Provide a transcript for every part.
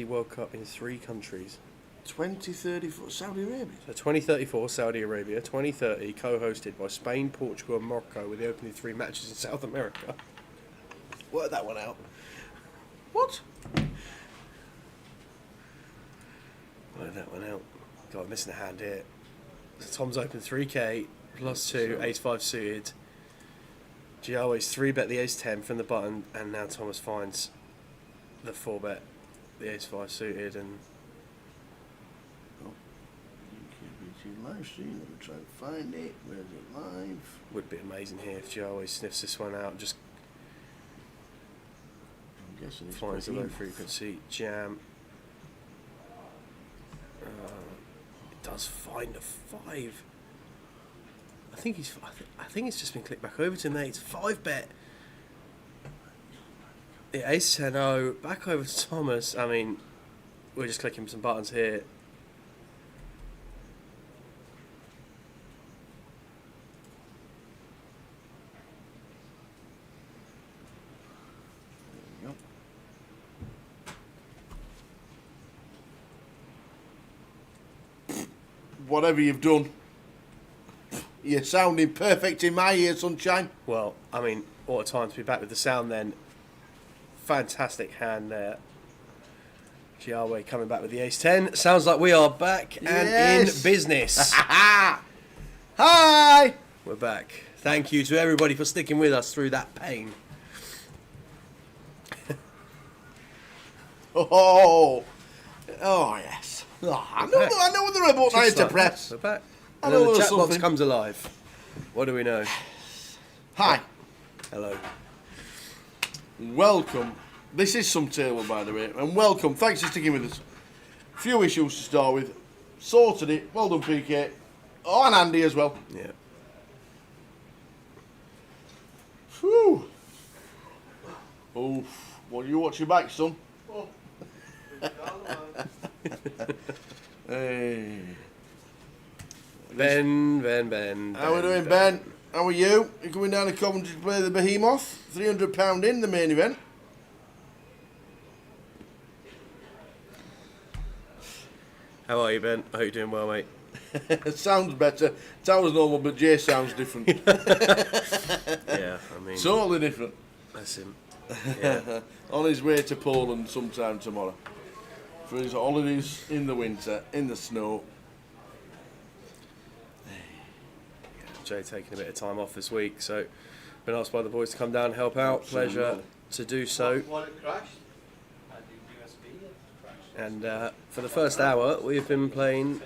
World Cup in 3 countries. 2034 Saudi Arabia. So 2034 Saudi Arabia, 2030 co-hosted by Spain, Portugal and Morocco with the opening 3 matches in South America. Work that one out. What? Work that one out. God, I'm missing a hand here. So Tom's open 3k, +2, ace-5 suited. Giao's 3-bet the ace-10 from the button, and now Thomas finds the 4-bet, the ace-5 suited, and... Live stream, let me try to find it. Where's it live? Would be amazing here if Gio always sniffs this one out and just I'm guessing it's finds the low Behemoth. frequency jam. It does find a 5. I think it's just been clicked back over to him there. It's 5-bet. Yeah, ace 10-0, back over to Thomas. I mean, we're just clicking some buttons here. Whatever you've done, you're sounding perfect in my ear, sunshine. Well, I mean, what a time to be back with the sound then. Fantastic hand there. Giawe coming back with the ace-10. Sounds like we are back and in business. Hi! We're back. Thank you to everybody for sticking with us through that pain. Oh yes. Oh, I know the remote I had to press. We're back. I And know then the there's chat box something. comes alive. What do we know? Hi. Hello. Welcome. This is some table, by the way, and welcome. Thanks for sticking with us. Few issues to start with. Sorted it. Well done, PK. Oh, and Andy as well. Yeah. Whew. Oof. Well, you watch your back, son. Hey. Ben. How are we doing, Ben? How are you? You're coming down to Coventry to play the Behemoth. £300 in the main event. How are you, Ben? I hope you're doing well, mate. Sounds better. Sounds normal, but Jay sounds different. Yeah, I mean... Totally different. That's him. Yeah. On his way to Poland sometime tomorrow. For his holidays in the winter, in the snow. Jay taking a bit of time off this week, so been asked by the boys to come down and help out. Absolutely. Pleasure to do so. While it crashed, and the USB crashed. And for the first hour, we've been playing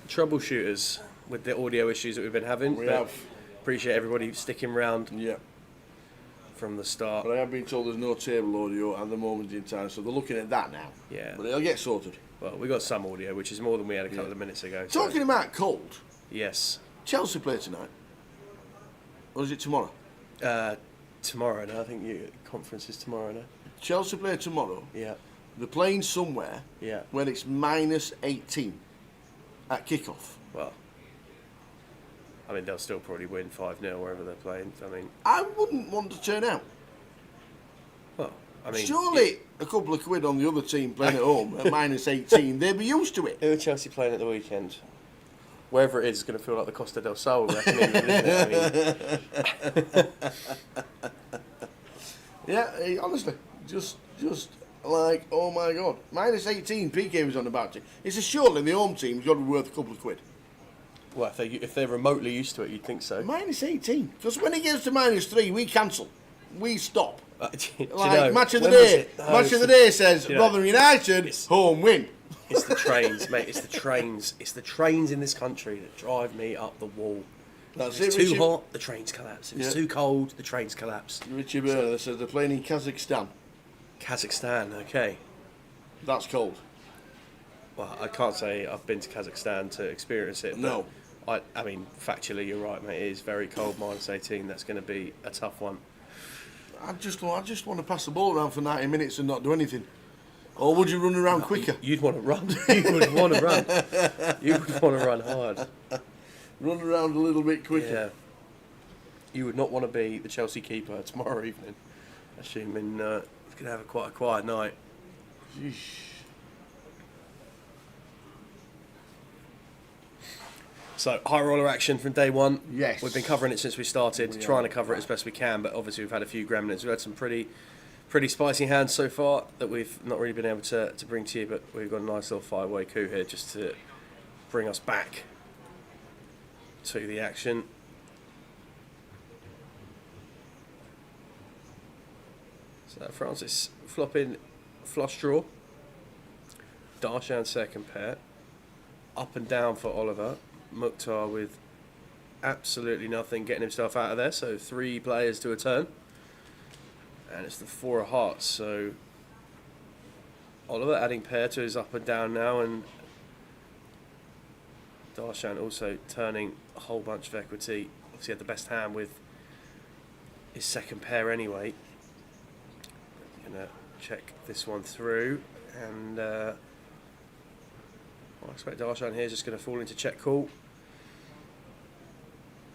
troubleshooters with the audio issues that we've been having. We but have. Appreciate everybody sticking around Yeah. from the start. But I have been told there's no table audio at the moment in time, so they're looking at that now. Yeah. But it'll get sorted. Well, we got some audio, which is more than we had a couple of minutes ago. so- Talking about cold, Yes. Chelsea play tonight. Or is it tomorrow? Tomorrow, no? I think your conference is tomorrow, no? Chelsea play tomorrow. Yeah. They're playing somewhere Yeah. when it's minus 18 at kickoff. Well, I mean, they'll still probably win 5-0 wherever they're playing. I mean, I wouldn't want to turn out. well, I mean... Surely a couple of quid on the other team playing at home at minus 18, they'd be used to it. Who are Chelsea playing at the weekend? Wherever it is, it's going to feel like the Costa del Sol, I reckon, isn't it? I mean, Yeah, honestly, just like, oh my God. Minus 18, PK was on about it. It's a surely the home team's got to be worth a couple of quid. well, if they're remotely used to it, you'd think so. Minus 18. Because when it gets to minus 3, we cancel. We stop. Do you Like, know, match of the when was day. it? No, Match it's of the the- day says, you know, Rotherham United, it's- home win. It's the trains, mate. It's the trains. It's the trains in this country that drive me up the wall. That's If it's it, too Richie. hot, the trains collapse. If it's Yeah. too cold, the trains collapse. Richie Burner says they're playing in Kazakhstan. Kazakhstan, okay. That's cold. Well, I can't say I've been to Kazakhstan to experience it. No. But I mean, factually, you're right, mate. It is very cold, minus 18. That's going to be a tough one. I just want to pass the ball around for 90 minutes and not do anything. Or would you run around quicker? You'd want to run. You would want to run. You would want to run hard. Run around a little bit quicker. Yeah. You would not want to be the Chelsea keeper tomorrow evening, assuming he's going to have quite a quiet night. Yeesh. So, high roller action from day one. Yes. We've been covering it since we started, trying to cover it as best we can, but obviously we've had a few gremlins. We've had some pretty spicy hands so far that we've not really been able to bring to you, but we've got a nice little 5-way coup here just to bring us back to the action. So Francis flopping flush draw. Darshan second pair. Up and down for Oliver. Mukhtar with absolutely nothing, getting himself out of there. So 3 players to a turn. And it's the 4 of hearts. So Oliver adding pair to his up and down now. And Darshan also turning a whole bunch of equity. Obviously had the best hand with his second pair anyway. Gonna check this one through, and I expect Darshan here is just going to fall into check call.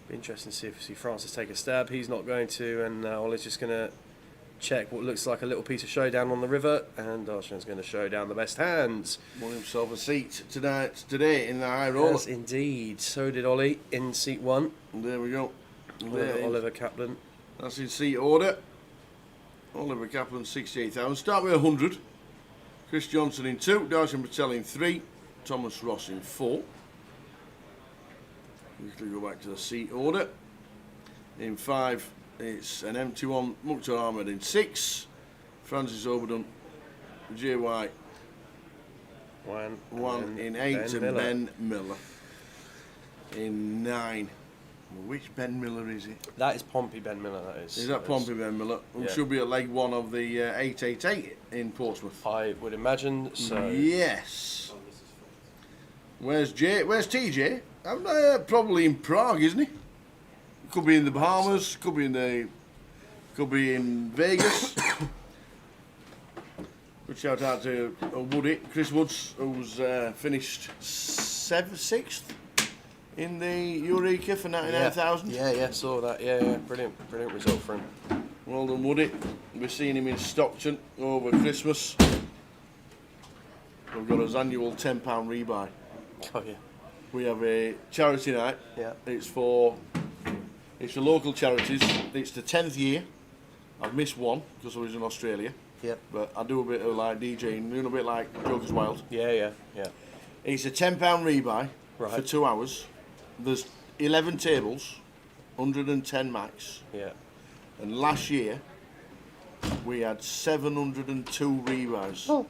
Be interesting to see if Francis take a stab. He's not going to, and Ollie's just going to check what looks like a little piece of showdown on the river, and Darshan's going to show down the best hands. Won himself a seat today in the high roller. Yes, indeed. So did Ollie in seat 1. There we go. There. Oliver Kaplan. That's in seat order. Oliver Kaplan, 68,000. Start with 100. Chris Johnson in 2. Darshan Patel in 3. Thomas Ross in 4. Quickly go back to the seat order. In 5, it's an empty one. Mukhtar Ahmed in 6. Francis Oberdon. J. White. 1 in 8. Ben Miller in 9. Which Ben Miller is it? That is Pompey Ben Miller, that is. Is that Pompey Ben Miller? Who should be at leg 1 of the 888 in Portsmouth. I would imagine so. Yes. Where's Jay? Where's TJ? I'm probably in Prague, isn't he? Could be in the Bahamas. Could be in Vegas. Good shout out to Woody, Chris Woods, who's finished 6th in the Eureka for 99,000. Yeah, saw that. Yeah, brilliant result for him. Well done, Woody. We're seeing him in Stockton over Christmas. We've got his annual £10 rebuy. Oh yeah. We have a charity night. Yeah. It's for local charities. It's the 10th year. I've missed one because I was in Australia. Yep. But I do a bit of like DJing, doing a bit like Joker's Wild. Yeah. It's a £10 rebuy for Right. 2 hours. There's 11 tables, 110 max. Yeah. And last year, we had 702 rebuys. Oh.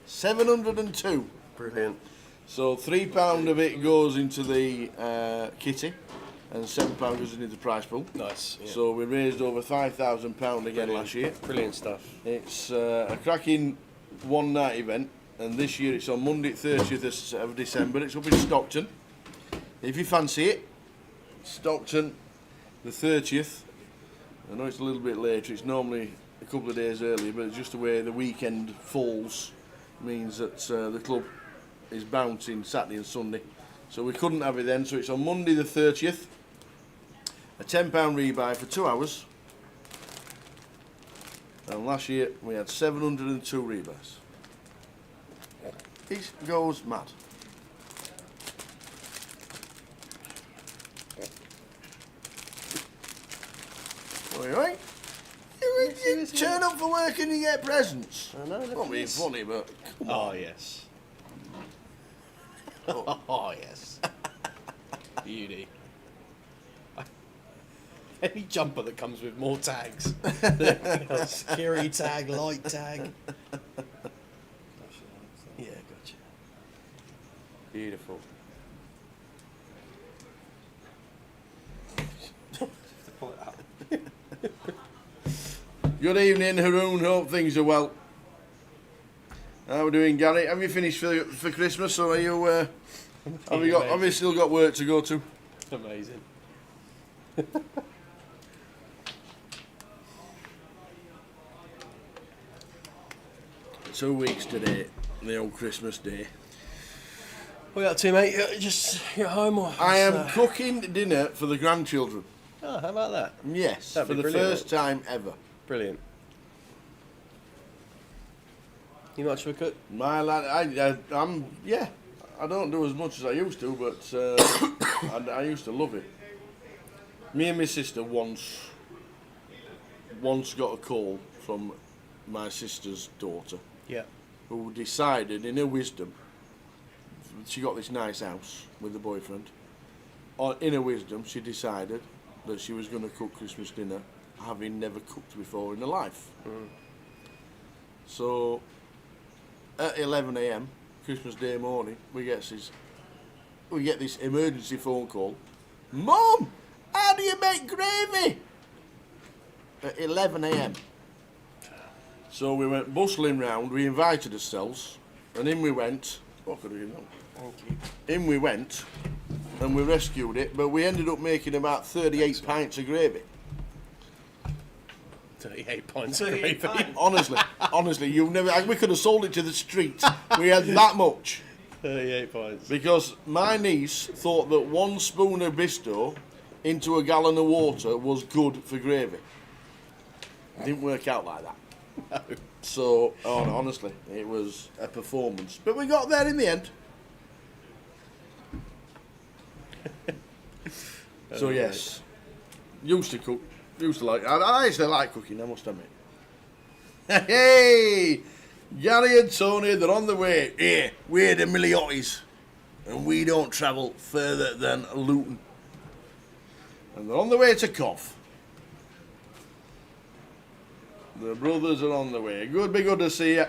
702. Brilliant. So £3 of it goes into the kitty, and £7 goes into the prize pool. Nice. Yeah. So we raised over £5,000 again last year. Brilliant stuff. It's a cracking one-night event, and this year it's on Monday 30th of December. It's up in Stockton. If you fancy it, Stockton, the 30th. I know it's a little bit later. It's normally a couple of days earlier, but it's just the way the weekend falls means that the club is bouncing Saturday and Sunday. So we couldn't have it then, so it's on Monday the 30th. A £10 rebuy for 2 hours. And last year we had 702 rebuys. It goes mad. Alright. You turn up for work and you get presents. I know. Not being funny, but come on. Oh yes. Oh yes. Beauty. Any jumper that comes with more tags. Security tag, light tag. Yeah, gotcha. Beautiful. To pull it out. Good evening, Haroon. Hope things are well. How are we doing, Gary? Have you finished for Christmas, or are you? Have you still got work to go to? Amazing. 2 weeks today, the old Christmas day. What are you up to, mate? Just you're at home or? I am cooking dinner for the grandchildren. Oh, how about that? Yes, That'd for be the brilliant, first time ever. Brilliant. You much of a cook? My lad, I don't do as much as I used to, but I used to love it. Me and my sister once got a call from my sister's daughter, Yeah. who decided, in her wisdom, she got this nice house with a boyfriend. In her wisdom, she decided that she was going to cook Christmas dinner, having never cooked before in her life. So, at 11 a.m. Christmas Day morning, we get this emergency phone call. Mum, how do you make gravy? At 11 a.m. So we went bustling round, we invited ourselves, and in we went. What could we do? Thank you. In we went, and we rescued it, but we ended up making about 38 pints of gravy. 38 pints of 38 gravy. pints. Honestly, we could have sold it to the street. We had that much. 38 pints. Because my niece thought that 1 spoon of Bisto into a gallon of water was good for gravy. It didn't work out like that. No. So, honestly, it was a performance. But we got there in the end. So, yes. Used to cook. Used to like. I actually like cooking, I must admit. Hey! Gary and Tony, they're on the way. Here, we're the Miliottis. And we don't travel further than Luton. And they're on the way to Cov. The brothers are on the way. Be good to see you.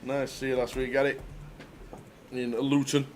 Nice to see you last week, Gary. In Luton.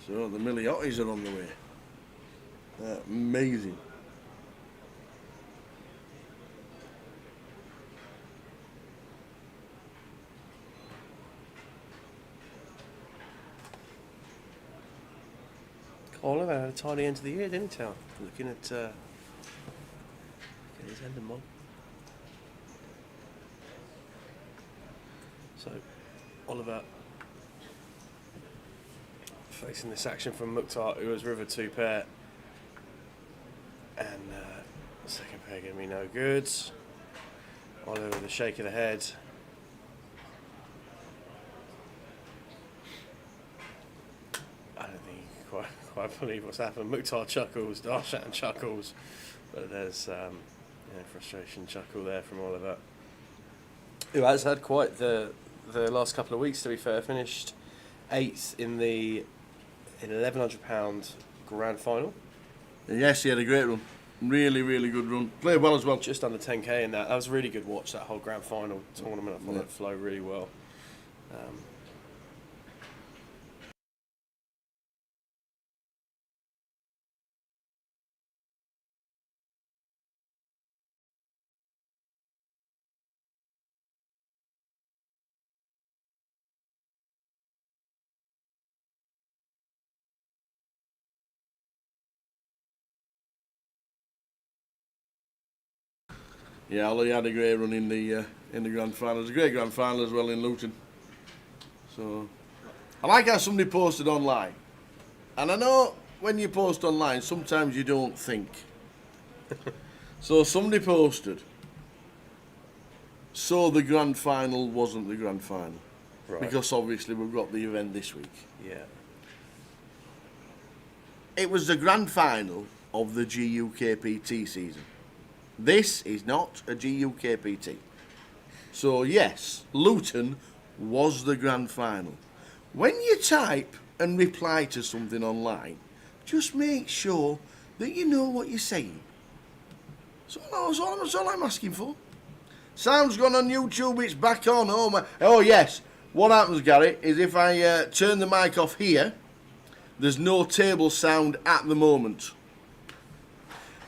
So the Miliottis are on the way. Amazing. Oliver had a tidy end of the year, didn't he, Tal? Looking at his end of month. So, Oliver facing this action from Mukhtar, who was River 2 pair. And second pair going to be no good. Oliver with a shake of the head. I don't think you can quite believe what's happened. Mukhtar chuckles, Darshan chuckles, but there's frustration chuckle there from Oliver, who has had quite the last couple of weeks, to be fair. Finished 8th in the £1,100 grand final. Yes, he had a great run. Really, really good run. Played well as well. Just under 10k in that. That was a really good watch, that whole grand final tournament. I thought it flowed really well. Yeah, Ollie had a great run in the grand final. It was a great grand final as well in Luton. So, I like how somebody posted online. And I know when you post online, sometimes you don't think. So somebody posted, so the grand final wasn't the grand final. Right. Because obviously we've got the event this week. Yeah. it was the grand final of the GUKPT season. This is not a GUKPT. So yes, Luton was the grand final. When you type and reply to something online, just make sure that you know what you're saying. That's all I'm asking for. Sound's gone on YouTube, it's back on. Oh yes, what happens, Gary, is if I turn the mic off here, there's no table sound at the moment.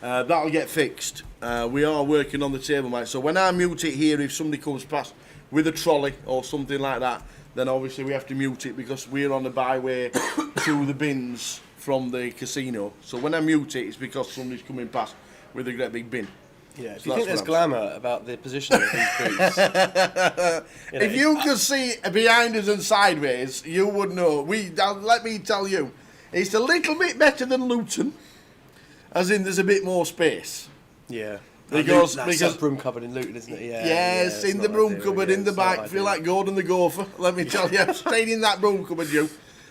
That'll get fixed. We are working on the table mic, so when I mute it here, if somebody comes past with a trolley or something like that, then obviously we have to mute it because we're on the byway to the bins from the casino. So when I mute it, it's because somebody's coming past with a great big bin. Yeah, if So you think there's glamour about the position of these booths, if you could see behind us and sideways, you would know. Let me tell you, it's a little bit better than Luton, as in there's a bit more space. yeah, Because that's broom cupboard in Luton, isn't it? Yeah, yes, in the broom cupboard, in the back, feel like Gordon the Gopher. Let me tell you, staying in that broom cupboard, you.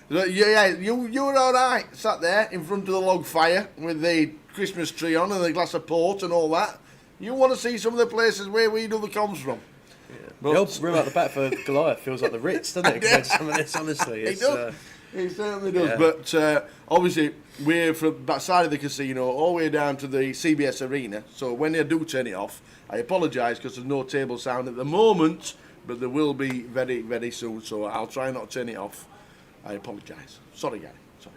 Yeah, you were all right, sat there in front of the log fire with the Christmas tree on and a glass of port and all that. You want to see some of the places where we do the comms from. Yeah. The old room out the back for Goliath feels like the Ritz, doesn't it? Compared to some of this, honestly. It does. It certainly does. Yeah. But obviously, we're from that side of the casino all the way down to the CBS Arena. So when I do turn it off, I apologise because there's no table sound at the moment, but there will be very, very soon. So I'll try not to turn it off. I apologise. Sorry, Gary. Sorry.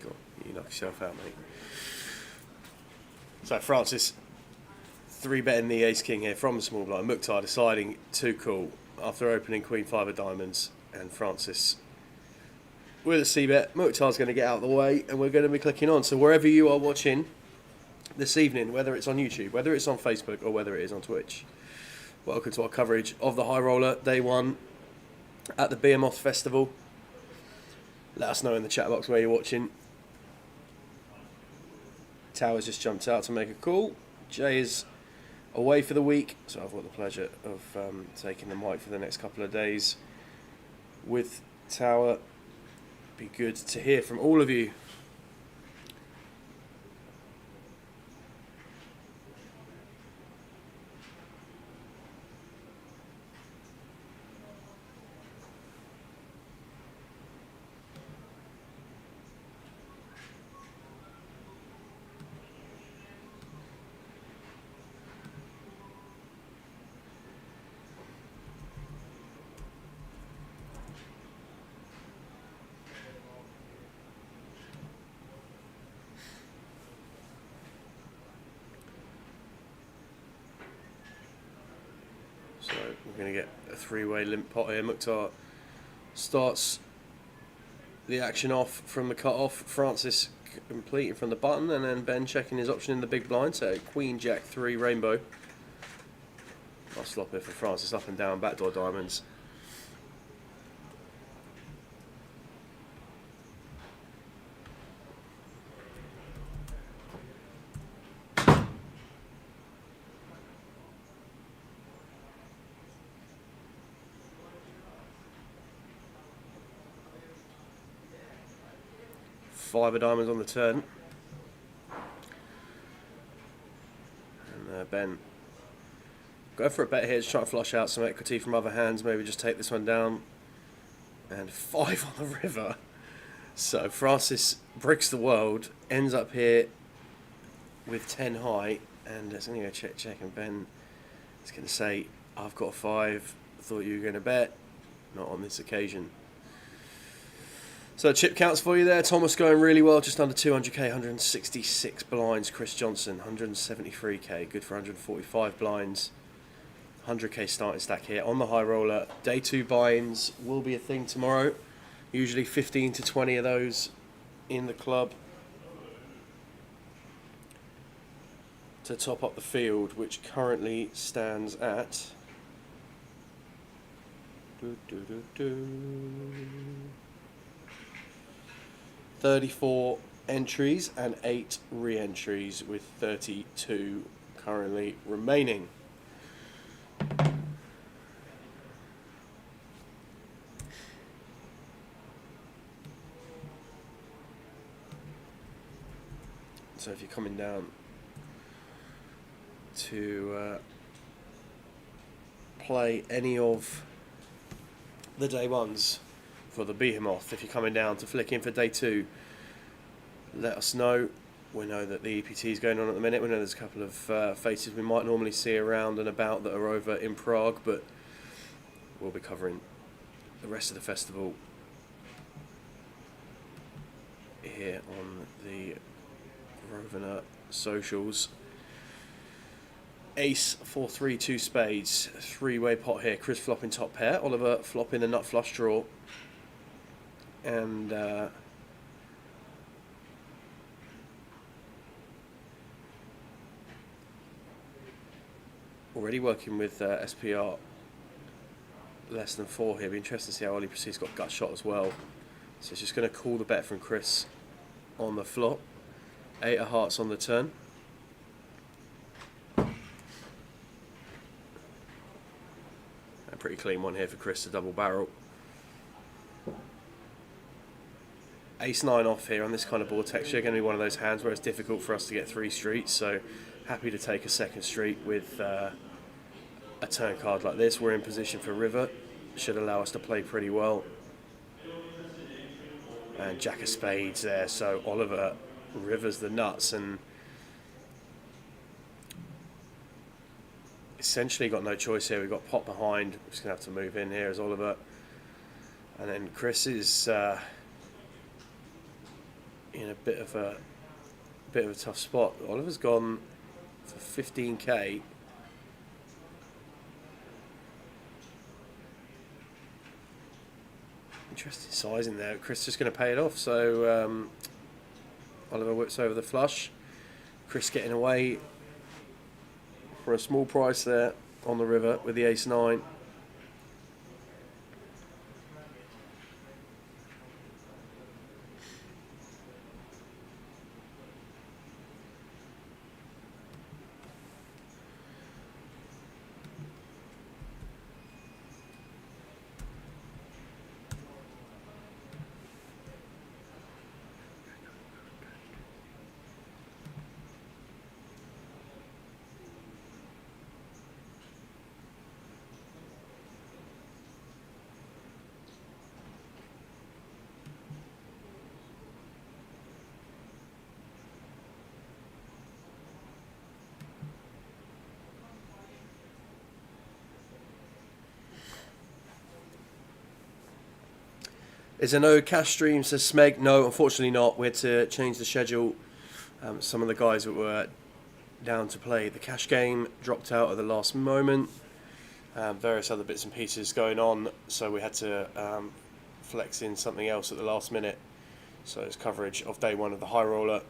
Go on, you knock yourself out, mate. So Francis, 3-betting the ace king here from the small blind. Mukhtar deciding to call after opening queen 5 of diamonds, and Francis with a c-bet. Mukhtar's going to get out of the way, and we're going to be clicking on. So wherever you are watching this evening, whether it's on YouTube, whether it's on Facebook, or whether it is on Twitch, welcome to our coverage of the High Roller Day 1 at the Behemoth Festival. Let us know in the chat box where you're watching. Towers just jumped out to make a call. Jay is away for the week, so I've got the pleasure of taking the mic for the next couple of days with Tower. Be good to hear from all of you. So we're going to get a 3-way limp pot here. Mukhtar starts the action off from the cut-off. Francis completing from the button, and then Ben checking his option in the big blind. So Queen, Jack, 3, rainbow. Nice flop here for Francis, up and down, backdoor diamonds. Five of diamonds on the turn. And Ben go for a bet here, just try to flush out some equity from other hands, maybe just take this one down. And 5 on the river. So Francis bricks the world, ends up here with 10 high, and it's only a check, and Ben is going to say, I've got a 5, thought you were going to bet, not on this occasion. So chip counts for you there. Thomas going really well, just under 200k, 166 blinds. Chris Johnson, 173k, good for 145 blinds. 100k starting stack here on the high roller. Day 2 buy-ins will be a thing tomorrow. Usually 15 to 20 of those in the club to top up the field, which currently stands at 34 entries and 8 re-entries, with 32 currently remaining. So if you're coming down to play any of the day ones for the Behemoth, if you're coming down to flick in for day 2, let us know. We know that the EPT is going on at the minute. We know there's a couple of faces we might normally see around and about that are over in Prague, but we'll be covering the rest of the festival here on the Grosvenor socials. Ace 4-3 2 spades, 3-way pot here. Chris flopping top pair, Oliver flopping the nut flush draw, and already working with SPR less than 4 here. Be interested to see how Ollie proceeds. Got gut shot as well, so it's just going to call the bet from Chris on the flop. 8 of hearts on the turn. A pretty clean one here for Chris to double barrel. Ace 9 off here on this kind of board texture. Going to be one of those hands where it's difficult for us to get 3 streets, so happy to take a second street with a turn card like this. We're in position for river, should allow us to play pretty well. And jack of spades there, so Oliver rivers the nuts and essentially got no choice here. We've got pot behind. We're just going to have to move in here as Oliver. And then Chris is in a bit of a tough spot. Oliver's gone for 15k. Interesting sizing there. Chris just going to pay it off. So Oliver whips over the flush. Chris getting away for a small price there on the river with the ace 9. Is there no cash stream, says Smeg? No, unfortunately not. We had to change the schedule. Some of the guys that were down to play the cash game dropped out at the last moment. Various other bits and pieces going on, so we had to flex in something else at the last minute. So it's coverage of day 1 of the high roller.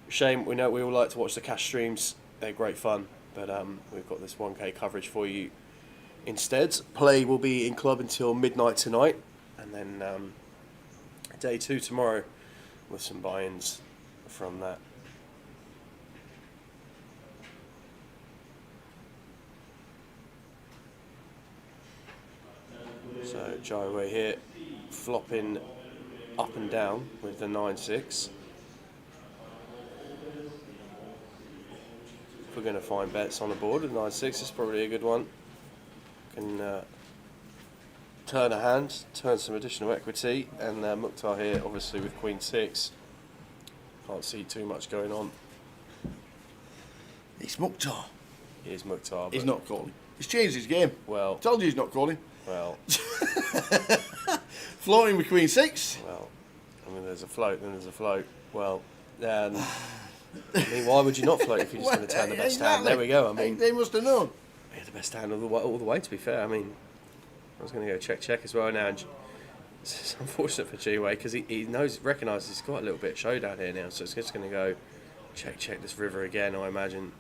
Shame, we know we all like to watch the cash streams. They're great fun, but we've got this 1k coverage for you instead. Play will be in club until midnight tonight, and then day 2 tomorrow with some buy-ins from that. So Gyroway here, flopping up and down with the 9-6. If we're going to find bets on the board with 9-6, it's probably a good one. Can turn a hand, turn some additional equity, and Mukhtar here obviously with Queen 6. Can't see too much going on. It's Mukhtar. He is Mukhtar. He's not calling. He's changed his game. Well, Told you he's not calling. well, Floating with Queen 6. well. I mean, there's a float, then there's a float. Well, I mean, why would you not float if you're just going to turn the best hand? There we go. I mean, they must have known. yeah, the best hand all the way. To be fair, I mean, I was going to go check as well now. And it's unfortunate for G-Way because he recognises he's got a little bit of showdown here now, so it's just going to go check this river again. I imagine.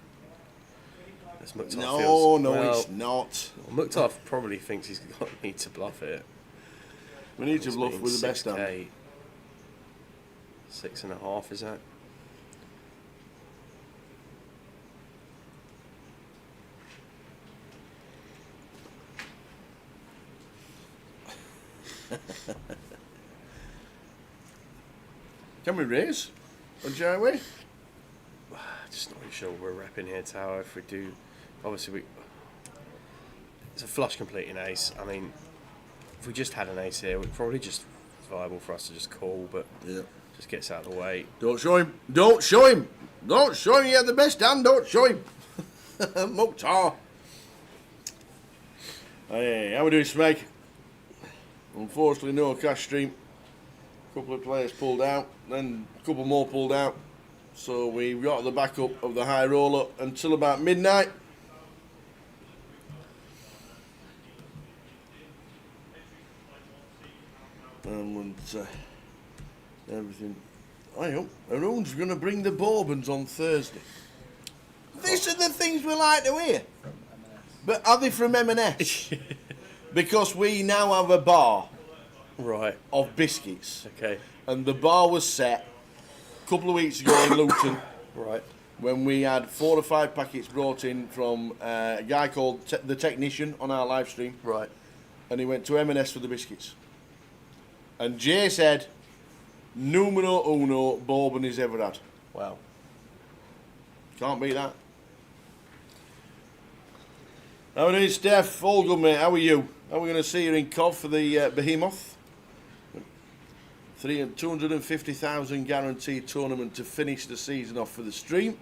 As Mukhtar feels, it's not. Well, Mukhtar probably thinks he's got need to bluff it. We need to bluff with the best hand. 6.5 is that? Can we raise? on Jarway? Just not really sure we're repping here, Tower. If we do, obviously it's a flush completing ace. I mean, if we just had an ace here, we'd probably just viable for us to just call, but Yeah. just gets out of the way. Don't show him. Don't show him. Don't show him. You have the best hand. Don't show him. Mukhtar. Hey, how we doing, Smeg? Unfortunately, no cash stream. A couple of players pulled out, then a couple more pulled out. So we got the backup of the high roller until about midnight. And once everything. I hope Arun's going to bring the bourbons on Thursday. These are the things we like to hear. But are they from M&S? Because we now have a bar Right. of biscuits. Okay. And the bar was set a couple of weeks ago in Luton Right. when we had 4 or 5 packets brought in from a guy called The Technician on our live stream. Right. And he went to M&S for the biscuits. And Jay said, numero uno bourbon he's ever had. Wow. Can't beat that. How are you, Steph? All good, mate. How are you? Are we going to see you in Cov for the Behemoth? 250,000 guaranteed tournament to finish the season off for the stream.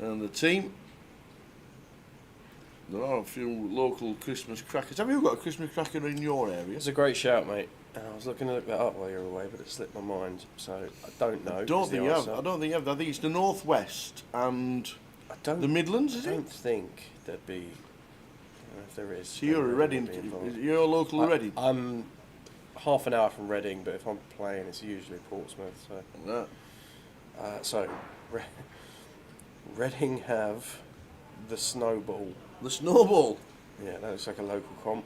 And the team. There are a few local Christmas crackers. Have you got a Christmas cracker in your area? It's a great shout, mate. I was looking to look that up while you were away, but it slipped my mind, so I don't know. I don't is the think you have. answer. I don't think you have. I think it's the Northwest and I don't. the Midlands, I is don't it? think there'd be. I don't know if there is. So you're a then Reading. we'll be involved. You're local to Reading. I'm half an hour from Reading, but if I'm playing, it's usually Portsmouth. So, Yeah. so Reading have the Snowball. The Snowball. Yeah, that looks like a local comp.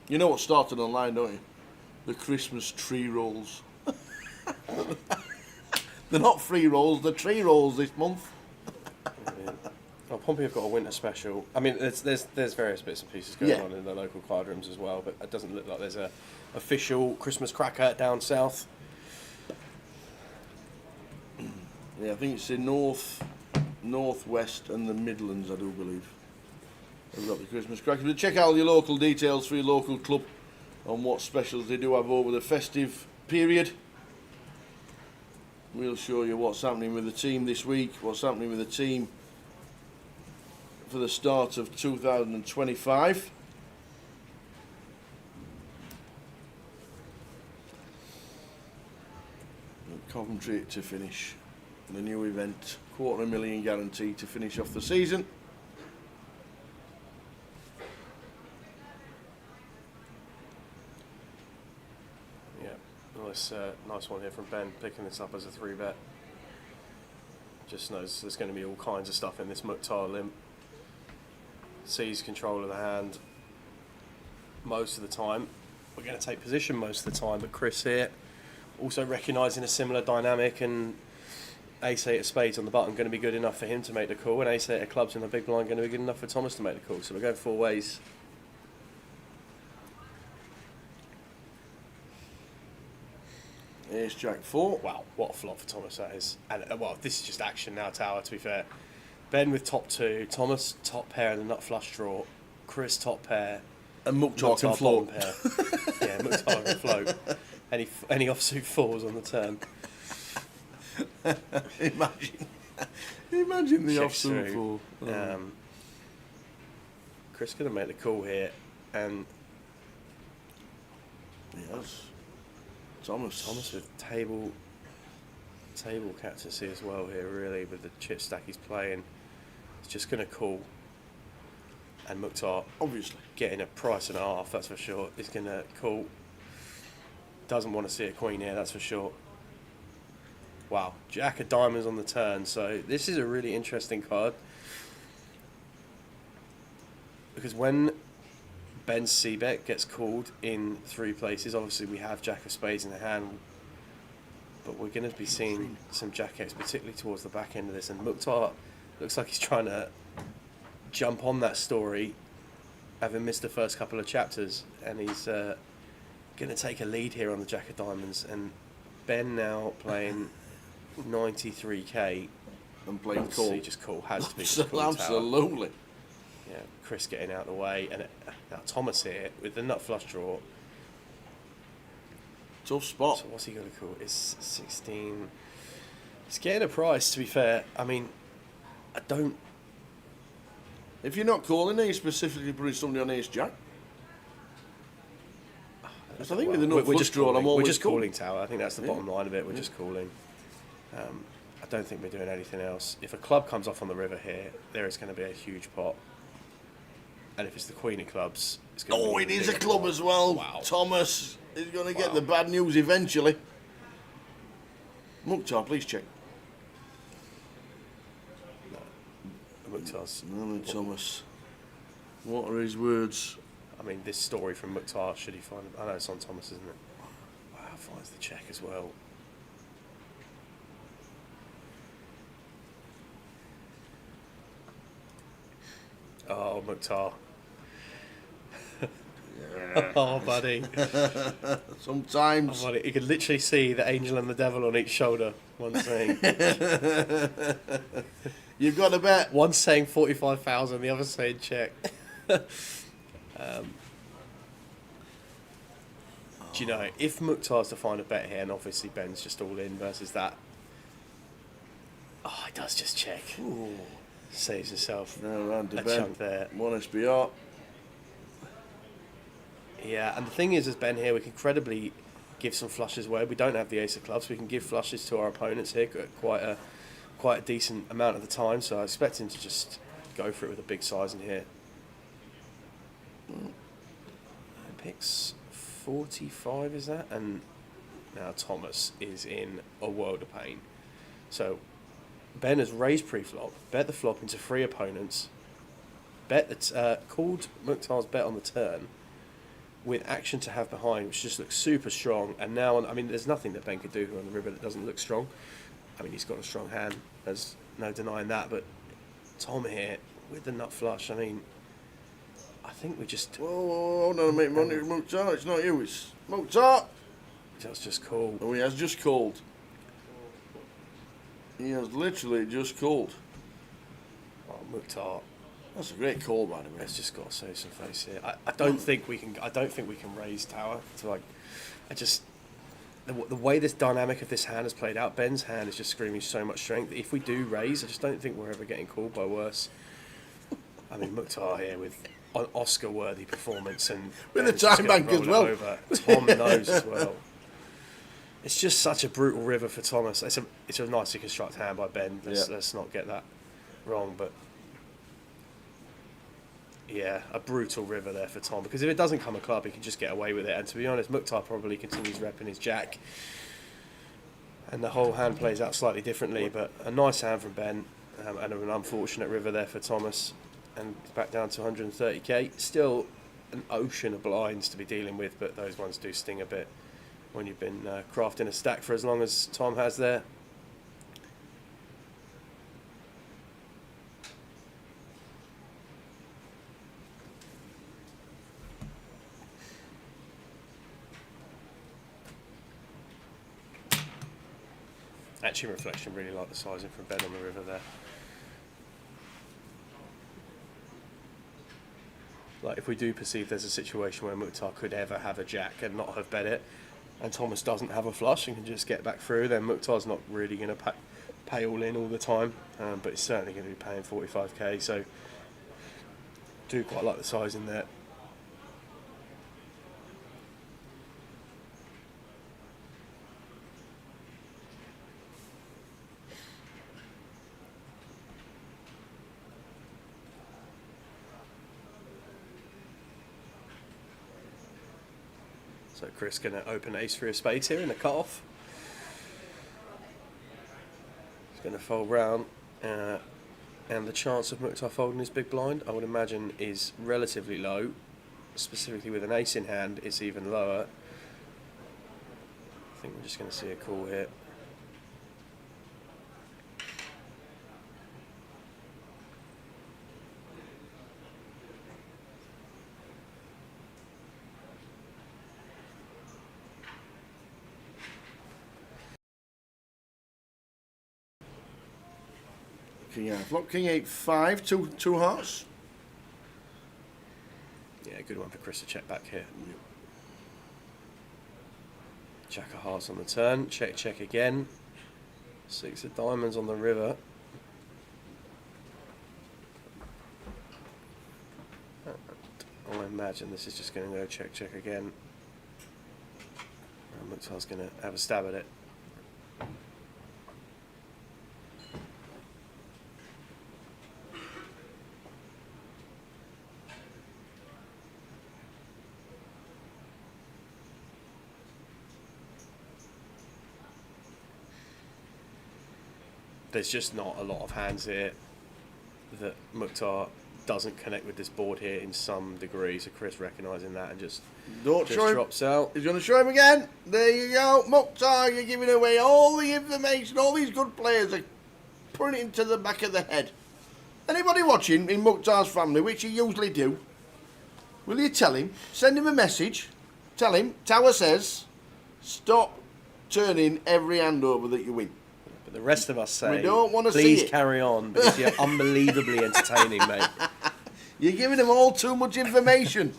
You know what started online, don't you? The Christmas tree rolls. They're not free rolls, they're tree rolls this month. Brilliant. Well, Pompey have got a winter special. I mean, there's various bits and pieces going Yeah. on in the local card rooms as well, but it doesn't look like there's a official Christmas cracker down south. Yeah, I think it's the northwest and the Midlands, I do believe. We've got the Christmas crackers. But check out your local details for your local club on what specials they do have over the festive period. We'll show you what's happening with the team this week, what's happening with the team for the start of 2025. And Coventry to finish the new event, $250,000 guarantee to finish off the season. Nice one here from Ben, picking this up as a 3-bet. Just knows there's going to be all kinds of stuff in this Mukhtar limp. Sees control of the hand most of the time. We're going to take position most of the time, but Chris here also recognising a similar dynamic, and ace-8 of spades on the button going to be good enough for him to make the call, and ace-8 of clubs in the big blind going to be good enough for Thomas to make the call. So we're going 4 ways. Ace Jack 4. Wow, what a flop for Thomas that is. And well, this is just action now, Tower, to be fair. Ben with top 2, Thomas top pair and the nut flush draw, Chris top pair, And Mukhtar can bottom float. pair. Yeah, Mukhtar can float. Any offsuit 4s on the turn. Imagine the Checks offsuit through. 4. Chris going to make the call here, and Yes. Thomas with table captaincy as well here, really, with the chip stack he's playing. He's just going to call, and Mukhtar obviously. getting a price and a half, that's for sure. He's going to call. Doesn't want to see a queen here, that's for sure. Wow, Jack of diamonds on the turn, so this is a really interesting card. Because when Ben's C-bet gets called in 3 places, obviously we have Jack of spades in the hand, but we're going to be seeing some Jack X, particularly towards the back end of this, and Mukhtar looks like he's trying to jump on that story, having missed the first couple of chapters, and he's going to take a lead here on the Jack of diamonds, and Ben now playing 93k. And playing Obviously, cool. just cool. Has to be just cool. Tower. Absolutely. Yeah, Chris getting out of the way, and now Thomas here with the nut flush draw. Tough spot. So what's he going to call? It's 16. It's getting a price, to be fair. I mean, I don't. If you're not calling, are you specifically putting somebody on ace jack? Because I think with the nut flush draw, I'm always We're just calling tower. I think that's the Yeah. bottom line of it. We're just calling. I don't think we're doing anything else. If a club comes off on the river here, there is going to be a huge pot. And if it's the queen of clubs, it's going to be. Oh, it is a club as well. Wow. Thomas is going to get the bad news eventually. Mukhtar, please check. Mukhtar's. No, Thomas. What are his words? I mean, this story from Mukhtar, should he find it? I know it's on Thomas, isn't it? Wow, finds the check as well. Oh, Mukhtar. Oh, buddy. Sometimes. Oh, buddy. You could literally see the angel and the devil on each shoulder. One saying, You've got to bet. one saying 45,000, the other saying check. Do you know, if Mukhtar's to find a bet here, and obviously Ben's just all in versus that. Oh, he does just check. Ooh. Saves himself No, round to a Ben. chunk there. One SBR. Yeah, and the thing is, as Ben here, we can credibly give some flushes away. We don't have the ace of clubs. We can give flushes to our opponents here quite a decent amount of the time. So I expect him to just go for it with a big size in here. Picks 45, is that? And now Thomas is in a world of pain. So Ben has raised pre-flop, bet the flop into 3 opponents, bet that called Mukhtar's bet on the turn with action to have behind, which just looks super strong. And now, I mean, there's nothing that Ben could do on the river that doesn't look strong. I mean, he's got a strong hand. There's no denying that. But Tom here with the nut flush, I mean, I think we just... Whoa, hold on a minute, Monty. Mukhtar, it's not you, it's Mukhtar. That's just cool. Oh, he has just called. He has literally just called. Oh, Mukhtar That's a great call, by the way. has just got to save some face here. I don't think we can. I don't think we can raise tower to like. I just the way this dynamic of this hand has played out. Ben's hand is just screaming so much strength. If we do raise, I just don't think we're ever getting called by worse. I mean, Mukhtar here with an Oscar-worthy performance and With the Ben's just time gonna bank as roll it well. over. Tom knows as well. It's just such a brutal river for Thomas. It's a nicely constructed hand by Ben. Let's not get that wrong, but yeah, a brutal river there for Tom, because if it doesn't come a club, he can just get away with it. And to be honest, Mukhtar probably continues repping his jack, and the whole hand plays out slightly differently. But a nice hand from Ben, and an unfortunate river there for Thomas, and it's back down to 130k. Still an ocean of blinds to be dealing with, but those ones do sting a bit when you've been crafting a stack for as long as Tom has there. Actually, in reflection, really like the sizing from Ben on the river there. Like, if we do perceive there's a situation where Mukhtar could ever have a jack and not have bet it, and Thomas doesn't have a flush and can just get back through, then Mukhtar's not really going to pay all in all the time, but he's certainly going to be paying 45k, so do quite like the sizing there. So Chris going to open ace for a spades here in the cut-off. He's going to fold round, and the chance of Mukhtar folding his big blind, I would imagine, is relatively low. Specifically with an ace in hand, it's even lower. I think we're just going to see a call here. King half flop. King 8-5, two hearts. Yeah, good one for Chris to check back here. Jack of hearts on the turn. Check, check again. 6 of diamonds on the river. I imagine this is just going to go check, check again. And Mukhtar's going to have a stab at it. There's just not a lot of hands here that Mukhtar doesn't connect with this board here in some degree. So Chris recognising that and just drops out. He's going to show him again. There you go. Mukhtar, you're giving away all the information. All these good players are putting it into the back of the head. Anybody watching in Mukhtar's family, which you usually do, will you tell him, send him a message, tell him, Tower says, stop turning every hand over that you win. The rest of us say, we don't want to please see it. carry on, because you're unbelievably entertaining, mate. You're giving them all too much information.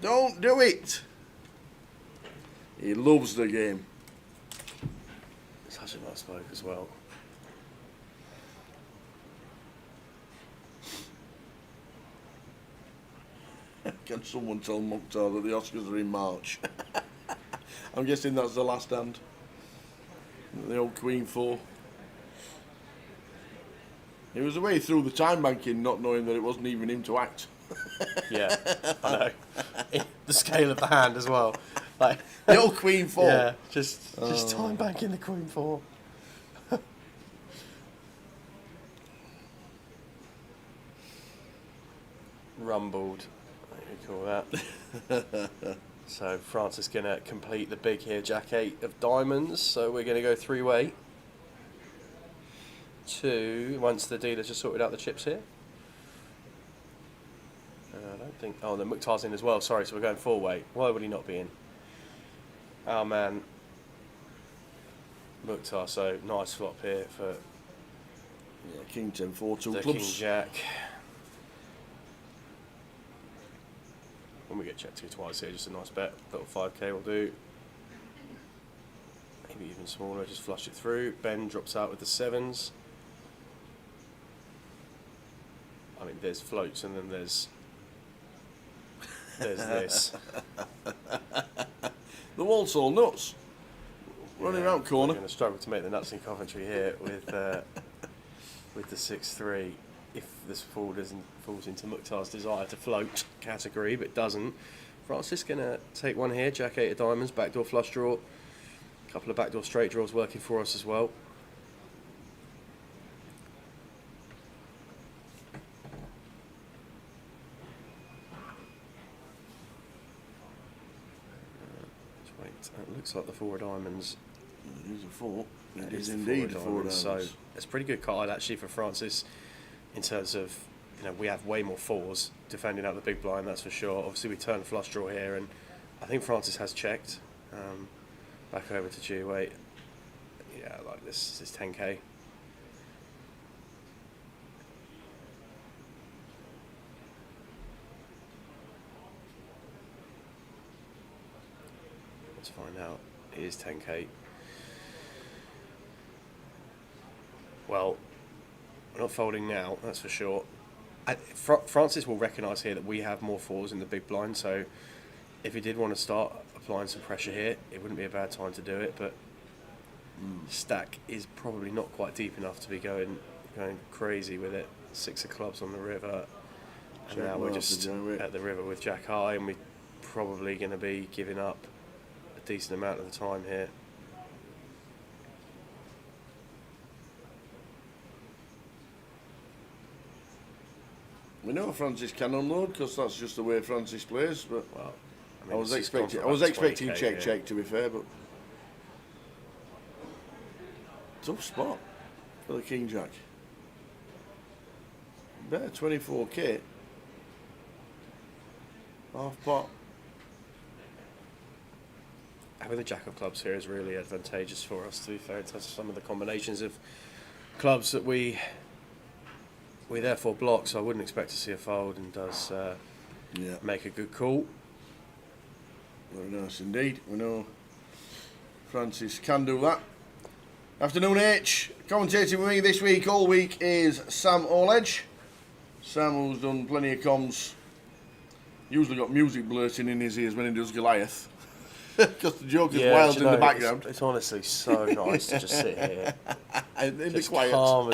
Don't do it. He loves the game. Such a nice bloke as well. Can someone tell Mukhtar that the Oscars are in March? I'm guessing that's the last hand. The old Queen 4. He was away through the time banking, not knowing that it wasn't even him to act. Yeah, I know. The scale of the hand as well. Like the old Queen 4. Yeah, just time banking the Queen 4. Rumbled, I think we call that. So Francis going to complete the big here, Jack 8 of diamonds. So we're going to go 3-way. 2, once the dealer's just sorted out the chips here. I don't think, oh, the Mukhtar's in as well, sorry, so we're going 4-way. Why would he not be in? Oh man, Mukhtar, so nice flop here for King 10-4, 2 the clubs. King Jack. When we get checked 2 twice here, just a nice bet. Little 5k will do. Maybe even smaller, just flush it through. Ben drops out with the 7s. I mean, there's floats and then there's this. The wall's all nuts. Running around corner. We're going to struggle to make the nuts in Coventry here with the 6-3. If this falls into Mukhtar's desire to float category, but doesn't. Francis going to take one here, Jack 8 of diamonds, backdoor flush draw. A couple of backdoor straight draws working for us as well. Just wait, it looks like the 4 of diamonds. It is a 4. It is the indeed a 4 of 4 of diamonds. diamonds. So it's a pretty good card actually for Francis. In terms of, we have way more 4s defending out the big blind, that's for sure. Obviously, we turn flush draw here, and I think Francis has checked. Back over to G-Weight. Yeah, I like this. This is 10k. Let's find out. It is 10k. Well, we're not folding now, that's for sure. Francis will recognise here that we have more 4s in the big blind, so if he did want to start applying some pressure here, it wouldn't be a bad time to do it, but stack is probably not quite deep enough to be going crazy with it. 6 of clubs on the river, and now we're just at the river with Jack High, and we're probably going to be giving up a decent amount of the time here. We know Francis can unload because that's just the way Francis plays. But Well, I was expecting check to be fair, but tough spot for the King Jack. Better 24k. Half pot. Having the Jack of clubs here is really advantageous for us, to be fair, in terms of some of the combinations of clubs that we therefore block, so I wouldn't expect to see a fold, and does Yeah. make a good call. Very nice indeed. We know Francis can do that. Afternoon H. Commentating with me this week, all week, is Sam Oledge. Sam, who's done plenty of comms, usually got music blurting in his ears when he does Goliath. Because the joke is wild in the background. It's honestly so nice to just sit here. In the Just quiet. calm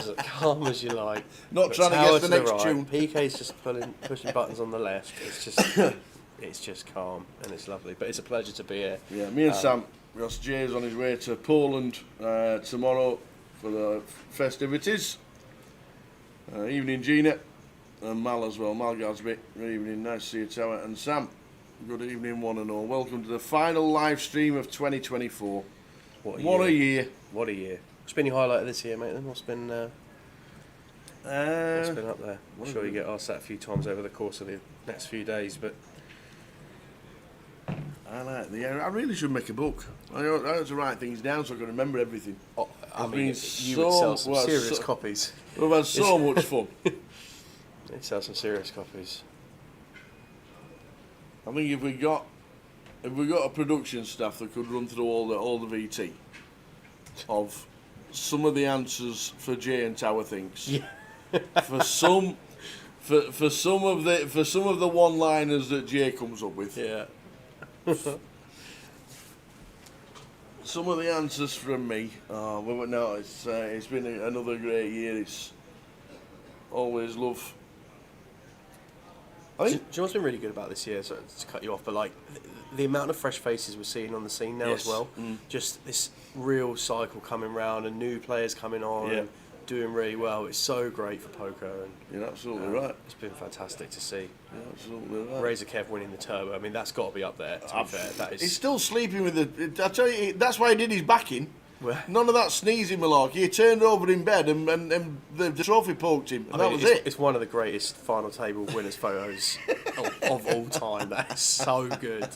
as you like. Not But trying to tower guess the next right. tune. PK's just pushing buttons on the left. It's just calm and it's lovely. But it's a pleasure to be here. Yeah, me and Sam, Ross Jay's on his way to Poland tomorrow for the festivities. Evening, Gina. And Mal as well, Mal Gadsby. Good evening, nice to see you, Tower. And Sam, good evening, one and all. Welcome to the final live stream of 2024. What a year. What a year. What's been your highlight of this year, mate, then? What's been up there? I'm sure you get asked that a few times over the course of the next few days, but... I really should make a book. I have to write things down so I can remember everything. I mean, you would sell some serious copies. We've had so much fun. They sell some serious copies. I think if we got a production staff that could run through all the VT of some of the answers for Jay and Tower thinks, for some of the one-liners that Jay comes up with, some of the answers from me. But no, it's been another great year. It's always love. Do you know what's been really good about this year? Sorry to cut you off, but like the amount of fresh faces we're seeing on the scene now as well. Just this real cycle coming round and new players coming on and doing really well. It's so great for poker. And you're absolutely right. It's been fantastic to see. You're absolutely right. Razor Kev winning the turbo. I mean, that's got to be up there. To be fair, that is. He's still sleeping with the. I tell you, that's why he did his backing. Well, None of that sneezing malarkey. He turned over in bed and the trophy poked him. And that was it. It's one of the greatest final table winners photos of all time. That is so good.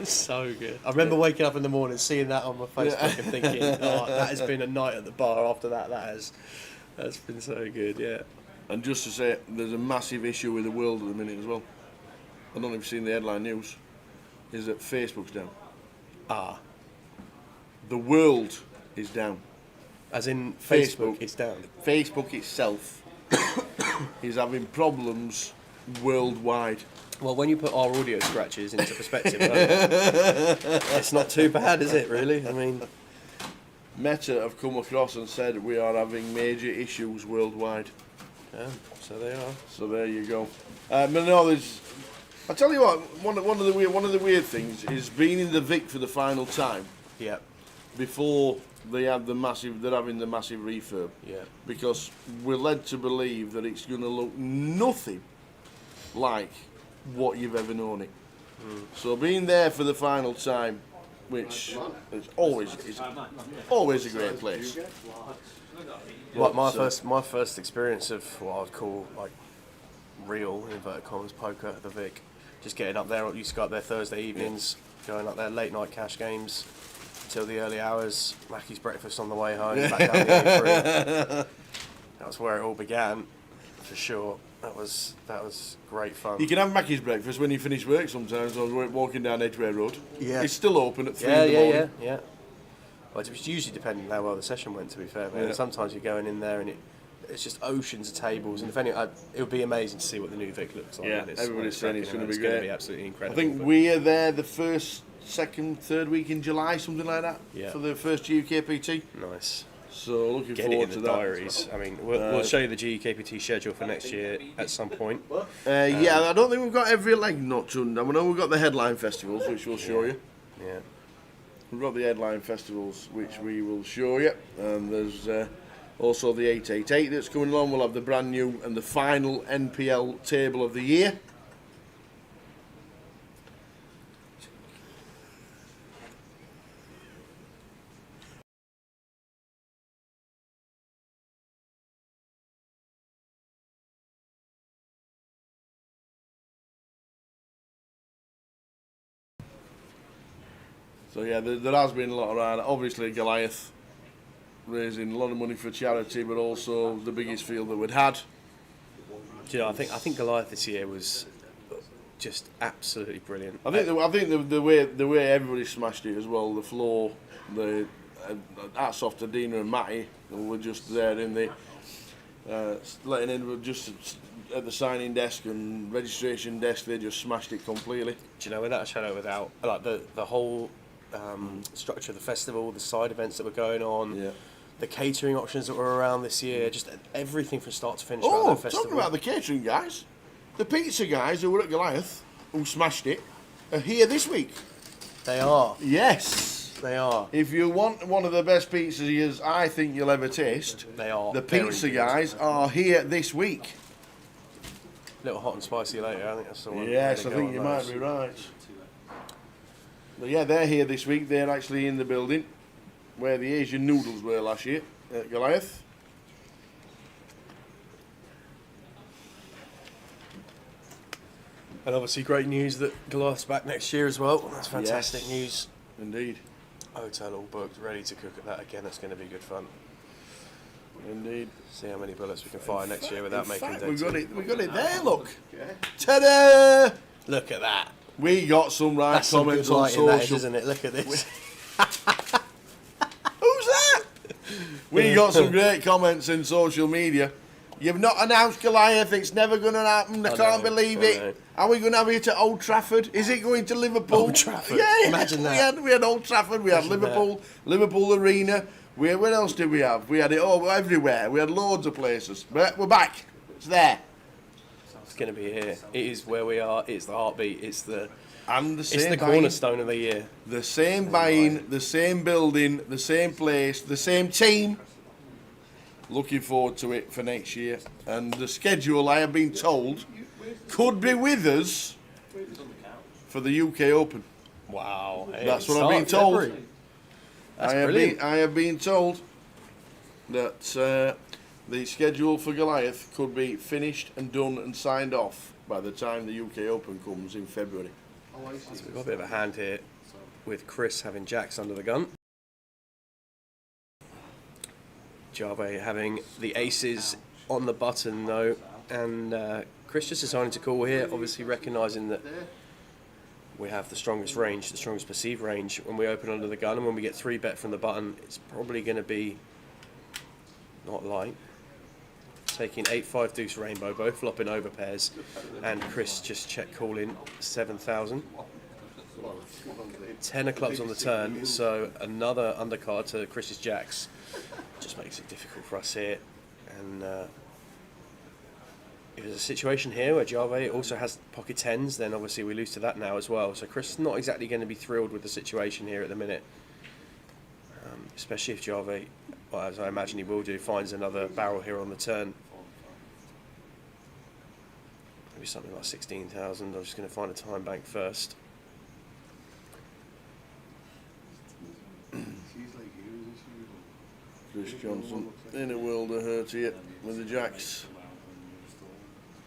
So good. I remember waking up in the morning, seeing that on my Facebook and thinking, oh, that has been a night at the bar after that. That's been so good, yeah. And just to say, there's a massive issue with the world at the minute as well. I don't know if you've seen the headline news. Is that Facebook's down. The world is down. As in Facebook is down. Facebook itself is having problems worldwide. Well, when you put our audio scratches into perspective, it's not too bad, is it, really? I mean... Meta have come across and said we are having major issues worldwide. Yeah, so they are. So there you go. But no, there's... I tell you what, one of the weird things is being in the Vic for the final time. Yeah. Before they're having the massive refurb. Yeah. Because we're led to believe that it's going to look nothing like what you've ever known it. So being there for the final time, which is always a great place. Like my first experience of what I'd call like real in inverted commas poker at the Vic, just getting up there. I used to go up there Thursday evenings, going up there late night cash games until the early hours. Mackey's breakfast on the way home, back down the A3. That was where it all began, for sure. That was great fun. You can have Mackey's breakfast when you finish work sometimes, or walking down Edgware Road. Yeah. It's still open at 3 in the morning. Yeah. Well, it's usually depending on how well the session went, to be fair. Yeah. Sometimes you're going in there and it's just oceans of tables, and if any, it would be amazing to see what the new Vic looks like. Yeah, when everybody's saying it's going to be great. It's going to be absolutely incredible. I think we are there the first, second, third week in July, something like that, for the first GUKPT. Nice. So looking Get forward it to in the that. diaries. I mean, we'll show you the GUKPT schedule for next year at some point. Yeah, I don't think we've got every leg nut done. I know we've got the headline festivals, which we'll show you. Yeah. We've got the headline festivals, which we will show you. And there's also the 888 that's coming along. We'll have the brand new and the final NPL table of the year. So yeah, there has been a lot around. Obviously Goliath, raising a lot of money for charity, but also the biggest field that we'd had. Do you know, I think Goliath this year was just absolutely brilliant. I think the way everybody smashed it as well, the floor, the hats off to Dina and Matty, who were just there in the letting in just at the signing desk and registration desk. They just smashed it completely. Do you know, without a shadow of a doubt, like the whole structure of the festival, the side events that were going on, Yeah. the catering options that were around this year, just everything from start to finish about Oh, that festival. talking about the catering guys, the pizza guys who were at Goliath, who smashed it, are here this week. They are. Yes. They are. If you want one of the best pizzas I think you'll ever taste, They are. the very pizza good. guys are here this week. A little hot and spicy later, I think that's the one. Yes, way I to go think you on might those. be right. But yeah, they're here this week. They're actually in the building where the Asian noodles were last year at Goliath. And obviously great news that Goliath's back next year as well. That's fantastic Yes. news. Indeed, Hotel all booked, ready to cook at that again. That's going to be good fun. indeed. See how many bullets we can fire next year without In making fact, dents. we got it there. Look, ta-da! Look at that. We got some right That's some good comments on lighting, that is, social. isn't it? Look at this. Who's that? We got some great comments in social media. You've not announced Goliath. It's never going to happen. I can't know, believe I it. know. Are we going to have it at Old Trafford? Is it going to Liverpool? Old Trafford. Yeah, Imagine that. We had Old Trafford. We had Imagine Liverpool. Liverpool Arena. Where else did we have? We had it all everywhere. We had loads of places. But we're back. It's there. It's going to be here. It is where we are. It's the heartbeat. It's the And the it's same the buying, cornerstone of the year. the same buying, the same building, the same place, the same team. Looking forward to it for next year. And the schedule, I have been told, could be with us for the UK Open. Wow. Hey, That's what start I've been told. February. That's brilliant. I have been told that the schedule for Goliath could be finished and done and signed off by the time the UK Open comes in February. So we've got a bit of a hand here with Chris having jacks under the gun. Jave having the aces on the button though, and Chris just deciding to call here, obviously recognising that we have the strongest range, the strongest perceived range when we open under the gun, and when we get 3-bet from the button, it's probably going to be not light. Taking 8-5 deuce rainbow, both flopping over pairs, and Chris just check calling 7,000. 10 of clubs on the turn, so another undercard to Chris's jacks. Just makes it difficult for us here, and if there's a situation here where Jave also has pocket tens, then obviously we lose to that now as well. So Chris is not exactly going to be thrilled with the situation here at the minute, especially if Jave, well, as I imagine he will do, finds another barrel here on the turn. Maybe something like 16,000. I'm just going to find a time bank first. Chris Johnson in a world of hurt here with the jacks.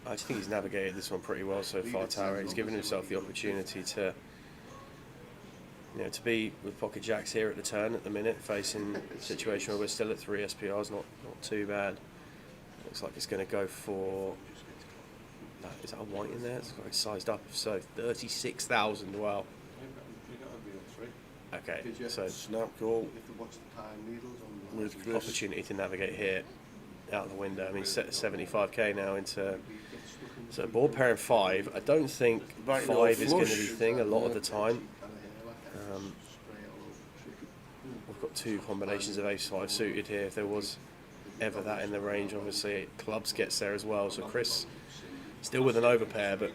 I just think he's navigated this one pretty well so far, Tara. He's given himself the opportunity to, to be with pocket jacks here at the turn at the minute, facing a situation where we're still at 3 SPRs, not too bad. Looks like it's going to go for. Is that a white in there? It's got it sized up, so 36,000. Wow. Okay, so Snap call with Chris. opportunity to navigate here out the window. I mean, 75k now into. So ball pair and 5. I don't think Right, 5 no, is going to be flush. thing a lot of the time. We've got two combinations of ace-5 suited here. If there was ever that in the range, obviously clubs gets there as well. So Chris still with an overpair, but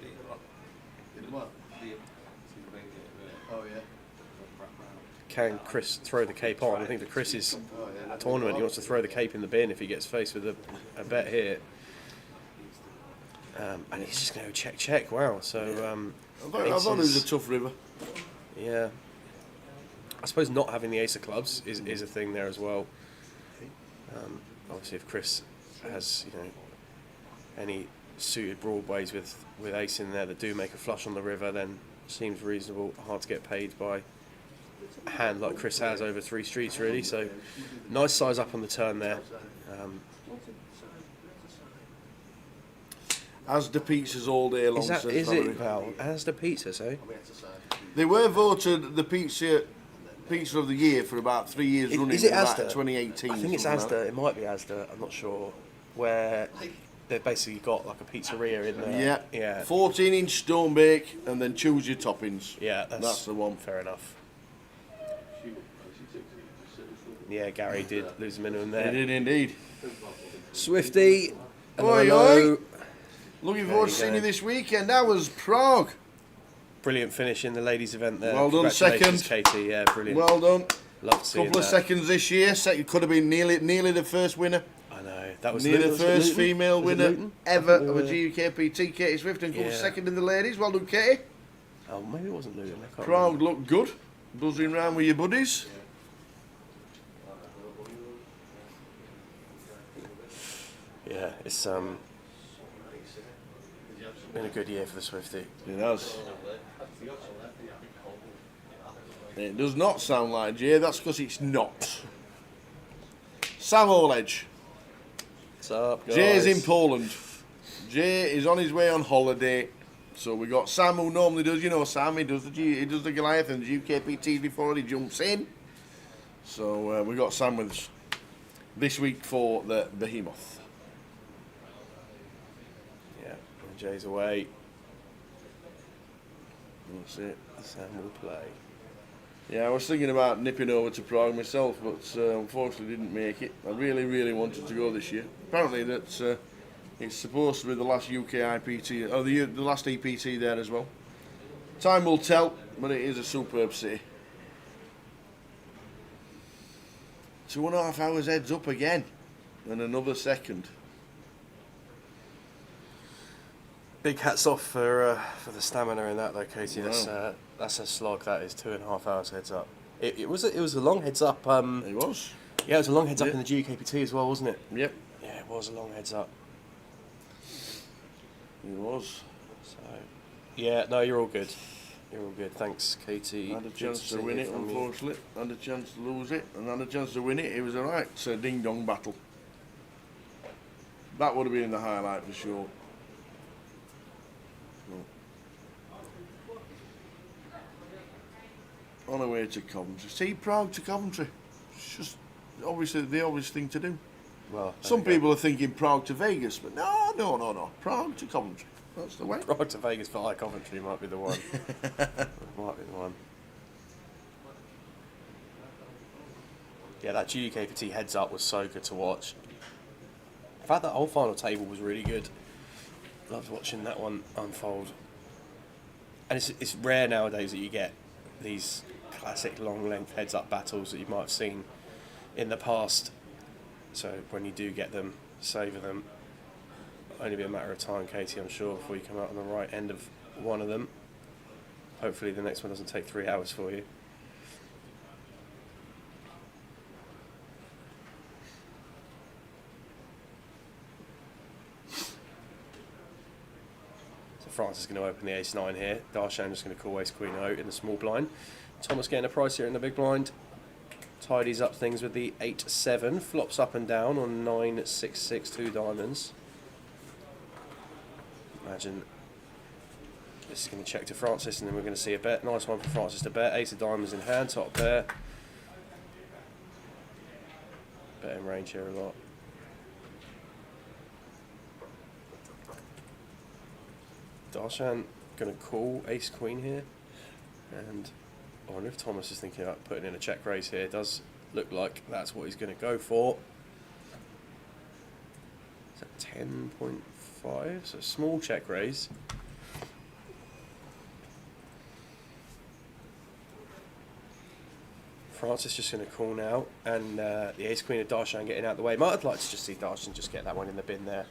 can Chris throw the cape on? I think for Chris's tournament, he wants to throw the cape in the bin if he gets faced with a bet here. And he's just going to go check. Wow. So I thought it was a tough river. yeah. I suppose not having the ace of clubs is a thing there as well. Obviously, if Chris has any suited broadways with ace in there that do make a flush on the river, then seems reasonable. Hard to get paid by hand like Chris has over 3 streets really. So nice size up on the turn there. Asda pizzas all day long. Is it Val? Asda pizza, so? They were voted the pizza of the year for about 3 years running. Is it about Asda? 2018. I think it's something like Asda. It might be Asda. I'm not sure. Where they've basically got like a pizzeria in there. Yeah. Yeah. 14-inch stone bake, and then choose your toppings. Yeah, That's the one. Fair enough. Yeah, Gary did lose a minimum there. They did indeed. Swifty. Oi, hello. oi. Looking forward to you seeing go. you this weekend. That was Prague. Brilliant finish in the ladies' event there. Well done, Congratulations, second. Katie. Yeah, brilliant. Well done. Love seeing Couple of that. seconds this year. Could have been nearly the first winner. I know. That was Nearly the was it first Luton? female Was it winner Luton? ever of a GUKPT. Katie Swift, and comes Yeah. second in the ladies. Well done, Katie. Oh, maybe it wasn't Luton. I can't Prague remember. looked good. Buzzing round with your buddies. Yeah, it's been a good year for the Swifty. It has. It does not sound like Jay. That's because it's not. Sam Oledge. What's up, guys? Jay's in Poland. Jay is on his way on holiday. So we got Sam, who normally does, Sam, he does the Goliath and the UKPT before he jumps in. So we got Sam with us this week for the Behemoth. Yeah, and Jay's away. That's it. Sam will play. Yeah, I was thinking about nipping over to Prague myself, but unfortunately didn't make it. I really, really wanted to go this year. Apparently that's it's supposed to be the last UK IPT, or the last EPT there as well. Time will tell, but it is a superb city. 2.5 hours heads up again, and another second. Big hats off for the stamina in that though, Katie. Wow. That's a slog. That is 2.5 hours heads up. It was a long heads up. It was. Yeah, it was a long heads up Yeah. in the GKPT as well, wasn't it? Yep, Yeah, it was a long heads up. it was. So, yeah, no, you're all good. You're all good. Thanks, Katie. Had a Good chance to see win you it, from you. unfortunately. Had a chance to lose it, and had a chance to win it. It was a right ding-dong battle. That would have been the highlight for sure. On our way to Coventry. See, Prague to Coventry. It's just obviously the obvious thing to do. Well, there Some we go. people are thinking Prague to Vegas, but no. Prague to Coventry. That's the way. Prague to Vegas for High Coventry might be the one. Might be the one. Yeah, that GUKPT heads up was so good to watch. In fact, that whole final table was really good. Loved watching that one unfold. And it's rare nowadays that you get these classic long length heads up battles that you might have seen in the past. So when you do get them, savour them. Only be a matter of time, Katie, I'm sure, before you come out on the right end of one of them. Hopefully the next one doesn't take 3 hours for you. So France is going to open the ace-9 here. Darshan just going to call ace-queen out in the small blind. Thomas getting a price here in the big blind. Tidies up things with the 8-7. Flops up and down on 9-6-6, 2 diamonds. Imagine this is going to check to Francis, and then we're going to see a bet. Nice one for Francis to bet. Ace of diamonds in hand, top pair. Bet in range here a lot. Darshan going to call ace queen here, and I wonder if Thomas is thinking about putting in a check raise here. It does look like that's what he's going to go for. Is that 10.5? So a small check raise. Francis just going to call now, and the ace queen of Darshan getting out of the way. Might like to just see Darshan just get that one in the bin there.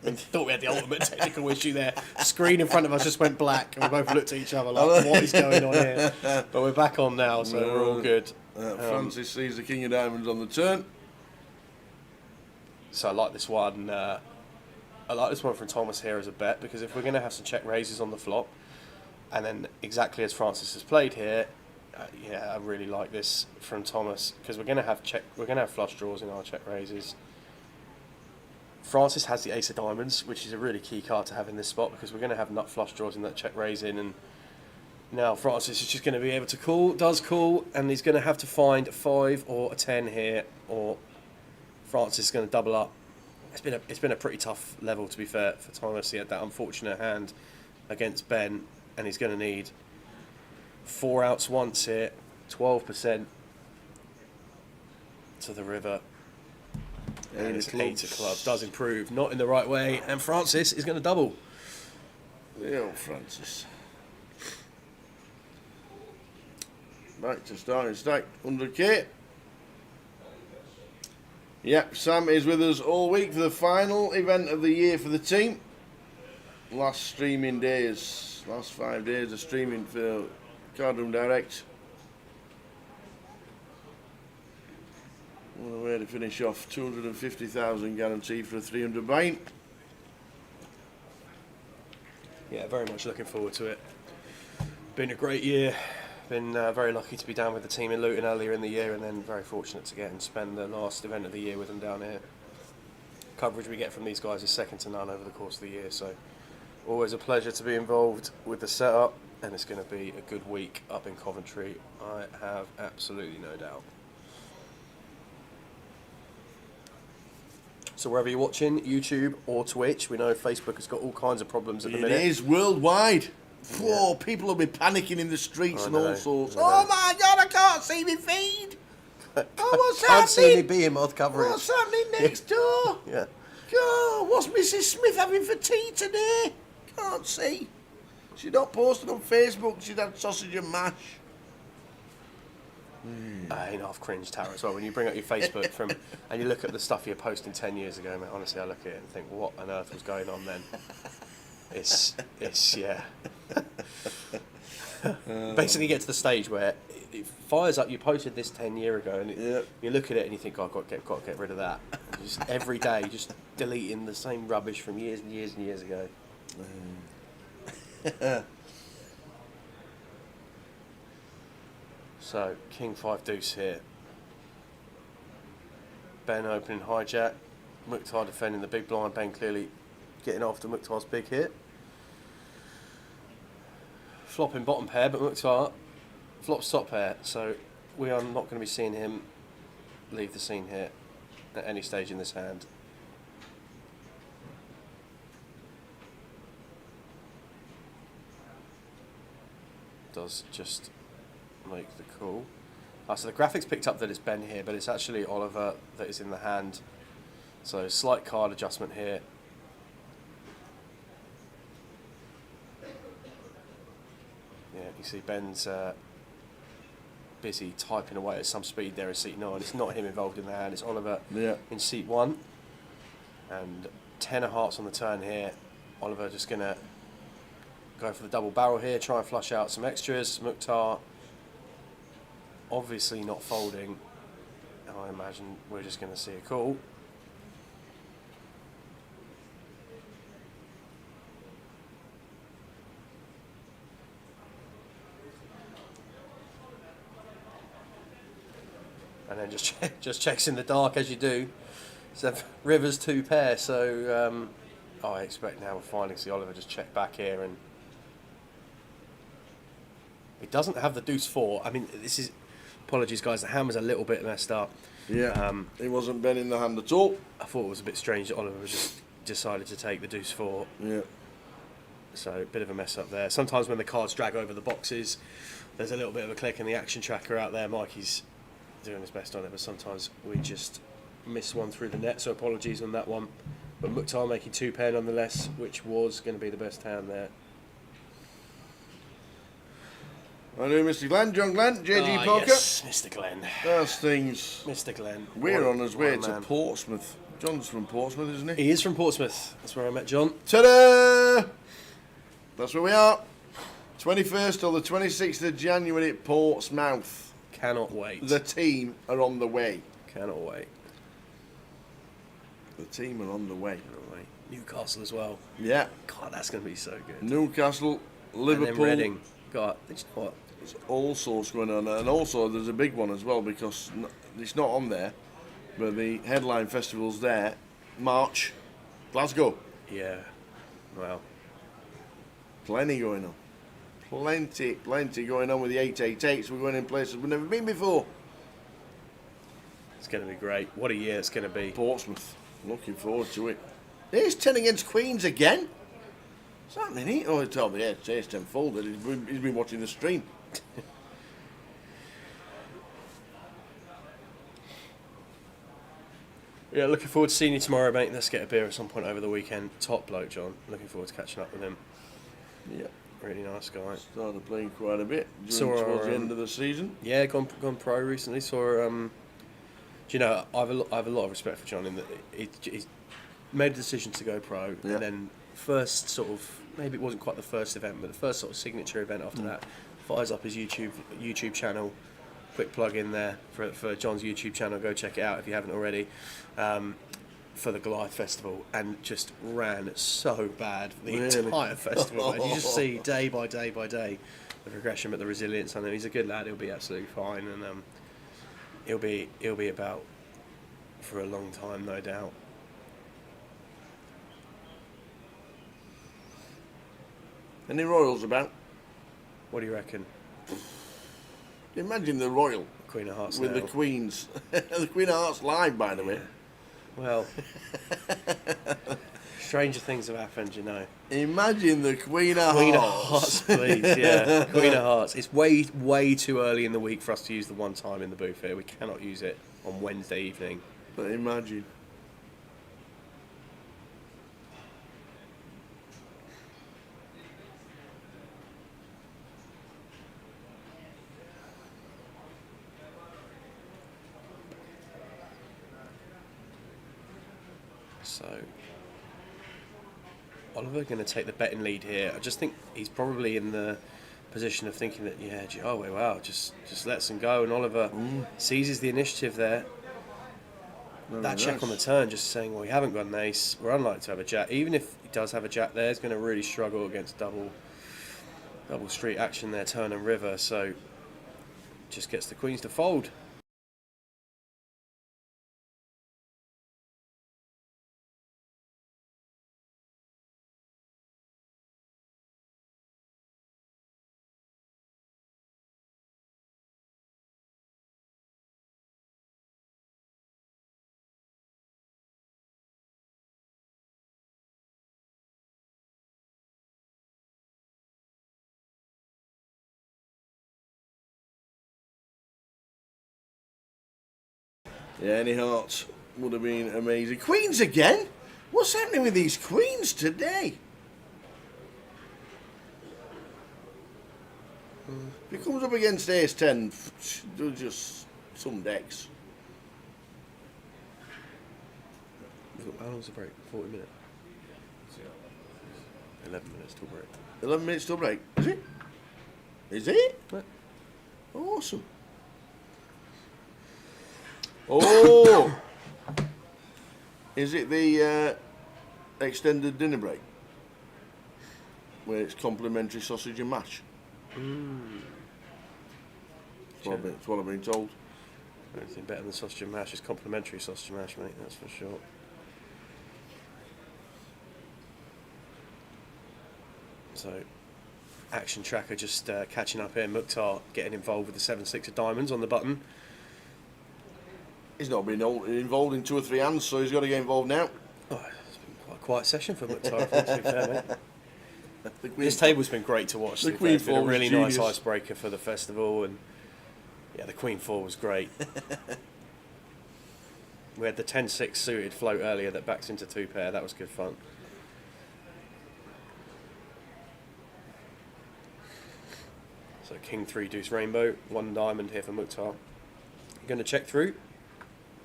Thought we had the ultimate technical issue there. Screen in front of us just went black, and we both looked at each other like, what is going on here? But we're back on now, so we're all good. Francis sees the king of diamonds on the turn. So I like this one. I like this one from Thomas here as a bet, because if we're going to have some check raises on the flop, And then exactly as Francis has played here, I really like this from Thomas because we're going to have flush draws in our check raises. Francis has the ace of diamonds, which is a really key card to have in this spot because we're going to have nut flush draws in that check raising, and now Francis is just going to be able to call, and he's going to have to find a 5 or a 10 here, or Francis is going to double up. It's been a pretty tough level, to be fair, for Thomas. He had that unfortunate hand against Ben, and he's going to need 4 outs once here, 12% to the river. And it's 8 of clubs. Does improve, not in the right way, and Francis is going to double. The old Francis. Back to starting stack, 100k. Yep, Sam is with us all week for the final event of the year for the team. Last streaming days, last 5 days of streaming for Cardroom Direct. What a way to finish off. 250,000 guarantee for a 300 buy-in. Yeah, very much looking forward to it. Been a great year. Been very lucky to be down with the team in Luton earlier in the year, and then very fortunate to get and spend the last event of the year with them down here. Coverage we get from these guys is second to none over the course of the year, so always a pleasure to be involved with the setup, and it's going to be a good week up in Coventry, I have absolutely no doubt. So wherever you're watching, YouTube or Twitch, we know Facebook has got all kinds of problems at the minute. It is worldwide. Whoa, Yeah. people will be panicking in the streets and all sorts. I know. Oh my God, I can't see my feed. Oh, what's Can't see any happening? Behemoth coverage. What's happening next door? Yeah. God, what's Mrs. Smith having for tea today? Can't see. She's not posted on Facebook. She's had sausage and mash. I've cringed, Tara, as well. When you bring up your Facebook and you look at the stuff you're posting 10 years ago, mate, honestly, I look at it and think, what on earth was going on then? It's yeah. Basically, you get to the stage where it fires up. You posted this 10 years ago, and you look at it and you think, oh, I've got to get rid of that. And just every day, just deleting the same rubbish from years and years and years ago. So, King 5 deuce here. Ben opening hijack. Mukhtar defending the big blind. Ben clearly getting after Mukhtar's big hit. Flopping bottom pair, but Mukhtar flops top pair. So, we are not going to be seeing him leave the scene here at any stage in this hand. Does just make the call. So the graphics picked up that it's Ben here, but it's actually Oliver that is in the hand. So slight card adjustment here. Yeah, you see Ben's busy typing away at some speed there in seat 9. It's not him involved in the hand, it's Oliver in seat 1. And 10 of hearts on the turn here. Oliver just going to go for the double barrel here, try and flush out some extras. Mukhtar obviously not folding. I imagine we're just going to see a call. And then just checks in the dark as you do. So Rivers 2 pair, so I expect now we're finally see Oliver just check back here, and he doesn't have the deuce 4. I mean, this is, apologies guys, the hand was a little bit messed up. Yeah, he wasn't Ben in the hand at all. I thought it was a bit strange that Oliver was just decided to take the deuce 4. Yeah. So a bit of a mess up there. Sometimes when the cards drag over the boxes, there's a little bit of a click in the action tracker out there. Mikey's doing his best on it, but sometimes we just miss one through the net, so apologies on that one. But Mukhtar making 2 pair nonetheless, which was going to be the best hand there. I do, Mr. Glenn, John Glenn, JG Poker. Yes, Mr. Glenn. That's things. Mr. Glenn. We're on his way What a to man. Portsmouth. John's from Portsmouth, isn't he? He is from Portsmouth. That's where I met John. Ta-da! That's where we are. 21st till the 26th of January at Portsmouth. Cannot wait. The team are on the way. Cannot wait. The team are on the way. Cannot wait. Newcastle as well. Yeah. God, that's going to be so good. Newcastle Liverpool. and then Reading. God, you know what? There's all sorts going on, and also there's a big one as well because it's not on there, but the headline festival's there. March, Glasgow. Yeah. Well, Plenty going on. Plenty going on with the 888s. We're going in places we've never been before. it's going to be great. What a year it's going to be. Portsmouth. Looking forward to it. There's 10 against Queens again. What's happening here? Oh, it's over there. It's 10 folded. He's been watching the stream. Yeah, looking forward to seeing you tomorrow, mate. Let's get a beer at some point over the weekend. Top bloke, John. Looking forward to catching up with him. Yeah. Really nice guy. Started playing quite a bit Saw towards the end of the season. Yeah, gone pro recently. Saw. Do you know? I have a lot of respect for John in that he's made a decision to go pro, Yeah. and then first sort of maybe it wasn't quite the first event, but the first sort of signature event after that, fires up his YouTube channel. Quick plug in there for John's YouTube channel. Go check it out if you haven't already. For the Goliath Festival, and just ran so bad for the entire festival. And you just see day by day the progression, but the resilience on him. He's a good lad. He'll be absolutely fine, and he'll be about for a long time, no doubt. Any Royals about? What do you reckon? Imagine the Royal Queen of Hearts with now. the Queens. The Queen of Hearts live, by the way. Well, stranger things have happened, you know. Imagine the Queen of Queen of Hearts. Hearts, please, yeah. Queen of Hearts. It's way too early in the week for us to use the one time in the booth here. We cannot use it on Wednesday evening. But imagine. So, Oliver going to take the betting lead here. I just think he's probably in the position of thinking that, yeah, oh wow, just lets him go, and Oliver seizes the initiative there. That check on the turn, just saying, well, we haven't got an ace, we're unlikely to have a jack. Even if he does have a jack there, he's going to really struggle against double street action there, turn and river, so just gets the queens to fold. Yeah, any Hearts would have been amazing. Queens again? What's happening with these Queens today? If it comes up against Ace 10, they're just some decks. How long's the break? 40 minutes? 11 minutes till break. 11 minutes till break. Is it? Is it? What? Awesome. Oh! Is it the extended dinner break? Where it's complimentary sausage and mash? That's what I've been told. Anything better than sausage and mash is complimentary sausage and mash, mate, that's for sure. So, Action Tracker just catching up here. Mukhtar getting involved with the 7-6 of diamonds on the button. He's not been involved in 2 or 3 hands, so he's got to get involved now. Oh, it's been quite a quiet session for Mukhtar, I think, to be fair, mate. This table's been great to watch. The to be Queen fair. It's been a 4 was really nice genius. icebreaker for the festival, and yeah, the Queen 4 was great. We had the 10-6 suited float earlier that backs into 2 pair. That was good fun. So King 3 deuce rainbow, 1 diamond here for Mukhtar. You're going to check through.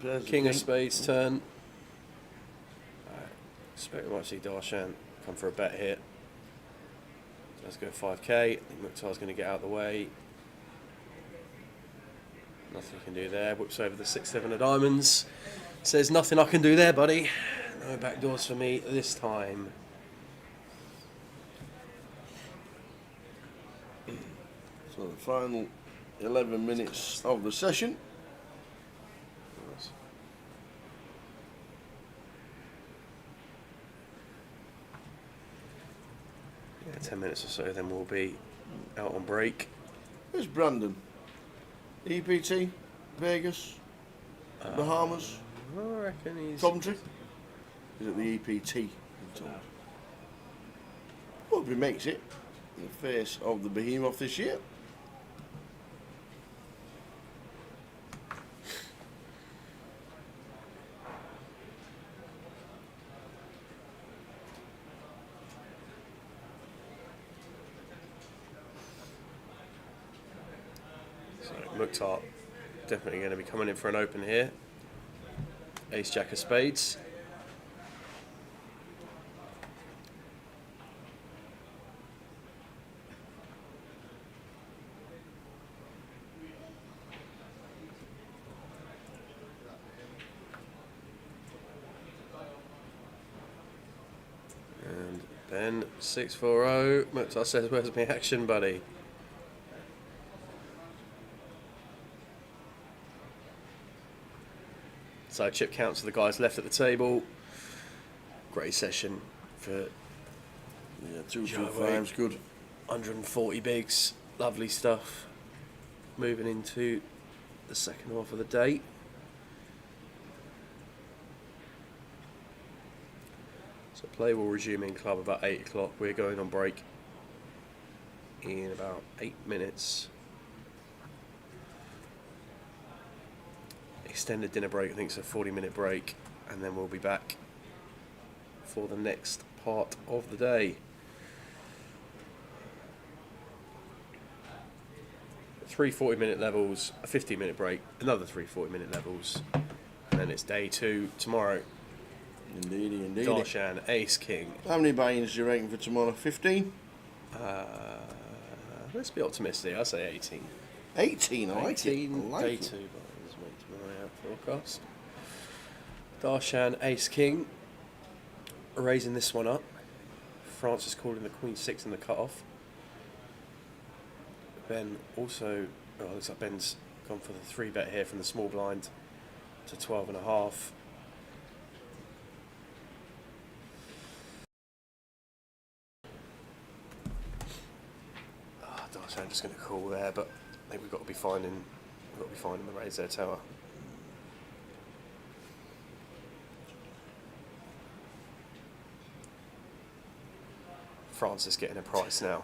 There's the King of spades turn. Expect we might see Darshan come for a bet here. So let's go 5k. I think Mukhtar's going to get out of the way. Nothing he can do there. Whips over the 6-7 of diamonds. Says nothing I can do there, buddy. No back doors for me this time. So the final 11 minutes of the session. Yeah, 10 minutes or so, then we'll be out on break. Where's Brandon? EPT? Vegas? Bahamas? I reckon he's... Coventry? Is it the EPT? I'm told. Hope he makes it in the face of the Behemoth this year. So Mukhtar definitely going to be coming in for an open here. Ace Jack of Spades. And Ben 640. Mukhtar says, "Where's my action, buddy?" So chip counts for the guys left at the table. Great session for Yeah, 2 Joe, 5's good. 140 bigs. Lovely stuff. Moving into the second half of the day. So play will resume in club about 8 o'clock. We're going on break in about 8 minutes. Extended dinner break, I think it's a 40-minute break, and then we'll be back for the next part of the day. 3 40-minute levels, a 15-minute break, another 3 40-minute levels, and then it's day 2 tomorrow. Indeedy, indeedy. Darshan, Ace King. How many buy-ins do you reckon for tomorrow? 15? Let's be optimistic, I'll say 18. 18, I like it. 18, I like day it. 2 buy-ins, wait tomorrow forecast. Darshan, Ace King, raising this one up. Francis calling the Queen 6 in the cut-off. Ben also, oh, looks like Ben's gone for the 3-bet here from the small blind to 12.5. I'm just going to call there, but I think we've got to be finding the raise there tower. Francis getting a price now.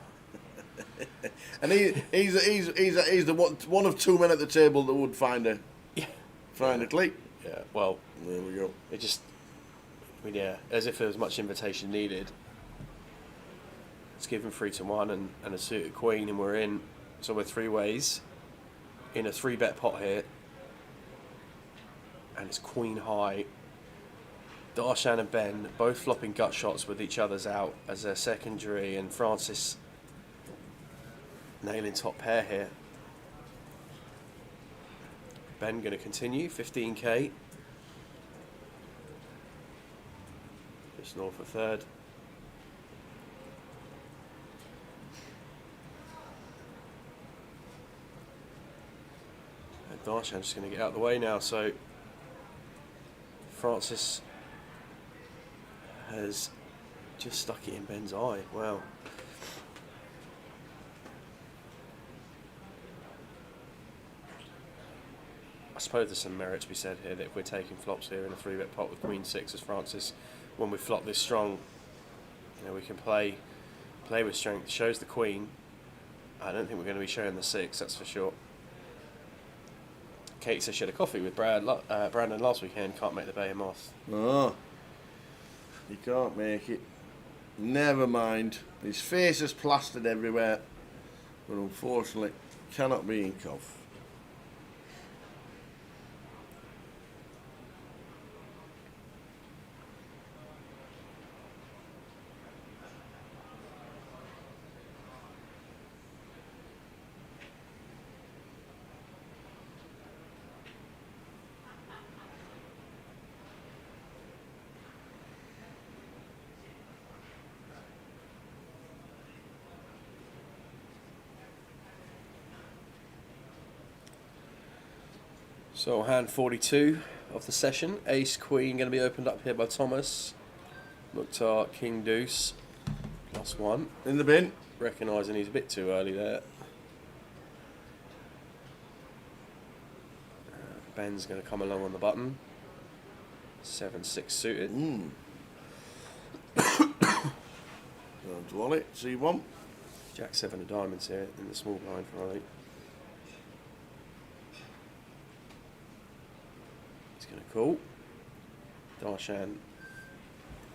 And he's the one of 2 men at the table that would find a clique. Yeah, well, There we go. it just, I mean, yeah, as if there was much invitation needed. It's given 3 to 1 and a suited queen, and we're in. So we're 3 ways in a 3-bet pot here, and it's queen high. Darshan and Ben both flopping gut shots with each other's out as their secondary, and Francis nailing top pair here. Ben going to continue, 15k. Just north of third. And Darshan's just going to get out of the way now, so Francis has just stuck it in Ben's eye. Wow. I suppose there's some merit to be said here that if we're taking flops here in a 3-bet pot with Queen 6 as Francis, when we flop this strong, you know, we can play with strength. Shows the Queen. I don't think we're going to be showing the 6, that's for sure. Kate says she had a coffee with Brandon last weekend, can't make the Behemoth. Oh, you can't make it. Never mind. His face is plastered everywhere, but unfortunately cannot be in Cov. So hand 42 of the session. Ace Queen going to be opened up here by Thomas. Mukhtar King Deuce +1. In the bin. Recognising he's a bit too early there. Ben's going to come along on the button. 7-6 suited. Wallet, C1. Jack 7 of diamonds here in the small blind for Ollie. He's going to call. Darshan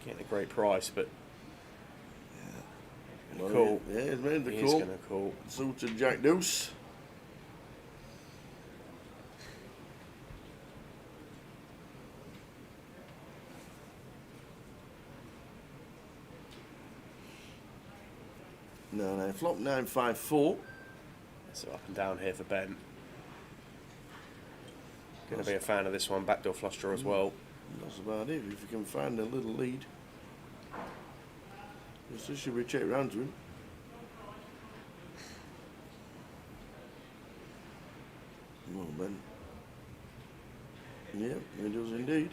getting a great price, but Well, call. Yeah, he's made the He's call. going to call. Suited Jack Deuce. No, flop 954. So up and down here for Ben. Going to be a fan of this one. Backdoor flush draw as well. That's about it. If you can find a little lead. This should be a check round to him. Well, Ben. Yeah, he does indeed.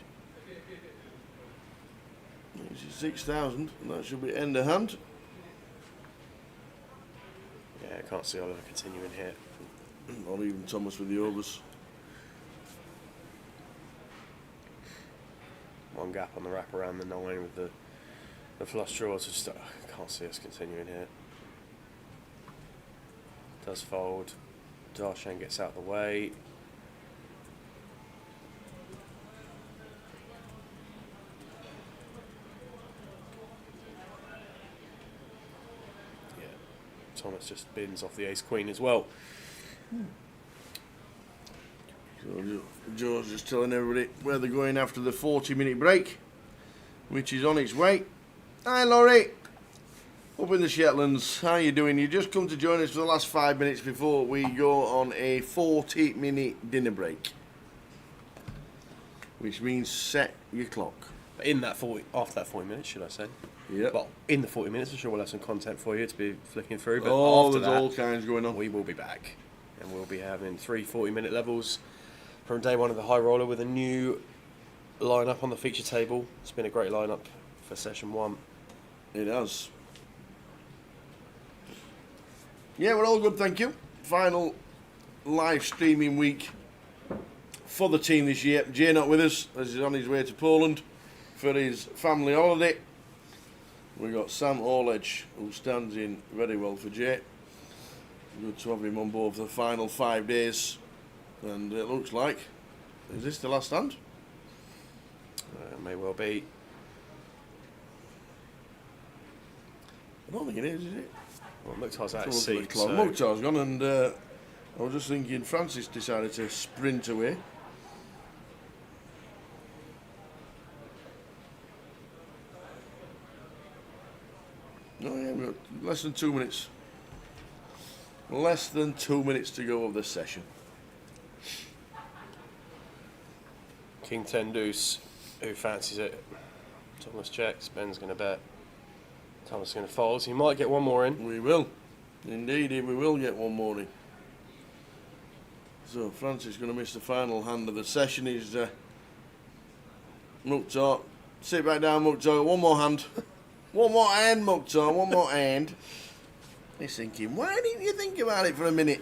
It's 6,000, and that should be end of hand. Yeah, I can't see Oliver continuing here. Not even Thomas with the overs. One gap on the wrap around the 9 with the flush draws. Just, I can't see us continuing here. Does fold. Darshan gets out of the way. Yeah, Thomas just bins off the ace queen as well. So Joe's just telling everybody where they're going after the 40-minute break, which is on its way. Hi, Laurie. Up in the Shetlands. How you doing? You just come to join us for the last 5 minutes before we go on a 40-minute dinner break, which means set your clock. But in that 40, after that 40 minutes, should I say? Yeah. Well, in the 40 minutes, I'm sure we'll have some content for you to be flicking through. But Oh, after there's that, all kinds going on. we will be back, and we'll be having 3 40-minute levels from day one of the high roller with a new lineup on the feature table. It's been a great lineup for session 1. It has. Yeah, we're all good, thank you. Final live streaming week for the team this year. Jay not with us, as he's on his way to Poland for his family holiday. We've got Sam Orledge, who stands in very well for Jay. Good to have him on board for the final 5 days. And it looks like, is this the last hand? May well be. I don't think it is it? Well, Mukhtar's out of Let's have a look at seat. the clock. So Mukhtar's gone, and I was just thinking Francis decided to sprint away. Oh yeah, we've got less than 2 minutes. Less than 2 minutes to go of the session. King 10 deuce, who fancies it? Thomas checks, Ben's going to bet. Thomas is going to fold, so he might get one more in. We will. Indeed, we will get one more in. So Francis is going to miss the final hand of the session. He's Mukhtar. Sit back down, Mukhtar. One more hand. One more hand, Mukhtar. One more hand. He's thinking, why didn't you think about it for a minute?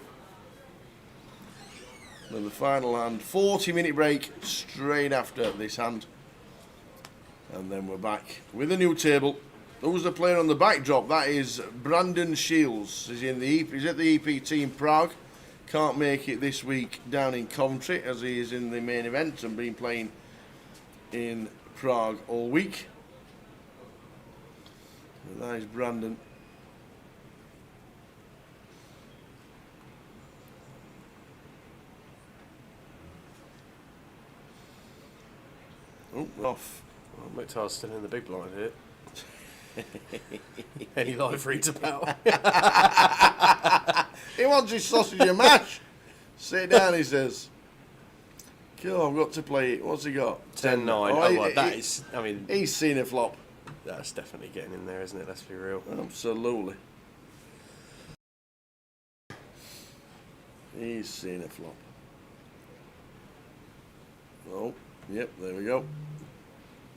Then the final hand. 40-minute break straight after this hand. And then we're back with a new table. Who's the player on the backdrop? That is Brandon Shields. He's at the EP team Prague. Can't make it this week down in Coventry, as he is in the main event and been playing in Prague all week. But that is Brandon. Oh, we're off. Well, Mukhtar's still in the big blind here. Any live reads about? He wants his sausage and mash. Sit down, he says. Cool, I've got to play it. What's he got? 10-9. Oh, well, that is, I mean, He's seen a flop. that's definitely getting in there, isn't it? Let's be real. Absolutely. He's seen a flop. Oh, yep, there we go.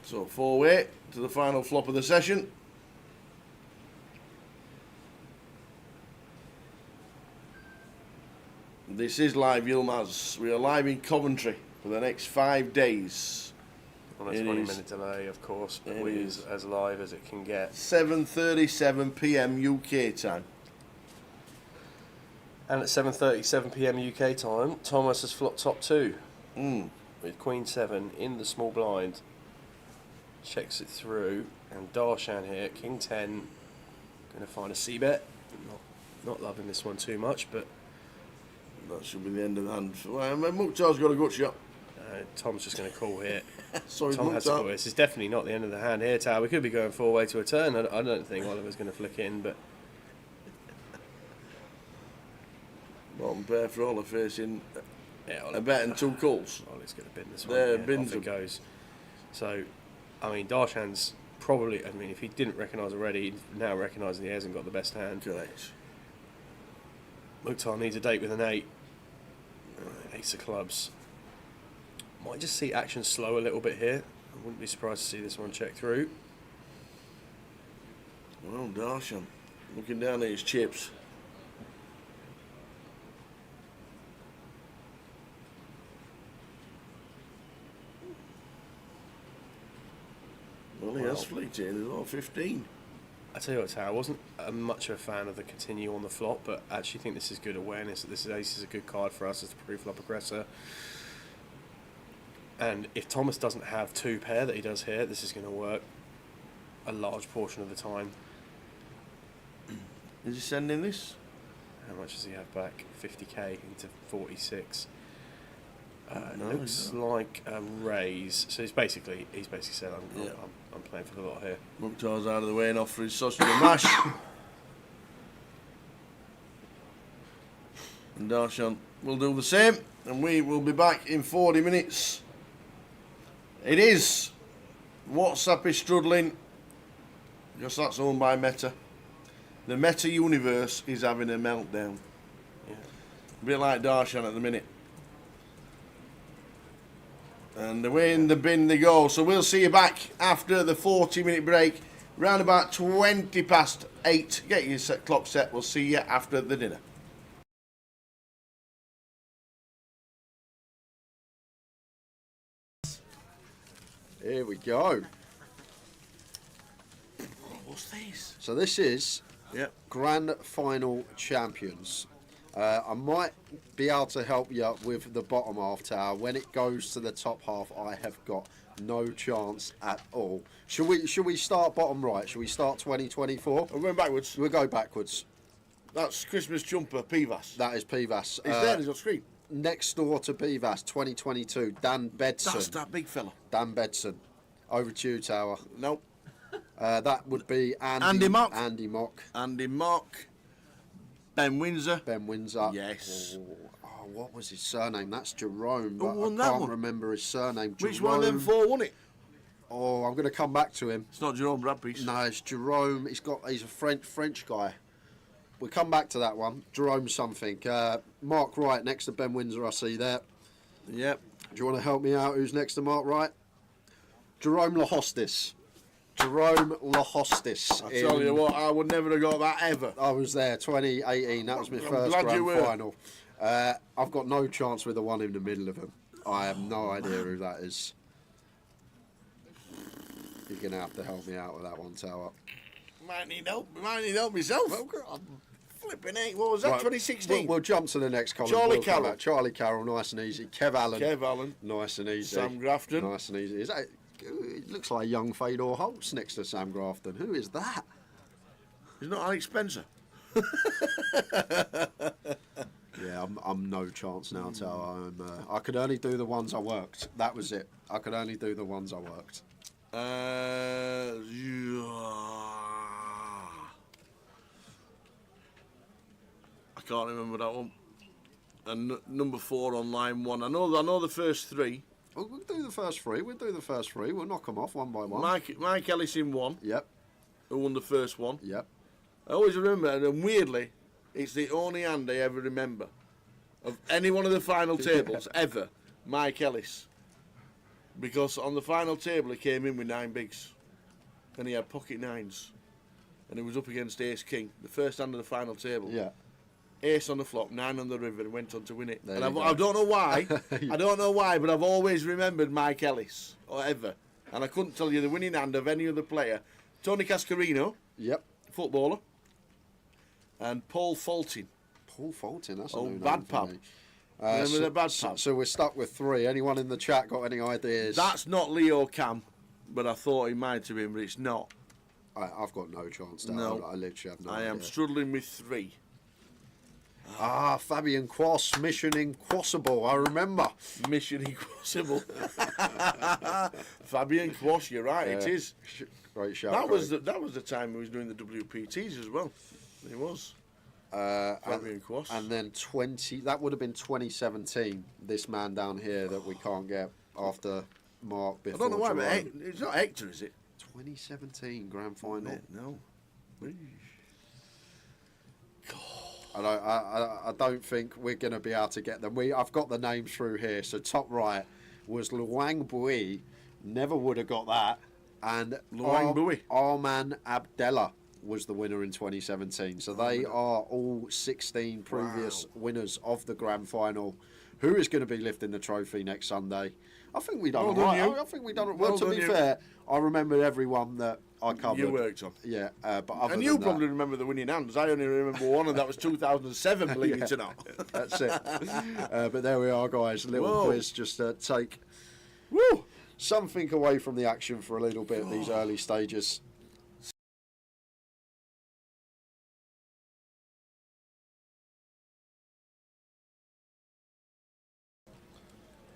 So 4-way to the final flop of the session. This is live, Yilmaz. We are live in Coventry for the next 5 days. On a 20-minute delay, of course, but we is as live as it can get. 7:37 p.m. UK time. And at 7:37 p.m. UK time, Thomas has flopped top 2 Mm. with Queen 7 in the small blind. Checks it through, and Darshan here, King 10, going to find a c-bet. Not loving this one too much, but That should be the end of the hand. Well, Mukhtar's got a good shot. Tom's just going to call here. Sorry, Tom has to call. Mukhtar. This is definitely not the end of the hand here, Tower. We could be going 4-way to a turn. I don't think Oliver's going to flick in, but Bottom pair for all are facing yeah, a bet and 2 calls. Ollie's going to bin this one. There, Yeah, bins off it them. goes. So, I mean, Darshan's probably, I mean, if he didn't recognise already, he's now recognising he hasn't got the best hand. Correct. Mukhtar needs a date with an 8. Ace of clubs. Might just see action slow a little bit here. I wouldn't be surprised to see this one check through. Well, Darshan, looking down at his chips. Well, he has flicked it as well, 15. I tell you what, Tower, I wasn't much of a fan of the continue on the flop, but I actually think this is good awareness. This is Ace is a good card for us as the pre-flop aggressor. And if Thomas doesn't have 2 pair that he does here, this is going to work a large portion of the time. Is he sending this? How much does he have back? 50k into 46. No, Looks he's not. like a raise. So he's basically said, Yeah. I'm playing for the lot here. Mukhtar's out of the way and off for his sausage and mash. And Darshan will do the same, and we will be back in 40 minutes. It is WhatsApp is struggling because that's owned by Meta. The Meta universe is having a meltdown. Yeah. A bit like Darshan at the minute. And away in the bin they go. So we'll see you back after the 40-minute break, round about 20 past 8. Get your clock set. We'll see you after the dinner. Here we go. What's this? So this is Yep. Grand Final Champions. I might be able to help you with the bottom half, Tower. When it goes to the top half, I have got no chance at all. Should we start bottom right? Should we start 2024? I'm going backwards. We'll go backwards. That's Christmas jumper, Pivas. That is Pivas. Is there? There's your screen. Next door to Pivas, 2022, Dan Bedson. That's that big fella. Dan Bedson. Over to you, Tower. Nope. That would be Andy Mock. Andy Mock. Andy Mock. Ben Windsor. Ben Windsor. Yes. Oh, what was his surname? That's Jerome, but Who won I that can't one? remember his surname. Which one of them Jerome- 4 won it? Oh, I'm going to come back to him. It's not Jerome Bradpiece. No, it's Jerome. He's a French guy. We'll come back to that one. Jerome something. Mark Wright next to Ben Windsor. I see there. Yep. Do you want to help me out? Who's next to Mark Wright? Jerome Lahostis. Jerome Lahostis. I tell you what, I would never have got that ever. I was there, 2018. That was my I'm first glad you grand were. final. I've got no chance with the one in the middle of them. I have no idea who that is. You're going to have to help me out with that one, Tower. Might need help. Might need help myself. Flipping 8. What was that? Right, 2016. We'll jump to the next column. Charlie We'll come Carroll. back. Charlie Carroll, nice and easy. Kev Allen, Kev Allen. nice and easy. Sam Grafton. Nice and easy. Is that, it looks like young Fedor Holtz next to Sam Grafton. Who is that? He's not Alex Spencer. Yeah, I'm no chance now, Tower. I could only do the ones I worked. That was it. I could only do the ones I worked. I can't remember that one. And number 4 on line 1. I know the first 3. We'll do the first three. We'll knock them off one by one. Mike Ellis in 1, Yep, who won the first one. yep. I always remember, and weirdly, it's the only hand I ever remember of any one of the final tables ever. Mike Ellis. because on the final table he came in with 9 bigs, and he had pocket 9s, and he was up against Ace King, the first hand of the final table. Yeah. Ace on the flop, 9 on the river, and went on to win it. There And you go. I don't know why. I don't know why, but I've always remembered Mike Ellis, or ever. And I couldn't tell you the winning hand of any other player. Tony Cascarino, Yep. footballer, and Paul Fulton. Paul Fulton, that's a Oh, new bad name for pub. me. Remember the bad so, pub? so we're stuck with 3. Anyone in the chat got any ideas? That's not Leo Cam, but I thought he might have been, but it's not. I've got no chance. Now. No. I literally have no I idea. am struggling with 3. Fabian Quass, Mission Impossible. I remember. Mission Impossible. Fabian Quash, you're right, it is. Great shout. That was the time he was doing the WPTs as well. He was. Fabian Quash. And then 20. That would have been 2017. This man down here that we can't get after Mark I before don't know why, but Jerome. it's not Hector, is it? 2017 grand final. No. I don't think we're going to be able to get them. I've got the names through here. So top right was Luang Bui. Never would have got that. And Luang Bui. Arman Abdella was the winner in 2017. So they are all 16 previous winners of the grand final. Who is going to be lifting the trophy next Sunday? I think we done Well all right. done, you. I think we done it well. Well To done, be you. fair, I remembered everyone that I covered. You worked on. Yeah, but other And than you that, probably remember the winning hands. I only remember one, and that was 2007, believe it or not. That's it. But there we are, guys. A little Whoa. quiz just to take something away from the action for a little bit these early stages.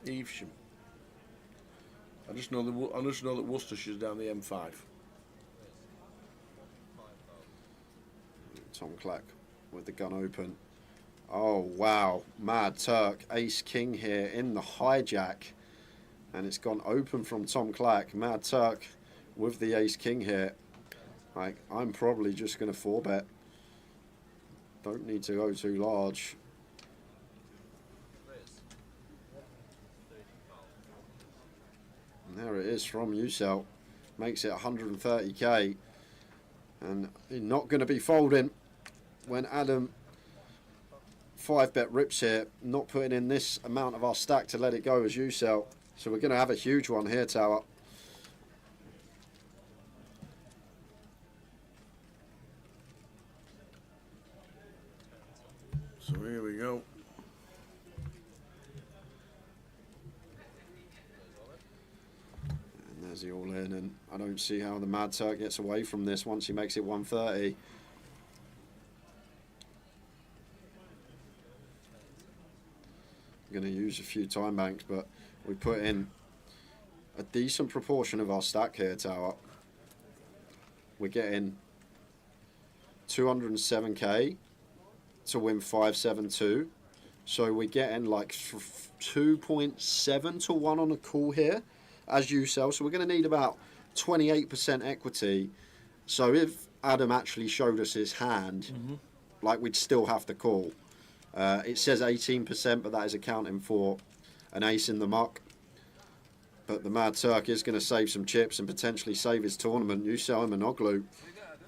Evesham. I just know that Worcestershire's down the M5. Tom Clack with the gun open. Oh, wow. Mad Turk. Ace King here in the hijack. And it's gone open from Tom Clack. Mad Turk with the Ace King here. I'm probably just going to 4-bet. Don't need to go too large. And there it is from Usel. Makes it 130k. And he's not going to be folding when Adam 5-bet rips here. Not putting in this amount of our stack to let it go as Usel. So we're going to have a huge one here, Tower. So here we go. And there's the all in, and I don't see how the Mad Turk gets away from this once he makes it 130. I'm going to use a few time banks, but we put in a decent proportion of our stack here, Tower. We're getting 207k to win 572. So we're getting like 2.7 to 1 on a call here, as you sell. So we're going to need about 28% equity. So if Adam actually showed us his hand, like we'd still have to call. It says 18%, but that is accounting for an ace in the muck. But the Mad Turk is going to save some chips and potentially save his tournament. You sell him an Oglu,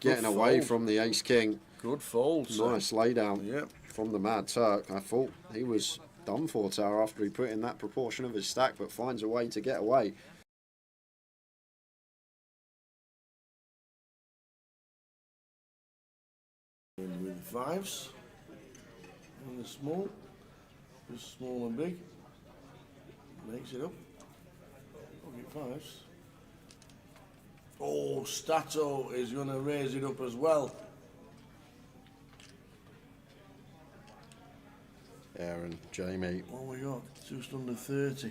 getting away fold. from the Ace King. Good fold, sir. Nice laydown Yep. from the Mad Turk. I thought he was done for, Tower, after he put in that proportion of his stack, but finds a way to get away. In with 5s. And the small. Just small and big. Makes it up. Pocket 5s. Oh, Stato is going to raise it up as well. Aaron, Jamie, What we got? Just under 30.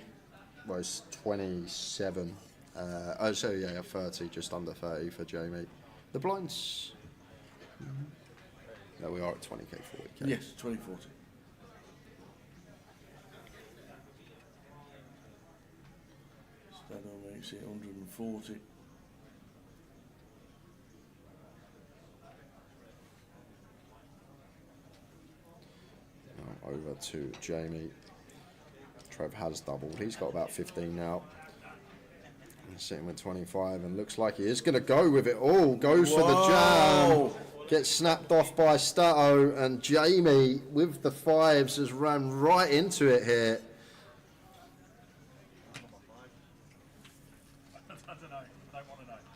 was 27. 30, just under 30 for Jamie. The blinds. No, we are at 20k, 40k. Yes, 2040. Stato makes it 140. Now over to Jamie. Trev has doubled. He's got about 15 now. Sitting with 25 and looks like he is going to go with it all. Goes for the Whoa. jam. Gets snapped off by Stato, and Jamie with the 5s has ran right into it here.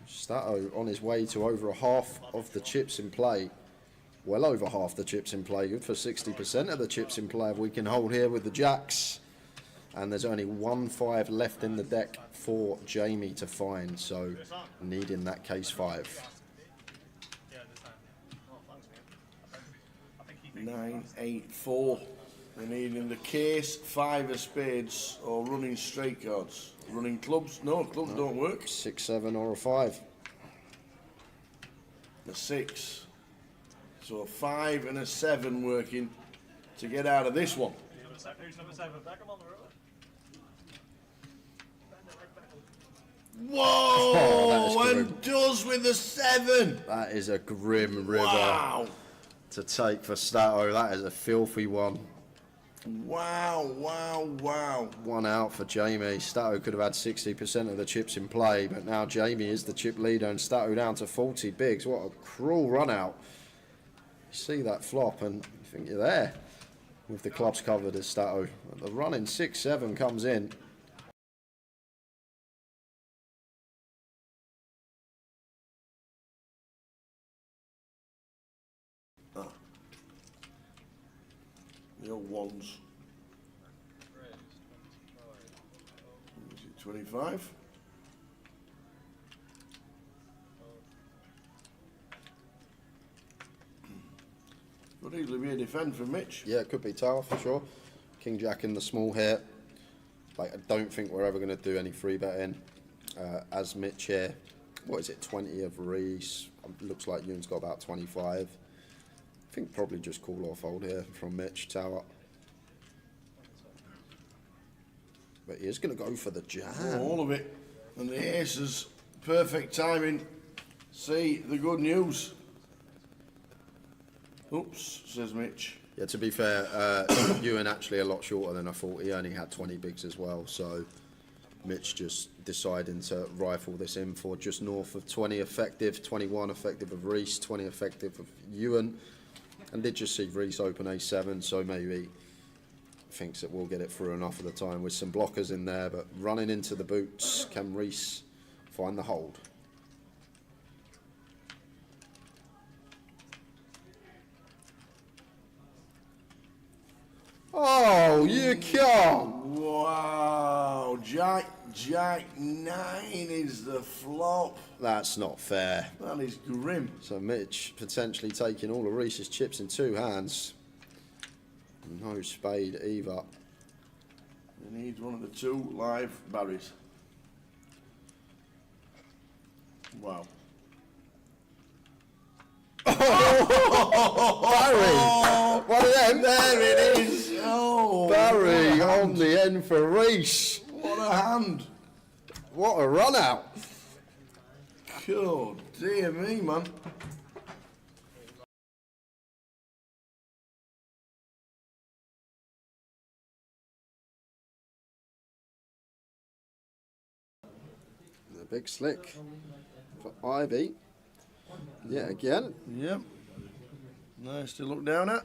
Stato on his way to over a half of the chips in play. Well over half the chips in play. Good for 60% of the chips in play if we can hold here with the jacks. And there's only 1 5 left in the deck for Jamie to find, so needing that case 5. 9, 8, 4. We're needing the case, 5 of spades, or running straight cards. Running clubs? No, clubs don't work. 6, 7, or a 5. The 6. So a 5 and a 7 working to get out of this one. Who's number 7? Beckham on the road. Whoa! that is And does with the 7. That is a grim river Wow! to take for Stato. That is a filthy one. Wow! Wow! Wow! 1 out for Jamie. Stato could have had 60% of the chips in play, but now Jamie is the chip leader and Stato down to 40 bigs. What a cruel run out. You see that flop and you think you're there with the clubs covered as Stato. The run in 6, 7 comes in. The old ones. Is it 25? Could easily be a defend from Mitch. Yeah, it could be tower for sure. King Jack in the small here. Like, I don't think we're ever going to do any free betting. As Mitch here, what is it, 20 of Reese. Looks like Ewan's got about 25. I think probably just call or fold here from Mitch, tower. But he is going to go for the jam. All of it. And the aces, perfect timing. See the good news. Oops, says Mitch. Yeah, to be fair, Ewan actually a lot shorter than I thought. He only had 20 bigs as well, so Mitch just deciding to rifle this in for just north of 20 effective, 21 effective of Reese, 20 effective of Ewan. And did just see Reese open A7, so maybe thinks that we'll get it through enough of the time with some blockers in there, but running into the boots, can Reese find the hold? Oh, you can't! Wow, Jack 9 is the flop. That's not fair. That is grim. So Mitch potentially taking all of Reese's chips in 2 hands. No spade either. He needs one of the 2 live Barrys. Wow. Barry! One of them. There it is. Oh, Barry on the end for Reese. what a hand. What a run out. Oh, dear me, man. The big slick for Ivy. Yeah, again. Yep. Nice to look down at.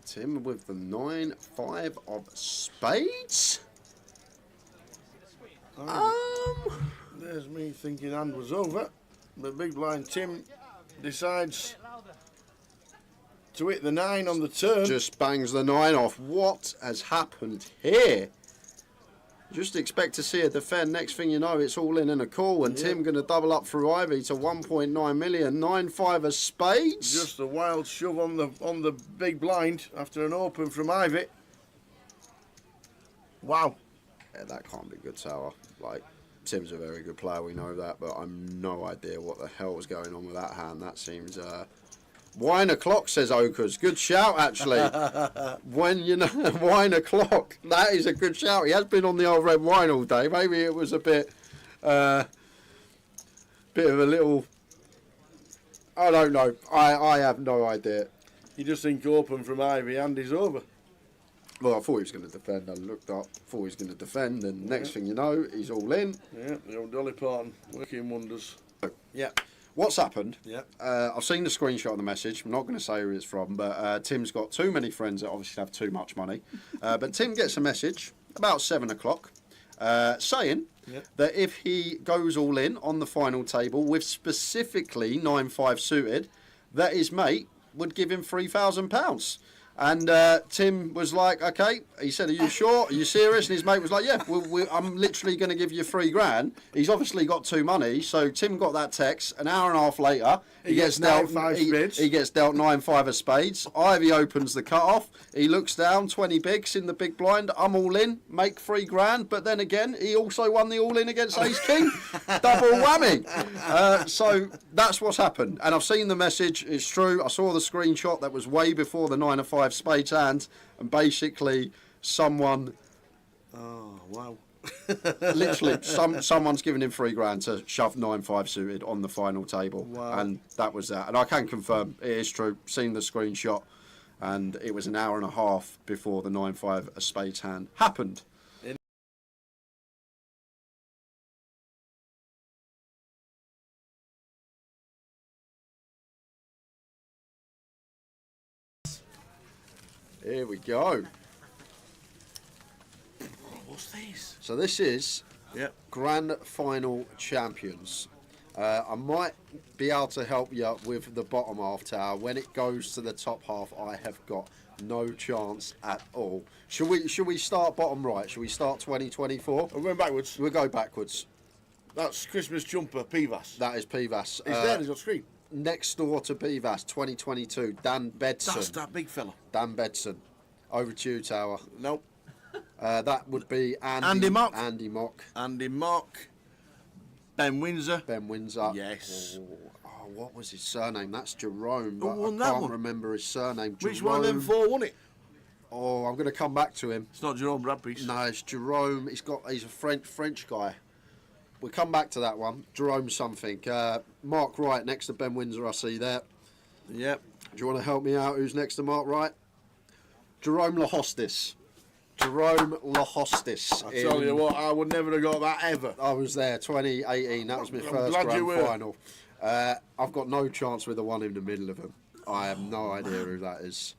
Tim with the 9-5 of spades. There's me thinking hand was over. But big blind Tim decides to hit the 9 on the turn. Just bangs the 9 off. What has happened here? Just expect to see a defend. Next thing you know, it's all in and a call. And Tim going to double up through Ivy to 1.9 million. 9-5 of spades. Just a wild shove on the big blind after an open from Ivy. Wow. Yeah, that can't be good, Tower. Like, Tim's a very good player, we know that, but I've no idea what the hell was going on with that hand. That seems... Wine o'clock, says Okers. Good shout, actually. When you know, wine o'clock. That is a good shout. He has been on the old red wine all day. Maybe it was a bit of a little... I don't know. I have no idea. You just think open from Ivy and he's over. Well, I thought he was going to defend. I looked up, thought he was going to defend, and next thing you know, he's all in. Yeah, the old Dolly Parton, working wonders. Yeah. What's happened? Yeah. I've seen the screenshot of the message. I'm not going to say who it's from, but Tim's got too many friends that obviously have too much money. But Tim gets a message about 7 o'clock saying that if he goes all in on the final table with specifically 9-5 suited, that his mate would give him £3,000. And Tim was like, okay. He said, are you sure? Are you serious? And his mate was like, yeah, I'm literally going to give you £3,000. He's obviously got too money. So Tim got that text. An hour and a half later, he gets dealt 9-5 he gets dealt 9-5 of spades. Ivy opens the cut-off. He looks down, 20 bigs in the big blind. I'm all in, make £3,000. But then again, he also won the all-in against Ace King. Double whammy. So that's what's happened. And I've seen the message. It's true. I saw the screenshot. That was way before the 9 of 5 spades hand, and basically someone Wow. literally someone's given him £3,000 to shove 9-5 suited on the final table. Wow. And that was that. And I can confirm it is true. Seen the screenshot, and it was an hour and a half before the 9-5 spades hand happened. Here we go. What's this? So this is Yep. Grand Final Champions. I might be able to help you with the bottom half, Tower. When it goes to the top half, I have got no chance at all. Should we start bottom right? Should we start 2024? I'm going backwards. We'll go backwards. That's Christmas jumper, Pivas. That is Pivas. It's there, he's on screen. Next door to Pivas, 2022, Dan Bedson. That's that big fella. Dan Bedson. Over to you, Tower. Nope. That would be Andy Mock. Andy Mock. Andy Mock. Ben Windsor. Ben Windsor. Yes. Oh, what was his surname? That's Jerome. But Who won I that can't one? remember his surname. Which Jerome. one of them four won it? Oh, I'm going to come back to him. It's not Jerome Bradpiece. No, it's Jerome. He's a French guy. We'll come back to that one. Jerome something. Mark Wright next to Ben Windsor, I see there. Yep. Do you want to help me out? Who's next to Mark Wright? Jerome Lahostis. Jerome Lahostis. I tell you what, I would never have got that ever. I was there, 2018. That was my first glad you grand were. final. I've got no chance with the one in the middle of them. I have no idea who that is.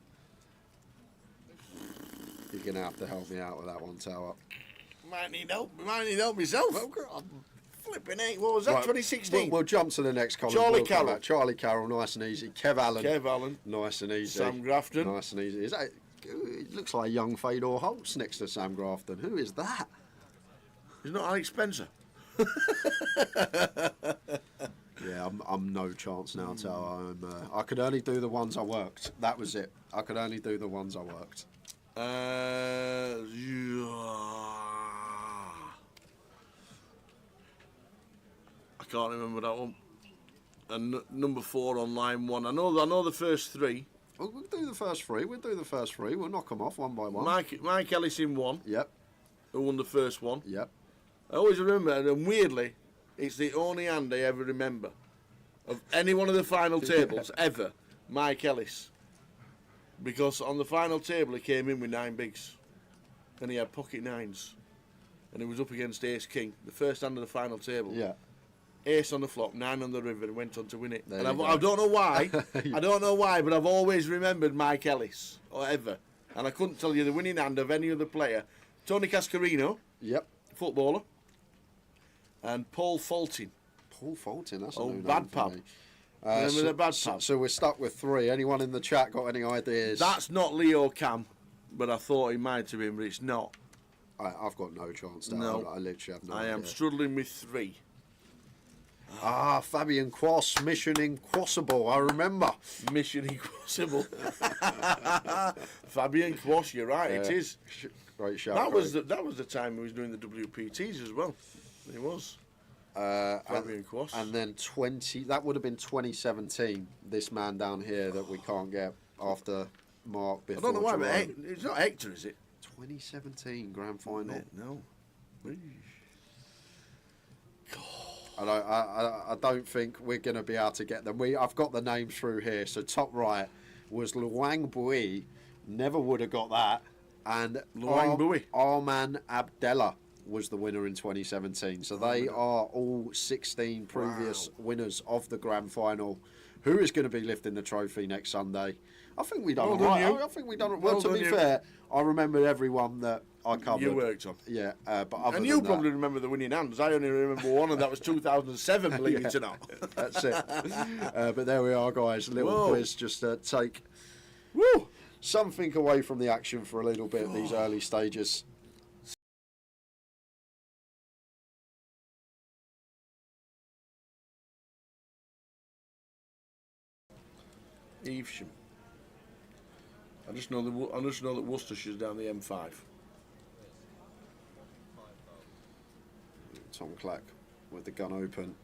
You're going to have to help me out with that one, Tower. Might need help myself. Flipping eight. What was that? Right, 2016. We'll jump to the next column. Charlie We'll come Carroll. back. Charlie Carroll, nice and easy. Kev Allen. Kev Allen. Nice and easy. Sam Grafton. Nice and easy. Is that, it looks like a young Fedor Holtz next to Sam Grafton. Who is that? He's not Alex Spencer. Yeah, I'm no chance now, Tower. I could only do the ones I worked. That was it. I could only do the ones I worked. I can't remember that one. And number 4 on line 1. I know the first 3. We'll do the first three. We'll knock them off one by one. Mike Ellis in 1, Yep. who won the first one. Yep. I always remember, and weirdly, it's the only hand I ever remember of any one of the final tables ever. Mike Ellis, because on the final table he came in with 9 bigs, and he had pocket 9s, and he was up against Ace King, the first hand of the final table. Yeah. Ace on the flop, 9 on the river, and went on to win it. There And you go. I don't know why. I don't know why, but I've always remembered Mike Ellis, or ever. And I couldn't tell you the winning hand of any other player. Tony Cascarino, Yep. footballer, and Paul Fulton. Paul Fulton. That's a Oh, new bad name for pal. me. Remember the bad so, pad? so we're stuck with 3. Anyone in the chat got any ideas? That's not Leo Cam, but I thought he might have been, but it's not. I've got no chance. Now. No. I literally have no I idea. am struggling with 3. Fabian Quass, Mission Impossible. I remember. Mission Impossible. Fabian Quash, you're right, it is. Great shout. That was the time he was doing the WPTs as well. He was. Fabian Quash. And then 20. That would have been 2017. This man down here that we can't get after Mark. I Before don't know why, but Jerome. it's not Hector, is it? 2017 grand final. No. I don't think we're going to be able to get them. I've got the names through here. So top right was Luang Bui. Never would have got that. And Luang Bui. Arman Abdella was the winner in 2017. So they are all 16 previous winners of the grand final. Who is going to be lifting the trophy next Sunday? I think we done Well all done, right. you. I think we done it. Well, Well to done, be you. fair, I remembered everyone that I covered. You worked on. Yeah, but other And than you that, probably remember the winning hands. I only remember one, and that was 2007, believe it or not. That's it. But there we are, guys. A little Whoa. quiz just to take Woo! something away from the action for a little bit these early stages. Evesham. I just know that Worcestershire's down the M5. Tom Clack with the gun open.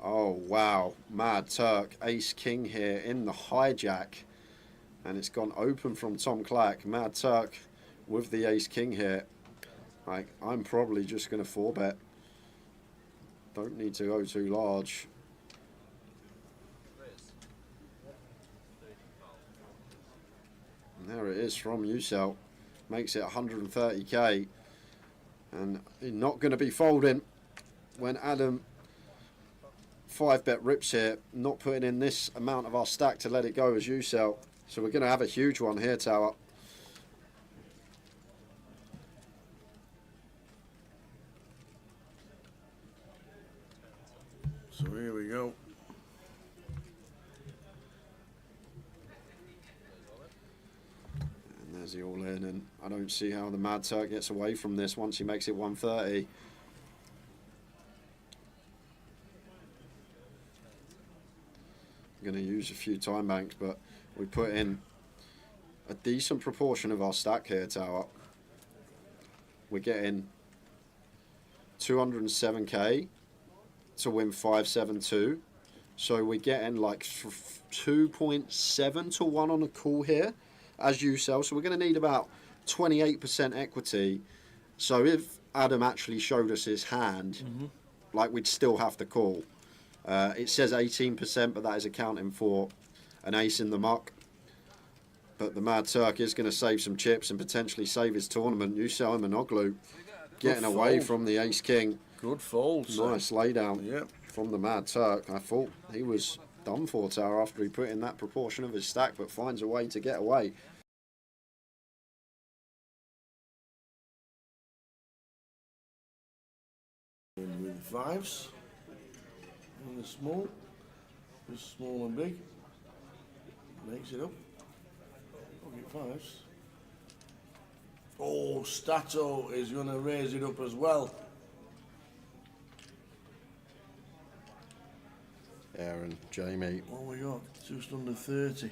Oh, wow. Mad Turk. Ace King here in the hijack. And it's gone open from Tom Clack. Mad Turk with the Ace King here. Like, I'm probably just going to 4-bet. Don't need to go too large. And there it is from Usel. Makes it 130k. And he's not going to be folding when Adam 5-bet rips here. Not putting in this amount of our stack to let it go as Usel. So we're going to have a huge one here, Tower. So here we go. And there's the all in, and I don't see how the Mad Turk gets away from this once he makes it 130. I'm going to use a few time banks, but we put in a decent proportion of our stack here, Tower. We're getting 207k to win 572. So we're getting like 2.7 to 1 on a call here as you sell. So we're going to need about 28% equity. So if Adam actually showed us his hand, like we'd still have to call. It says 18%, but that is accounting for an ace in the muck. But the Mad Turk is going to save some chips and potentially save his tournament. You sell him an Oglu, getting away from the Ace King. Good fold. sir. Nice laydown Yep. from the Mad Turk. I thought he was done for, Tower, after he put in that proportion of his stack, but finds a way to get away. In with fives. And the small. Just small and big. Makes it up. Pocket fives. Oh, Stato is going to raise it up as well. Aaron, Jamie, What we got? Just under 30.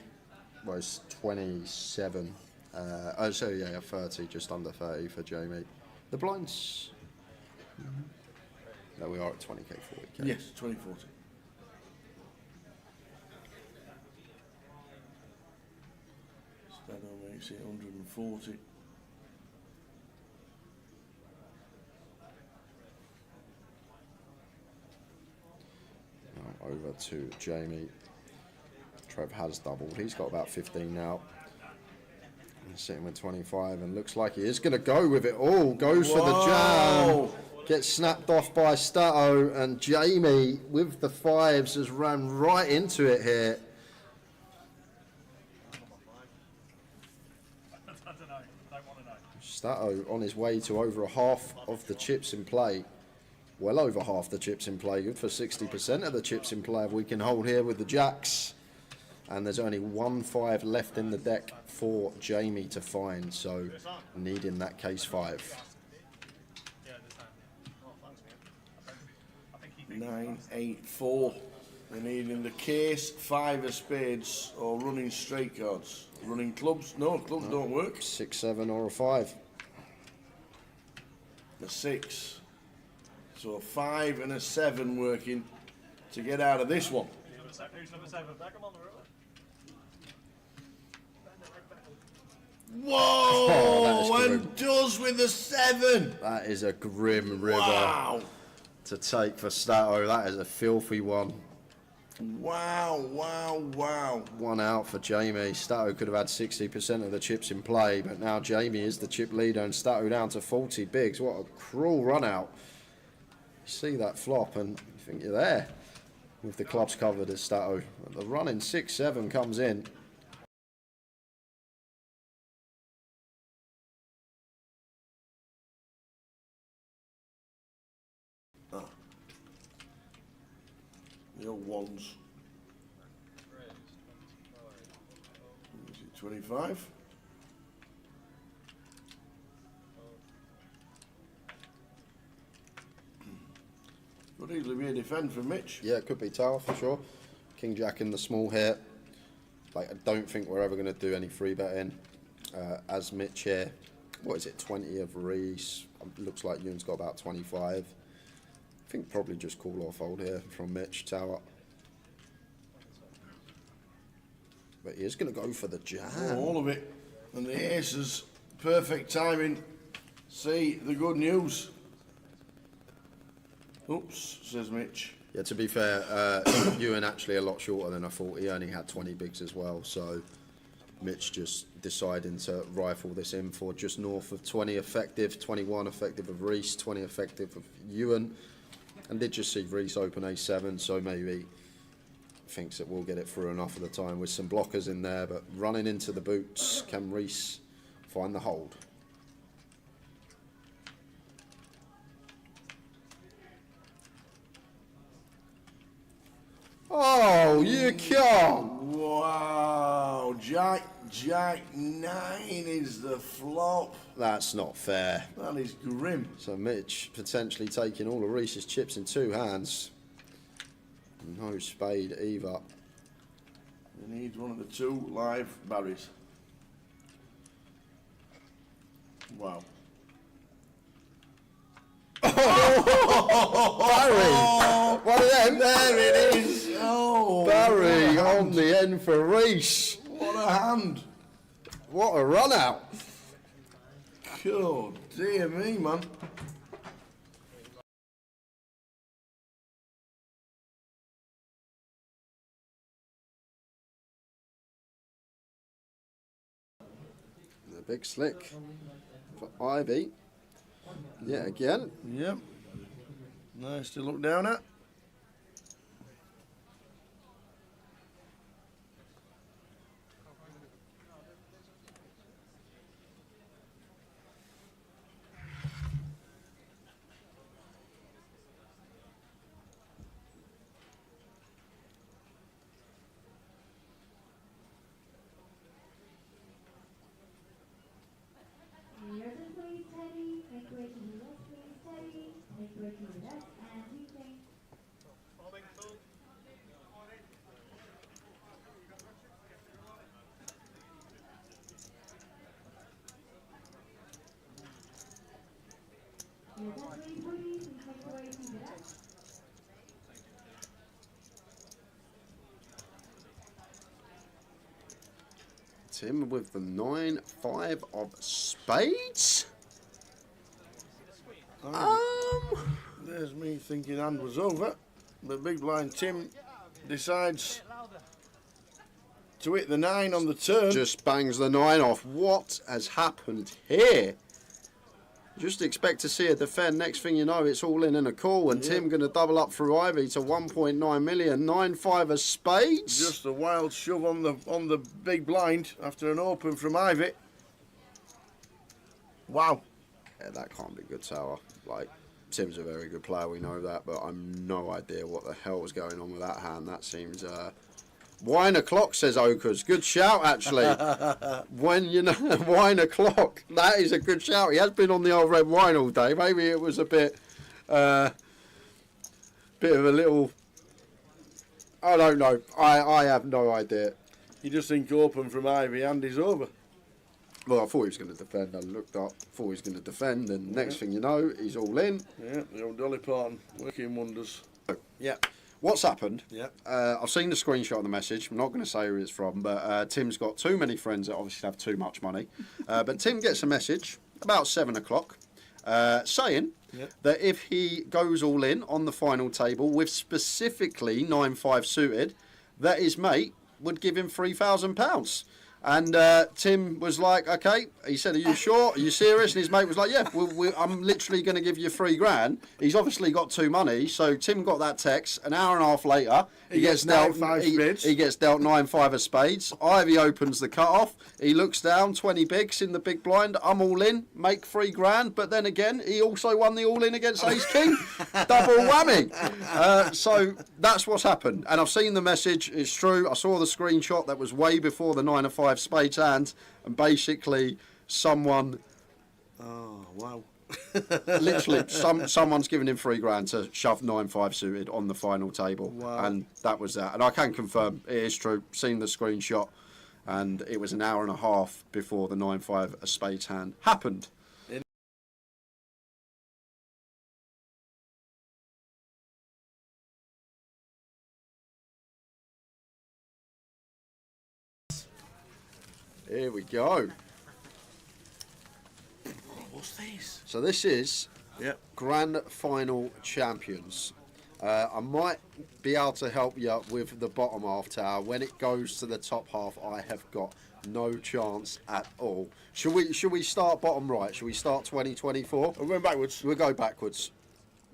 was 27. Oh, so yeah, 30, just under 30 for Jamie. The blinds. There we are at 20k, 40k. Yes, 2040. Stato makes it 140. Now over to Jamie. Trev has doubled. He's got about 15 now. He's sitting with 25 and looks like he is going to go with it all. Goes for the jam. Gets snapped off by Stato, and Jamie with the fives has run right into it here. I don't know. Don't want to know. Stato on his way to over a half of the chips in play. well over half the chips in play. Good for 60% of the chips in play if we can hold here with the jacks. And there's only 1-5 left in the deck for Jamie to find, so needing that case 5. 9, 8, 4. We're needing the case, 5 of spades, or running straight cards. Running clubs? No, clubs don't work. 6, 7, or a 5. A 6. So a 5 and a 7 working to get out of this one. Who's number 7? Back him on the road. Whoa! Oh, that is and does with the 7. That is a grim river Wow! to take for Stato. That is a filthy one. Wow! Wow! Wow! One out for Jamie. Stato could have had 60% of the chips in play, but now Jamie is the chip leader and Stato down to 40 bigs. What a cruel run out. You see that flop and you think you're there with the clubs covered as Stato. The run in 6-7 comes in. The old ones. Is it 25? Could easily be a defend for Mitch. Yeah, it could be tower for sure. King Jack in the small here. Like, I don't think we're ever going to do any free betting. As Mitch here, what is it, 20 of Reese. Looks like Ewan's got about 25. I think probably just call or fold here from Mitch, tower. But he is going to go for the jam. Oh, all of it. And the aces, perfect timing. See the good news. Oops, says Mitch. Yeah, to be fair, Ewan actually a lot shorter than I thought. He only had 20 bigs as well, so Mitch just deciding to rifle this in for just north of 20 effective, 21 effective of Reese, 20 effective of Ewan. And did just see Reese open A7, so maybe thinks that we'll get it through enough of the time with some blockers in there, but running into the boots, can Reese find the hold? Oh, you can't! Wow, Jack 9 is the flop. That's not fair. That is grim. So Mitch potentially taking all of Reese's chips in 2 hands. No spade either. He needs one of the 2 live Barrys. Wow. Barry! One of them. There it is. Oh, Barry on the end for Reese. what a hand. What a run out. Oh, dear me, man. The big slick for Ivy. Yeah, again. Yep. Nice to look down at. Tim with the 9-5 of spades. There's me thinking hand was over. The big blind Tim decides to hit the 9 on the turn. Just bangs the 9 off. What has happened here? Just expect to see a defend. Next thing you know, it's all in and a call. And Tim going to double up through Ivy to 1.9 million. 9-5 of spades. Just a wild shove on the big blind after an open from Ivy. Wow. Yeah, that can't be good, Tower. Like, Tim's a very good player, we know that, but I'm no idea what the hell was going on with that hand. That seems... Wine o'clock, says Okers. Good shout, actually. When, you know, wine o'clock. That is a good shout. He has been on the old red wine all day. Maybe it was a bit of a little... I don't know. I have no idea. You just think open from Ivy and he's over. Well, I thought he was going to defend. I looked up, thought he was going to defend, and next thing you know, he's all in. Yeah, the old Dolly Parton, working wonders. Yeah. What's happened? Yeah. I've seen the screenshot of the message. I'm not going to say who it's from, but Tim's got too many friends that obviously have too much money. But Tim gets a message about 7 o'clock saying that if he goes all in on the final table with specifically 9-5 suited, that his mate would give him £3,000. And Tim was like, okay. He said, are you sure? Are you serious? And his mate was like, yeah, I'm literally going to give you £3,000. He's obviously got too money. So Tim got that text. An hour and a half later, he gets dealt 9-5 of spades. Ivy opens the cut-off. He looks down, 20 bigs in the big blind. I'm all in, make £3,000. But then again, he also won the all-in against Ace-King. Double whammy. So that's what's happened. And I've seen the message. It's true. I saw the screenshot. That was way before the 9 of 5 spades hand, and basically someone literally someone's given him £3,000 to shove 9-5 suited on the final table. And that was that. And I can confirm it is true. Seen the screenshot, and it was an hour and a half before the 9-5 a spades hand happened. Here we go. What's this? So this is Yep. Grand Final Champions. I might be able to help you with the bottom half tower. When it goes to the top half, I have got no chance at all. Should we start bottom right? Should we start 2024? We're going backwards. We'll go backwards.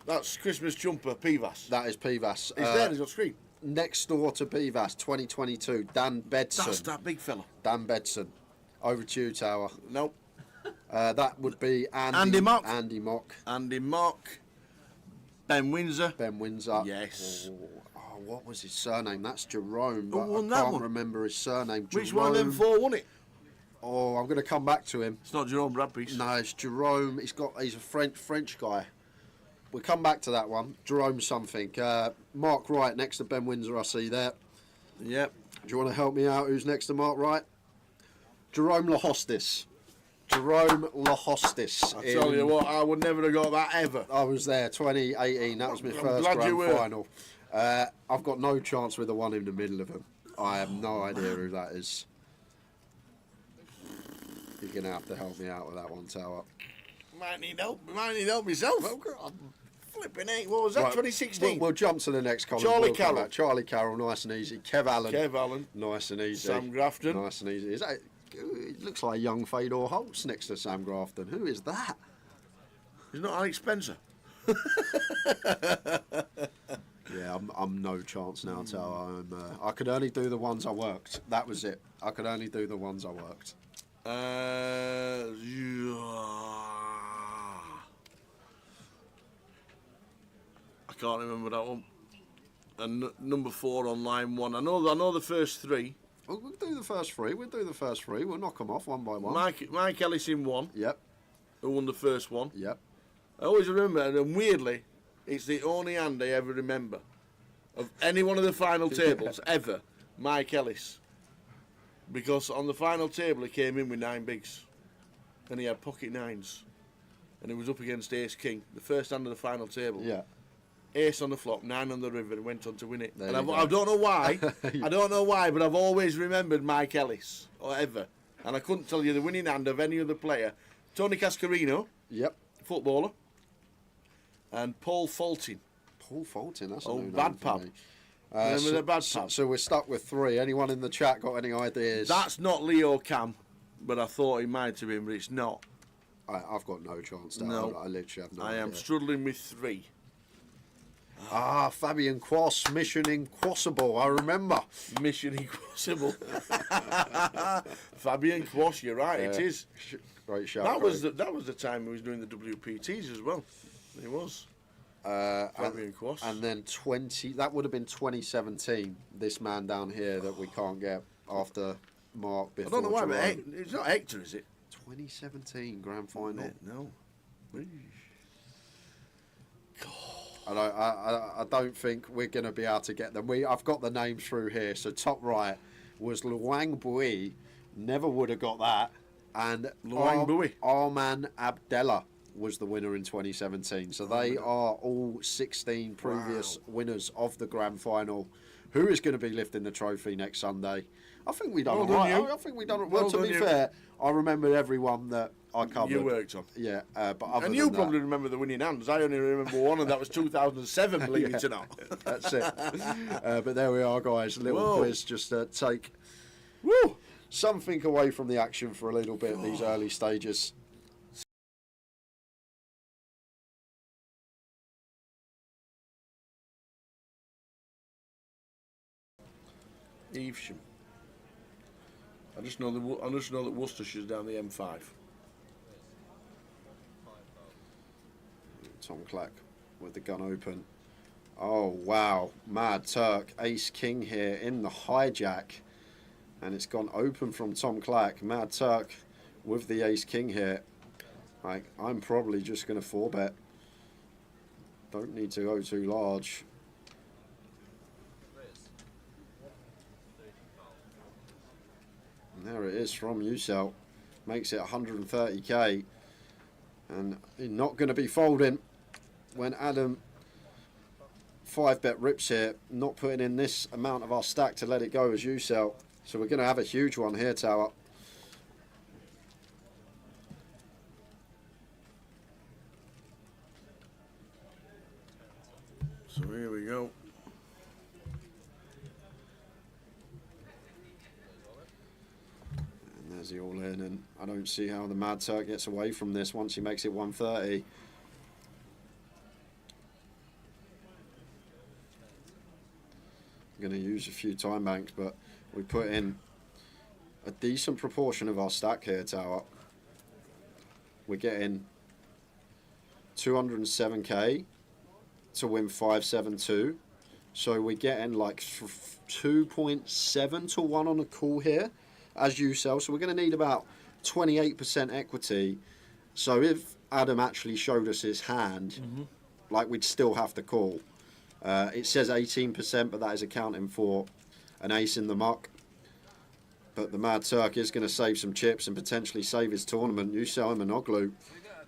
That's Christmas jumper, Pivas. That is Pivas. He's there, he's got screen. Next door to Pivas, 2022, Dan Bedson. That's that big fella. Dan Bedson. Over to you, Tower. Nope. That would be Andy Mock. Andy Mock. Andy Mock. Ben Windsor. Ben Windsor. Yes. Oh, what was his surname? That's Jerome, but won I that can't one? remember his surname. Which one of them four won it? Oh, I'm going to come back to him. It's not Jerome Bradpiece. No, it's Jerome. He's a French guy. We'll come back to that one. Jerome something. Mark Wright next to Ben Windsor, I see there. Yep. Do you want to help me out? Who's next to Mark Wright? Jerome Lahostis. Jerome Lahostis. I tell you what, I would never have got that ever. I was there, 2018. That was my first glad you grand were. final. I've got no chance with the one in the middle of them. I have no idea who that is. You're going to have to help me out with that one, Tower. Might need help myself. Flipping eight. What was that? Right, 2016. We'll jump to the next column. Charlie We'll come Carroll. back. Charlie Carroll, nice and easy. Kev Allen. Nice and easy. Sam Grafton. Nice and easy. Is that? It looks like young Fedor Holtz next to Sam Grafton. Who is that? He's not Alex Spencer. Yeah, I'm no chance now, Tower. I could only do the ones I worked. That was it. I could only do the ones I worked. I can't remember that one. And number 4 on line 1. I know the first 3. We'll do the first three. We'll knock them off one by one. Mike Ellis in 1, Yep. who won the first one. Yep. I always remember, and weirdly, it's the only hand I ever remember of any one of the final tables ever. Mike Ellis, because on the final table he came in with 9 bigs, and he had pocket 9s, and he was up against Ace King, the first hand of the final table. Yeah. Ace on the flop, 9 on the river, and went on to win it. There And you go. I don't know why. I don't know why, but I've always remembered Mike Ellis, or ever. And I couldn't tell you the winning hand of any other player. Tony Cascarino, Yep. footballer, and Paul Fulton. Paul Fulton. That's a Oh, new name bad for pub. me. Remember the bad pub? So we're stuck with 3. Anyone in the chat got any ideas? That's not Leo Cam, but I thought he might have been, but it's not. I've got no chance. Now. No. I literally have no I idea. am struggling with 3. Fabian Quass, Mission Impossible. I remember. Mission Impossible. Fabian Quash, you're right, it Yeah. is. Great shout. That was the time he was doing the WPTs as well. He was. Fabian Quast. And then 20. That would have been 2017. This man down here that we can't get after Mark I before don't know why, but Jerome. it's not Hector, is it? 2017 grand final. No. I don't think we're going to be able to get them. I've got the names through here. So top right was Luang Bui. Never would have got that. And Luang Bui. Arman Abdella was the winner in 2017. So they are all 16 previous winners of the grand final. Who is going to be lifting the trophy next Sunday? I think we done Well it done, right. you. I think we done it Well well. To done, be you. fair, I remember everyone that I covered. You worked on. Yeah, but other And than you that, probably remember the winning hands. I only remember one, and that was 2007, believe it or not. that's it. But there we are, guys. A little Whoa. quiz just to take something away from the action for a little bit these early stages. Evesham. I just know that Worcestershire's down the M5. Tom Clack with the gun open. Oh wow, Mad Turk, Ace King here in the hijack, and it's gone open from Tom Clack. Mad Turk with the Ace King here. I'm probably just going to 4-bet. Don't need to go too large. And there it is from Usel. Makes it 130k. And he's not going to be folding when Adam 5-bet rips here. Not putting in this amount of our stack to let it go as Usel. So we're going to have a huge one here, Tower. So here we go. And there's the all in, and I don't see how the Mad Turk gets away from this once he makes it 130. I'm going to use a few time banks, but we put in a decent proportion of our stack here, Tower. We're getting 207k to win 572. So we're getting like 2.7 to 1 on a call here as you sell. So we're going to need about 28% equity. So if Adam actually showed us his hand, like we'd still have to call. It says 18%, but that is accounting for an ace in the muck. But the Mad Turk is going to save some chips and potentially save his tournament. You sell him an Oglu,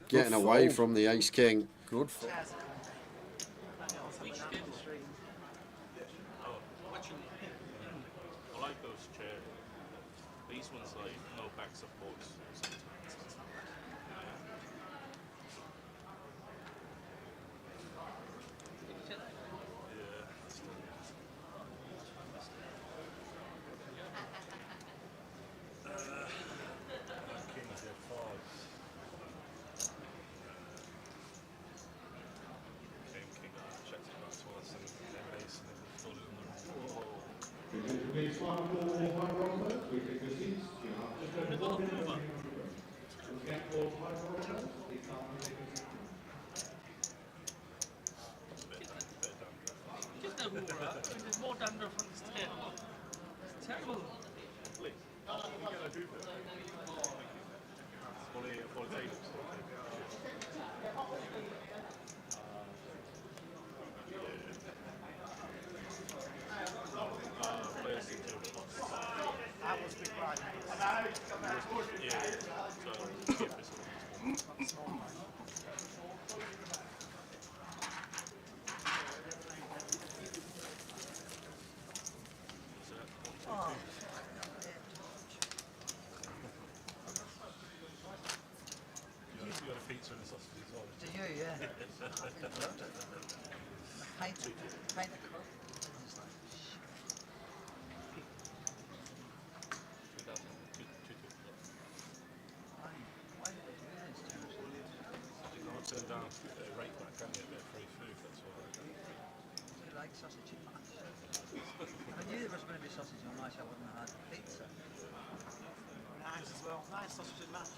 getting away from the Ace King. Good fold. I like those chairs. These ones like no back supports sometimes. There's more dandruff on this table. It's terrible. I was big right. Do you, yeah. Paint the colour. Turn down right back, can you? A bit of free food, that's all right. Do you like sausage and mash? If I knew there was going to be sausage and mash, I wouldn't have had pizza. Nice as well. Nice sausage and mash.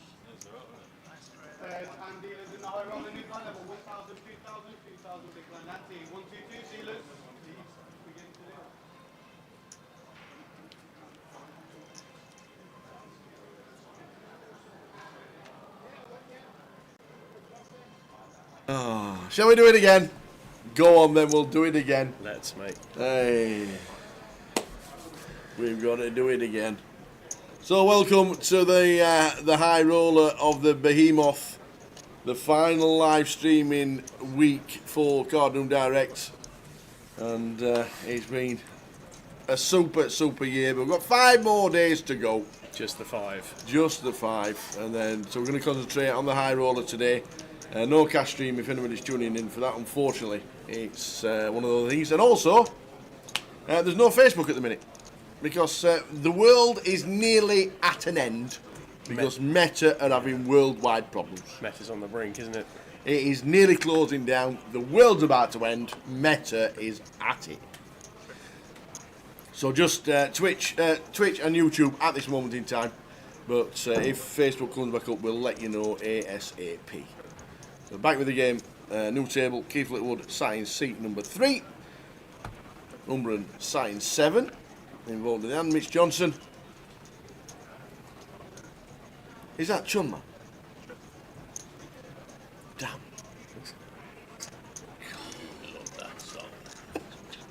Nice And dealers in the high roll and incline level 1,000, 2,000, 2,000, decline that team. 1, 2, 2 sealers. Please begin to deal. Shall we do it again? Go on then, we'll do it again. Let's, mate. Hey, we've got to do it again. So welcome to the high roller of the Behemoth, the final live streaming week for Cardroom Direct, and it's been a super year. But we've got 5 more days to go. Just the 5. Just the 5, and then so we're going to concentrate on the high roller today. No cash stream if anybody's tuning in for that, unfortunately. It's one of those things. And also, there's no Facebook at the minute because the world is nearly at an end because Meta are having worldwide problems. Meta's on the brink, isn't it? It is nearly closing down. The world's about to end. Meta is at it. So just Twitch and YouTube at this moment in time. But if Facebook comes back up, we'll let you know ASAP. So back with the game. New table. Keith Littlewood sat in seat number 3. Umbran sat in 7. Involved in the hand. Mitch Johnson. Is that Chunma? Damn. Love that song.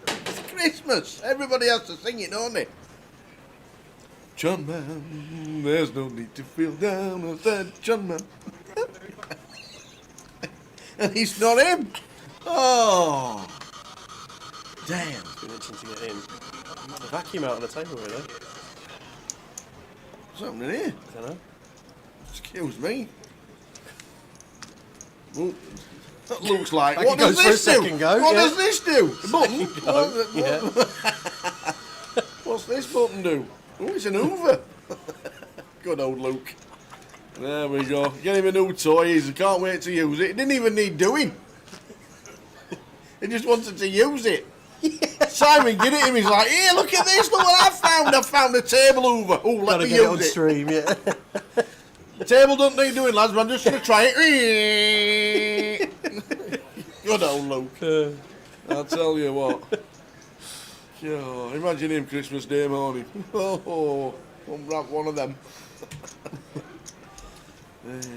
It's Christmas. Everybody has to sing it, don't they? Chunman, there's no need to feel down. I said Chunman. And it's not him. Oh, damn. Been itching to get in. The vacuum out on the table, really. What's happening here? I don't know. Excuse me. Oh, that looks like. Back What it does goes for a this do? second go, What yeah. does this do? A button? Yeah. What's this button do? Oh, it's an Hoover. Good old Luke. There we go. Get him a new toy. He can't wait to use it. It didn't even need doing. He just wanted to use it. Simon, get it him. He's like, here, look at this. Look what I found. I found a table Hoover. Oh, let Gotta me get it on use it. stream, yeah. The table doesn't need doing, lads, but I'm just going to try it. Good old Luke. I'll tell you what. Oh, imagine him Christmas Day morning. Oh, unwrap one of them. Place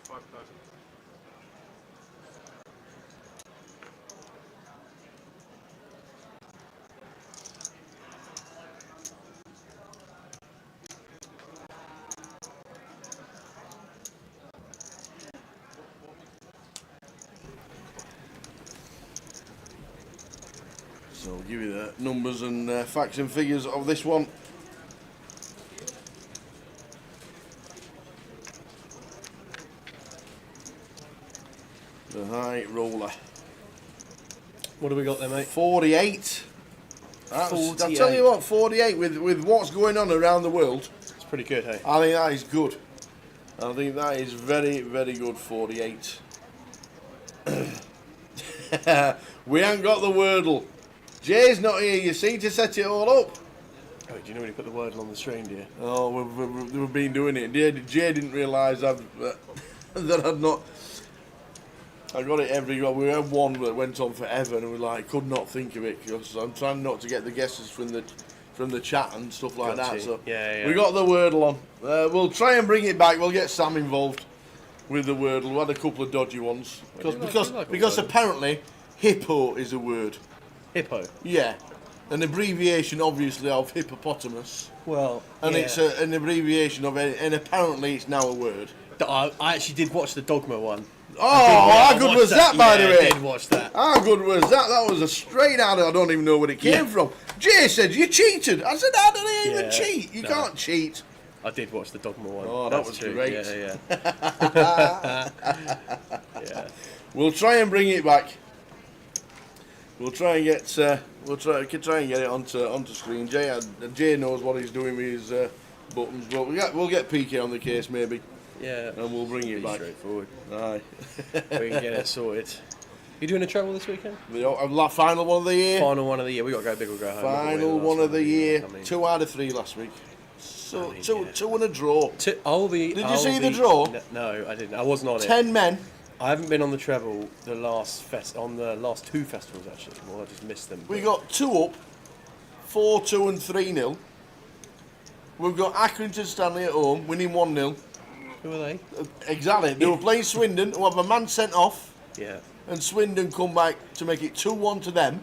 5,000. So I'll give you the numbers and facts and figures of this one. The high roller. What do we got there, mate? 48. I'll 48. tell you what, 48 with what's going on around the world. It's pretty good, hey? I think that is good. I think that is very good, 48. We ain't got the Wordle. Jay's not here, you see, to set it all up. Oh, do you know when you put the word on the stream, do you? Oh, we've been doing it. Jay didn't realise that I'd not... I got it every... We had one that went on forever and we could not think of it because I'm trying not to get the guesses from the chat and stuff like Got that. you. So Yeah. we got the Wordle on. We'll try and bring it back. We'll get Sam involved with the Wordle. We had a couple of dodgy ones do you like a because Wordle? apparently hippo is a word. Hippo. Yeah, an abbreviation obviously of hippopotamus, Well, and yeah. it's an abbreviation of and apparently it's now a word. I actually did watch the Dogma one. Oh, how good was that, by the way? I did watch that. How good was that? That was a straight out of, I don't even know where it came Yeah. from. Jay said, you cheated. I said, how did he even Yeah, cheat? You no. can't cheat. I did watch the Dogma one. Oh, that That's was true. great. Yeah. Yeah. We'll try and bring it back. We'll try and get try and get it onto screen. Jay knows what he's doing with his buttons, but we'll get PK on the case maybe, Yeah. and we'll bring it Pretty back. straightforward. Aye. We can get it sorted. You doing a travel this weekend? The final one of the year. Final one of the year. We got to go big or go home. Final one of the year. 2 out of 3 last week. So I mean, two, yeah. two and a draw. Did you see the draw? No, I didn't. I wasn't on it. 10 men. I haven't been on the treble on the last two festivals actually. Well, I just missed them. We got 2 up, 4-2 and 3-0. We've got Accrington Stanley at home, winning 1-0. Who are they? Exactly. They were playing Swindon, who have a man sent off, Yeah. and Swindon come back to make it 2-1 to them.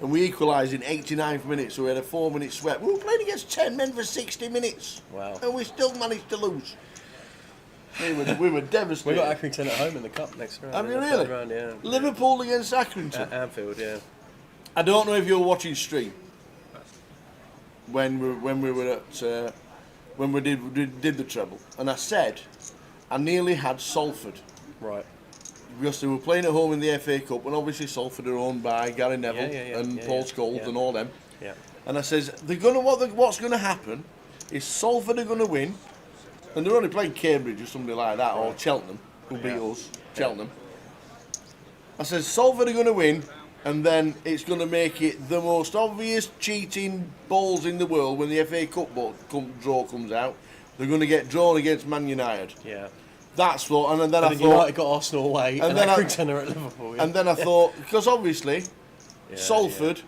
And we equalised in 89th minute, so we had a 4-minute sweat. We were playing against 10 men for 60 minutes. Wow. And we still managed to lose. We were devastated. We got Accrington at home in the cup next round. Have in you the really? third round, yeah. Liverpool against Accrington. At Anfield, yeah. I don't know if you were watching stream when we were at when we did the treble, and I said I nearly had Salford Right. because they were playing at home in the FA Cup, and obviously Salford are owned by Gary Neville and Paul Scholes and all them. Yeah. And I says what's going to happen is Salford are going to win, and they're only playing Cambridge or somebody like that, or Cheltenham, who beat us, Cheltenham. I says Salford are going to win, and then it's going to make it the most obvious cheating balls in the world when the FA Cup draw comes out. They're going to get drawn against Man United. Yeah. That's what, and then I thought, United got Arsenal away, and then Accrington are at Liverpool. Yeah. and then I thought, because obviously Salford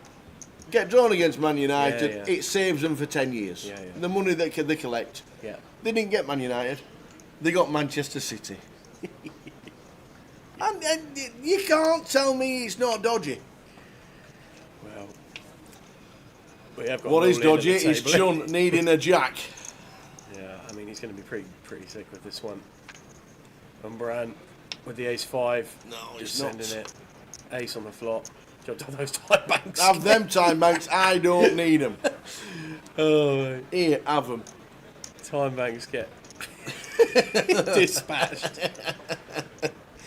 get drawn against Man United, it saves them for 10 years. Yeah, yeah. The money that they collect. Yeah. They didn't get Man United, they got Manchester City. and you can't tell me it's not dodgy. Well, we have got What is Nolan at dodgy the is table. Chun needing a jack. Yeah, I mean he's going to be pretty sick with this one. Umbran with the ace-5. No, just it's not. sending it. Ace on the flop. Dropped on those time banks. Have them time banks, I don't need them. Oh, mate. Here, have them. Time banks get dispatched.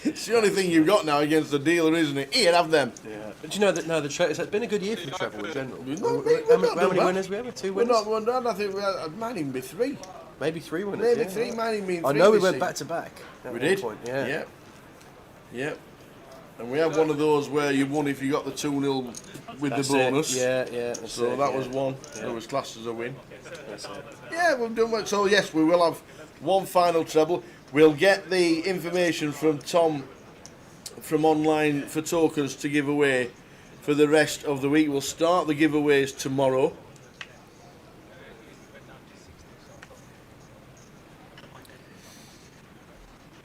It's the only thing you've got now against the dealer, isn't it? Here, have them. Yeah, but do you know that it's been a good year for the treble in general. We're not How many bad. winners we have? 2 We're winners. not one down. I think might even be 3. Maybe 3 winners. Maybe yeah. 3, might even be 3. I know we this went season. back to back. at We one did. Point. Yeah. Yep. Yep. And we had one of those where you won if you got the 2-0 with That's the bonus. It. Yeah, yeah. That's So it, that yeah. was one. Yeah. That was classed as a win. That's it. Yeah, we've done well. So yes, we will have one final treble. We'll get the information from Tom from online for tokens to give away for the rest of the week. We'll start the giveaways tomorrow.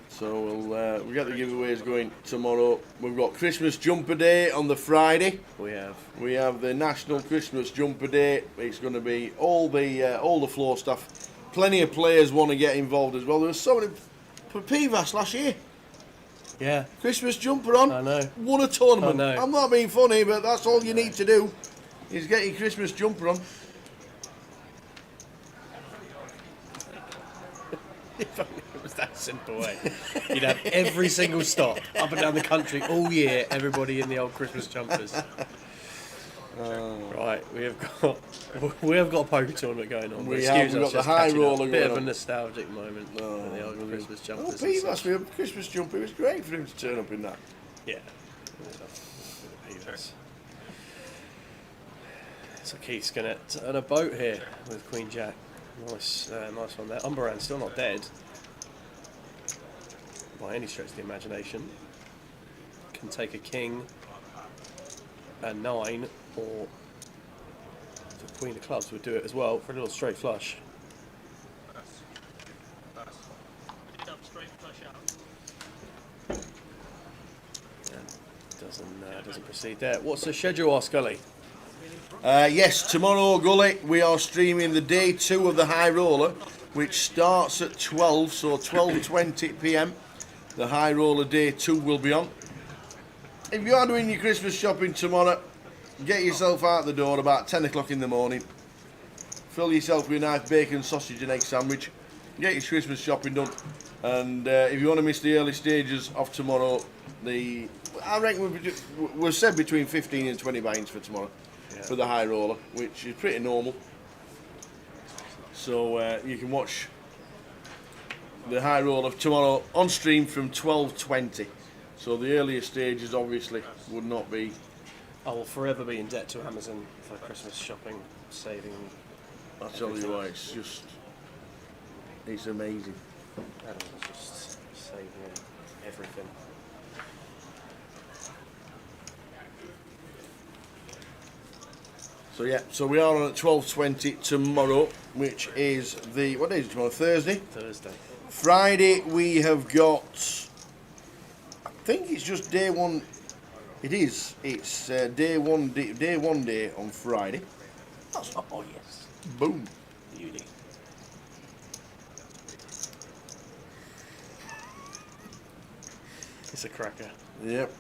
So we'll get the giveaways going tomorrow. We've got Christmas Jumper Day on the Friday. We have the National Christmas Jumper Day. It's going to be all the floor stuff. Plenty of players want to get involved as well. There was so many for PVAS last year. Yeah. Christmas jumper on. I know. Won a tournament. I know. I'm not being funny, but that's all you need to do is get your Christmas jumper on. If only it was that simple, eh? You'd have every single stop up and down the country all year, everybody in the old Christmas jumpers. Right, we have got a poker tournament going on. We've got the high roller Bit going of a on. nostalgic moment for the old Christmas Oh, jumpers. PVAS, we have a Christmas jumper. It was great for him to turn up in that. Yeah. So Keith's going to turn a boat here with Queen Jack. Nice one there. Umberan's still not dead by any stretch of the imagination. Can take a king, a 9, or the Queen of Clubs would do it as well for a little straight flush. And doesn't proceed there. What's the schedule, Scully? Yes, tomorrow, Gully, we are streaming the day 2 of the High Roller, which starts at 12, so 12:20 p.m. The High Roller day 2 will be on. If you are doing your Christmas shopping tomorrow, get yourself out the door about 10 o'clock in the morning. Fill yourself with a nice bacon, sausage and egg sandwich. Get your Christmas shopping done. And if you want to miss the early stages of tomorrow, I reckon we've said between 15 and 20 buy-ins for tomorrow. For the High Roller, which is pretty normal. So you can watch the High Roller tomorrow on stream from 12:20. So the earlier stages obviously would not be. I will forever be in debt to Amazon for Christmas shopping, saving. I tell you what, it's just It's amazing. Adam was just saving everything. So yeah, so we are on at 12:20 tomorrow, which is what day is it tomorrow? Thursday. Thursday. Friday we have got. I think it's just day one. It is. It's day one day on Friday. That's oh yes. Boom. Beauty. It's a cracker. Yep.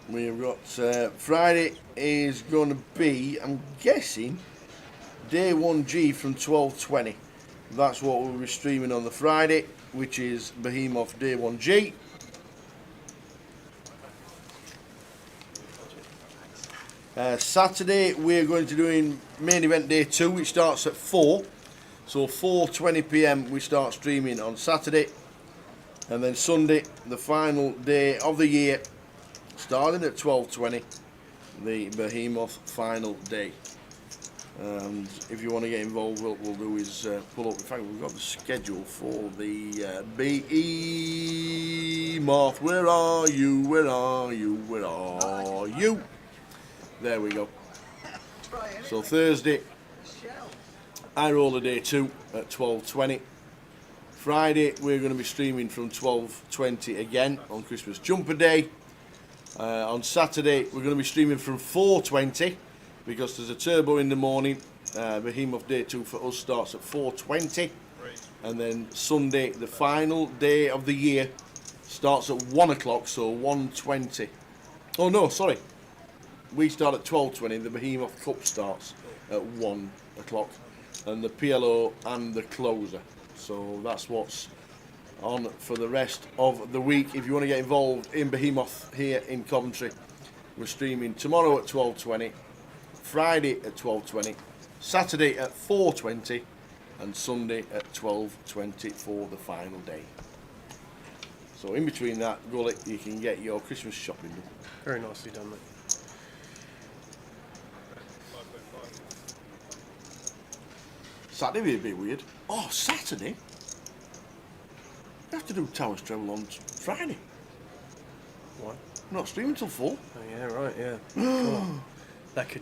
We've got Friday is going to be, I'm guessing, day 1G from 12:20. That's what we'll be streaming on the Friday, which is Behemoth day 1G. Saturday we're going to do in main event day 2, which starts at 4. So 4:20 PM we start streaming on Saturday, and then Sunday, the final day of the year, starting at 12:20, the Behemoth final day. And if you want to get involved, what we'll do is pull up. In fact, we've got the schedule for the Behemoth. Where are you? Where are you? Where are you? There we go. So Thursday, I roll a day 2 at 12:20. Friday, we're going to be streaming from 12:20 again on Christmas Jumper Day. On Saturday, we're going to be streaming from 4:20 because there's a turbo in the morning. Behemoth Day 2 for us starts at 4:20. And then Sunday, the final day of the year, starts at 1 o'clock, so 1:20. Oh no, sorry. We start at 12:20. The Behemoth Cup starts at 1 o'clock. And the PLO and the closer. So that's what's on for the rest of the week. If you want to get involved in Behemoth here in Coventry, we're streaming tomorrow at 12:20, Friday at 12:20, Saturday at 4:20, and Sunday at 12:20 for the final day. So in between that, Gully, you can get your Christmas shopping done. Very nicely done, mate. Saturday would be a bit weird. Oh, Saturday? You have to do Towers Treble on Friday. What? We're not streaming till 4. Oh yeah, right, yeah. Cool. That could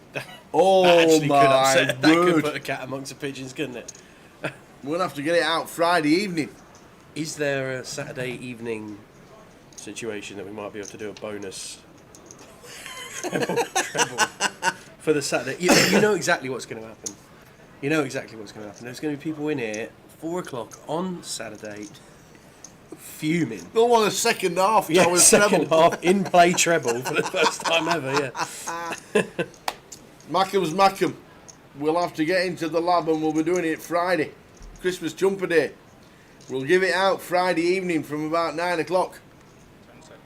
Oh that actually my could upset. That could word. put a cat amongst the pigeons, couldn't it? We'll have to get it out Friday evening. Is there a Saturday evening situation that we might be able to do a bonus treble for the Saturday? You know exactly what's going to happen. You know exactly what's going to happen. There's going to be people in here 4 o'clock on Saturday, fuming. They'll want a second half Yeah, Towers second treble. half in play treble for the first time ever. Yeah. Mackham's Mackham. We'll have to get into the lab and we'll be doing it Friday. Christmas Jumper Day. We'll give it out Friday evening from about 9 o'clock. 10 seconds.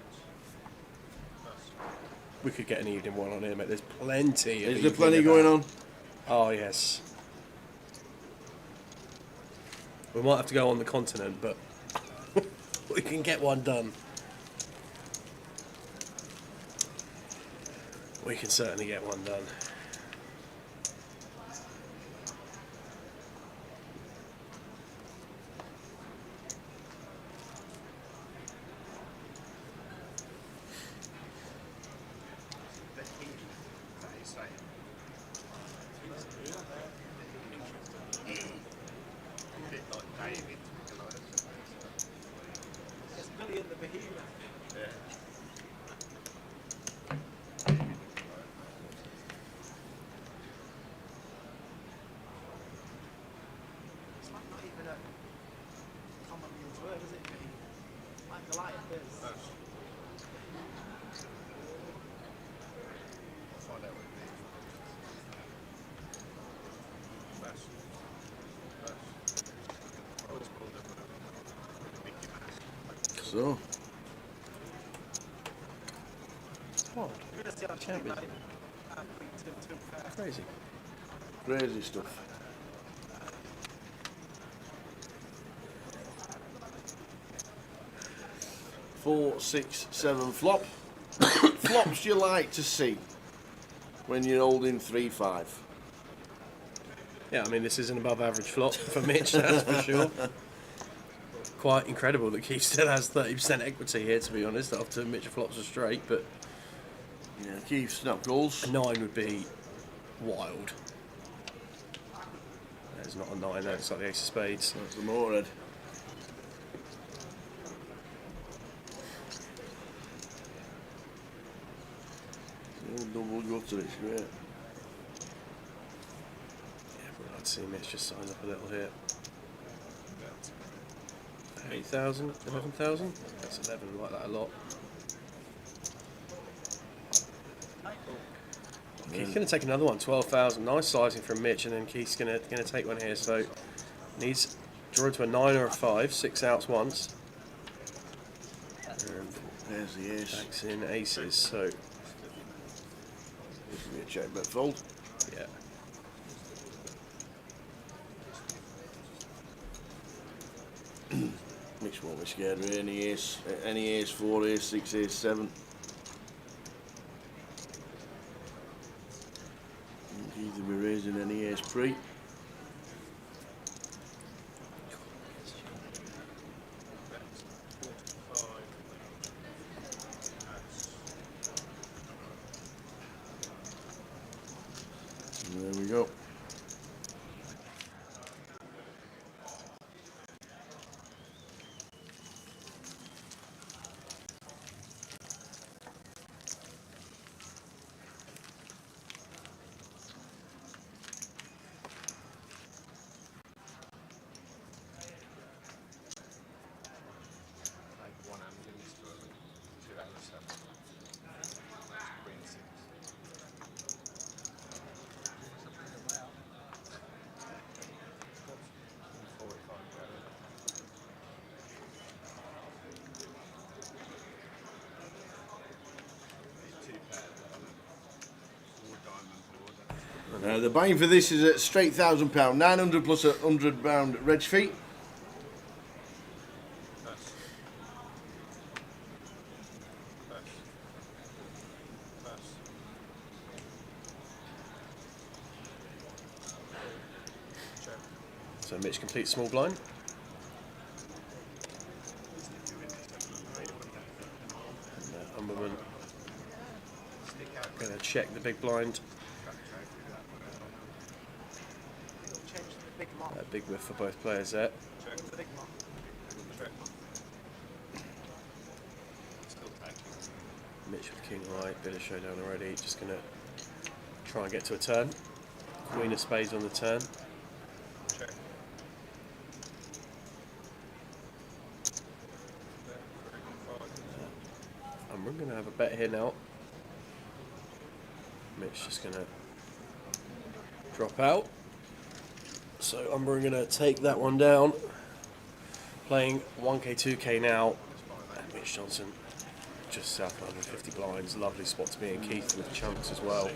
We could get an evening one on here, mate. There's plenty. Is there plenty going on? Oh yes. We might have to go on the continent, but we can get one done. We can certainly get one done. It's Billy and the Behemoth. It's like not even a common used word, is it? Like the light of this. So, What? We're gonna see how Can't be. Crazy. crazy stuff. Four, 6, 7 flop. Flops you like to see when you're holding 3-5. Yeah, I mean this is an above average flop for Mitch, that's for sure. quite incredible that Keith still has 30% equity here, to be honest, after Mitch flops are straight, but Yeah, Keith snap goals. a 9 would be wild. There's not a 9 there, it's like the ace of spades. That's the motorhead. Double gutter, it's great. Yeah, but I'd see Mitch just sign up a little here. 8,000, 11,000? That's 11, I like that a lot. Keith's going to take another one, 12,000. Nice sizing from Mitch, and then Keith's going to take one here. So needs draw to a 9 or a 5, 6 outs once. And There's the ace. backs in aces. So This will be a check bet fold. yeah, Mitch won't be scared of any ace, 4, ace 6, ace 7. Keith will be raising any ace pre. And there we go. The buying for this is at straight £1,000, 900 plus a £100 reg fee. so Mitch completes small blind. And Umberman going to check the big blind. A big whiff for both players there. Mitch with king high, bit of showdown already. Just going to try and get to a turn. Queen of spades on the turn. And we're going to have a bet here now. Mitch just going to drop out. So we're going to take that one down. Playing 1k, 2k now. And Mitch Johnson just south of 150 blinds. Lovely spot to be in. Keith with chunks as well.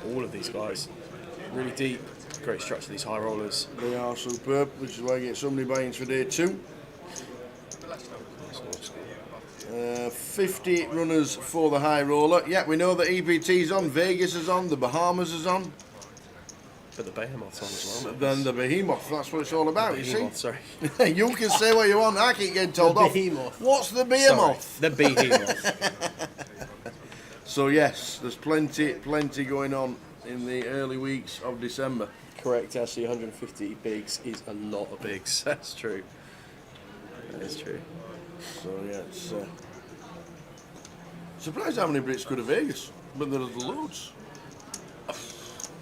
All of these guys really deep. Great structure, these high rollers. They are superb, which is why I get so many buy-ins for day 2. 50 runners for the high roller. Yeah, we know that EPT's on, Vegas is on, the Bahamas is on. But the Behemoth's on as well. Then the Behemoth, that's what it's all about, you Behemoth, see. sorry. You can say what you want, I keep getting told The off. Behemoth. What's the Behemoth? Sorry, the Behemoth. So yes, there's plenty going on in the early weeks of December. Correct, actually 150 bigs is a lot of bigs. That's true. That is true. So yeah, it's surprised how many Brits go to Vegas, but there's loads.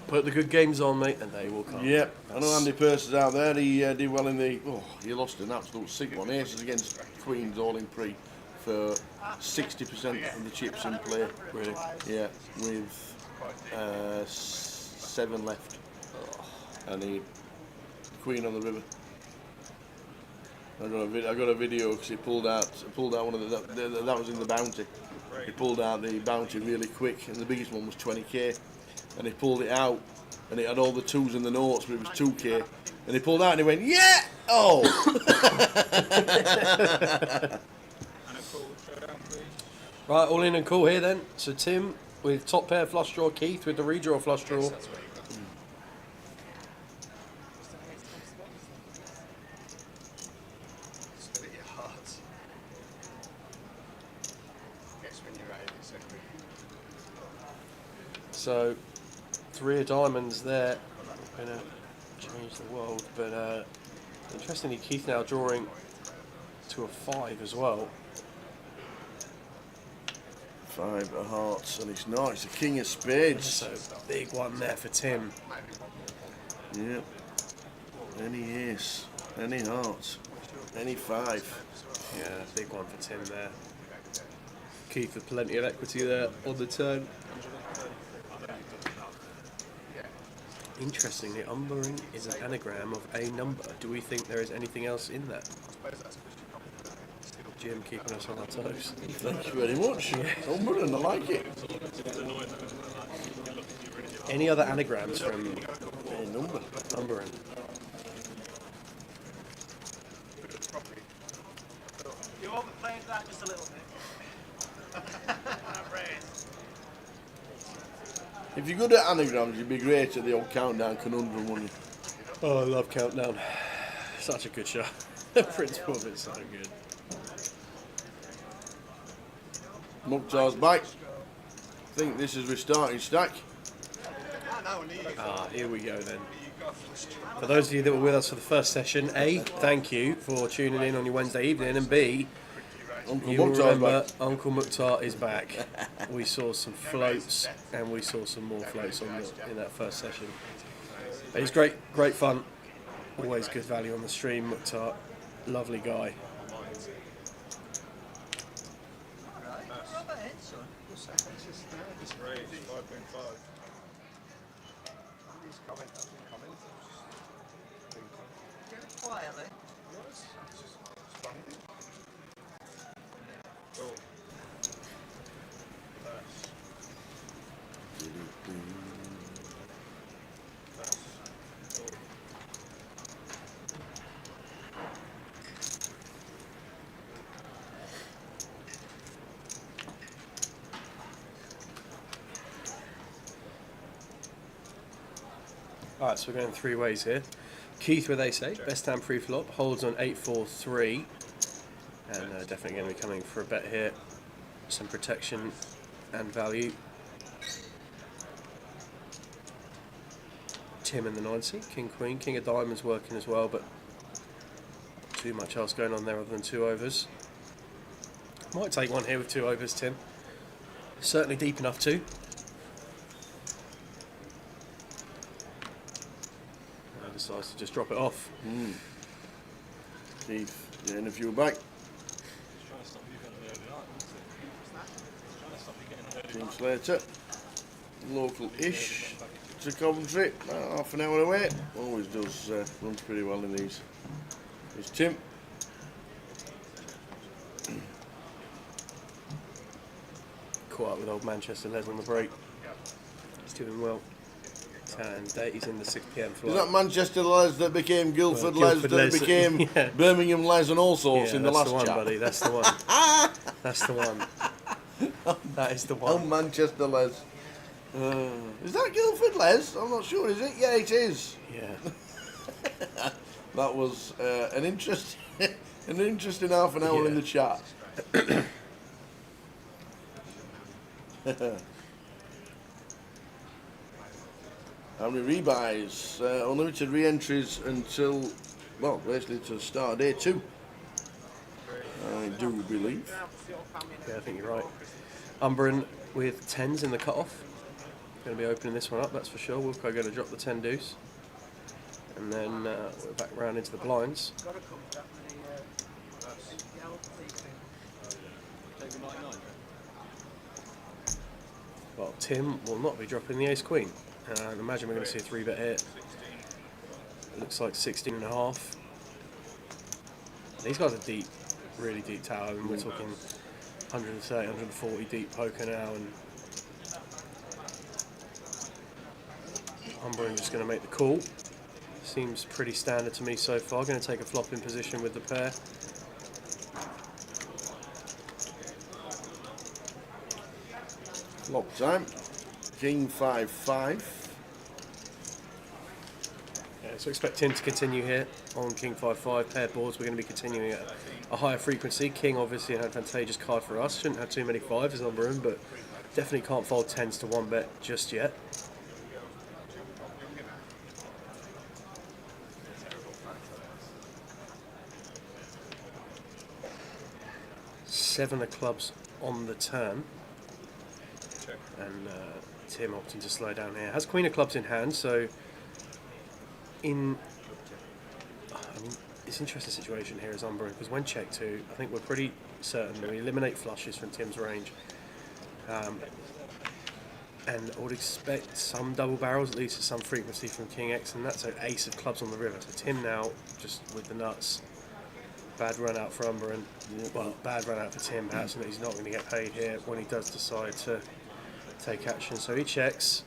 Put the good games on, mate, and they will come. Yep, I know Andy Pearce is out there. He did well in the. Oh, he lost an absolute sick one. Aces against Queens, all in pre, for 60% of the chips in play. Really? Yeah, with 7 left, and he Queen on the river. I got a video because he pulled out one of that was in the bounty. He pulled out the bounty really quick, and the biggest one was 20k. And he pulled it out, and it had all the 2s in the notes, but it was 2k. And he pulled out, and he went, yeah! Oh! Right, all in and cool here then. So Tim with top pair flush draw, Keith with the redraw flush draw. So 3 of diamonds there. Not gonna change the world, but interestingly, Keith now drawing to a 5 as well. 5 of hearts, and it's not. It's a king of spades. So big one there for Tim. Yep. Any ace, any hearts, any 5. Yeah, big one for Tim there. Keith with plenty of equity there on the turn. Interestingly, umbering is an anagram of a number. Do we think there is anything else in that? Jim keeping us on our toes. Thank you very much. Umberland, I like it. Any other anagrams from Any number. umbering? You overplayed that just a little bit. If you're good at anagrams, you'd be great at the old countdown conundrum, wouldn't you? Oh, I love Countdown. Such a good show. The principle of it's so good. Mukhtar's back. I think this is restarting stack. Ah, here we go then. For those of you that were with us for the first session, A, thank you for tuning in on your Wednesday evening, and B, Uncle you will Mukhtar's remember back. Uncle Mukhtar is back. We saw some floats, and we saw some more floats in that first session. But it's great fun. Always good value on the stream, Mukhtar. Lovely guy. Quietly. Alright, so we're going 3 ways here. Keith with ace-8, best hand pre-flop, holds on 8-4-3. And definitely going to be coming for a bet here. Some protection and value. Tim in the 9C, King Queen, King of Diamonds working as well, but not too much else going on there other than 2 overs. Might take one here with 2 overs, Tim. Certainly deep enough to. Decides to just drop it off. Keith, getting a few back. King Slater, local-ish to Coventry, about half an hour away. Always does runs pretty well in these. It's Tim. Caught up with old Manchester Les on the break. He's doing well. And he's in the 6 p.m. flight. Is that Manchester Les that became Guildford Les Guildford that Les, became yeah. Birmingham Les and all sorts Yeah, in the that's last the one, chat? buddy. That's the one. That's the one. That is the Oh, one. Manchester Les. Is that Guildford Les? I'm not sure, is it? Yeah, it is. Yeah. That was an interesting half an hour in the chat. How many rebuys? Unlimited re-entries until, well, basically to start day 2. I do believe. Yeah, I think you're right. Umbrin with 10s in the cut-off. Going to be opening this one up, that's for sure. Wilco going to drop the 10 deuce. And then we're back round into the blinds. Well, Tim will not be dropping the ace-queen. I imagine we're going to see a 3-bet here. It looks like 16.5. These guys are deep, really deep tower. I mean, we're talking 130, 140 deep poker now, and Umbrin just going to make the call. Seems pretty standard to me so far. Going to take a flop in position with the pair. Flop time. King 5-5. Yeah, so expect Tim to continue here on King 5-5 paired boards. We're going to be continuing at a higher frequency. King obviously an advantageous card for us. Shouldn't have too many 5s as Umbrin, but Definitely can't fold 10s to 1-bet just yet. Seven of clubs on the turn. And Tim opting to slow down here. Has queen of clubs in hand, so it's an interesting situation here as Umber, because when check 2, I think we're pretty certain we eliminate flushes from Tim's range. And I would expect some double barrels, at least at some frequency, from King X, and that's an ace of clubs on the river. So Tim now, just with the nuts. Bad run out for Umber, and well, bad run out for Tim, perhaps, and he's not going to get paid here when he does decide to take action. So he checks.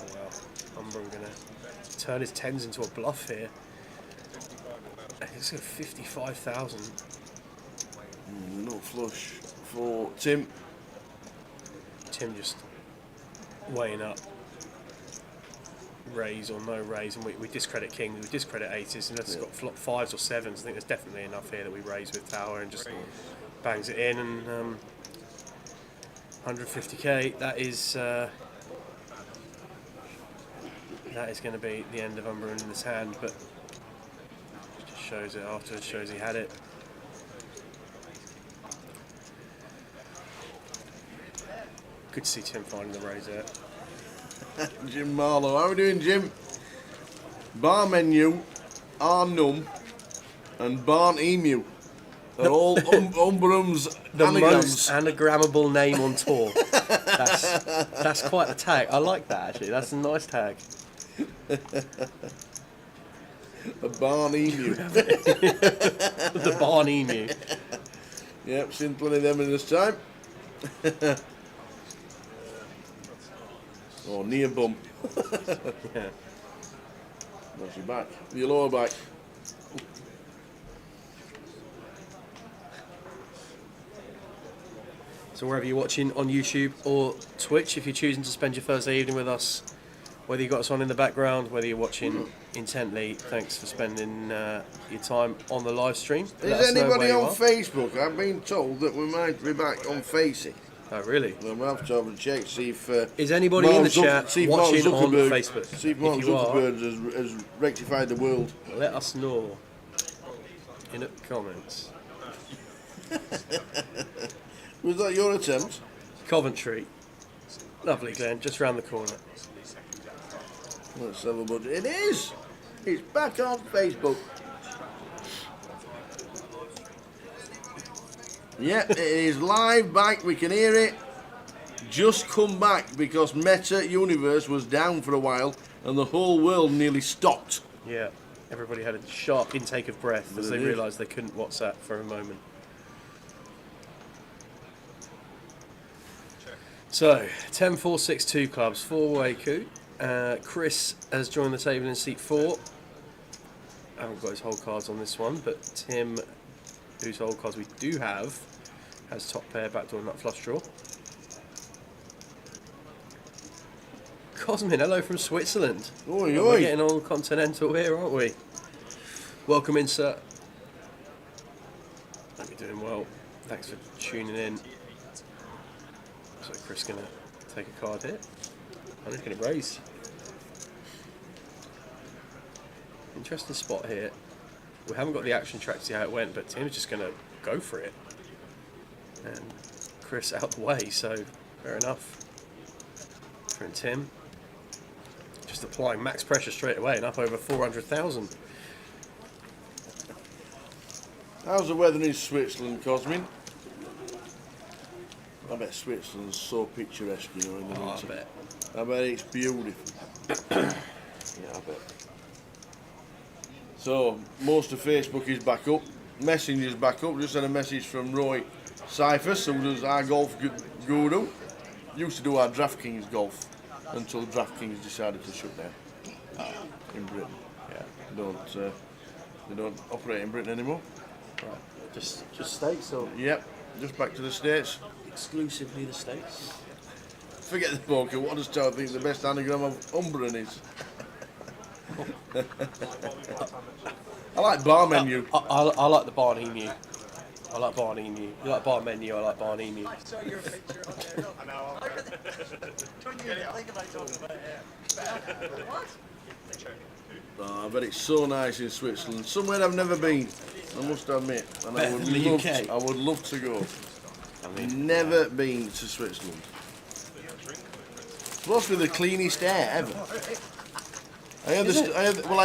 Oh well, Umber going to turn his 10s into a bluff here. And he's got 55,000. No flush for Tim. Tim just weighing up. Raise or no raise, and we discredit kings, we discredit aces, and it's got 5s or 7s. I think there's definitely enough here that we raise with tower and just bangs it in, and 150k. That is going to be the end of Umber in this hand, but just shows it afterwards, shows he had it. Good to see Tim finding the raise there. Jim Marlowe, how are we doing, Jim? Bar Menu, Arnum, and Barn Emu are all Umberum's The anagrams. most anagrammable name on tour. That's quite a tag. I like that, actually. That's a nice tag. A Barn Emu. The Barn Emu. Yep, seen plenty of them in this time. Oh, near bum. Yeah. That's your back. Your lower back. So wherever you're watching on YouTube or Twitch, if you're choosing to spend your Thursday evening with us, whether you've got us on in the background, whether you're watching intently, thanks for spending your time on the live stream. Let Is us know anybody where you on are. Facebook? I've been told that we might be back on Facey. Oh, really? We'll have to have a check, see if... Is anybody in the chat see if Mark watching on Zuckerberg- Facebook? See if Mark If you are, Zuckerberg has rectified the world. let us know in the comments. Was that your attempt? Coventry. Lovely, Glenn. Just round the corner. Let's have a look. It is! It's back on Facebook. Yeah, it is live back. We can hear it. Just come back because Meta Universe was down for a while and the whole world nearly stopped. Yeah, everybody had a sharp intake of breath as they They did. realised they couldn't WhatsApp for a moment. So, 10-4-6-2 clubs, four-way coup. Chris has joined the table in seat 4. I haven't got his whole cards on this one, but Tim, whose whole cards we do have, has top pair, backdoor nut flush draw. Cosmin, hello from Switzerland. Oi, We're oi. getting all continental here, aren't we? Welcome in, sir. Hope you're doing well. Thanks for tuning in. So Chris going to take a card here. I'm just going to raise. Interesting spot here. We haven't got the action track to see how it went, but Tim's just going to go for it. And Chris out the way, so fair enough. For Tim. Just applying max pressure straight away and up over 400,000. How's the weather in Switzerland, Cosmin? I bet Switzerland's so picturesque, you know, in the Oh, I winter. bet. I bet it's beautiful. Yeah, I bet. So, most of Facebook is back up. Messenger's back up. Just had a message from Roy Cyphers, who does our golf guru. Used to do our DraftKings golf until DraftKings decided to shut down in Britain. Yeah, they don't operate in Britain anymore. Right. Just States or Yep, just back to the States. exclusively the States? Forget the poker. What does Tower think the best anagram of Umbran is? I like bar menu. I like the Barn Emu. I like Barnini. You like bar menu, I like Barnini. I saw your picture on there. Look. I know. Don't you think about talking about hair? What? Oh, but it's so nice in Switzerland. Somewhere I've never been, I must admit. And Better than the UK. I would love to go. I mean, Never been to Switzerland. Supposed to be the cleanest air ever. I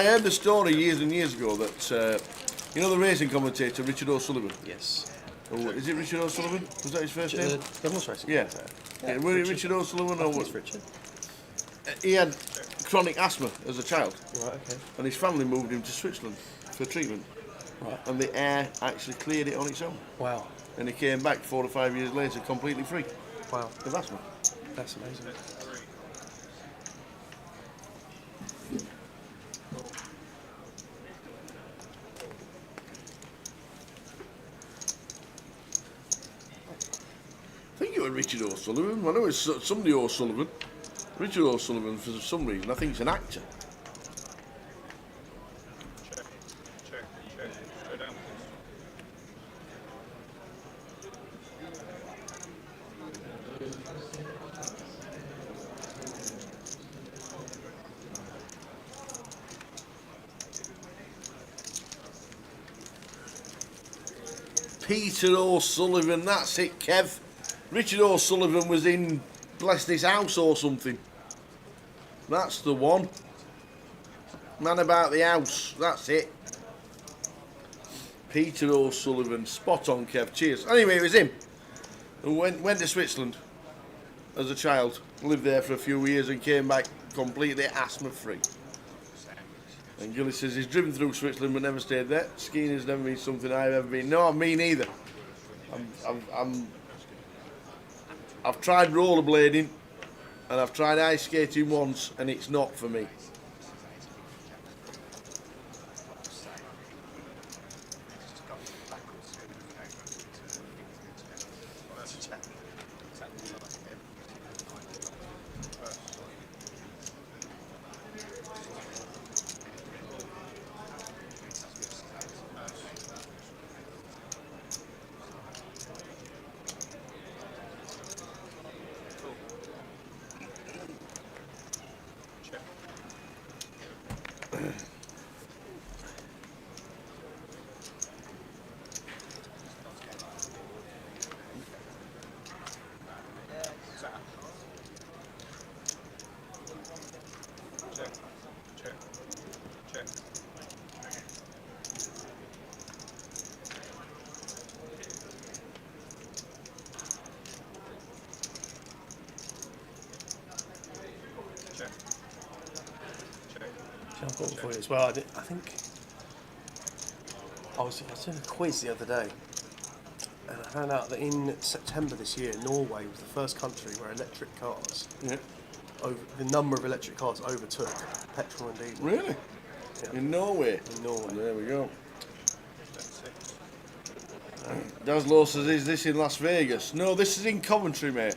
heard the story years and years ago that you know the racing commentator Richard O'Sullivan. yes. Or, is it Richard O'Sullivan? Was that his first name? The horse racing. Yeah. Yeah, Was it Richard O'Sullivan or It's what? Richard. He had chronic asthma as a child, Right, okay. and his family moved him to Switzerland for treatment. Right. And the air actually cleared it on its own. Wow. And he came back 4 or 5 years later completely free Wow. of asthma. That's amazing. I think it was Richard O'Sullivan. I know it's somebody O'Sullivan. Richard O'Sullivan, for some reason, I think he's an actor. Check. Go down, please. Peter O'Sullivan, that's it, Kev. Richard O'Sullivan was in Bless This House or something. That's the one. Man About the House, that's it. Peter O'Sullivan, spot on, Kev. Cheers. Anyway, it was him who went to Switzerland as a child, lived there for a few years and came back completely asthma-free. And Gilly says he's driven through Switzerland but never stayed there. Skiing has never been something I've ever been. No, me neither. I've tried rollerblading and I've tried ice skating once and it's not for me. Check. I've got one for you as well. I think I was doing a quiz the other day, and I found out that in September this year, Norway was the first country where electric cars, the number of electric cars overtook petrol and diesel. Really? Yeah. In Norway? In Norway. There we go. Daslo says, is this in Las Vegas? No, this is in Coventry, mate.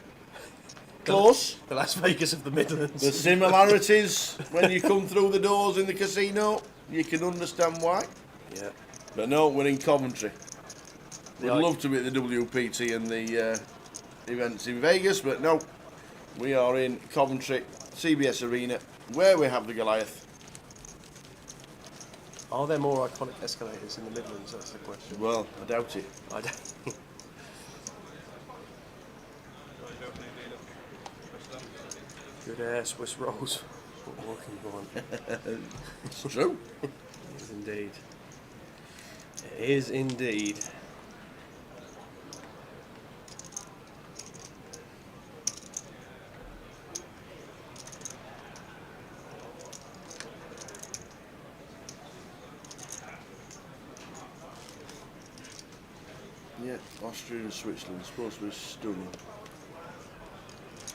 Close. The Las Vegas of the Midlands. The similarities when you come through the doors in the casino, you can understand why. Yeah. But no, we're in Coventry. We'd Yeah, love to be at the WPT and the events in Vegas, but no. We are in Coventry, CBS Arena, where we have the Goliath. Are there more iconic escalators in the Midlands? That's the question. Well, I doubt it. I don't. Good air, Swiss rolls. What more can you want? It's true. It is indeed. It is indeed. Yeah, Austria and Switzerland, supposed to be stunning.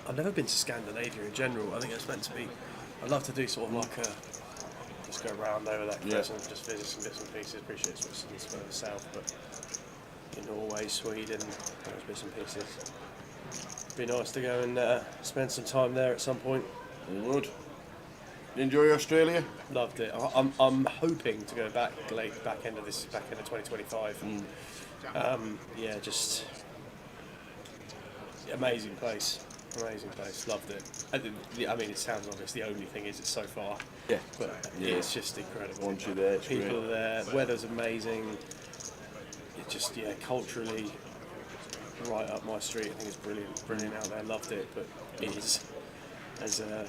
I've never been to Scandinavia in general. I think it's meant to be. I'd love to do sort of like a just go around over that coast and just visit some bits and pieces. Appreciate Switzerland's further south, but in Norway, Sweden, those bits and pieces. Be nice to go and spend some time there at some point. You would. Enjoy Australia? Loved it. I'm hoping to go back end of 2025. Yeah, just amazing place. Amazing place. Loved it. I mean, it sounds obvious. The only thing is it's so far. Yeah. But Yeah. it's just incredible. Once you're there, it's People great. are there. Weather's amazing. It just, culturally right up my street. I think it's brilliant. Brilliant out there. Loved it. But it is, as a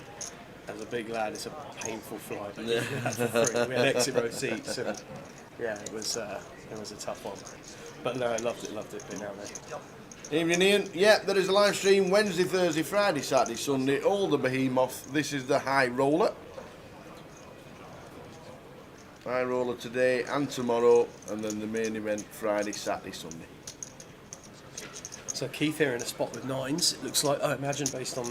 big lad, it's a painful flight. We had exit row seats, and it was a tough one. But no, I loved it being out there. Evening, Ian. Yeah, there is a live stream Wednesday, Thursday, Friday, Saturday, Sunday. All the Behemoth. This is the high roller. High roller today and tomorrow, and then the main event Friday, Saturday, Sunday. So Keith here in a spot with 9s. It looks like, I imagine, based on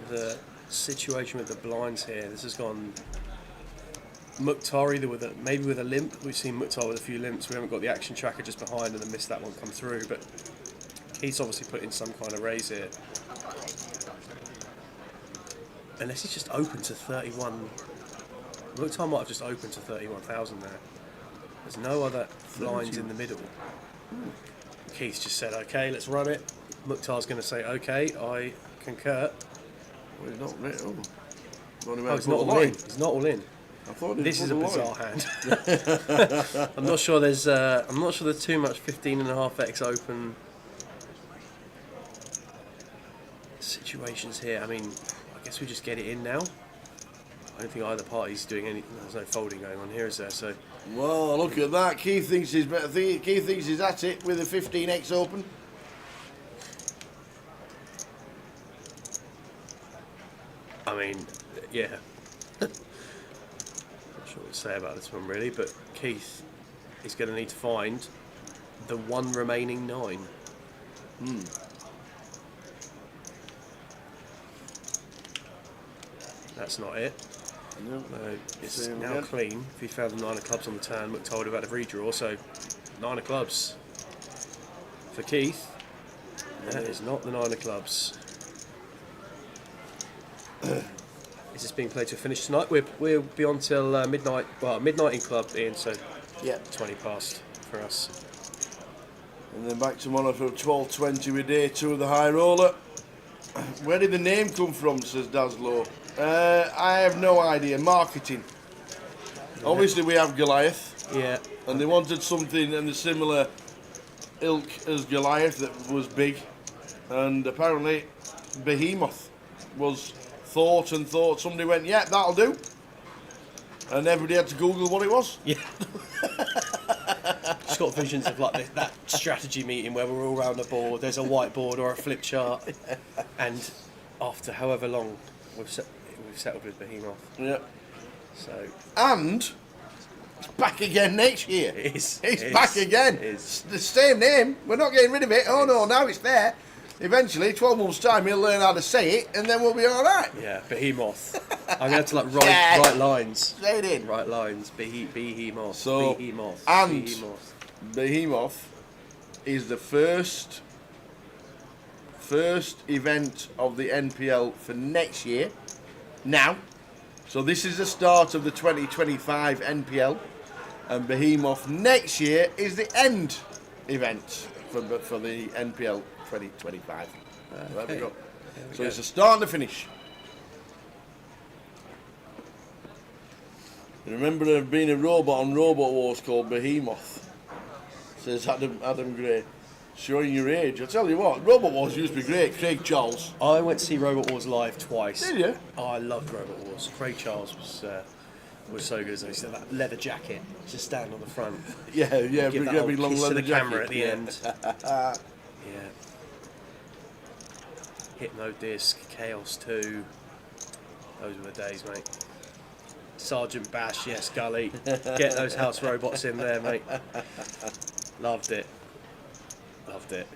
the situation with the blinds here, this has gone Mukhtar either maybe with a limp. We've seen Mukhtar with a few limps. We haven't got the action tracker just behind and then missed that one come through. But Keith's obviously put in some kind of raise here. Unless he's just open to 31. Mukhtar might have just opened to 31,000 there. There's no other lines in the middle. Keith's just said, okay, let's run it. Mukhtar's going to say, okay, I concur. Well, he's not ready. Oh, He's not all in. He's not all in. I thought he This put is a the bizarre line. hand. I'm not sure there's too much 15.5x open situations here. I mean, I guess we just get it in now. I don't think either party's doing anything. There's no folding going on here, is there? So Well, look at that. Keith thinks he's better. Keith thinks he's at it with a 15x open. I mean, yeah. Not sure what to say about this one really, but Keith is going to need to find the one remaining 9. That's not it. No, it's Same now again. clean. If he found the 9 of clubs on the turn, Mukhtar would have had a redraw, so 9 of clubs for Keith. That is not the 9 of clubs. Is this being played to a finish tonight? We'll be on till midnight. Well, midnight in club, Ian. So Yeah. 20 past for us. And then back tomorrow for 12:20 with day 2 of the high roller. Where did the name come from, says Daslow? I have no idea. Marketing. Obviously we have Goliath, Yeah. and they wanted something in the similar ilk as Goliath that was big, and apparently Behemoth was thought. Somebody went, yeah, that'll do, and everybody had to Google what it was. Yeah. Just got visions of like that strategy meeting where we're all round the board. There's a whiteboard or a flip chart, and after however long we've settled with Behemoth. Yeah. So And it's back again next year. it is. It's it back is, again. it is. It's the same name. We're not getting rid of it. Oh no, now it's there. Eventually, 12 months' time, he'll learn how to say it, and then we'll be all right. Yeah, Behemoth. I'm going to have to write Yes. right lines. Say it in. Right lines. Behemoth. So, Behemoth. and- Behemoth. Behemoth is the first event of the NPL for next year. Now, so this is the start of the 2025 NPL, and Behemoth next year is the end event for the NPL 2025. There we go. So it's a start and a finish. You remember there being a robot on Robot Wars called Behemoth? Says Adam Gray. Showing your age. I tell you what, Robot Wars used to be great. Craig Charles. I went to see Robot Wars live twice. Did you? Oh, I loved Robot Wars. Craig Charles was so good. As he said, that leather jacket, just stand on the front. Yeah, Give that big old long kiss to leather the camera jacket. at the end. Yeah. Hypno Disc, Chaos 2. Those were the days, mate. Sergeant Bash, yes, Gully. Get those house robots in there, mate. Loved it. Loved it.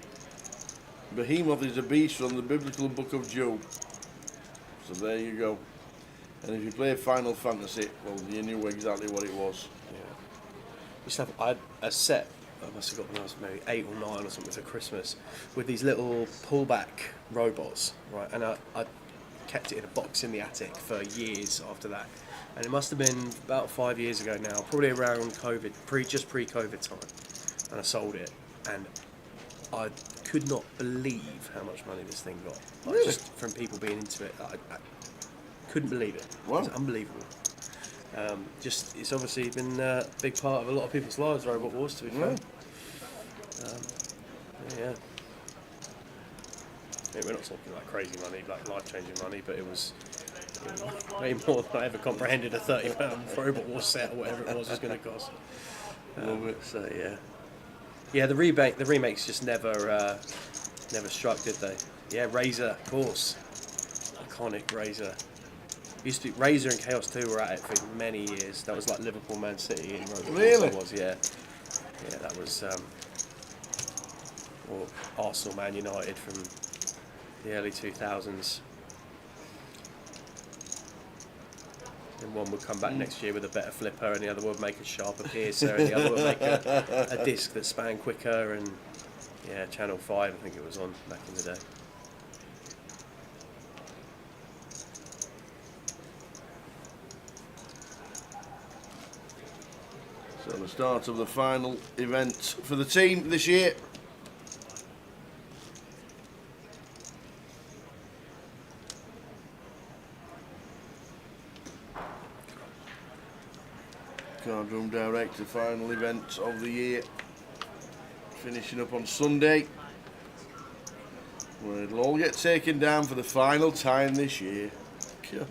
Behemoth is a beast from the biblical book of Job. So there you go. And if you play Final Fantasy, well, you knew exactly what it was. I had a set, I must have got when I was maybe 8 or 9 or something for Christmas, with these little pullback robots, right? And I kept it in a box in the attic for years after that. And it must have been about 5 years ago now, probably around COVID, just pre-COVID time. and I sold it, and I could not believe how much money this thing got. Like, Really? just from people being into it, I couldn't believe it. Wow. It's unbelievable. Just it's obviously been a big part of a lot of people's lives, Robot Wars, to be fair. Yeah. I mean, we're not talking like crazy money, like life-changing money, but it was way more than I ever comprehended a £30 Robot Wars set or whatever it was going to cost. So yeah. Yeah, the remakes just never struck, did they? Yeah, Razor, of course. Iconic Razor. Used to be Razor and Chaos 2 were at it for many years. That was like Liverpool, Man City, and Robot Really? Wars. Yeah, that was. Or Arsenal, Man United from the early 2000s. And one would come back next year with a better flipper, and the other would make a sharper piercer, and the other would make a disc that span quicker. And yeah, Channel 5, I think it was on back in the day. So the start of the final event for the team this year. Card Room Direct, the final event of the year. Finishing up on Sunday. Where it'll all get taken down for the final time this year. Cool.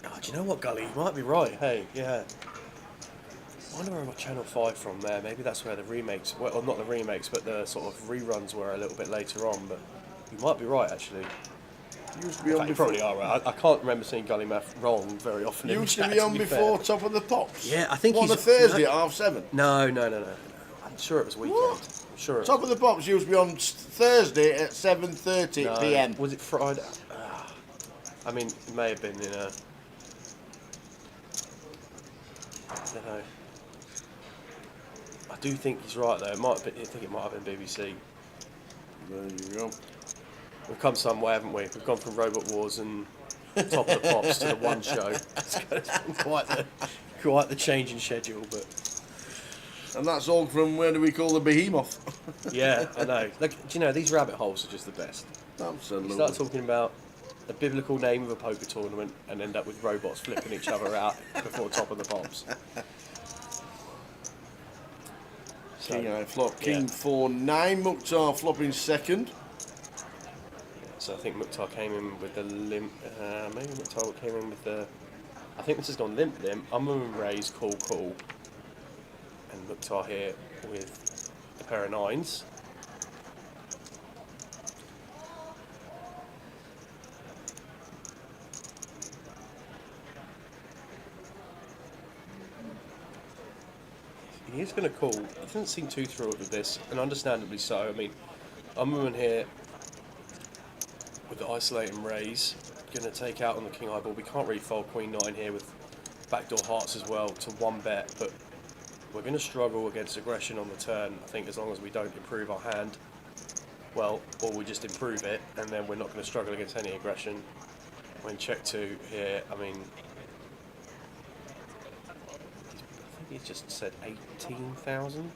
Oh, do you know what, Gully? You might be right. Hey, yeah. I wonder where I got Channel 5 from there. Maybe that's where the remakes, well, not the remakes, but the sort of reruns were a little bit later on. But you might be right, actually. Used to be In on fact, you before. probably are right. I can't remember seeing Gully Math wrong very often. in Used the to chat, be on be before fair. Top of the Pops. Yeah, I think on he's a Thursday at 7:30. No. I'm sure it was weekend. What? I'm sure. Top of the Pops used to be on Thursday at 7:30 No. p.m. Was it Friday? I mean, it may have been in a. I don't know. I do think he's right though. It might. I think it might have been BBC. There you go. We've come some way, haven't we? We've gone from Robot Wars and Top of the Pops to the one show. It's been quite the change in schedule, but And that's all from where do we call the Behemoth? yeah, I know. Look, do you know these rabbit holes are just the best. Absolutely. You start talking about the biblical name of a poker tournament and end up with robots flipping each other out before Top of the Pops. So, King I flop. King yeah. 4-9. Mukhtar flopping second. So I think Mukhtar came in with the limp. Maybe Mukhtar came in with the. I think this has gone limp. And raise cool. And Mukhtar here with a pair of nines. He is going to call. He doesn't seem too thrilled with this, and understandably so. I mean, Ummerman here with the isolating raise, going to take out on the king eyeball. We can't really fold queen 9 here with backdoor hearts as well to one bet, but we're going to struggle against aggression on the turn. I think as long as we don't improve our hand, well, or we just improve it, and then we're not going to struggle against any aggression. When check 2 here, I mean, I think he's just said 18,000.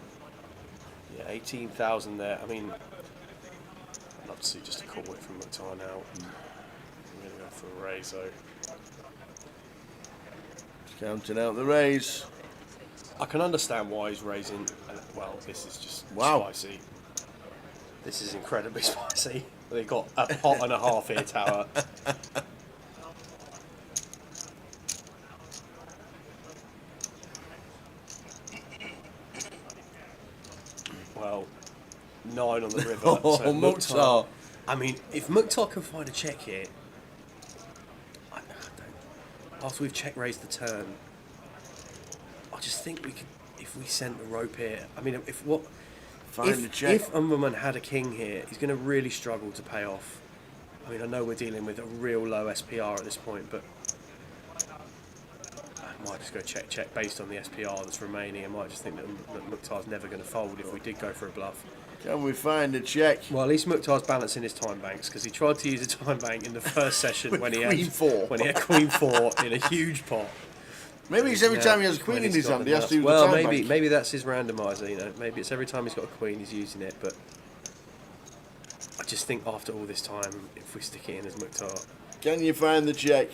Yeah, 18,000 there. I mean, I'd love to see just a call it from Mukhtar now. I'm going to go for a raise though. Counting out the raise. I can understand why he's raising. Well, this is just Wow. spicy. This is incredibly spicy. They got a pot and a half here, Tower. Well, 9 on the river. Oh, so Mukhtar. I mean, if Mukhtar can find a check here, I don't. After we've check raised the turn, I just think we could. If we sent the rope here, I mean, if Find a check. if Umberman had a king here, he's going to really struggle to pay off. I mean, I know we're dealing with a real low SPR at this point, but might just go check based on the SPR that's remaining. I might just think that Mukhtar's never going to fold if we did go for a bluff. Can we find a check? Well, at least Mukhtar's balancing his time banks because he tried to use a time bank in the first session when he had Queen 4. when he had Queen 4 in a huge pot. Maybe it's every Now, time he has a when queen in he's his got hand, the he has nuts. to use Well, the time bank. maybe that's his randomizer. You know, maybe it's every time he's got a queen, he's using it. But I just think after all this time, if we stick it in as Mukhtar, Can you find the check?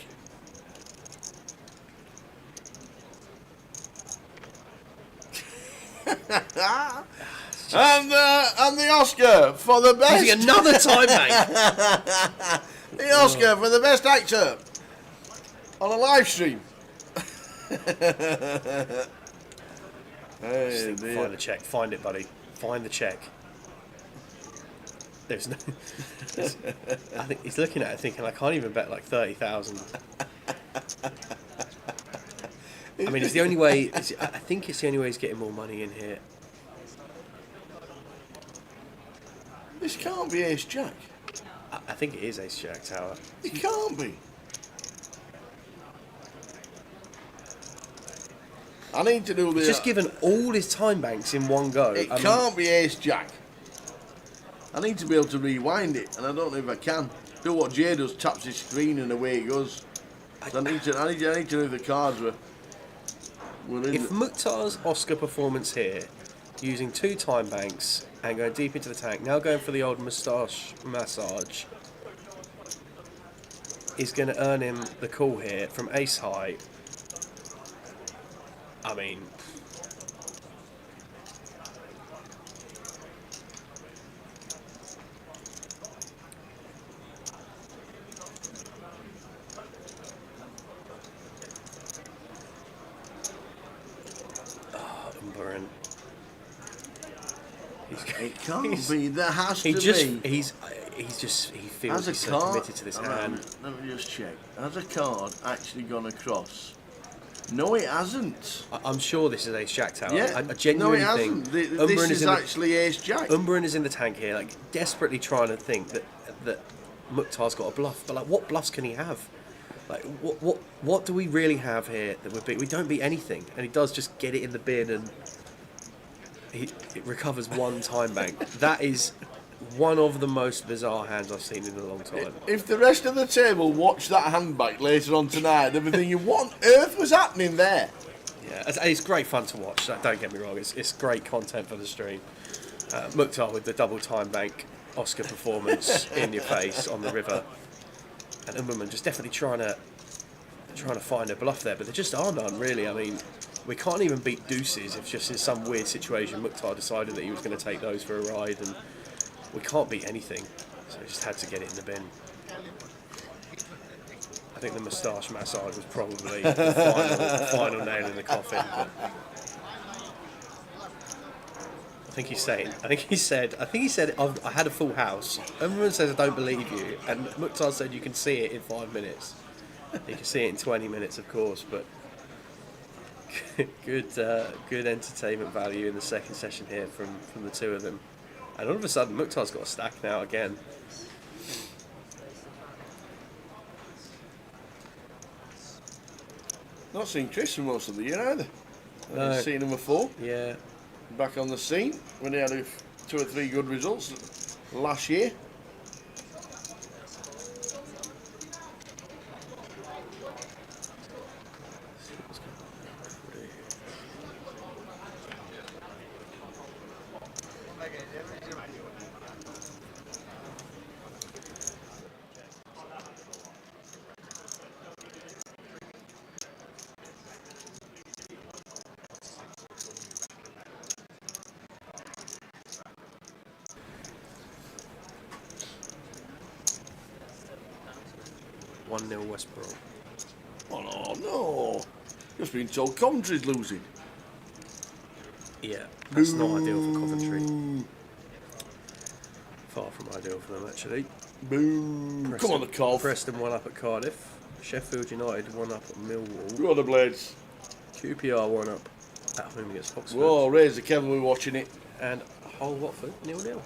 And the Oscar for the best. using another time bank. The Oscar for the best actor on a live stream. Hey, dear. Find the check. Find it, buddy. Find the check. There's no. I think he's looking at it thinking, I can't even bet like 30,000. I mean, it's the only way. I think it's the only way he's getting more money in here. This can't be Ace Jack. I think it is Ace Jack Tower. It can't be. I need to do the. He's just given all his time banks in one go. It I mean, can't be Ace Jack. I need to be able to rewind it, and I don't know if I can. Do what Jay does, taps his screen and away it goes. So I need to know if the cards were in. If Mukhtar's Oscar performance here, using 2 time banks and going deep into the tank, now going for the old moustache massage, is going to earn him the call here from ace high. I mean, Umberin. It can't be. There has He to just be. he feels Has a he's so card. committed to this hand. Let me just check. Has a card actually gone across? No, it hasn't. I'm sure this is Ace Jack Tower. Yeah. I genuinely no, it think hasn't. This Umberin is in the actually Ace Jack. Umberin is in the tank here, like desperately trying to think that Mukhtar's got a bluff. But like, what bluffs can he have? Like, what do we really have here that would beat? We don't beat anything, and he does just get it in the bin, and it recovers 1 time bank. That is one of the most bizarre hands I've seen in a long time. If the rest of the table watch that hand back later on tonight, they'll be thinking, what on earth was happening there? Yeah, it's great fun to watch. Don't get me wrong, it's great content for the stream. Mukhtar with the double time bank Oscar performance in your face on the river, and Umberman just definitely trying to find a bluff there, but there just are none really. I mean, we can't even beat deuces if just in some weird situation Mukhtar decided that he was going to take those for a ride, and we can't beat anything, so we just had to get it in the bin. I think the moustache massage was probably the final nail in the coffin. But I think he said, I had a full house. Everyone says I don't believe you, and Mukhtar said you can see it in 5 minutes. You can see it in 20 minutes, of course, but good entertainment value in the second session here from the two of them. And all of a sudden, Mukhtar's got a stack now again. Not seen Chris for most of the year either. No. I've seen him before. Yeah. Back on the scene when he had 2 or 3 good results last year. One 0 Westboro. Oh no! Just been told Coventry's losing. Yeah, that's not ideal for Coventry. Far from ideal for them, actually. Boo! Come on, the Cov. Preston 1 up at Cardiff. Sheffield United 1 up at Millwall. Go on the Blades. QPR 1 up at home against Oxford. Whoa, raise the Kevin, we're watching it. And Hull Watford 0-0.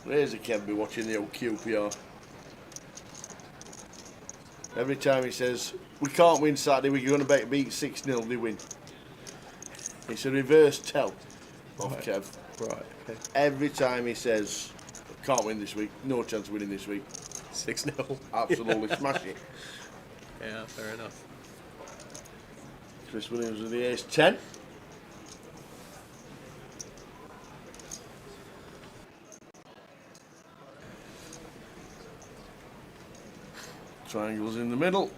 Raise the Kevin, we're watching the old QPR. Every time he says we can't win Saturday, we're going to beat 6-0, they win. It's a reverse tell of Right. Kev. Right. Okay. Every time he says, can't win this week, no chance of winning this week, 6-0. absolutely smash it. Yeah, fair enough. Chris Williams with the ace 10. Triangles in the middle.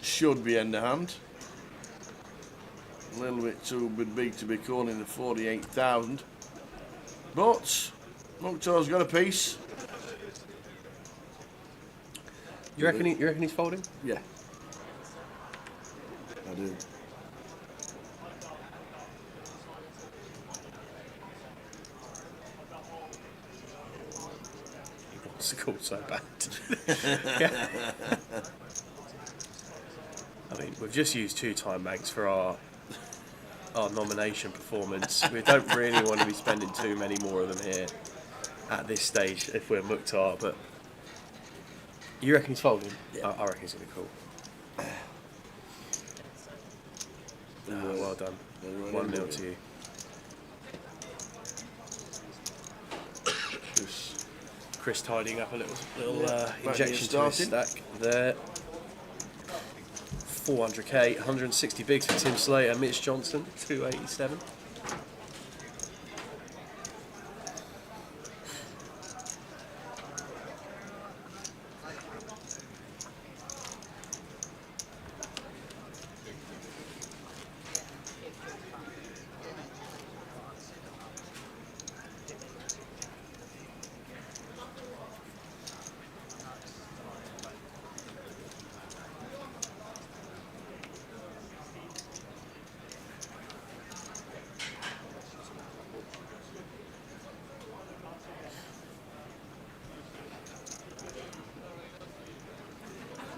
Should be end of hand. A little bit too big to be calling the 48,000. But Mukhtar's got a piece. You reckon he's folding? Yeah. I do. He wants to call so bad. I mean, we've just used 2 time banks for our nomination performance. We don't really want to be spending too many more of them here at this stage if we're Mukhtar, but you reckon he's folding? Yeah. I reckon he's going to call. Well done. 1-0 to you. Chris tidying up a little injection to his stack there. 400k, 160 bigs for Tim Slater, Mitch Johnson, 287.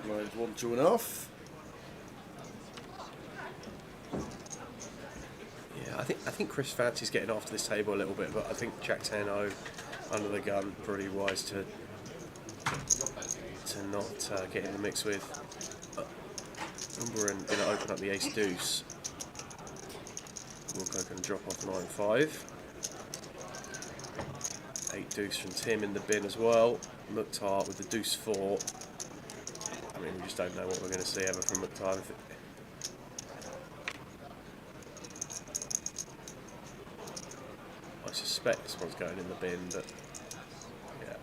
Lines 1, 2.5. Yeah, I think Chris fancies getting after this table a little bit, but I think Jack 10-0 under the gun, pretty wise to not get in the mix with. We're going to open up the ace deuce. Wilco can drop off 9-5. 8 deuce from Tim in the bin as well. Mukhtar with the deuce 4. I mean, we just don't know what we're going to see ever from Mukhtar. I suspect this one's going in the bin, but yeah.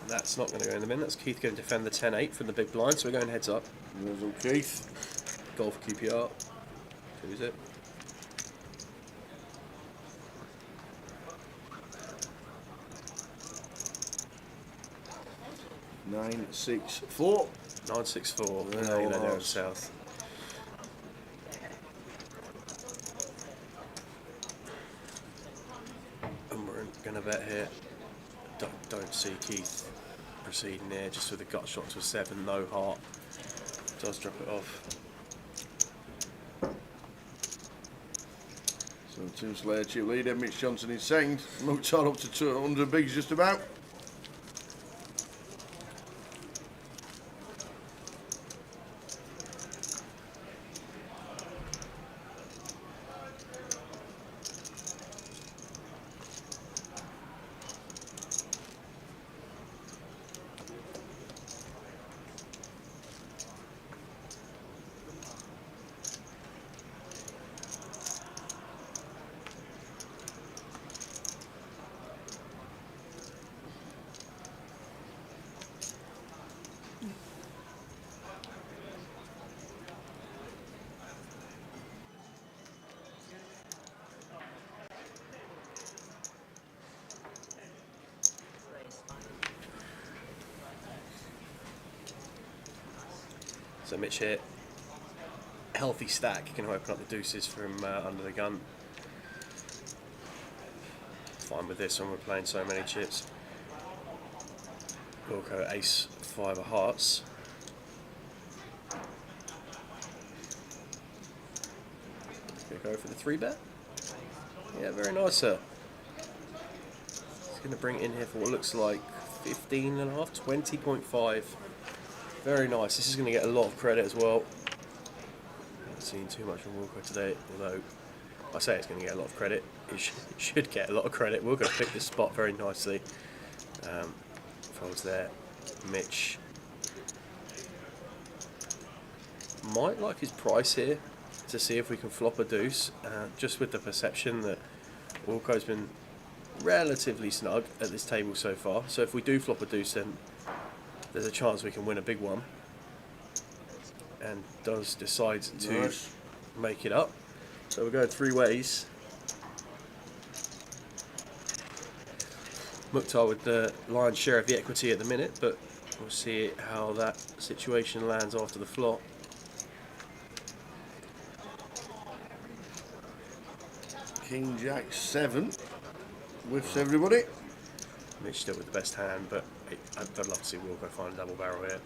That's not going to go in the bin. That's Keith going to defend the 10-8 from the big blind, so we're going heads up. There's old Keith. Golf QPR. Who's it? Nine, 6, 4. 964. Yeah, No, well, down south. And we're going to bet here. Don't see Keith proceeding here, just with a gut shot to a 7, no heart. Does drop it off. So Tim Slater chip lead, Mitch Johnson in second. Mukhtar up to 200 bigs just about. So Mitch here, healthy stack, can open up the deuces from under the gun. Fine with this when we're playing so many chips. Wilco ace 5 of hearts. Gonna go for the 3-bet. Yeah, very nice, sir. He's gonna bring it in here for what looks like 15.5, 20.5. Very nice. This is going to get a lot of credit as well. Not seen too much from Wilco today, although I say it's going to get a lot of credit. It should get a lot of credit. Wilco picked this spot very nicely. Folds there. Mitch might like his price here to see if we can flop a deuce, just with the perception that Wilco's been relatively snug at this table so far. So if we do flop a deuce, then there's a chance we can win a big one. And does decide to make it up. So we're going three ways. Mukhtar with the lion's share of the equity at the minute, but we'll see how that situation lands after the flop. King Jack 7. Whiffs everybody. Mitch still with the best hand, but I'd love to see Wilco find a double barrel here.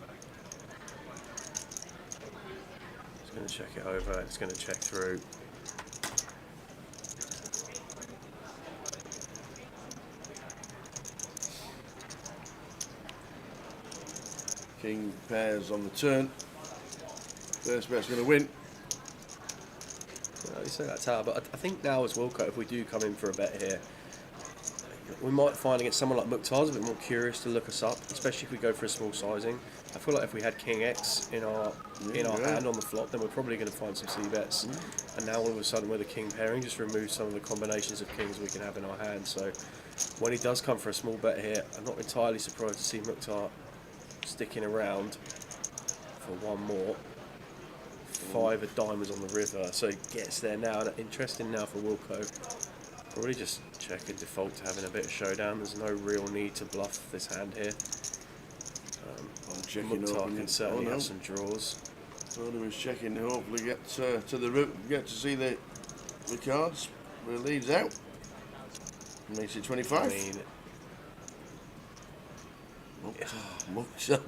It's going to check it over, it's going to check through. King pairs on the turn. First bet's going to win. You say that, Tower, but I think now as Wilco, if we do come in for a bet here, we might find against someone like Mukhtar's a bit more curious to look us up, especially if we go for a small sizing. I feel like if we had King X in our hand on the flop, then we're probably going to find some C bets. And now all of a sudden with a king pairing, just remove some of the combinations of kings we can have in our hand. So when he does come for a small bet here, I'm not entirely surprised to see Mukhtar sticking around for one more. 5 of diamonds on the river, so he gets there now. Interesting now for Wilco. Probably just check and default to having a bit of showdown. There's no real need to bluff this hand here. Mukhtar can certainly have some draws. So he was checking to hopefully get to the route, get to see the cards where it leads out. Makes it 25. I mean, Mukhtar.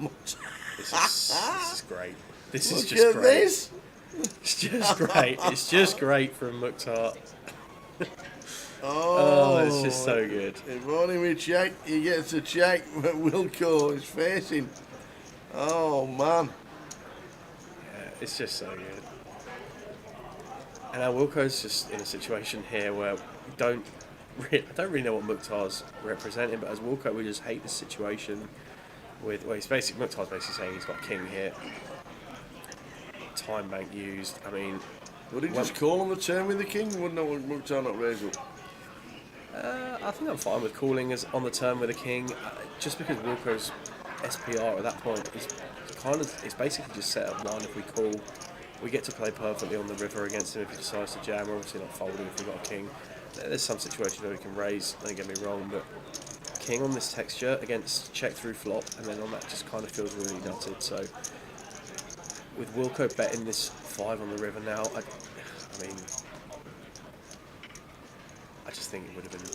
this is great. This is Look just at great. this. It's just great. It's just great from Mukhtar. Oh, it's just so good. If only we check, he gets a check, but Wilco is facing. Oh man. Yeah, it's just so good. And now Wilco's just in a situation here where I don't really know what Mukhtar's representing, but as Wilco, we just hate this situation with, well, Mukhtar's basically saying he's got king here. Time bank used. I mean, Would he just call on the turn with the king? Wouldn't Mukhtar not raise up? I think I'm fine with calling as on the turn with a king, just because Wilco's SPR at that point is it's basically just set up one. If we call, we get to play perfectly on the river against him if he decides to jam. We're obviously not folding if we've got a king. There's some situations where we can raise, don't get me wrong, but king on this texture against check through flop, and then on that just kind of feels really nutted. So with Wilco betting this 5 on the river now, I mean, I just think it would have been,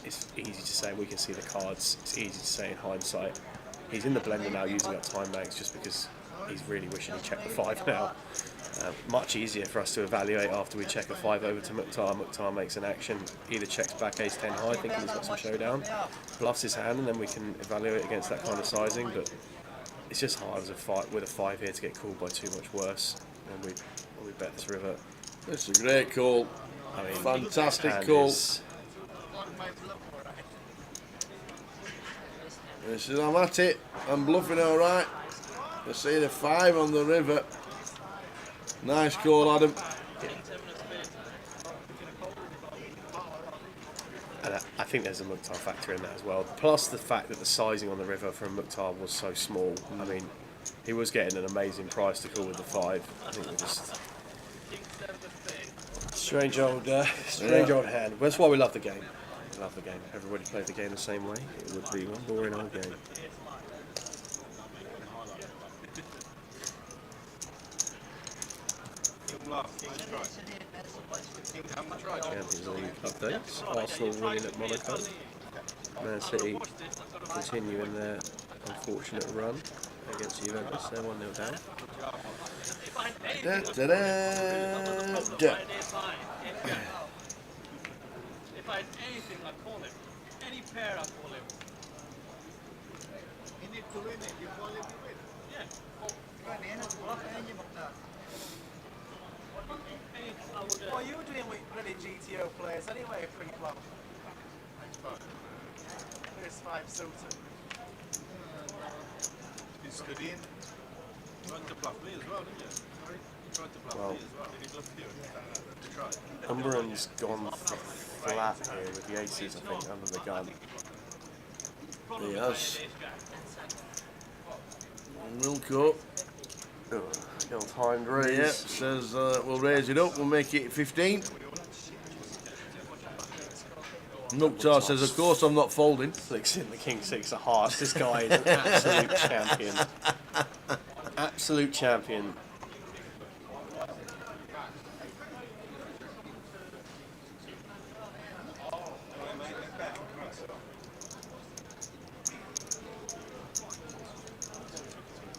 it's easy to say, we can see the cards, it's easy to say in hindsight. He's in the blender now using up time banks just because he's really wishing he checked the 5 now. Much easier for us to evaluate after we check a 5 over to Mukhtar. Mukhtar makes an action, either checks back ace-10 high, thinking he's got some showdown, bluffs his hand, and then we can evaluate against that kind of sizing. But it's just hard as a fight with a 5 here to get called by too much worse when we bet this river. It's a great call. I mean, Fantastic call. Is, He says, I'm at it. I'm bluffing all right. I see the 5 on the river. Nice call, Adam. and I think there's a Mukhtar factor in that as well. Plus the fact that the sizing on the river from Mukhtar was so small. I mean, he was getting an amazing price to call with the 5. I think we're just strange old hand. That's why we love the game. We love the game. If everybody played the game the same way, it would be one boring old game. Champions League updates. Arsenal winning at Monaco. Man City continuing their unfortunate run against Juventus. They're 1-0 down. Da, da, da, da. If I had anything, I'd call him. Any pair, I'd call him. gift to win it. You want to win? Yeah. Right, man, it's bluff, ain't you, Mukhtar? What are you doing with bloody GTO players anyway, free club? There's 5 suited. Been studying. Tried to bluff me as well, didn't you? Sorry? You tried to bluff Well, me as well. Did he bluff you? To try. Umberan's gone flat here with the aces, I think, under the gun. Yes. Wilco. Oh, ill-timed raise. Yeah, says we'll raise it up, we'll make it 15. Mukhtar says, of course I'm not folding. Flicks in the king six of hearts. This guy is an absolute champion. Absolute champion.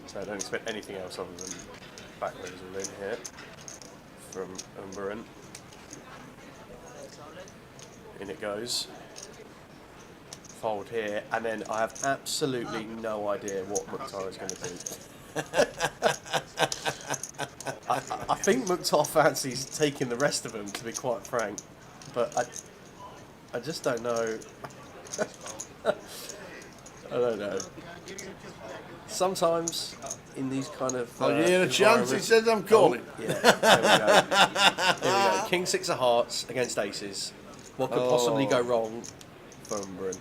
So I don't expect anything else other than back raise all in here from Umberan. In it goes. Fold here, and then I have absolutely no idea what Mukhtar is going to do. I think Mukhtar fancies taking the rest of them, to be quite frank, but I just don't know. I don't know. Sometimes in these kind of I'll give you a chance, he says I'm calling. Yeah, there we go. Here we go. King six of hearts against aces. What could possibly go wrong for Umberan?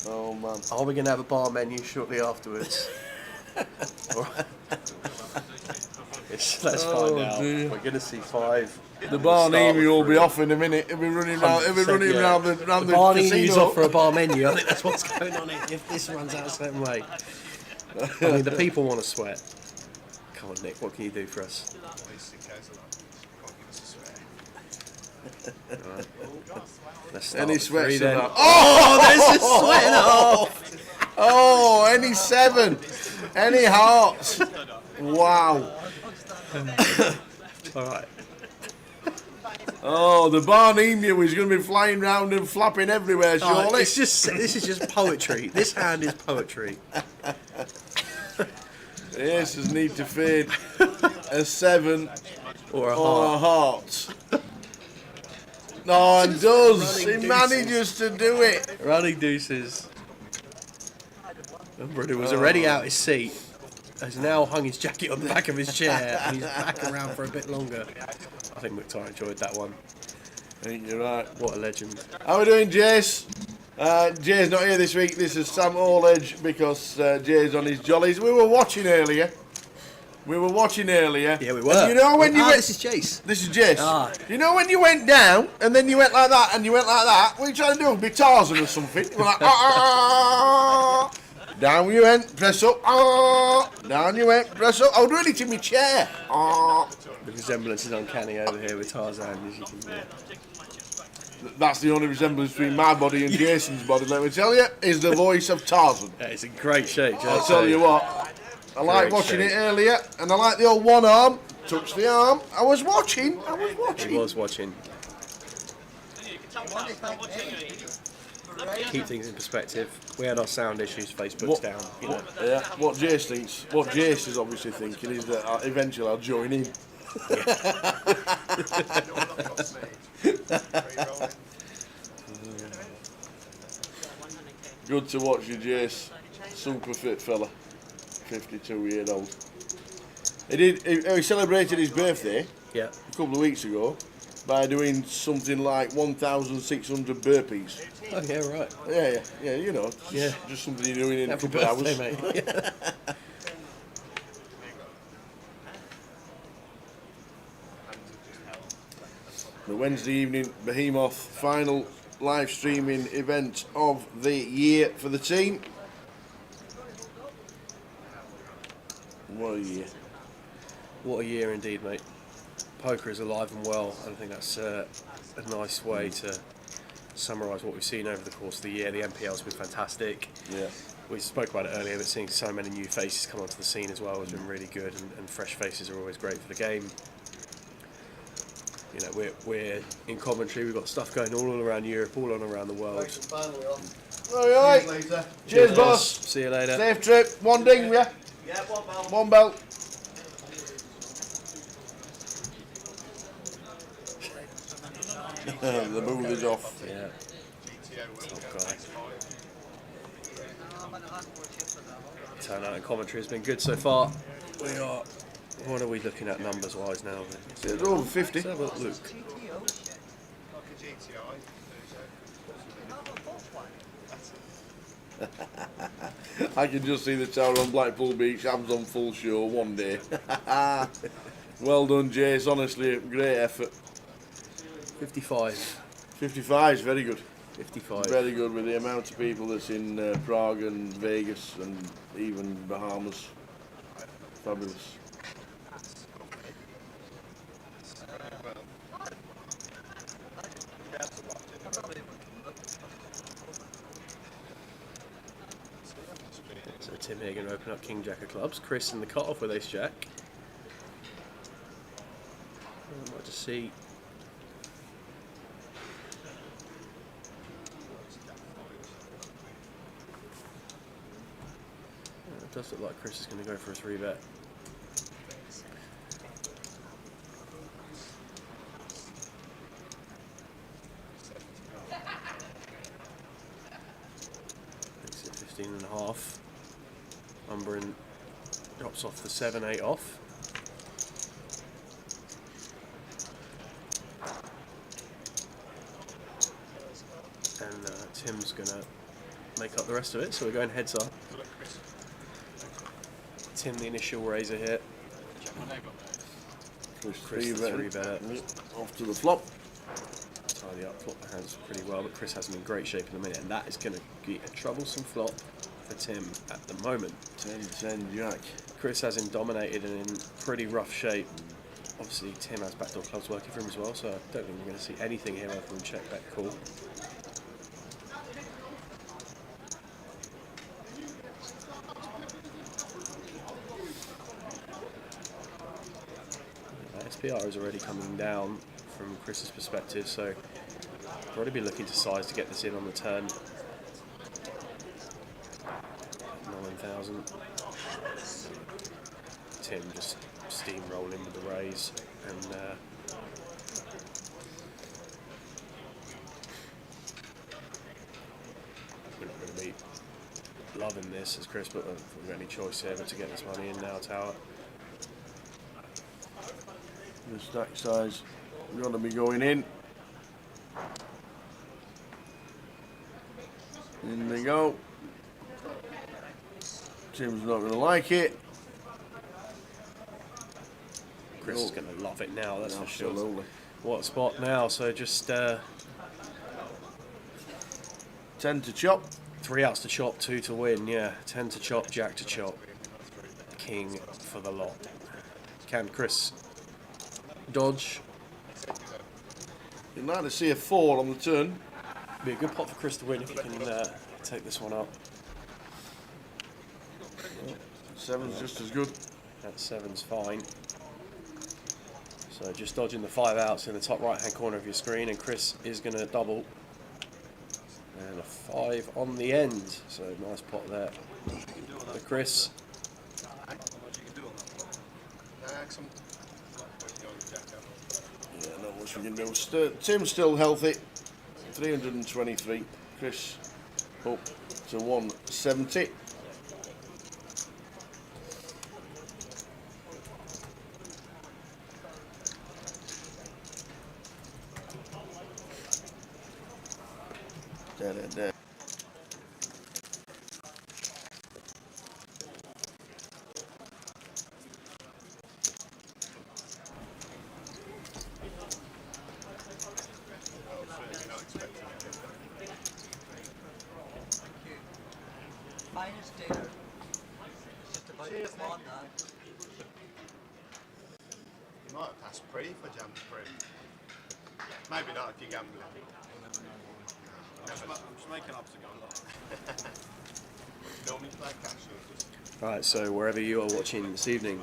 Oh man. Are we going to have a bar menu shortly afterwards? Let's find out. Dear. We're going to see 5. The Barney will be off in a minute. He'll be running round. He'll be running round the Barney's casino. off for a bar menu. I think that's what's going on here, if this runs out a certain way. I mean, the people want to sweat. Come on, Nick. What can you do for us? Right. Let's start Any with sweats 3 in then. that? Oh, there's just sweating off. Oh, any 7. Any hearts. Wow. All right. Oh, the Barnemu is going to be flying round and flapping everywhere, Oh, surely. this is just poetry. This hand is poetry. The aces need to fade a 7 Or a or a heart. heart. No, and does. running He manages to do it. Running deuces. Umberan was already out his seat. Has now hung his jacket on the back of his chair and he's back around for a bit longer. I think Mukhtar enjoyed that one. I think you're right. What a legend. How are we doing, Jace? Jay's not here this week. This is Sam Orledge because Jay's on his jollies. We were watching earlier. Yeah, we were. And you know when you went... This is Jace. This is Jace. Ah. You know when you went down and then you went like that and you went like that? What are you trying to do? Be Tarzan or something? You were like... Down you went, press up. Down you went, press up. I would really to my chair. The resemblance is uncanny over here with Tarzan, as you can hear. That's the only resemblance between my body and Jason's body, let me tell you, is the voice of Tarzan. Yeah, it's in great shape, Jace. I'll tell you what, I like Great watching shape. it earlier, and I like the old one arm, touch the arm. I was watching. He was watching. Keep things in perspective. We had our sound issues, Facebook's What- down. You know. Yeah, what Jace thinks, what Jace is obviously thinking is that eventually I'll join in. Good to watch you, Jace. Super fit fella. 52-year-old. He celebrated his birthday Yeah. a couple of weeks ago by doing something like 1,600 burpees. Oh, yeah, right. Yeah, you know, just something you're doing in a Happy couple of birthday, hours. mate. The Wednesday evening Behemoth final live streaming event of the year for the team. What a year. What a year indeed, mate. Poker is alive and well. I think that's a nice way to summarise what we've seen over the course of the year. The NPL's been fantastic. Yeah. We spoke about it earlier, but seeing so many new faces come onto the scene as well has been really good, and fresh faces are always great for the game. You know, we're in Coventry. We've got stuff going all around Europe, all around the world. Alright. Later. Cheers, boss. See you later. Safe trip. One ding, yeah? Yeah, one bell. One bell. The booth is off. Yeah. Top guy. Turnout in Coventry has been good so far. We are. What are we looking at numbers wise now? It's over 50. Let's have a look. I can just see the tower on Blackpool Beach, abs on full show one day. Well done, Jace. Honestly, great effort. 55. 55 is very good. 55. Very good with the amount of people that's in Prague and Vegas and even Bahamas. Fabulous. So Tim here going to open up King Jack of clubs. Chris in the cut-off with Ace Jack. I'd like to see. It does look like Chris is going to go for a 3-bet. Makes it 15.5. Umberin drops off the 7-8 off. And Tim's going to make up the rest of it, so we're going heads up. Tim, the initial raiser here. Chris, the 3-better. Off to the flop. Tidy up, flop the hands pretty well, but Chris has him in great shape in a minute, and that is going to be a troublesome flop for Tim at the moment. 10-10 Jack. Chris has him dominated and in pretty rough shape. Obviously, Tim has backdoor clubs working for him as well, so I don't think we're going to see anything here other than check back call. SPR is already coming down from Chris's perspective, so we'll probably be looking to size to get this in on the turn. 9,000. Tim just steamrolling with the raise, and we're not going to be loving this as Chris, but we've got any choice here but to get this money in now, Tower. The stack size got to be going in. In they go. Tim's not going to like it. Chris is going to love it now, that's for sure. Absolutely. What spot now? So just 10 to chop. 3 outs to chop, 2 to win, yeah. 10 to chop, Jack to chop. King for the lot. Can Chris dodge? You'd like to see a 4 on the turn. Be a good pot for Chris to win if he can take this one up. 7's just as good. That 7's fine. So just dodging the 5 outs in the top right hand corner of your screen, and Chris is going to double. And a 5 on the end, so nice pot there for Chris. Yeah, not much we can do. Tim's still healthy. 323. Chris up to 170. There. Minus dinner. Just about to come on now. You might pass pre for jam pre. Maybe not if you're gambling. I'm just making up to go. Don't need to play cash. Alright, so wherever you are watching this evening,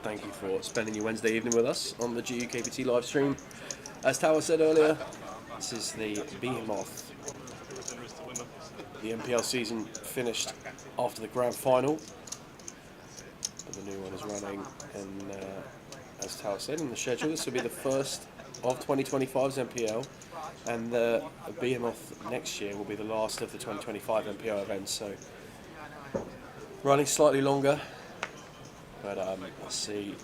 thank you for spending your Wednesday evening with us on the GUKPT live stream. As Tower said earlier, this is the Behemoth The NPL season finished after the grand final, but the new one is running, and as Tao said in the schedule, this will be the first of 2025's NPL, and the Behemoth next year will be the last of the 2025 NPL events, so running slightly longer, but let's see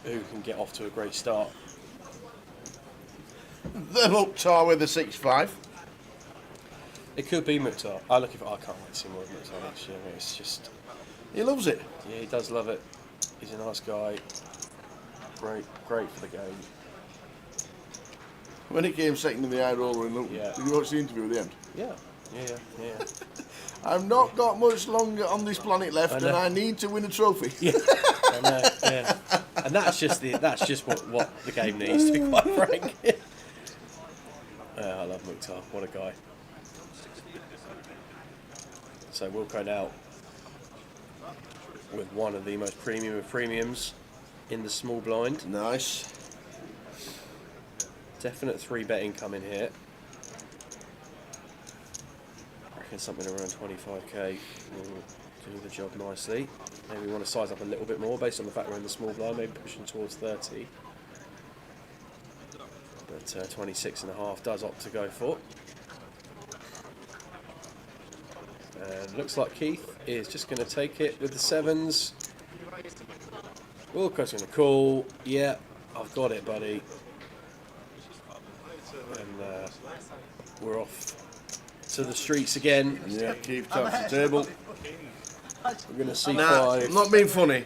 who can get off to a great start. The Mukhtar with the 6-5. It could be Mukhtar. I can't wait to see more of Mukhtar next year. It's just, He loves it. yeah, he does love it. He's a nice guy. Great for the game. When he came second in the high roller in Luton, Yeah. did you watch the interview at the end? Yeah. I've not got much longer on this planet left, I and know. I need to win a trophy. Yeah, I know, yeah. And that's just what the game needs, to be quite frank. I love Mukhtar. What a guy. So Wilco now with one of the most premium of premiums in the small blind. Nice. Definite 3-bet income in here. I reckon something around 25k will do the job nicely. Maybe we want to size up a little bit more based on the fact we're in the small blind, maybe pushing towards 30. But 26.5 does opt to go for. And looks like Keith is just going to take it with the 7s. Wilco's going to call. Yeah, I've got it, buddy. And we're off to the streets again. Yeah, Keith taps the table. We're going to see Nah, 5. I'm not being funny,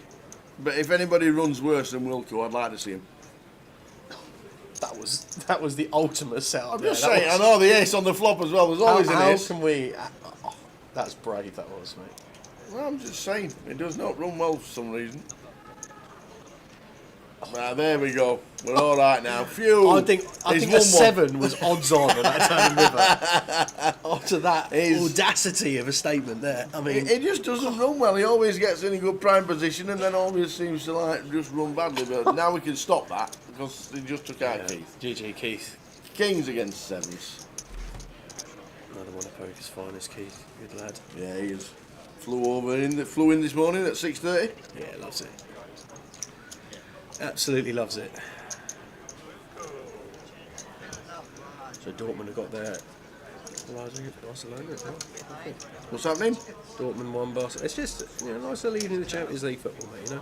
but if anybody runs worse than Wilco, I'd like to see him. That was the ultimate setup. I'm there. just That saying, was- I know the ace on the flop as well. There's always an how ace. can we? That's brave. That was, mate. Well, I'm just saying, it does not run well for some reason. Right, there we go. We're all right now. Phew. I think He's a won one. 7 was odds on that turning river. After that He's- audacity of a statement there, I mean, It just doesn't run well. He always gets in a good prime position and then always seems to like just run badly. But now we can stop that because he just took out Keith. GG Keith. Kings against 7s. Another one of poker's finest, Keith. Good lad. Yeah, he is. Flew in this morning at 6:30. Yeah, loves it. Absolutely loves it. So Dortmund have got their Barcelona as well. What's happening? Dortmund won Barcelona. It's just nice little evening of the Champions League football, mate.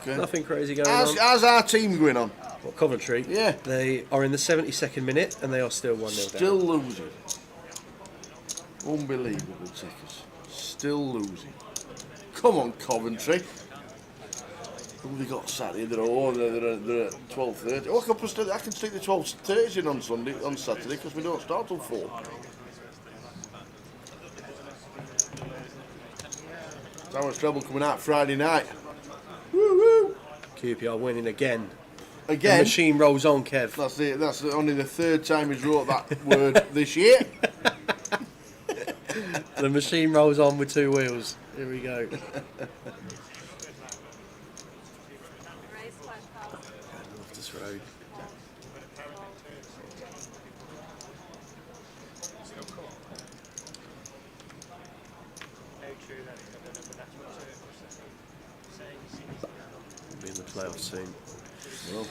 Okay. Nothing crazy going How's, on. how's our team going on? What, Coventry? Yeah. They are in the 72nd minute and they are still 1-0 Still down. losing. Unbelievable tickers. Still losing. Come on, Coventry. Who have they got Saturday? They're at 12:30. Oh, I can stick the 12:30 in on Saturday because we don't start till 4. That's how much trouble coming out Friday night. Woo woo! QPR winning again. The Again. machine rolls on, Kev. That's it. That's only the 3rd time he's wrote that word this year. The machine rolls on with 2 wheels. Here we go. Loftus Road. We'll be in the playoffs soon. Well,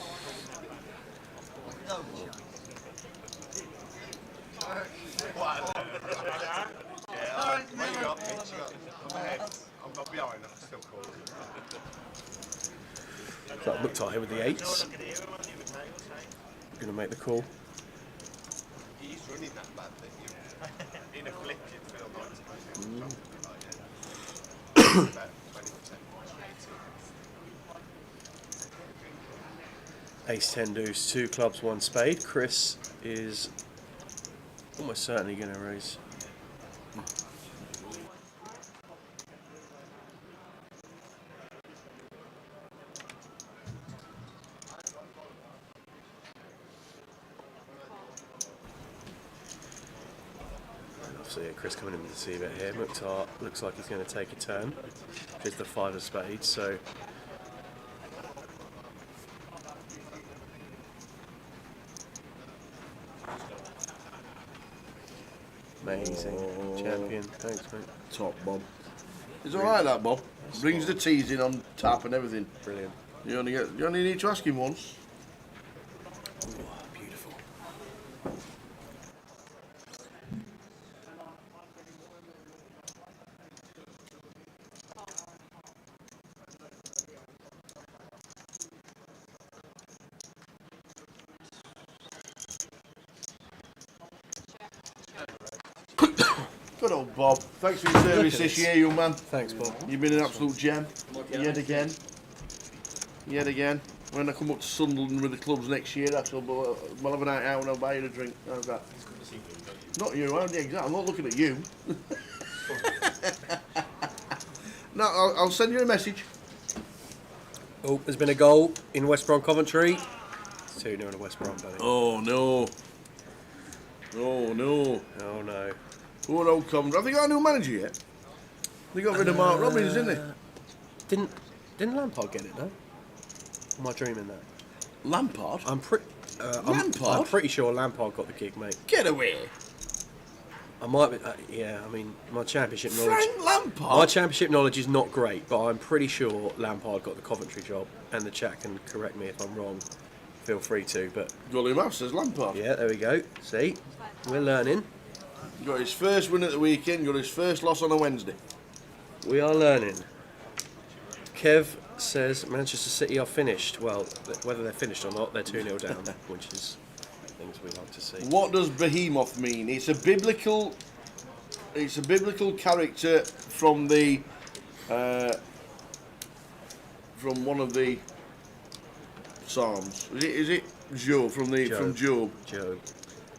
That looked like here with the 8s. Going to make the call. He's running that bad thing. In a flip, you'd feel like about 20%. Ace 10 deuce, 2 clubs, 1 spade. Chris is almost certainly going to raise. Obviously, Chris coming in with the C-bet here. Mukhtar looks like he's going to take a turn. Here's the 5 of spades, so Amazing. Oh. Champion. Thanks, mate. Top, Bob. It's alright, that, Bob. Brings the teas in on tap and everything. Brilliant. You only need to ask him once. Beautiful. Good old Bob. Thanks for your service this year, young man. Thanks, Bob. You've been an absolute gem. Yet again. Yet again. When I come up to Sunderland with the clubs next year, we'll have a night out and I'll buy you a drink. How's that? Not you, I'm not looking at you. No, I'll send you a message. Oh, there's been a goal in West Brom Coventry. It's 2-0 to West Brom, buddy. Oh no. Oh no. Oh, no. Poor old Coventry. Have they got a new manager yet? They got rid of Mark Robbins, didn't they? Didn't Lampard get it, no? Am I dreaming that? Lampard? I'm pretty... Lampard? I'm pretty sure Lampard got the gig, mate. Get away. I might be... yeah, I mean, my championship knowledge... Frank Lampard? My championship knowledge is not great, but I'm pretty sure Lampard got the Coventry job, and the chat can correct me if I'm wrong. Feel free to, but... Gully Mass says Lampard. Yeah, there we go. See? We're learning. Got his first win at the weekend, got his first loss on a Wednesday. We are learning. Kev says Manchester City are finished. Well, whether they're finished or not, they're 2-0 down, which is things we like to see. What does Behemoth mean? It's a biblical character from the from one of the Psalms. Is it Job from Job? Job.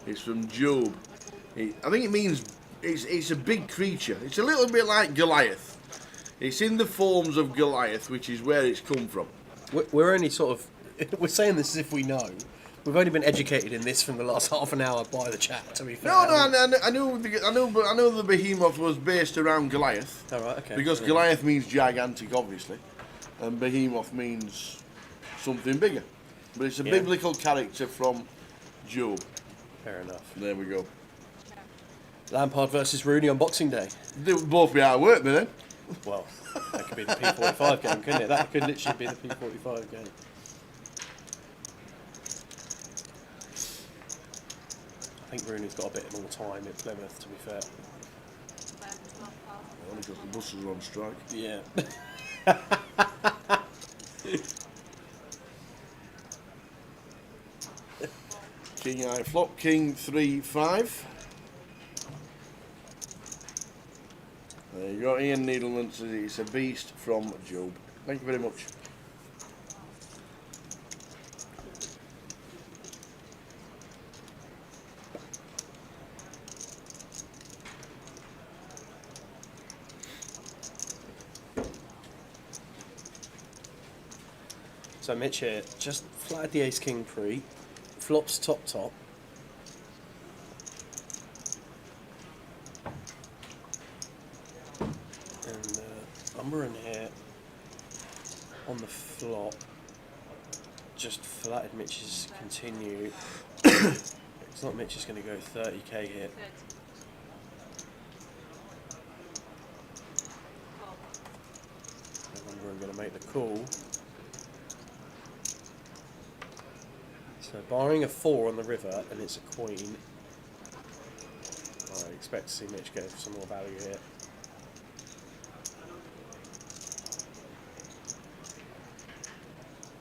It's from Job. I think it means it's a big creature. It's a little bit like Goliath. It's in the forms of Goliath, which is where it's come from. We're only sort of... We're saying this as if we know. We've only been educated in this from the last half an hour by the chat, to be fair. No, I know the Behemoth was based around Goliath. All right, okay. Because Goliath means gigantic, obviously, and Behemoth means something bigger. But it's a biblical character from Job. Fair enough. There we go. Lampard versus Rooney on Boxing Day. They would both be out of work, then. Well, that could be the P45 game, couldn't it? That could literally be the P45 game. I think Rooney's got a bit more time at Plymouth, to be fair. Only because the buses are on strike. Yeah. King I flop, King 3-5. There you go. Ian Needleman says it's a beast from Job. Thank you very much. So Mitch here just flatted the ace king pre, flops top. And Umber in here on the flop just flatted Mitch's continue. It's not Mitch is going to go 30k here. Umber I'm going to make the call. So barring a 4 on the river and it's a queen, I expect to see Mitch go for some more value here.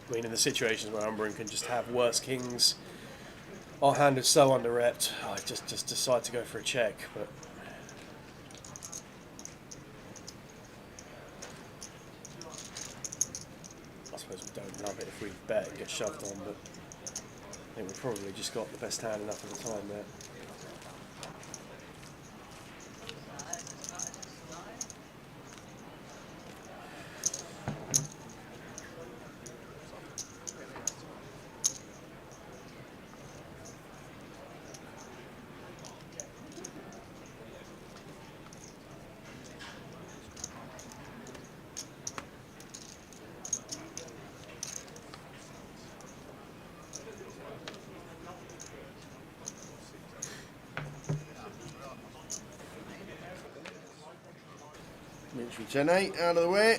I mean, in the situations where Umbrin can just have worse kings, our hand is so under-repped, I just decide to go for a check, but... I suppose we don't love it if we bet and get shoved on, but I think we've probably just got the best hand enough of the time there. Mitch with 10-8 out of the way.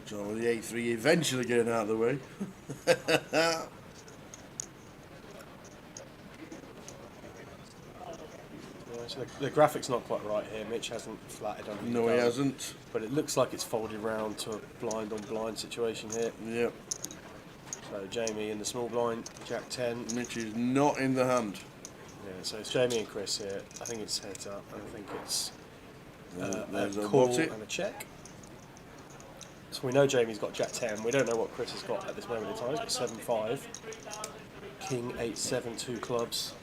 So with the 8-3 eventually getting out of the way. So the graphic's not quite right here. Mitch hasn't flatted on. No, he hasn't. But it looks like it's folded round to a blind on blind situation here. Yep. So Jamie in the small blind, Jack 10. Mitch is not in the hand. Yeah, so it's Jamie and Chris here. I think it's heads up, and I think it's There's a a call what's it? and a check. So we know Jamie's got Jack 10. We don't know what Chris has got at this moment in time. He's got 7-5. King 8-7, 2 clubs.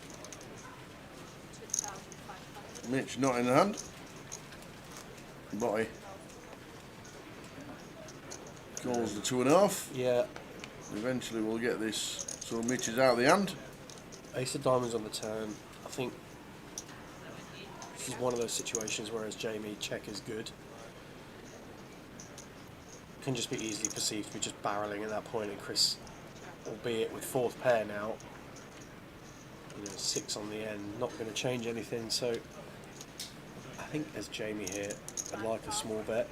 Mitch not in the hand. Botty calls the 2.5. Yeah, Eventually we'll get this. So Mitch is out of the hand. ace of diamonds on the turn. I think this is one of those situations where as Jamie, check is good. Can just be easily perceived to be just barreling at that point, and Chris, albeit with fourth pair now, 6 on the end, not going to change anything. So I think as Jamie here, I'd like a small bet.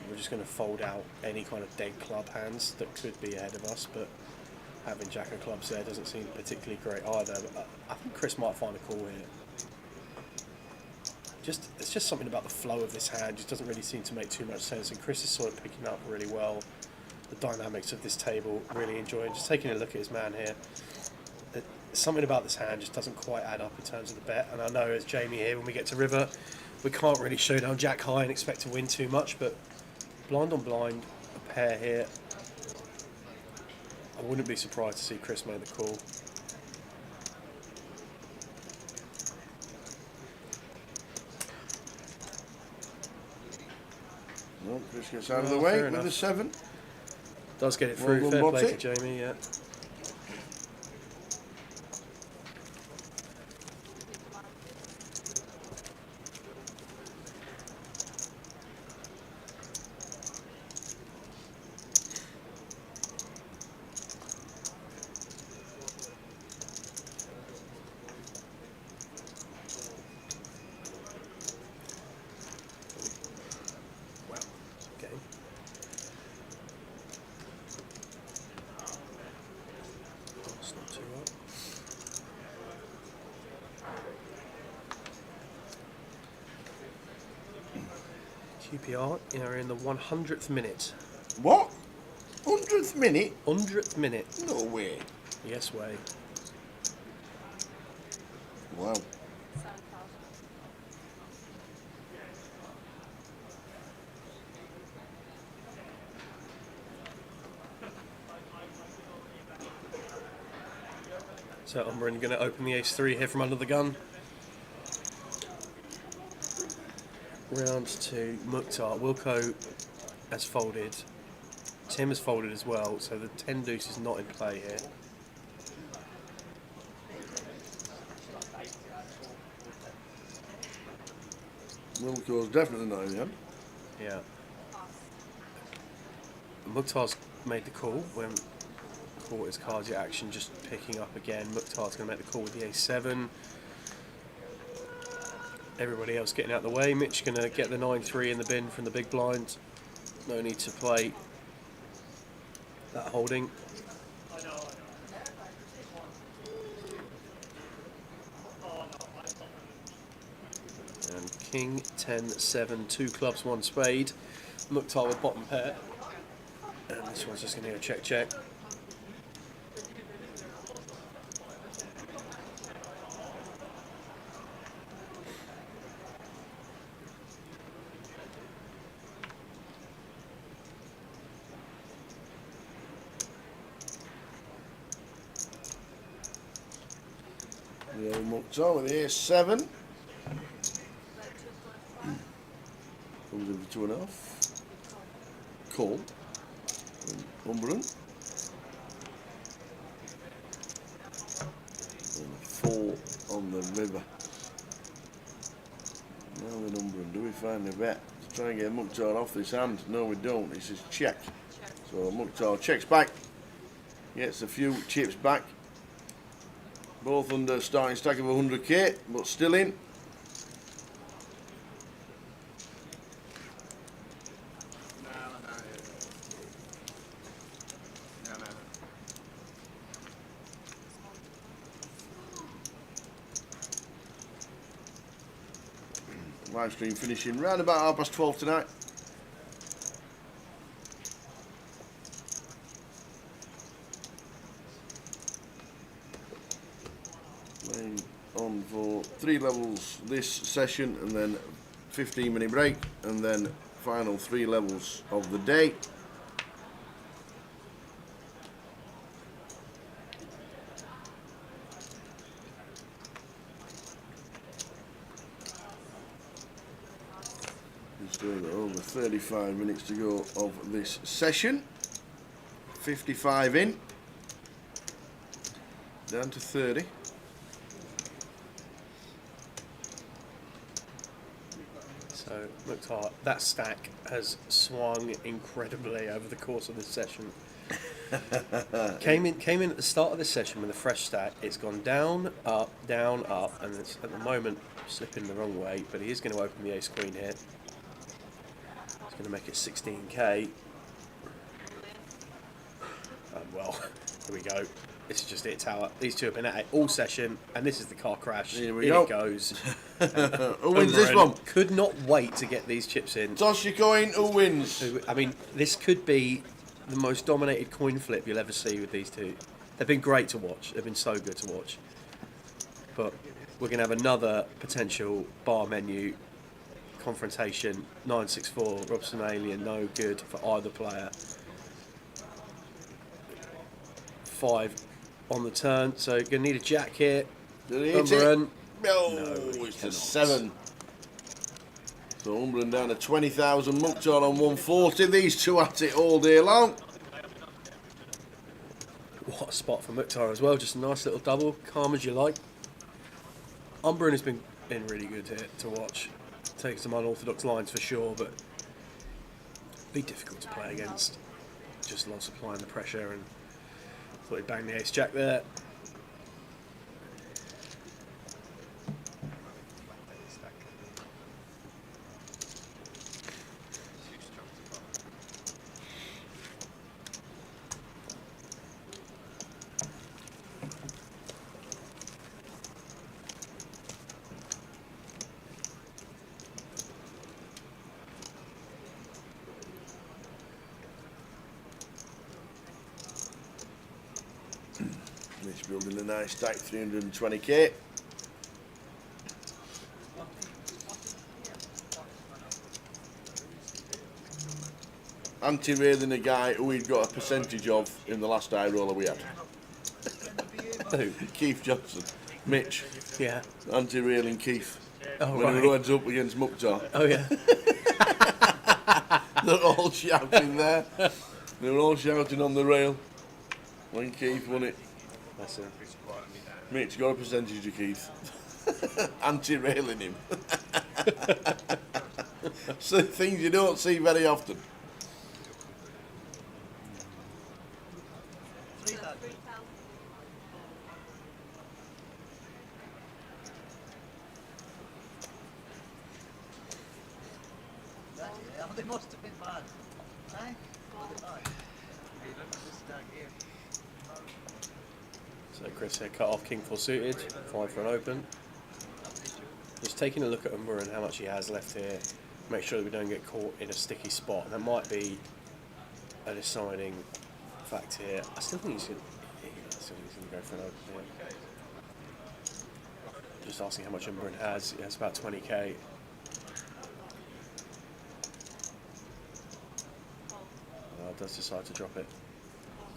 We're just going to fold out any kind of dead club hands that could be ahead of us, but having jack of clubs there doesn't seem particularly great either. But I think Chris might find a call here. It's just something about the flow of this hand just doesn't really seem to make too much sense, and Chris is sort of picking up really well the dynamics of this table, really enjoying just taking a look at his man here. Something about this hand just doesn't quite add up in terms of the bet, and I know as Jamie here, when we get to river, we can't really show down jack high and expect to win too much, but blind on blind, a pair here. I wouldn't be surprised to see Chris make the call. No, Chris gets out of the way with the 7. Does get it Well through, done, fair play Botty. to Jamie, yeah. Okay. That's not too right. QPR are in the 100th minute. What? 100th minute? 100th minute. No way. Yes way. Wow. So Umbrella going to open the ace-3 here from under the gun. Round to Mukhtar. Wilco has folded. Tim has folded as well, so the 10 deuce is not in play here. Wilco's definitely not in the hand. Yeah. Mukhtar's made the call when caught his cards at action, just picking up again. Mukhtar's going to make the call with the ace-7. Everybody else getting out of the way. Mitch going to get the 9-3 in the bin from the big blind. No need to play that holding. And King 10-7, 2 clubs, 1 spade. Mukhtar with bottom pair. And this one's just going to go check, check. The old Mukhtar with the ace-7. Comes in for 2.5. Cole. Umbrant. And 4 on the river. Now the Umbrant. Do we find a bet to try and get Mukhtar off this hand? No, we don't. It says check. So Mukhtar checks back. Gets a few chips back. Both under starting stack of 100k, but still in. Live stream finishing round about 12:30 tonight. Playing on for 3 levels this session, and then 15-minute break, and then final 3 levels of the day. Still over 35 minutes to go of this session. 55 in. Down to 30. So, Mukhtar, that stack has swung incredibly over the course of this session. came in at the start of this session with a fresh stack. It's gone down, up, and it's at the moment slipping the wrong way, but he is going to open the ace queen here. It's going to make it 16k. Well, here we go. This is just it, Tower. These two have been at it all session, and this is the car crash. Here we in go. It goes. Who wins this one? Could not wait to get these chips in. Toss your coin, who wins? I mean, this could be the most dominated coin flip you'll ever see with these two. They've been great to watch. They've been so good to watch. But we're going to have another potential bar menu confrontation. 964, Robson Alien, no good for either player. 5 on the turn, so you're going to need a jack here. Did he hit it? Umbrant. No, it's a 7. So Umbrant down to 20,000. Mukhtar on 140. These two at it all day long. What a spot for Mukhtar as well. Just a nice little double, calm as you like. Umbrant has been really good here to watch. Takes some unorthodox lines for sure, but be difficult to play against. Just lots applying the pressure, and thought he'd bang the ace jack there. Mitch building a nice stack, 320k. Anti-railing the guy who we'd got a percentage of in the last eye roller we had. Who? Keith Johnson. Mitch. Yeah. Anti-railing Keith. Oh, when right. he heads up against Mukhtar. Oh, yeah. They're all shouting there. They were all shouting on the rail when Keith won it. That's it. Mitch got a percentage of Keith. Anti-railing him. So things you don't see very often. They must have been bad. Eh? Hey, look at this stack here. So Chris here cut off king 4 suited, 5 for an open. Just taking a look at Umber and how much he has left here. Make sure that we don't get caught in a sticky spot. That might be a deciding fact here. I still think he's going to go for an open here. Just asking how much Umber has. He has about 20k. Does decide to drop it.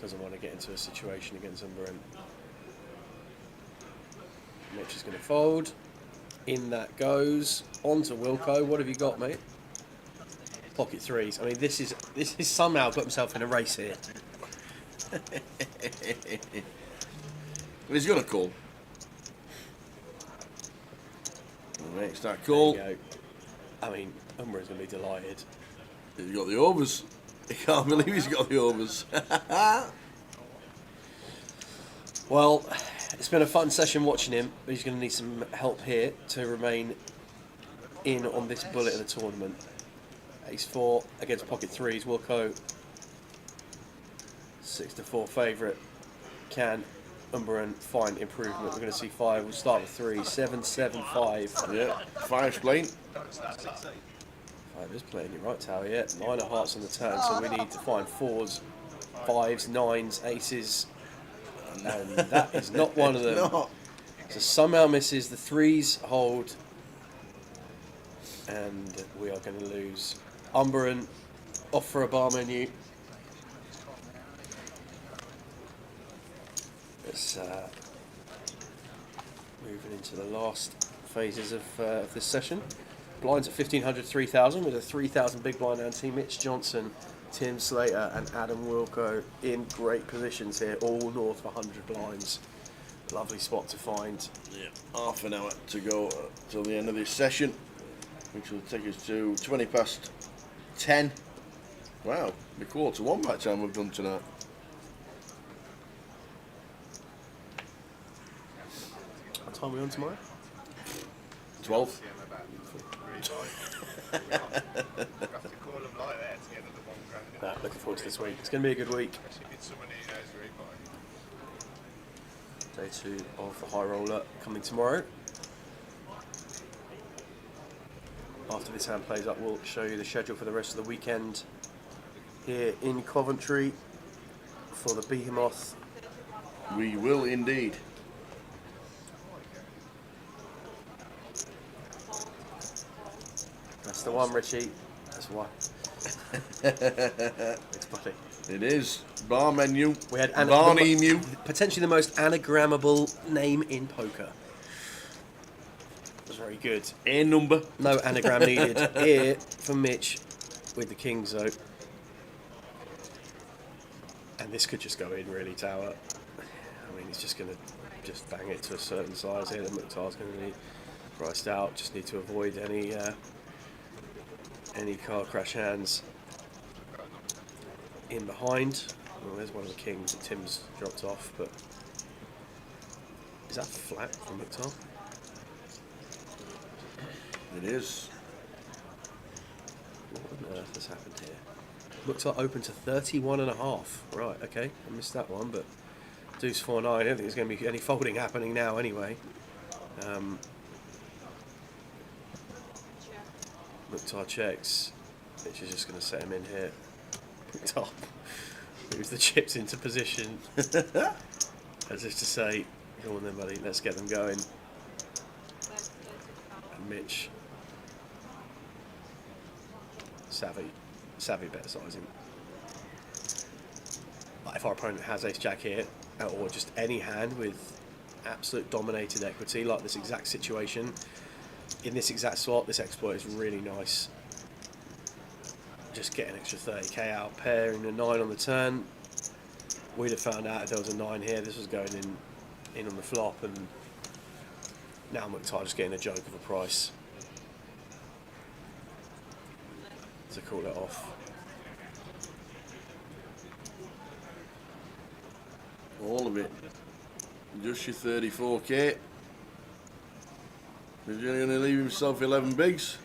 Doesn't want to get into a situation against Umber. Mitch is going to fold. In that goes. On to Wilco. What have you got, mate? pocket threes. I mean, this is somehow got himself in a race here. He's got a call. Makes that call. There you go. I mean, Umbra's going to be delighted. He's got the overs. I can't believe he's got the overs. Well, it's been a fun session watching him, but he's going to need some help here to remain in on this bullet of the tournament. Ace 4 against pocket threes. Wilco, 6-4 favourite. Can Umberan find improvement? We're going to see 5. We'll start with 3. 7, 7, 5. Yeah, 5's playing. 5 is playing, you're right, Tower, yeah. 9 of hearts on the turn, so we need to find 4s, 5s, 9s, aces, and that is not one of them. No. So somehow misses, the 3s hold, and we are going to lose. Umberan off for a bar menu. It's moving into the last phases of this session. Blinds at 1,500, 3,000 with a 3,000 big blind ante. Mitch Johnson, Tim Slater and Adam Wilco in great positions here, all north of 100 blinds. Lovely spot to find. Yeah, half an hour to go till the end of this session, which will take us to 20 past 10. Wow, the 1:15 by the time we've done tonight. What time are we on tomorrow? 12. Looking forward to this week. It's going to be a good week. Day 2 of the high roller coming tomorrow. After this hand plays up, we'll show you the schedule for the rest of the weekend here in Coventry for the Behemoth. We will indeed. That's the one, Richie. That's one. It's funny. It is. Bar menu. We had Barney Mew. potentially the most anagrammable name in poker. It was very good. A number. No anagram needed. Here for Mitch with the Kings though. And this could just go in really, Tower. I mean, he's just going to just bang it to a certain size here. The Mukhtar's going to be priced out. Just need to avoid any car crash hands in behind. Well, there's one of the Kings that Tim's dropped off, but is that flat from Mukhtar? It is. What on earth has happened here? Mukhtar open to 31.5. Right, okay, I missed that one, but deuce 4-9. I don't think there's going to be any folding happening now anyway. Mukhtar checks. Mitch is just going to set him in here. Mukhtar moves the chips into position. As if to say, come on then, buddy, let's get them going. And Mitch, savvy better sizing. But if our opponent has ace-jack here, or just any hand with absolute dominated equity, like this exact situation, in this exact slot, this exploit is really nice. Just get an extra 30k out, pairing a 9 on the turn. We'd have found out if there was a 9 here, this was going in on the flop, and now Mukhtar just getting a joke of a price to call it off. All of it. Just your 34k. He's going to leave himself 11 bigs.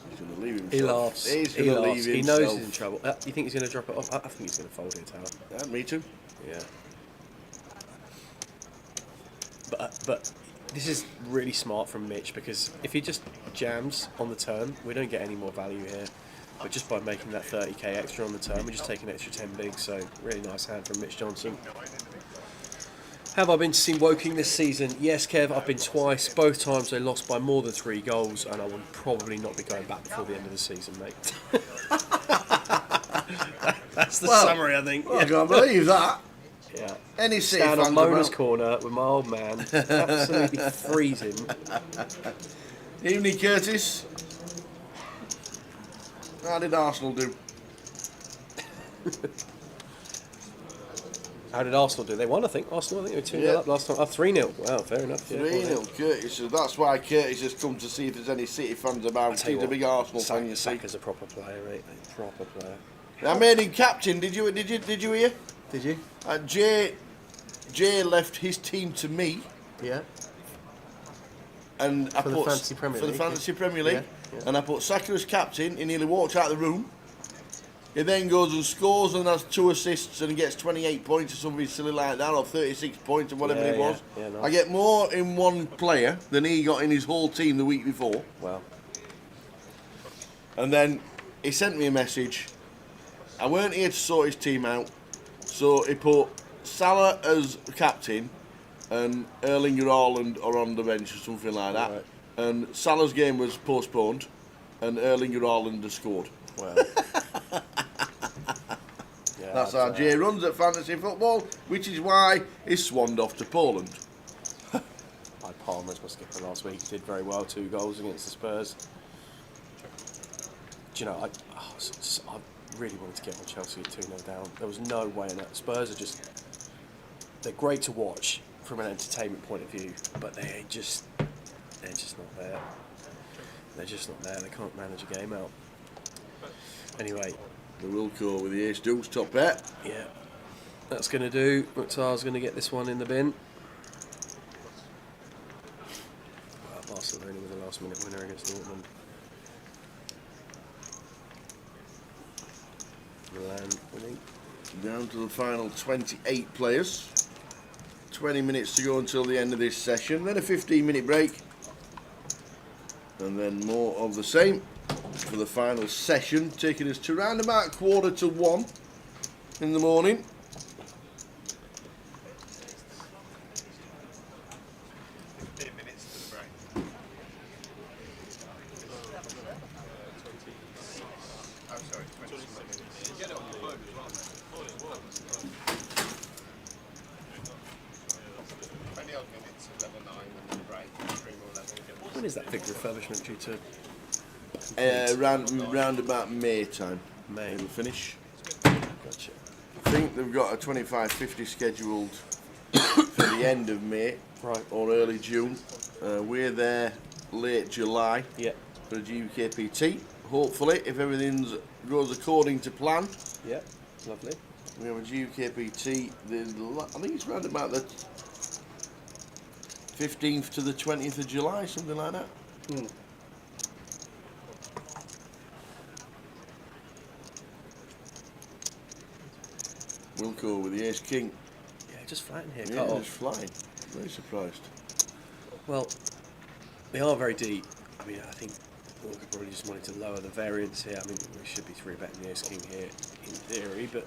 He's going to leave himself. He laughs. He's He going to laughs. leave He knows himself. he's in trouble. You think he's going to drop it off? I think he's going to fold it, Tower. Yeah, me too. Yeah. But this is really smart from Mitch, because if he just jams on the turn, we don't get any more value here. But just by making that 30k extra on the turn, we just take an extra 10 bigs. So really nice hand from Mitch Johnson. Have I been to see Woking this season? Yes, Kev, I've been twice. Both times they lost by more than 3 goals, and I will probably not be going back before the end of the season, mate. That's the summary, I think. I can't believe that. Yeah. Any City Stand on fans Mona's about? corner with my old man, absolutely freezing. Evening, Curtis. How did Arsenal do? How did Arsenal do? They won, I think. Arsenal, I think they were 2-0 Yeah. up last time. Oh, 3-0. Wow, fair enough. Yeah, 3-0, Curtis. So that's why Curtis has come to see if there's any City fans about. tell you He's a what, big Arsenal fan, you see. Saka's a proper player, mate. A proper player. I made him captain. Did you hear? Did you? Jay left his team to me, Yeah. and I For the put Fantasy Premier League, Fantasy Premier League, Yeah. and I put Saka as captain. He nearly walked out of the room. He then goes and scores and has 2 assists and gets 28 points or something silly like that, or 36 points or whatever Yeah, it was. yeah, nice. I get more in one player than he got in his whole team the week before. Wow. And then he sent me a message. I weren't here to sort his team out, so he put Salah as captain and Erling Haaland are on the bench or something like that. Right. And Salah's game was postponed, and Erling Haaland has scored. Wow. Yeah, That's how Jay runs at fantasy football, which is why he swanned off to Poland. Palmer as my skipper last week. Did very well, 2 goals against the Spurs. Do you know, I really wanted to get on Chelsea at 2-0 down. There was no way in that. Spurs are they're great to watch from an entertainment point of view, but they're just not there. They're just not there. They can't manage a game out. Anyway, The Wilco with the ace deuce top bet. yeah, that's going to do. Mukhtar's going to get this one in the bin. Well, Barcelona with a last-minute winner against Dortmund. Milan winning. Down to the final 28 players. 20 minutes to go until the end of this session. Then a 15-minute break. And then more of the same for the final session, taking us to around about 1:45 in the morning. Minutes to the break. I'm sorry, 20 minutes. Get it on the phone as well. 20 odd minutes at level 9 and then break. 3 more level. When is that big refurbishment due to? Round about May time. May. It'll finish. Gotcha. I think they've got a 25-50 scheduled for the end of May Right. or early June. We're there late July Yeah. for the GUKPT. Hopefully, if everything goes according to plan, Yeah. Lovely. we have a GUKPT. I think it's round about the 15th to the 20th of July, something like that. Wilco with the ace king. Yeah, just flatten here. Yeah, Cut it's off. flying. Very surprised. Well, they are very deep. I mean, I think Walker probably just wanted to lower the variance here. I mean, we should be 3-betting the ace king here in theory, but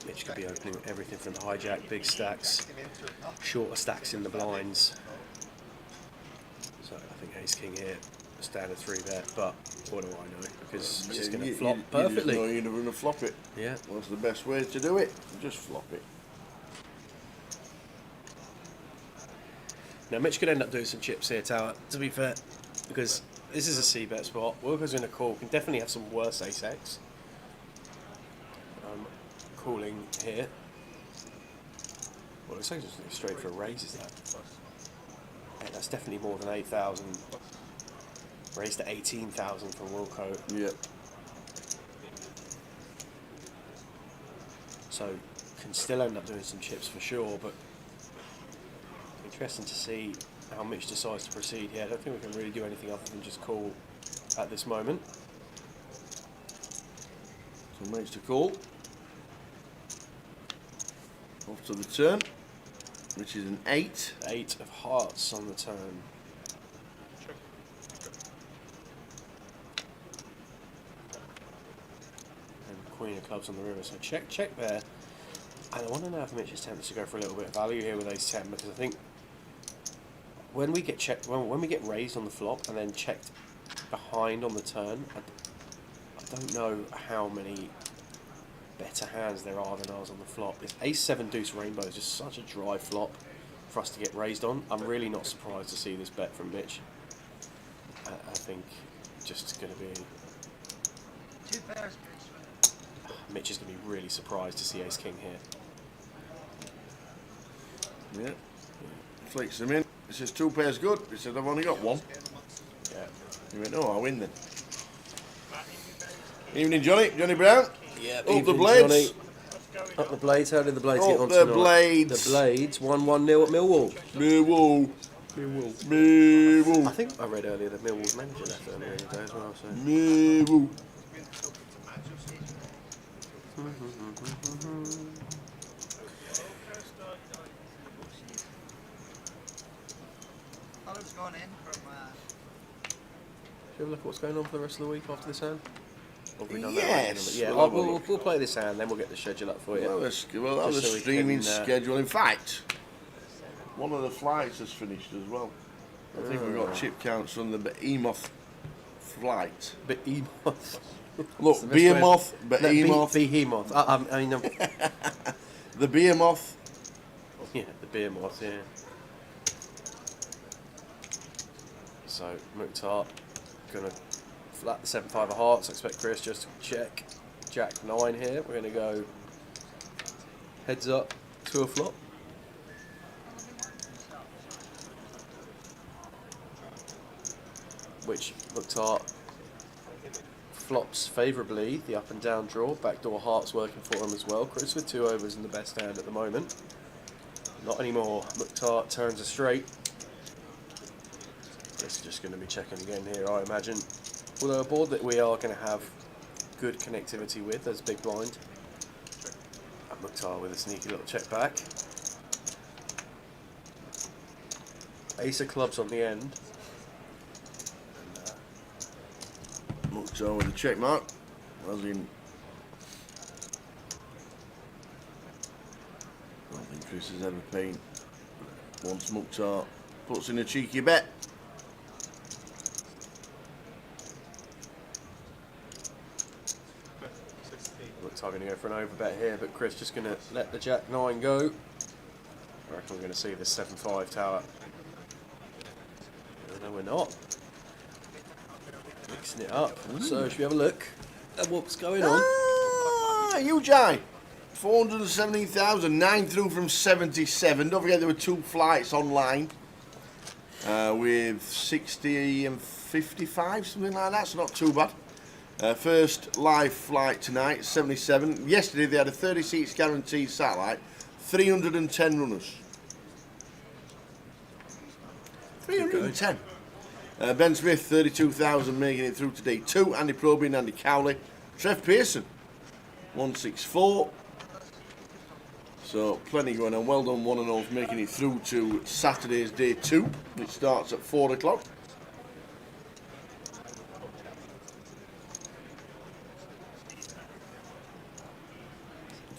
Mitch could be opening everything from the hijack, big stacks, shorter stacks in the blinds. So I think ace king here, standard 3-bet, but what do I know? Because it's just going to flop perfectly. You just know you're going to flop it. Yeah. What's the best way to do it? Just flop it. Now Mitch could end up doing some chips here, Tower, to be fair, because this is a C-bet spot. Wilker's in a call, can definitely have some worse ace-X. Calling here. Well, it's just straight for a raise, is that? Yeah, that's definitely more than 8,000. Raised to 18,000 from Wilco. Yeah. So can still end up doing some chips for sure, but interesting to see how Mitch decides to proceed here. I don't think we can really do anything other than just call at this moment. So makes the call. Off to the turn, which is an 8. 8 of hearts on the turn. And Queen of clubs on the river. So check there. And I want to know if Mitch is tempted to go for a little bit of value here with ace 10, because I think when we get checked, when we get raised on the flop and then checked behind on the turn, I don't know how many better hands there are than ours on the flop. This Ace-7 Deuce Rainbow is just such a dry flop for us to get raised on. I'm really not surprised to see this bet from Mitch. I think just going to be... 2 pairs, Mitch is going to be really surprised to see Ace-King here. Yeah. Flicks them in. He says 2 pairs good. He said I've only got 1. Yeah. He went, oh, I win then. Evening, Johnny. Johnny Brown. Yeah, Up the blades. Up the blades. How did the blades Up get on the tonight? blades. The blades. 1-1-0 at Millwall. Millwall. Millwall. Millwall. I think I read earlier that Millwall's manager left earlier in the day as well. So. Millwall. Olive's gone in from. Should we have a look at what's going on for the rest of the week after this hand? Or have we done that Yes, already? Yeah, we'll have a we'll look. play this hand, then we'll get the schedule up for you. Well, that was Just a so we streaming can, schedule. In fact, one of the flights has finished as well. I think we've got chip counts on the Behemoth flight. Behemoth. Look, the best way of- Behemoth, Behemoth, Behemoth. I mean, the Behemoth. yeah, the Behemoth, yeah. So, Mukhtar going to flat the 7-5 of hearts. I expect Chris just to check. Jack 9 here. We're going to go heads up to a flop. Which Mukhtar flops favourably, the up and down draw. Backdoor hearts working for him as well. Chris with 2 overs in the best hand at the moment. Not anymore. Mukhtar turns a straight. Chris is just going to be checking again here, I imagine. Although a board that we are going to have good connectivity with as big blind. And Mukhtar with a sneaky little check back. Ace of clubs on the end. Mukhtar with a check mark. As in, I don't think Chris has ever paid. Once Mukhtar puts in a cheeky bet. Mukhtar going to go for an over bet here, but Chris just going to let the Jack 9 go. I reckon we're going to see the 7-5 tower. No, we're not. Mixing it up. So, should we have a look at what's going on? Ah, UJ. 417,000, 9 through from 77. Don't forget there were 2 flights online with 60 and 55, something like that. So not too bad. First live flight tonight, 77. Yesterday they had a 30 seats guaranteed satellite, 310 runners. 310. Ben Smith, 32,000, making it through today. 2, Andy Proby and Andy Cowley. Trev Pearson, 164. So plenty going on. Well done, one and all, for making it through to Saturday's day 2, which starts at 4 o'clock.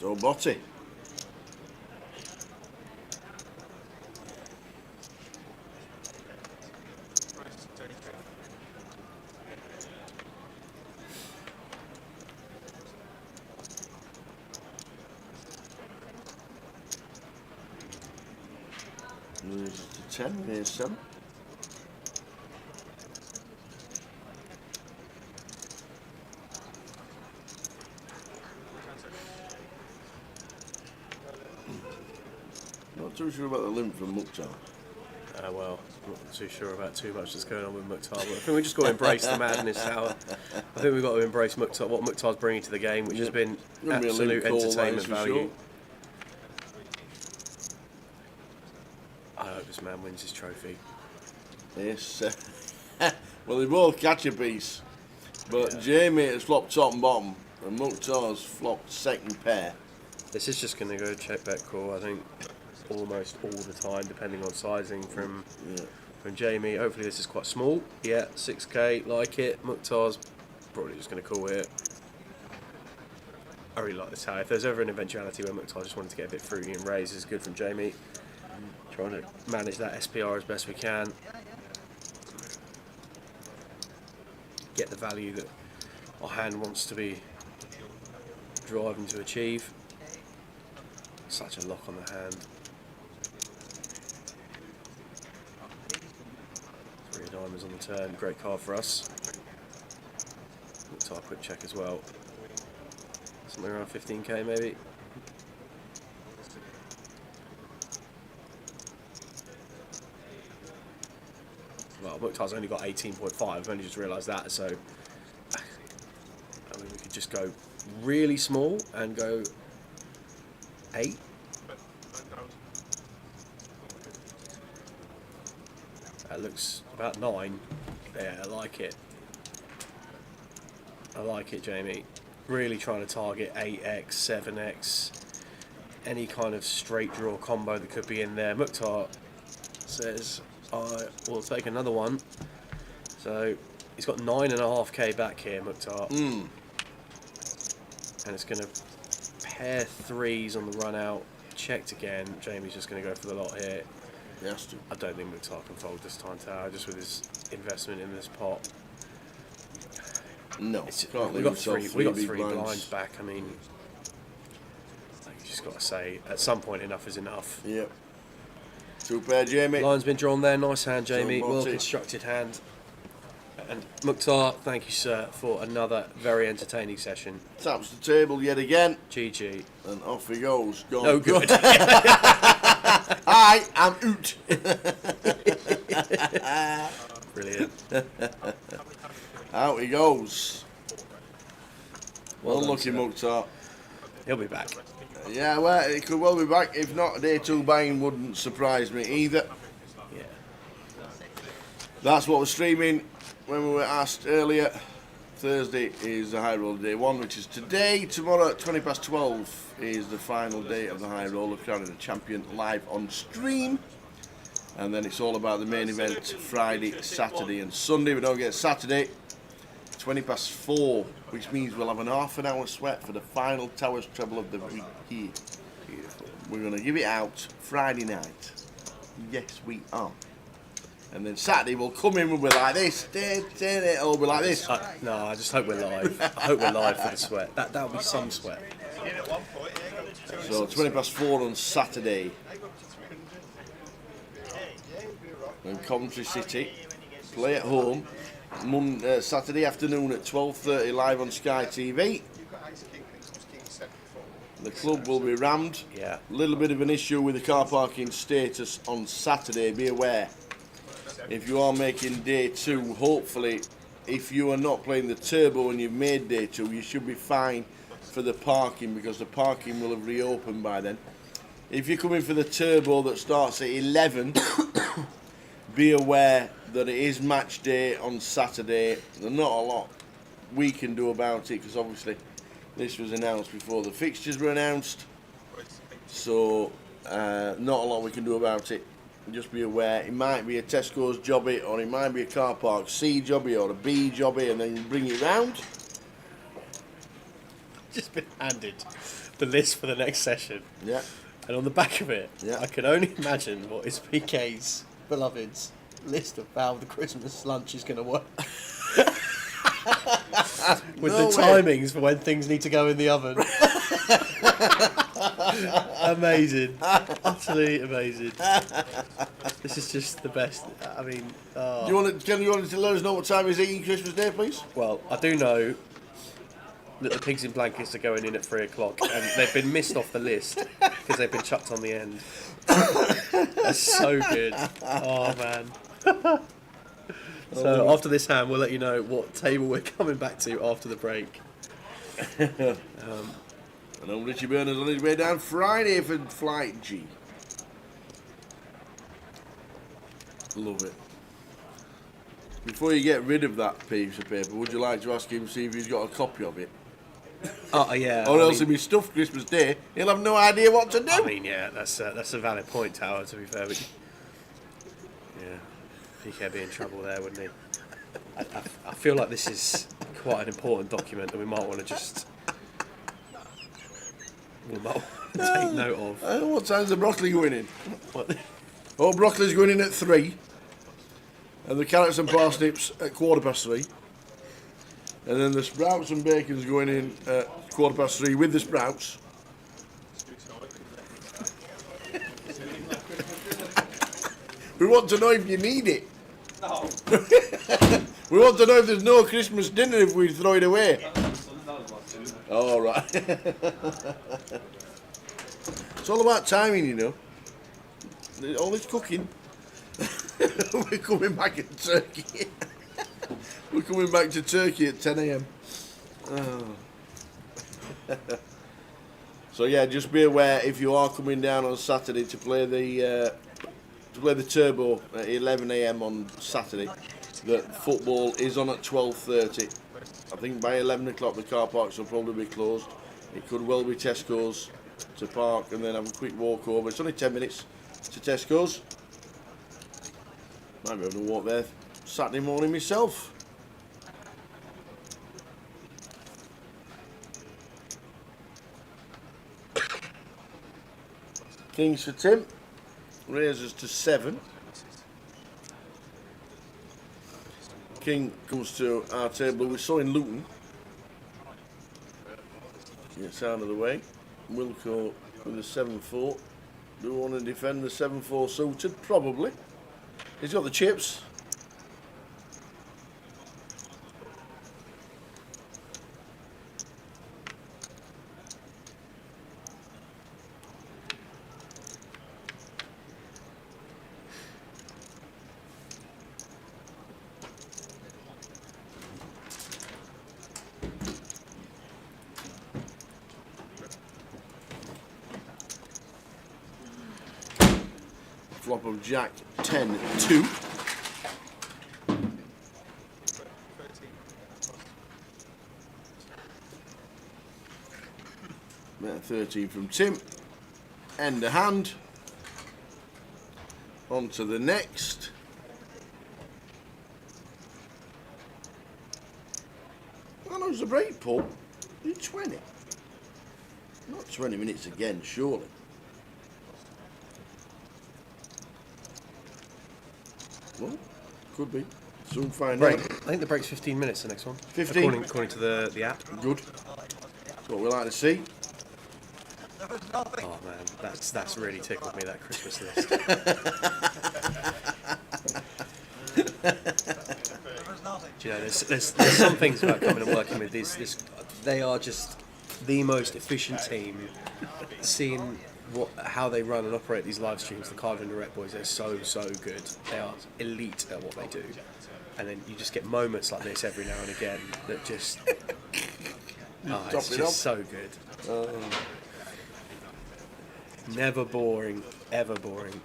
So Botty. There's the 10, there's 7. Not too sure about the limp from Mukhtar. Well, I'm not too sure about too much that's going on with Mukhtar, but I think we've just got to embrace the madness tower. I think we've got to embrace Mukhtar, what Mukhtar's bringing to the game, which has been Gonna be a absolute limp call, that entertainment is for value. sure. I hope this man wins his trophy. Yes. Well, they both catch a piece. But Jamie has flopped top and bottom, and Mukhtar's flopped second pair. This is just going to go check back call, I think, almost all the time, depending on sizing from Jamie. Hopefully this is quite small. Yeah, 6k, like it. Mukhtar's probably just going to call it. I really like this tower. If there's ever an eventuality where Mukhtar just wanted to get a bit fruity and raise, it's good from Jamie. Trying to manage that SPR as best we can. Get the value that our hand wants to be driving to achieve. Such a lock on the hand. 3 diamonds on the turn. Great card for us. Let's have a quick check as well. Somewhere around 15k maybe. Well, Mukhtar's only got 18.5. I've only just realised that, so I mean, we could just go really small and go 8. That looks about 9. Yeah, I like it. I like it, Jamie. Really trying to target 8x, 7x, any kind of straight draw combo that could be in there. Mukhtar says, I will take another one. So he's got 9.5k back here, Mukhtar. And it's going to pair 3s on the run out. Checked again. Jamie's just going to go for the lot here. Yes, I don't think Mukhtar can fold this time, Tower, just with his investment in this pot. No, We got three blinds back. I mean, you just got to say, at some point, enough is enough. Yep. 2 pair, Jamie. Line's been drawn there. Nice hand, Jamie. So Well constructed hand. And Mukhtar, thank you, sir, for another very entertaining session. Taps the table yet again. GG. And off he goes. Gone. No good. I am out. Brilliant. Out he goes. Well done, Unlucky sir. Mukhtar. He'll be back. Yeah, well, he could well be back. If not, day 2 buying wouldn't surprise me either. Yeah. That's what we're streaming when we were asked earlier. Thursday is the high roller day 1, which is today. Tomorrow at 12:20 is the final day of the high roller, crowning the champion live on stream. And then it's all about the main event Friday, Saturday and Sunday. We don't get Saturday, 4:20, which means we'll have an half an hour sweat for the final Towers treble of the week here. Beautiful. We're going to give it out Friday night. Yes, we are. And then Saturday we'll come in, we'll be like this. It'll be like this. No, I just hope we're live. I hope we're live for the sweat. That'll be some sweat. So 4:20 on Saturday. And Coventry City play at home Saturday afternoon at 12:30 live on Sky TV. The club will be rammed. Yeah. A little bit of an issue with the car parking status on Saturday, be aware. If you are making day 2, hopefully, if you are not playing the turbo and you've made day 2, you should be fine for the parking, because the parking will have reopened by then. If you're coming for the turbo that starts at 11, be aware that it is match day on Saturday. There's not a lot we can do about it, because obviously this was announced before the fixtures were announced. So not a lot we can do about it. Just be aware, it might be a Tesco's jobby, or it might be a car park C jobby or a B jobby, and then you bring it round. Just been handed the list for the next session. Yeah. And on the back of it, Yeah. I can only imagine what is PK's beloved's list of how the Christmas lunch is going to work. With No the way. timings for when things need to go in the oven. Amazing. Utterly amazing. This is just the best. I mean, Do you want to let us know what time is eating Christmas Day, please? well, I do know that the pigs in blankets are going in at 3 o'clock, and they've been missed off the list because they've been chucked on the end. That's so good. Oh, man. So after this hand, we'll let you know what table we're coming back to after the break. I know Richie Berners on his way down Friday for Flight G. Love it. Before you get rid of that piece of paper, would you like to ask him, see if he's got a copy of it? Oh, yeah. Or I else mean- he'll be stuffed Christmas Day. He'll have no idea what to do. I mean, yeah, that's a valid point, Tower, to be fair. But yeah, PK be in trouble there, wouldn't he? I feel like this is quite an important document that we might want to just take note of. What time's the broccoli going in? What- Oh, broccoli's going in at 3. And the carrots and parsnips at 3:15. And then the sprouts and bacon's going in at 3:15 with the sprouts. We want to know if you need it. No. We want to know if there's no Christmas dinner if we throw it away. All right. It's all about timing, you know. All this cooking. We're coming back at Turkey. We're coming back to Turkey at 10 a.m. So yeah, just be aware if you are coming down on Saturday to play the Turbo at 11 a.m. on Saturday, that football is on at 12:30. I think by 11 o'clock the car parks will probably be closed. It could well be Tesco's to park and then have a quick walk over. It's only 10 minutes to Tesco's. Might be able to walk there Saturday morning myself. Kings for Tim. Raises to 7. King comes to our table. We saw in Luton. Gets out of the way. Wilco with a 7-4. Do we want to defend the 7-4 suited? Probably. He's got the chips. Flop of Jack 10-2. Bet 13 from Tim. End of hand. On to the next. How long's the break, Paul? 20. Not 20 minutes again, surely. Well, could be. Soon find Break. out. I think the break's 15 minutes, the next one. 15? According to the app. Good. That's what we like to see. Oh man, that's really tickled me, that Christmas list. Do you know, there's some things about coming and working with these. They are just the most efficient team. Seeing how they run and operate these live streams, the Carve and Direct boys, they're so good. They are elite at what they do. And then you just get moments like this every now and again that just it's just so good. Never boring, ever boring.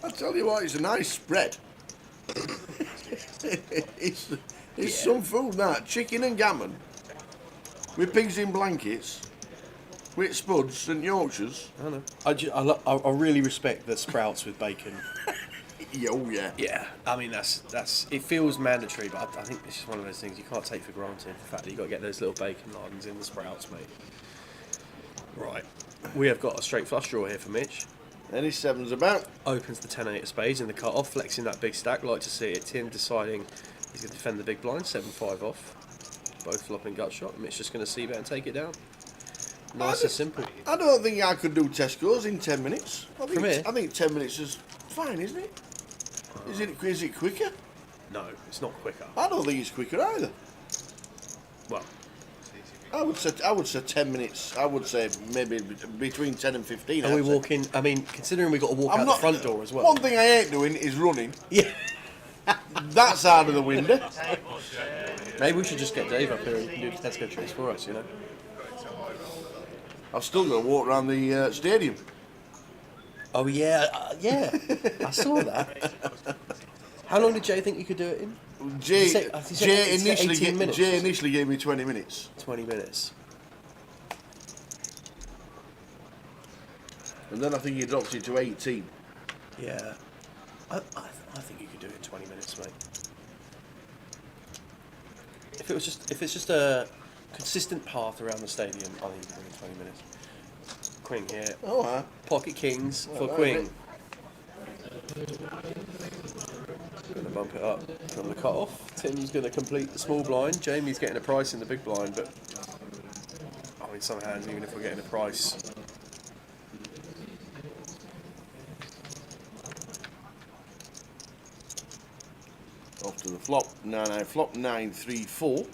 I tell you what, it's a nice spread. It's some food, that. Chicken and gammon. With pigs in blankets. With spuds, St Yorkshires. I know. I really respect the sprouts with bacon. Oh yeah. Yeah, I mean that's it feels mandatory, but I think it's just one of those things you can't take for granted. The fact that you got to get those little bacon lardons in the sprouts, mate. Right, we have got a straight flush draw here for Mitch. Any sevens about? Opens the 10-8 of spades in the cut off, flexing that big stack. Like to see it. Tim deciding he's going to defend the big blind, 7-5 off. Both flopping gut shot. Mitch just going to see bet and take it down. Nice and simple. I don't think I could do Tesco's in 10 minutes. From here? I think 10 minutes is fine, isn't it? Is it quicker? No, it's not quicker. I don't think it's quicker either. Well, I would say 10 minutes. I would say maybe between 10 and 15. are we I'd say. walking? I mean, considering we've got to walk out the front door as well. One thing I ain't doing is running. Yeah. That's out of the window. Maybe we should just get Dave up here and do Tesco tricks for us, you know? I've still got to walk around the stadium. Oh, yeah, yeah. I saw that. How long did Jay think you could do it in? Jay initially 18 minutes. Jay initially gave me 20 minutes. 20 minutes. And then I think he dropped it to 18. Yeah. I think you could do it in 20 minutes, mate. If it's just a consistent path around the stadium, I think you can do it in 20 minutes. Queen here. Oh, Pocket kings for right, Queen. Going to bump it up from the cut-off. Tim's going to complete the small blind. Jamie's getting a price in the big blind, but I mean, some hands, even if we're getting a price. off to the flop. No, flop 9, 3, 4.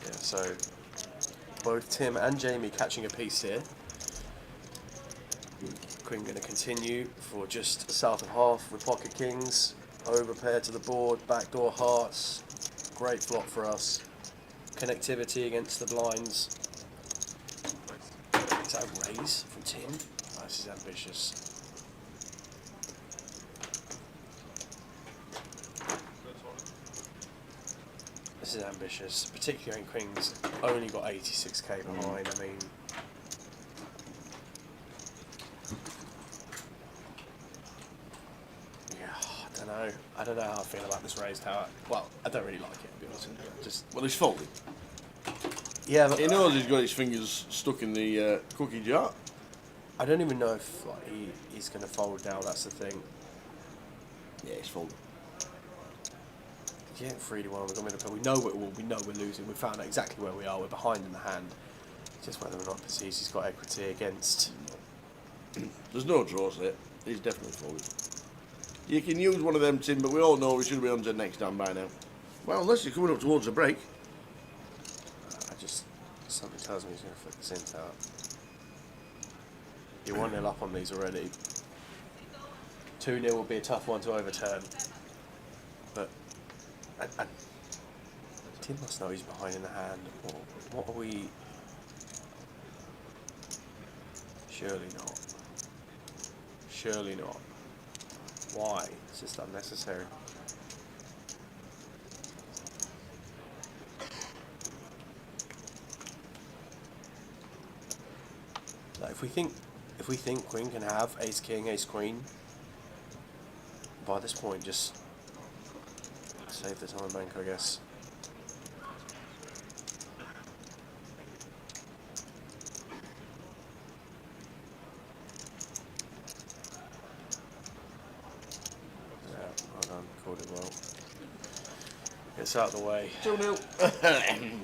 Yeah, so both Tim and Jamie catching a piece here. Queen going to continue for just south of half with pocket kings. Over pair to the board, backdoor hearts. Great flop for us. Connectivity against the blinds. Is that a raise from Tim? Oh, this is ambitious. This is ambitious, particularly when Queen's only got 86k behind. I mean, I don't know how I feel about this raised tower. Well, I don't really like it, to be honest with you. Just Well, he's folded. yeah, but He knows he's got his fingers stuck in the cookie jar. I don't even know if like, he's going to fold now. That's the thing. Yeah, he's folded. Yeah, 3-1. We know we're losing. We found out exactly where we are. We're behind in the hand. Just whether or not perceives he's got equity against. There's no draws there. He's definitely folded. You can use one of them, Tim, but we all know we should be on to the next hand by now. Well, unless you're coming up towards a break. Something tells me he's going to flip this in out. You're 1-0 up on these already. 2-0 will be a tough one to overturn. But Tim must know he's behind in the hand. Or what are we? Surely not. Surely not. Why? It's just unnecessary. Like if we think Queen can have Ace King, Ace Queen, by this point just save the time bank, I guess. Yeah, well done, called it well. Gets out of the way. 2-0.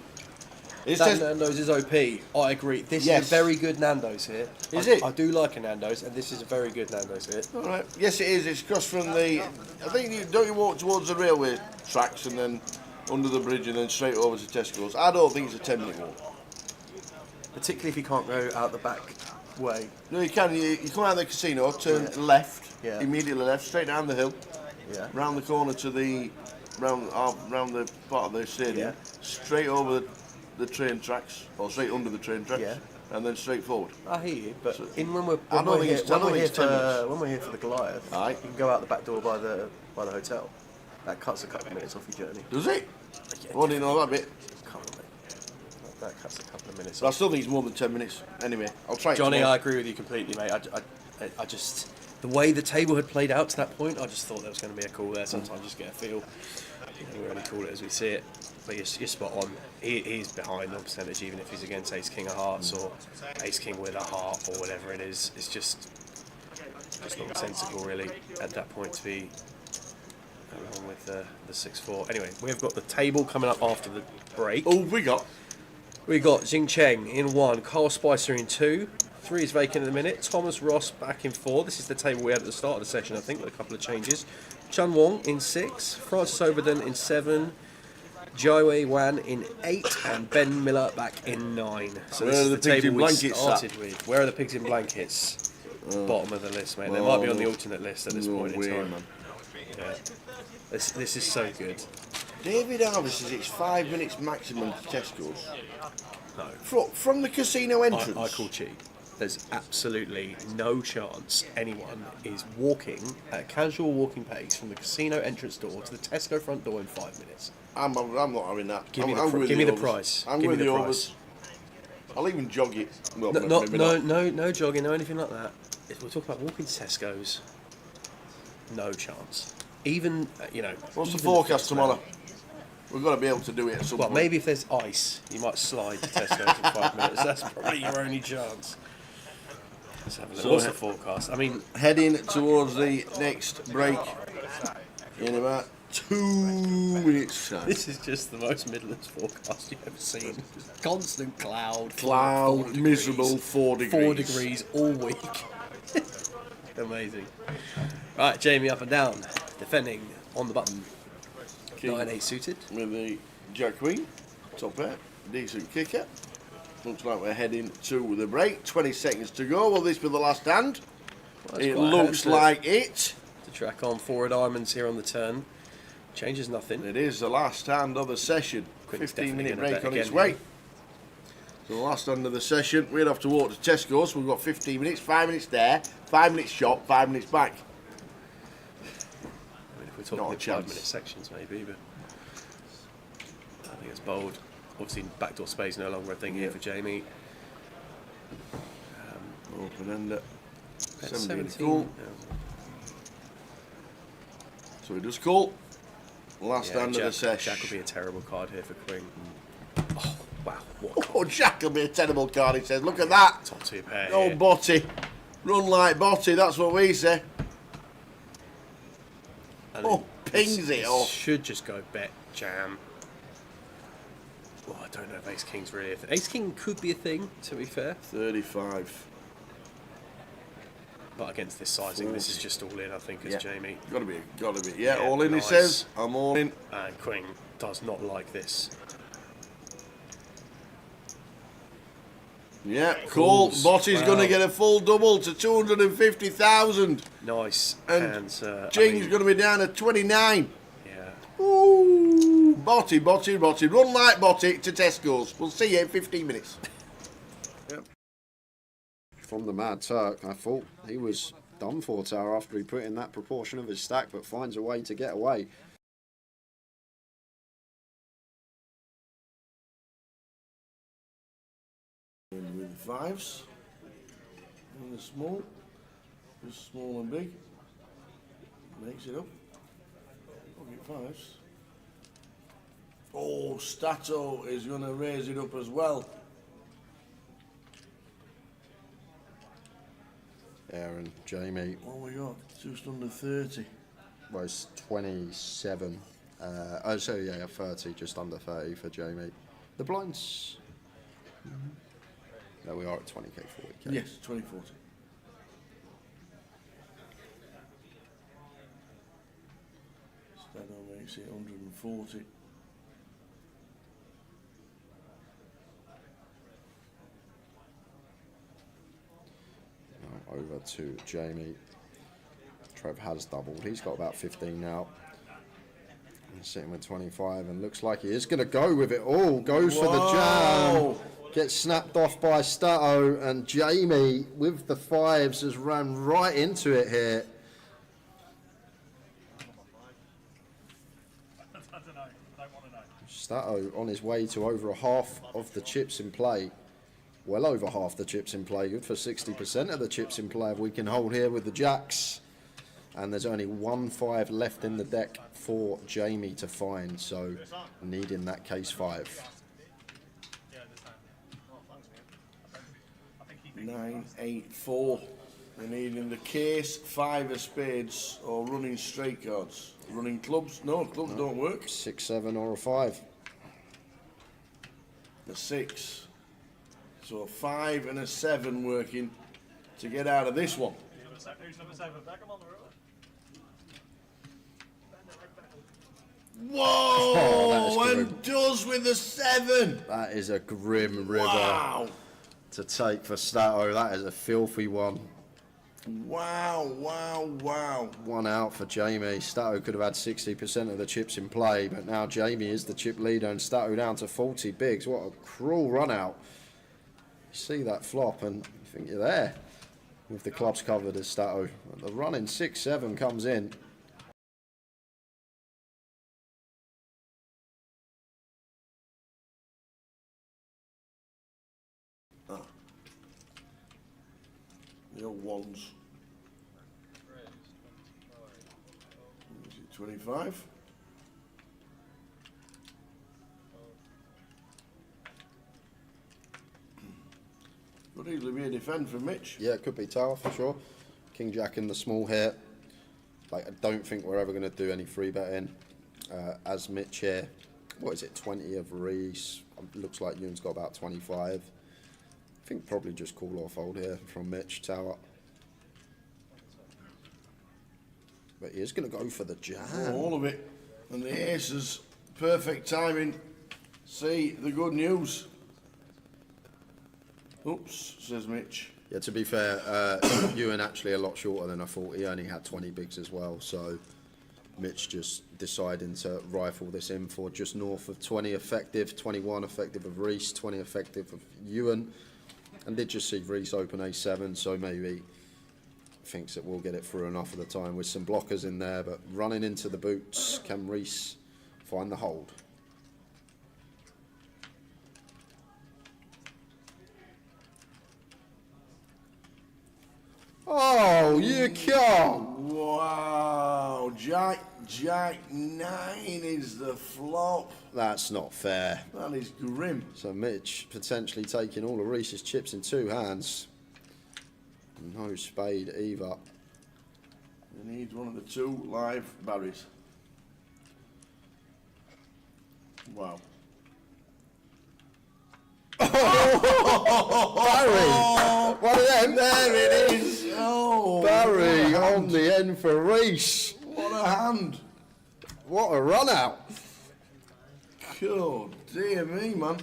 It That says, Nando's is OP. I agree. This Yes. is a very good Nando's here. Is I, it? I do like a Nando's, and this is a very good Nando's here. all right. Yes, it is. It's across from the. I think don't you walk towards the railway tracks and then under the bridge and then straight over to Tesco's. I don't think it's a 10-minute walk. Particularly if you can't go out the back way. No, you can. You come out of the casino, turn left, Yeah. immediately left, straight down the hill, Yeah. round the corner to the round the part of the stadium, Yeah. straight over the train tracks, or straight under the train tracks, Yeah. and then straight forward. I hear you, but So- in when we're I don't think it's 10 minutes. when we're here for the Goliath, Aye. you can go out the back door by the hotel. That cuts a couple of minutes off your journey. Does it? Yeah, I didn't know that bit. come on, mate. That cuts a couple of minutes But I off. still think it's more than 10 minutes. Anyway, I'll try it Johnny, tomorrow. I agree with you completely, mate. I just the way the table had played out to that point, I just thought there was going to be a call there. Sometimes you just get a feel. We only call it as we see it. But you're spot on. He's behind on percentage, even if he's against Ace King of Hearts or Ace King with a heart or whatever it is. It's just nonsensical, really, at that point to be along with the 6-4. Anyway, we've got the table coming up after the break. Oh, we got. We got Jing Cheng in 1, Carl Spicer in 2, 3 is vacant in a minute, Thomas Ross back in 4. This is the table we had at the start of the session, I think, with a couple of changes. Chun Wong in 6, Francis Overden in 7, Jiawei Wan in 8, and Ben Miller back in 9. So Where this are is the the pigs table in we blankets started with. Where are the pigs in blankets? Bottom of the list, mate. They might be on the alternate list at this No point in way, time. man. Yeah. This is so good. David Harvey says it's 5 minutes maximum to Tesco's. No. From the casino entrance. I call cheat. there's absolutely no chance anyone is walking at a casual walking pace from the casino entrance door to the Tesco front door in 5 minutes. I'm not having that. Give me I'm the, with give me the overs. price. I'm give with me the the overs. price. I'll even jog it. Well, No, maybe not. no jogging, no anything like that. If we're talking about walking to Tesco's, no chance. Even, What's the even forecast fifth tomorrow? round. We've got to be able to do it at some Well, point. maybe if there's ice, you might slide to Tesco's in 5 minutes. That's probably your only chance. Let's have a look. So, What's the forecast? I mean, Heading towards the next break in about 2 minutes time. this is just the most Midlands forecast you've ever seen. Constant cloud. 4 degrees. Miserable 4 degrees. 4 degrees all week. Amazing. Right, Jamie up and down. Defending on the button. King 9-8 suited. with the Jack Queen, top pair, decent kicker. Looks like we're heading to the break. 20 seconds to go. Will this be the last hand? Well, it's It quite a looks hand like it. to track on forward diamonds here on the turn. Changes nothing. It is the last hand of the session. Quick's 15-minute definitely break gonna on bet its again way. here. So the last hand of the session, we'll have to walk to Tesco's. So we've got 15 minutes, 5 minutes there, 5 minutes shop, 5 minutes back. I mean, if we're talking Not a in chance. 5-minute sections, maybe, but I think it's bold. Obviously, backdoor space no longer a thing here for Jamie. Open ender. Bet 17 17. call. So he does call. Last Yeah, hand of the session. Jack will be a terrible card here for Queen. Oh, wow. What a card. Oh, Jack will be a terrible card, he says. Look at that. Top 2 pair Oh, here. Botty. Run like Botty, that's what we say. And Oh, pings this it off. Should just go bet jam. Oh, I don't know if Ace King's really a thing. Ace King could be a thing, to be fair. 35. But against this sizing, this is just all in, I think, as Jamie. Gotta be. Yeah, Yeah, all in, nice. he says. I'm all in. And Queen does not like this. Yeah, cool. Calls. Botty's Wow. gonna get a full double to 250,000. Nice. And I Jing's mean, gonna be down at 29. yeah. Ooh. Botty. Run like Botty to Tesco's. We'll see you in 15 minutes. From the Mad Turk, I thought he was done for, Tower, after he put in that proportion of his stack, but finds a way to get away. And with fives. And the small. Just small and big. Makes it up. Pocket fives. Oh, Stato is going to raise it up as well. Aaron, Jamie, What we got? Just under 30. was 27. 30, just under 30 for Jamie. The blinds. No, we are at 20k, 40k. Yes, 2040. Stato makes it 140. Now over to Jamie. Trev has doubled. He's got about 15 now. He's sitting with 25 and looks like he is going to go with it all. Goes for the jam. Gets snapped off by Stato, and Jamie with the fives has ran right into it here. Stato on his way to over a half of the chips in play. Well over half the chips in play. Good for 60% of the chips in play if we can hold here with the jacks. And there's only 1-5 left in the deck for Jamie to find, so needing that case 5. 9, 8, 4. We're needing the case, 5 of spades, or running straight cards. Running clubs? No, clubs don't work. 6, 7 or a 5. The 6. So a 5 and a 7 working to get out of this one. Who's number 7? Back him on the road. Whoa! that is And grim. does with the 7. That is a grim river Wow! to take for Stato. That is a filthy one. Wow! Wow! Wow! One out for Jamie. Stato could have had 60% of the chips in play, but now Jamie is the chip leader and Stato down to 40 bigs. What a cruel run out. You see that flop, and think you're there with the clubs covered as Stato. The running 6-7 comes in. The old ones. Is it 25? Could easily be a defend from Mitch. Yeah, it could be Tower for sure. King Jack in the small here. Like, I don't think we're ever going to do any free betting. As Mitch here, what is it, 20 of Reese? Looks like Ewan's got about 25. I think probably just call or fold here from Mitch Tower. But he is going to go for the jam. All of it. And the aces, perfect timing. See the good news. Oops, says Mitch. Yeah, to be fair, Ewan actually a lot shorter than I thought. He only had 20 bigs as well, so Mitch just deciding to rifle this in for just north of 20 effective, 21 effective of Reese, 20 effective of Ewan. And did just see Reese open A7, so maybe thinks that we'll get it through enough of the time with some blockers in there, but running into the boots, can Reese find the hold? Oh, you can't! Wow, Jack 9 is the flop. That's not fair. That is grim. So Mitch potentially taking all of Reese's chips in two hands. No spade either. He needs one of the two live Barrys. Wow. Barry! One of them. There it is. Oh, Barry on the end for Reese. what a hand. What a run out. Oh, dear me, man.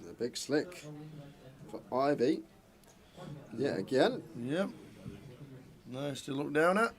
The big slick for Ivy. Yet again. Yep. Nice to look down at.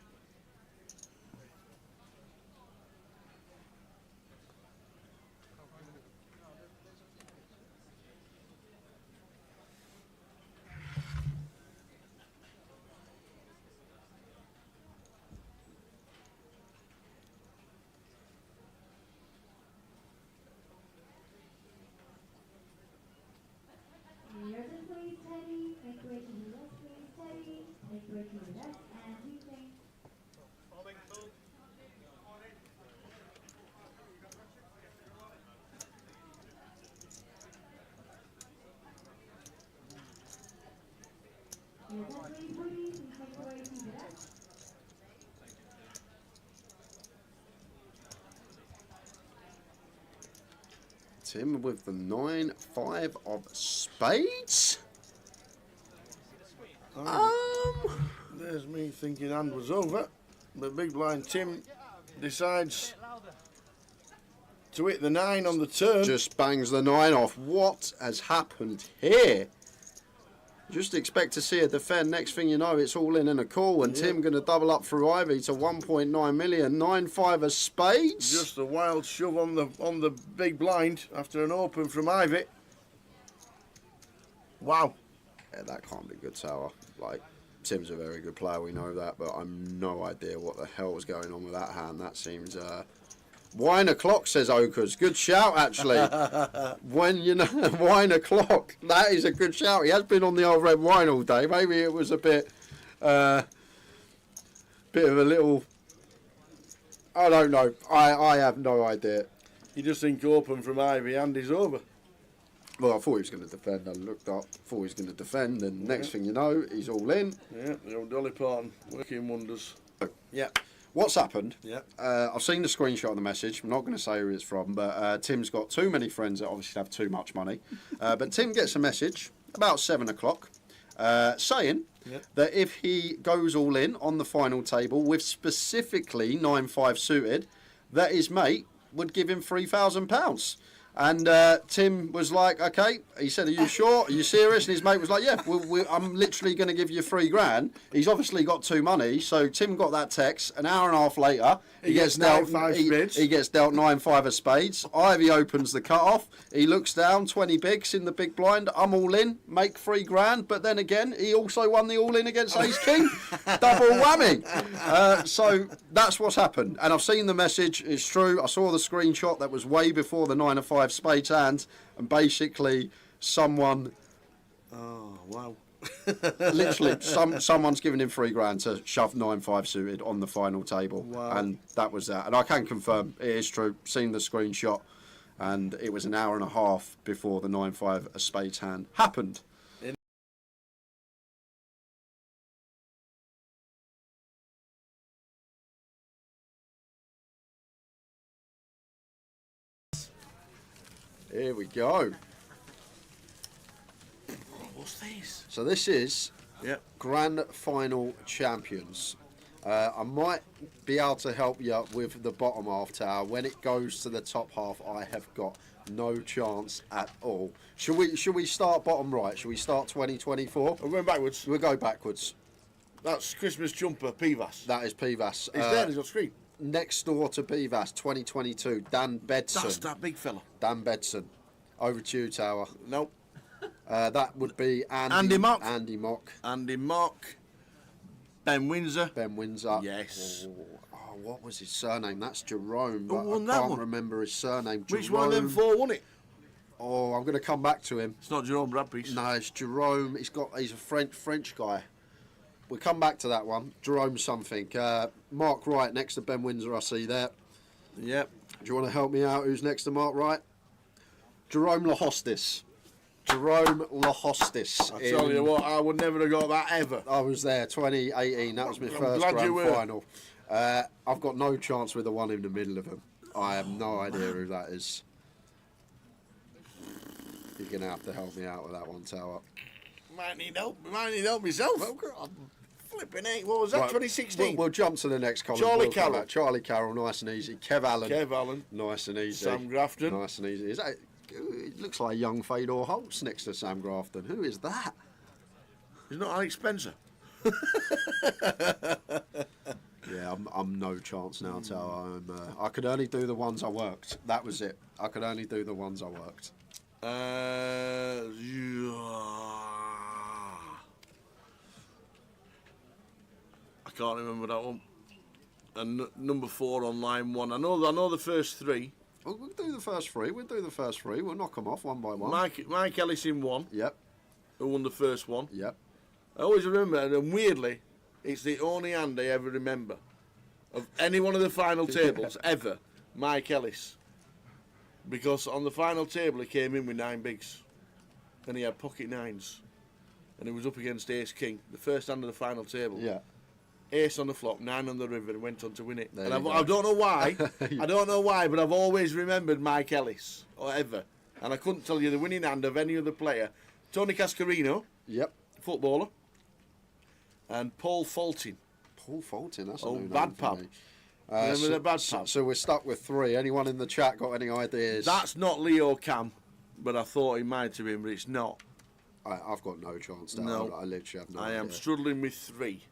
Tim with the 9-5 of spades. There's me thinking hand was over. The big blind Tim decides to hit the 9 on the turn. Just bangs the 9 off. What has happened here? Just expect to see a defend. Next thing you know, it's all in and a call. And Tim going to double up through Ivy to 1.9 million. 9-5 of spades. Just a wild shove on the big blind after an open from Ivy. Wow. Yeah, that can't be good, Tower. Like, Tim's a very good player, we know that, but I'm no idea what the hell was going on with that hand. That seems wine o'clock, says Okers. Good shout, actually. When you know wine o'clock, that is a good shout. He has been on the old red wine all day. Maybe it was a bit of a little. I don't know. I have no idea. You just think open from Ivy and he's over. Well, I thought he was going to defend. I looked up, thought he was going to defend, and next thing you know, he's all in. Yeah, the old Dolly Parton working wonders. Yeah. What's happened? Yeah. I've seen the screenshot of the message. I'm not going to say who it's from, but Tim's got too many friends that obviously have too much money. But Tim gets a message about 7 o'clock saying that if he goes all in on the final table with specifically 9-5 suited, that his mate would give him £3,000. And Tim was like, okay. He said, are you sure? Are you serious? And his mate was like, yeah, I'm literally going to give you $3,000. He's obviously got too money. So Tim got that text. An hour and a half later, he gets dealt 9-5 spades. He gets dealt 9-5 of spades. Ivy opens the cut-off. He looks down, 20 bigs in the big blind. I'm all in, make $3,000. But then again, he also won the all-in against Ace King. Double whammy. So that's what's happened. And I've seen the message. It's true. I saw the screenshot. That was way before the 9 of 5 spades hand. And basically, someone... Oh, wow. Literally, someone's given him $3,000 to shove 9-5 suited on the final table. Wow. And that was that. And I can confirm it is true. Seen the screenshot. And it was an hour and a half before the 9-5 a spades hand happened. Here we go. What's this? So this is Yep. Grand Final Champions. I might be able to help you with the bottom half tower. When it goes to the top half, I have got no chance at all. Should we start bottom right? Should we start 2024? We're going backwards. We'll go backwards. That's Christmas jumper, Pivas. That is Pivas. He's there, he's on screen. Next door to Pivas, 2022, Dan Bedson. That's that big fella. Dan Bedson. Over to you, Tower. Nope. That would be Andy Mock. Andy Mock. Andy Mock. Ben Windsor. Ben Windsor. Yes. Oh, what was his surname? That's Jerome, but Who won I that can't one? remember his surname. Jerome. Which one of them four won it? Oh, I'm going to come back to him. It's not Jerome Bradpiece. No, it's Jerome. He's a French guy. We'll come back to that one. Jerome something. Mark Wright next to Ben Windsor, I see there. Yep. Do you want to help me out? Who's next to Mark Wright? Jerome Lahostis. Jerome Lahostis. I tell you what, I would never have got that ever. I was there, 2018. That was my first glad you grand were. final. I've got no chance with the one in the middle of them. I have no idea who that is. You're going to have to help me out with that one, Tower. Might need help. Might need help myself. Flipping eight. What was that? Right, 2016. We'll jump to the next comment. Charlie We'll come Carroll. back. Charlie Carroll, nice and easy. Kev Allen. Kev Allen. Nice and easy. Sam Grafton. Nice and easy. Is that, it looks like young Fedor Holtz next to Sam Grafton. Who is that? He's not Alex Spencer. Yeah, I'm no chance now, Tower. I could only do the ones I worked. That was it. I could only do the ones I worked. I can't remember that one. And number 4 on line 1. I know the first 3. We'll do the first three. We'll knock them off one by one. Mike Ellis in 1, Yep. who won the first one. Yep. I always remember, and weirdly, it's the only hand I ever remember of any one of the final tables ever. Mike Ellis, because on the final table he came in with 9 bigs, and he had pocket 9s, and he was up against Ace King, the first hand of the final table. Yeah. Ace on the flop, 9 on the river, and went on to win it. There And you go. I don't know why. I don't know why, but I've always remembered Mike Ellis, or ever. And I couldn't tell you the winning hand of any other player. Tony Cascarino, Yep. footballer, and Paul Faultin. Paul Fulton, that's a Oh, new name bad for pub. me. Remember the bad so, pub? so we're stuck with 3. Anyone in the chat got any ideas? That's not Leo Cam, but I thought he might have been, but it's not. I've got no chance now. No. I literally have no I idea. am struggling with 3.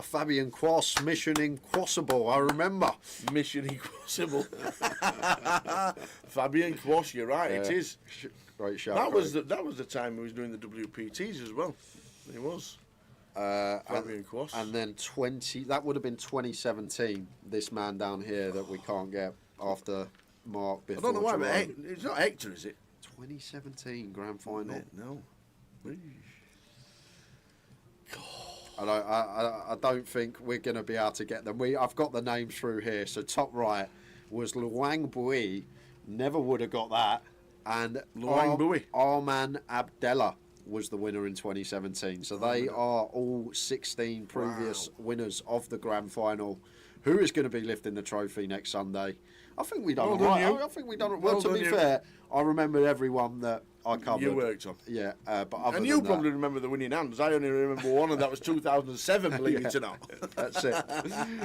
Fabian Quass, Mission Impossible. I remember. Mission Impossible. Fabian Quash, you're right, it Yeah. is. Great shout. That was the time he was doing the WPTs as well. He was. Fabian Quash. And then that would have been 2017. This man down here that we can't get after Mark I before. don't know why, but Jerome. it's not Hector, is it? 2017 grand final. No. I don't think we're going to be able to get them. I've got the names through here. So top right was Luang Bui. Never would have got that. And Luang Bui. Arman Abdella was the winner in 2017. So they are all 16 previous winners of the grand final. Who is going to be lifting the trophy next Sunday? I think we done Well all done, right. you. I think we done it. Well Well, to done, be you. fair, I remember everyone that I covered. You worked on. Yeah, but other And than you that, probably remember the winning hands. I only remember one, and that was 2007, believe it or not. That's it.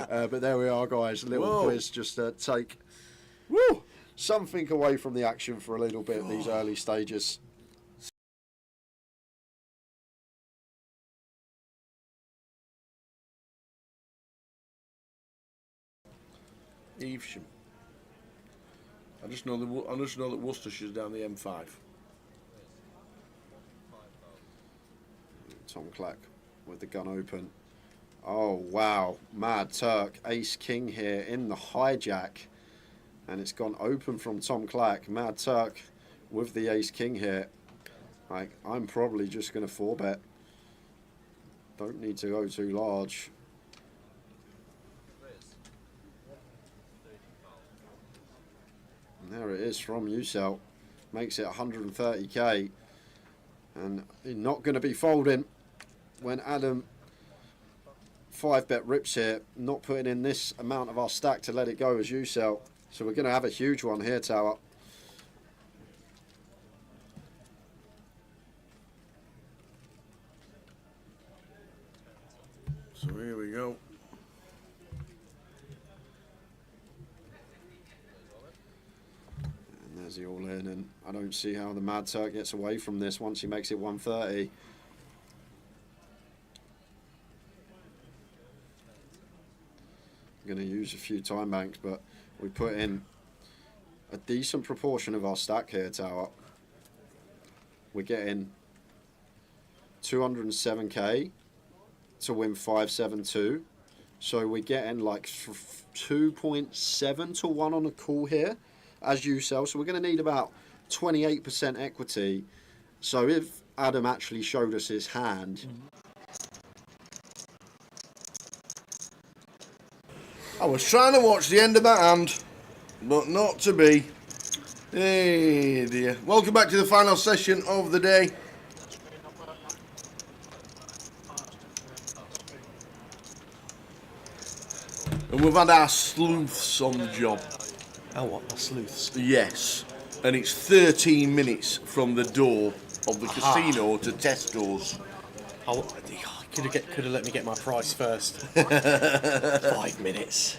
But there we are, guys. A little Whoa. quiz just to take Woo! something away from the action for a little bit in these early stages. Evesham. I just know that Worcestershire's down the M5. Tom Clack with the gun open. Oh wow, Mad Turk, Ace King here in the hijack, and it's gone open from Tom Clack. Mad Turk with the Ace King here. I'm probably just going to 4-bet. Don't need to go too large. And there it is from Usel. Makes it 130k. And not going to be folding when Adam 5-bet rips here. Not putting in this amount of our stack to let it go as Usel. So we're going to have a huge one here, Tower. So here we go. And there's the all-in, and I don't see how the Mad Turk gets away from this once he makes it 130. I'm going to use a few time banks, but we put in a decent proportion of our stack here, Tower. We're getting 207k to win 572. So we're getting like 2.7 to 1 on a call here as you sell. So we're going to need about 28% equity. So if Adam actually showed us his hand. I was trying to watch the end of that hand, but not to be. Hey dear. Welcome back to the final session of the day. And we've had our sleuths on the job. Oh, what? Our sleuths? Yes. And it's 13 minutes from the door of the casino to Tesco's. Oh, could have let me get my price first. 5 minutes.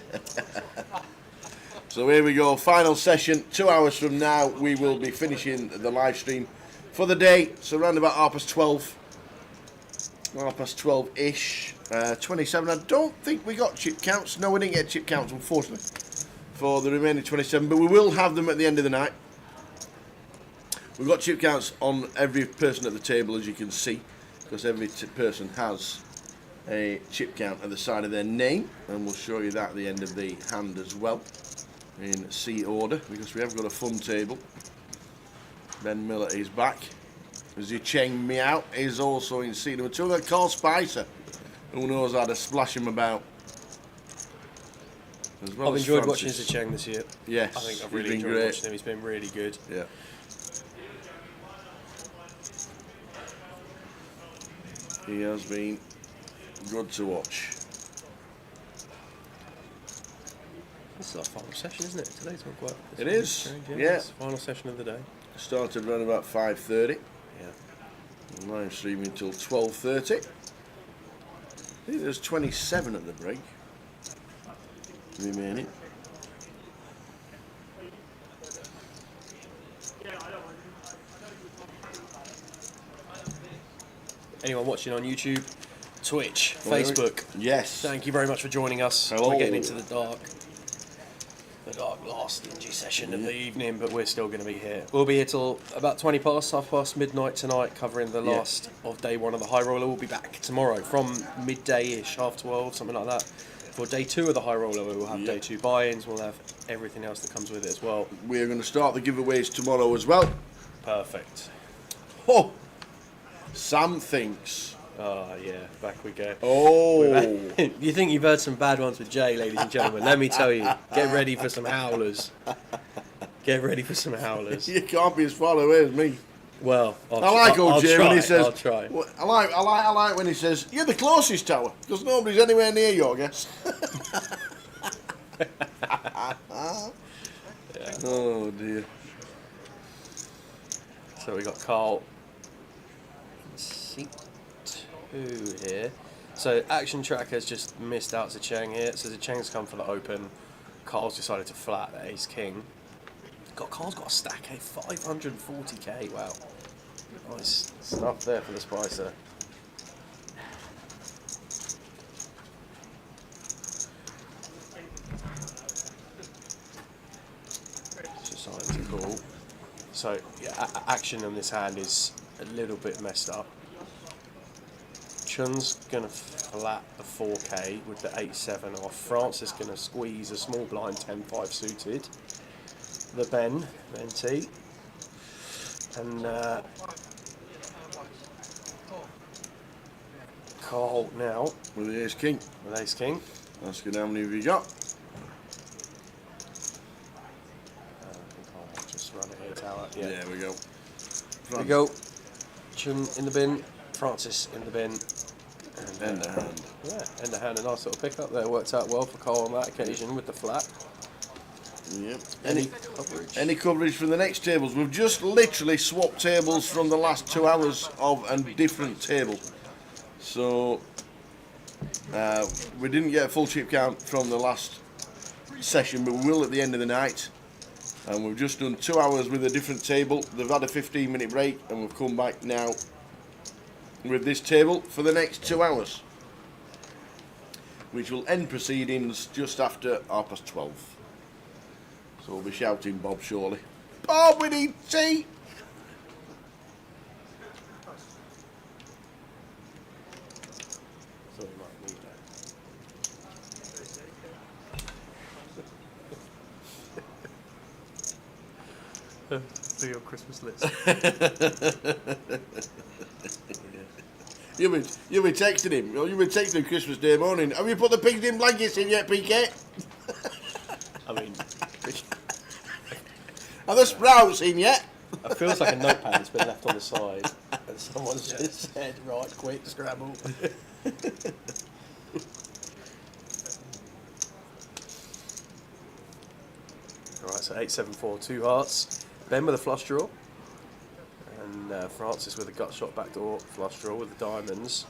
So here we go, final session. 2 hours from now, we will be finishing the live stream for the day. So around about 12:30. 12:30-ish. 27. I don't think we got chip counts. No, we didn't get chip counts, unfortunately, for the remaining 27. But we will have them at the end of the night. We've got chip counts on every person at the table, as you can see, because every person has a chip count at the side of their name, and we'll show you that at the end of the hand as well, in C order, because we have got a fun table. Ben Miller is back. Zhi Cheng Miao is also in C number 2. We've got Carl Spicer, who knows how to splash him about. As well I've as enjoyed Francis. watching Zhi Cheng this year. Yes, I think I've he's really been enjoyed great. watching him. He's been really good. Yeah. He has been good to watch. This is our final session, isn't it? Today's not quite. It is, yeah. It's the final session of the day. Started around about 5:30. Yeah. Live streaming until 12:30. I think there's 27 at the break remaining. Anyone watching on YouTube, Twitch, Facebook, Yes. thank you very much for joining us. Hello. We're getting into the dark last dingy session of the evening, but we're still going to be here. We'll be here till about 20 past, half past midnight tonight, covering the last of day 1 of the High Roller. We'll be back tomorrow from midday-ish, 12:30, something like that. For day 2 of the High Roller, we will have day 2 buy-ins. We'll have everything else that comes with it as well. We're going to start the giveaways tomorrow as well. Perfect. Oh, Sam thinks. Oh, yeah, back we go. Oh, You think you've heard some bad ones with Jay, ladies and gentlemen. Let me tell you, get ready for some howlers. Get ready for some howlers. you can't be as far away as me. Well, I like old Jay when he says. I'll try. Well, I like when he says you're the closest tower because nobody's anywhere near your guess. Oh dear. So we got Carl in seat 2 here. So Action Track has just missed out Zhi Cheng here. So Zhi Cheng's come for the open. Carl's decided to flat the Ace King. Carl's got a stack, 540k. Wow, nice stuff there for the Spicer. Analytical. So yeah, action on this hand is a little bit messed up. Chun's gonna flat the 4k with the 8-7 off. Francis gonna squeeze a small blind 10-5 suited. The Ben T, and Carl now With the ace king. with Ace King. Asking how many have you got? I think I'll just run it here, Tower. Yeah. There we go. There we go. Chun in the bin, Francis in the bin. And End of hand. yeah, end of hand, a nice little pickup there. Worked out well for Carl on that occasion with the flat. Yep. Any coverage? Any coverage for the next tables? We've just literally swapped tables from the last 2 hours of a different table. So we didn't get a full chip count from the last session, but we will at the end of the night. And we've just done 2 hours with a different table. They've had a 15-minute break, and we've come back now with this table for the next 2 hours, which will end proceedings just after 12:30. So we'll be shouting Bob shortly. Bob, we need tea! Thought you might need that. For your Christmas list. You've been texting him. You've been texting him Christmas Day morning. Have you put the pigs in blankets in yet, PK? I mean, Are the sprouts in yet? it feels like a notepad that's been left on the side, and someone's just said, "Right, quick, scramble." All right, so 8-7-4, 2 hearts. Ben with a flush draw, and Francis with a gut shot backdoor flush draw with the diamonds,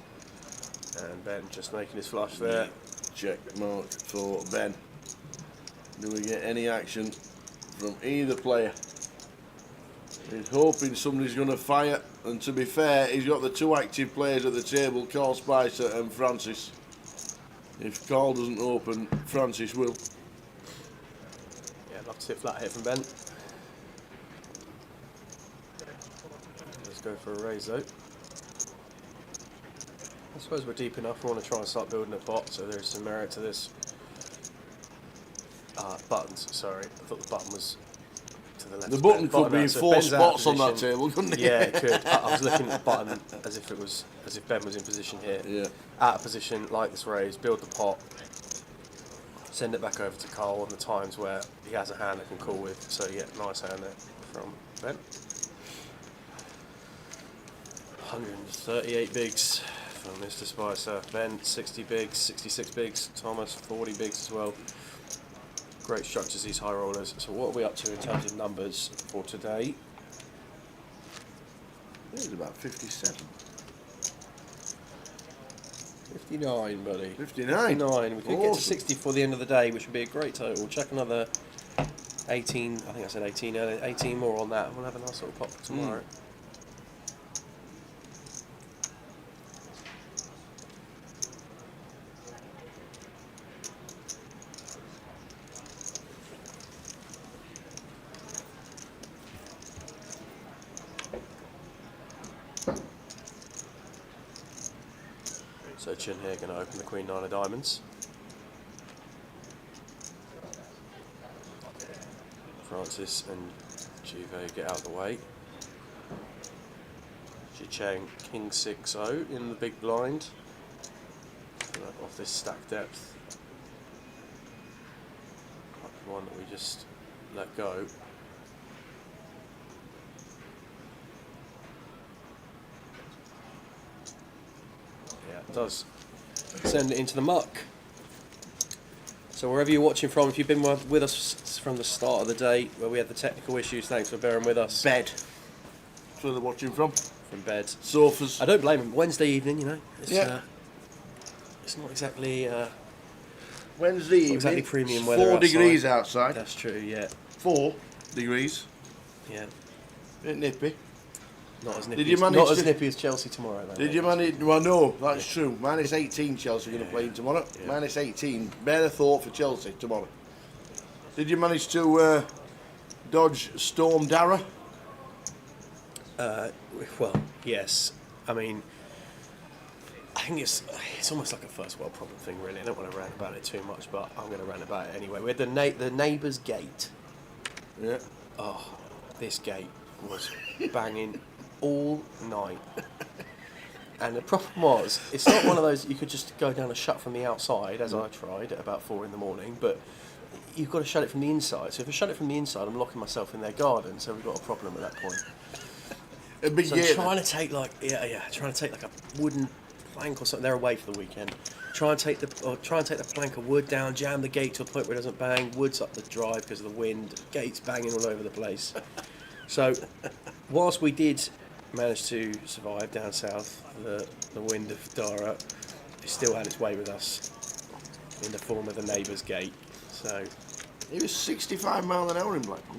and Ben just making his flush there. Check mark for Ben. Do we get any action from either player? He's hoping somebody's going to fire, and to be fair, he's got the 2 active players at the table, Carl Spicer and Francis. If Carl doesn't open, Francis will. Yeah, love to see a flat hit from Ben. Let's go for a raise though. I suppose we're deep enough. We want to try and start building a pot, so there's some merit to this. Buttons, sorry. I thought the button was to the left. The button could be in so 4 Ben's out of spots on that position. table, couldn't it? Yeah, it could. I was looking at the button as if Ben was in position here. Yeah. Out of position, like this raise, build the pot, send it back over to Carl on the times where he has a hand I can call with. So yeah, nice hand there from Ben. 138 bigs from Mr. Spicer. Ben 60 bigs, 66 bigs. Thomas 40 bigs as well. Great structures, these high rollers. So what are we up to in terms of numbers for today? It's about 57. 59, buddy. 59. 59. We could get to Awesome. 60 before the end of the day, which would be a great total. Check another 18. I think I said 18 earlier. 18 more on that. We'll have a nice little pop for tomorrow. So Chin here going to open the Queen 9 of diamonds. Francis and Juve get out of the way. Ji-Chang King 6-0 in the big blind. Off this stack depth. One that we just let go. Yeah, it does. Send it into the muck. So wherever you're watching from, if you've been with us from the start of the day, where we had the technical issues, thanks for bearing with us. Bed. That's where they're watching from. From bed. Sofas. I don't blame them. Wednesday evening, you know. It's, Yeah. It's not exactly... Wednesday evening. exactly premium weather 4 outside. degrees outside. That's true, yeah. 4. degrees. Yeah. Bit nippy. Not as nippy. Did you manage not as to- nippy as Chelsea tomorrow, though. Did you manage? Well, no, that's true. Minus 18 Chelsea are going to play tomorrow. Yeah. Minus 18. Better thought for Chelsea tomorrow. Did you manage to dodge Storm Dara? Well, yes. I mean, I think it's almost like a first world problem thing, really. I don't want to rant about it too much, but I'm going to rant about it anyway. We had the neighbour's gate. Yeah. Oh, this gate was banging all night. And the problem was, it's not one of those you could just go down and shut from the outside, as I tried at about 4 a.m, but you've got to shut it from the inside. So if I shut it from the inside, I'm locking myself in their garden, so we've got a problem at that point. A big So gate. I'm trying to take like a wooden plank or something. They're away for the weekend. Try and take the plank of wood down, jam the gate to a point where it doesn't bang. Wood's up the drive because of the wind. Gate's banging all over the place. So, whilst we did manage to survive down south, the wind of Dara, it still had its way with us in the form of the neighbour's gate. So, It was 65 miles an hour in Blackpool.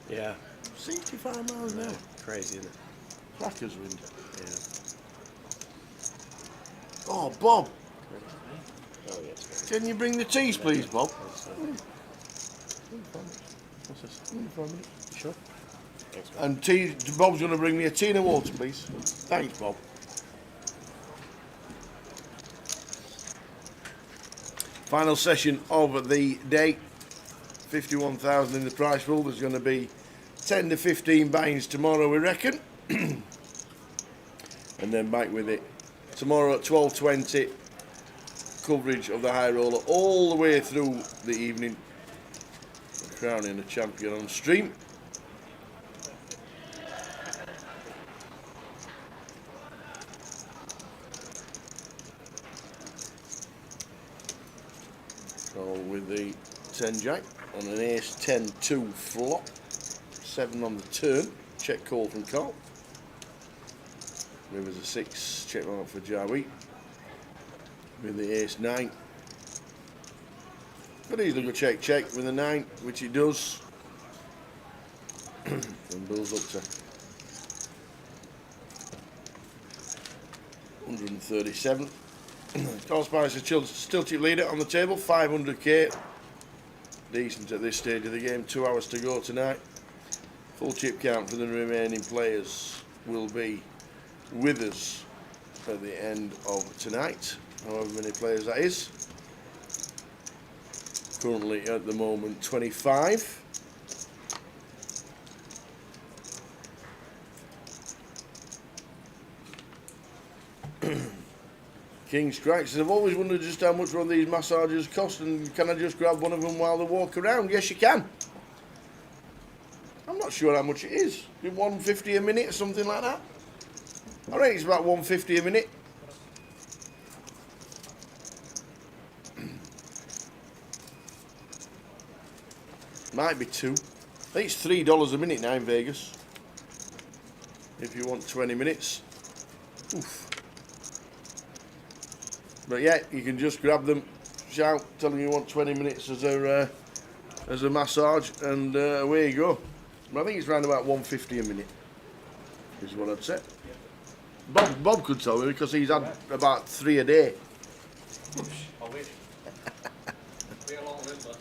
yeah, 65 miles an hour. crazy, isn't it? Crackers wind. Yeah. Oh, Bob, Oh yeah. It's can you bring the teas, please, Bob? What's this? Sure. Thanks, man. And tea, Bob's going to bring me a tea and a water, please. Thanks, Bob. Final session of the day. 51,000 in the price pool. There's going to be 10 to 15 buy-ins tomorrow, we reckon. And then back with it tomorrow at 12:20. Coverage of the high roller all the way through the evening. Crowning a champion on stream. So with the 10 jack on an ace 10-2 flop, 7 on the turn, check call from Carl. River's a 6, check one up for Jawi. With the ace 9. But easily go check with the 9, which it does. And builds up to 137. Carl Spicer still chip leader on the table, 500k. Decent at this stage of the game, 2 hours to go tonight. Full chip count for the remaining players will be with us at the end of tonight, however many players that is. Currently at the moment 25. King Strikes says, I've always wondered just how much one of these massages cost, and can I just grab one of them while they walk around? Yes, you can. I'm not sure how much it is. $150 a minute or something like that? I reckon it's about $150 a minute. Might be $2. I think it's $3 a minute now in Vegas. If you want 20 minutes. Oof. But yeah, you can just grab them, shout, tell them you want 20 minutes as a massage, and away you go. But I think it's around about $150 a minute, is what I'd say. Bob could tell me because he's had about 3 a day. I wish. Be a long limber.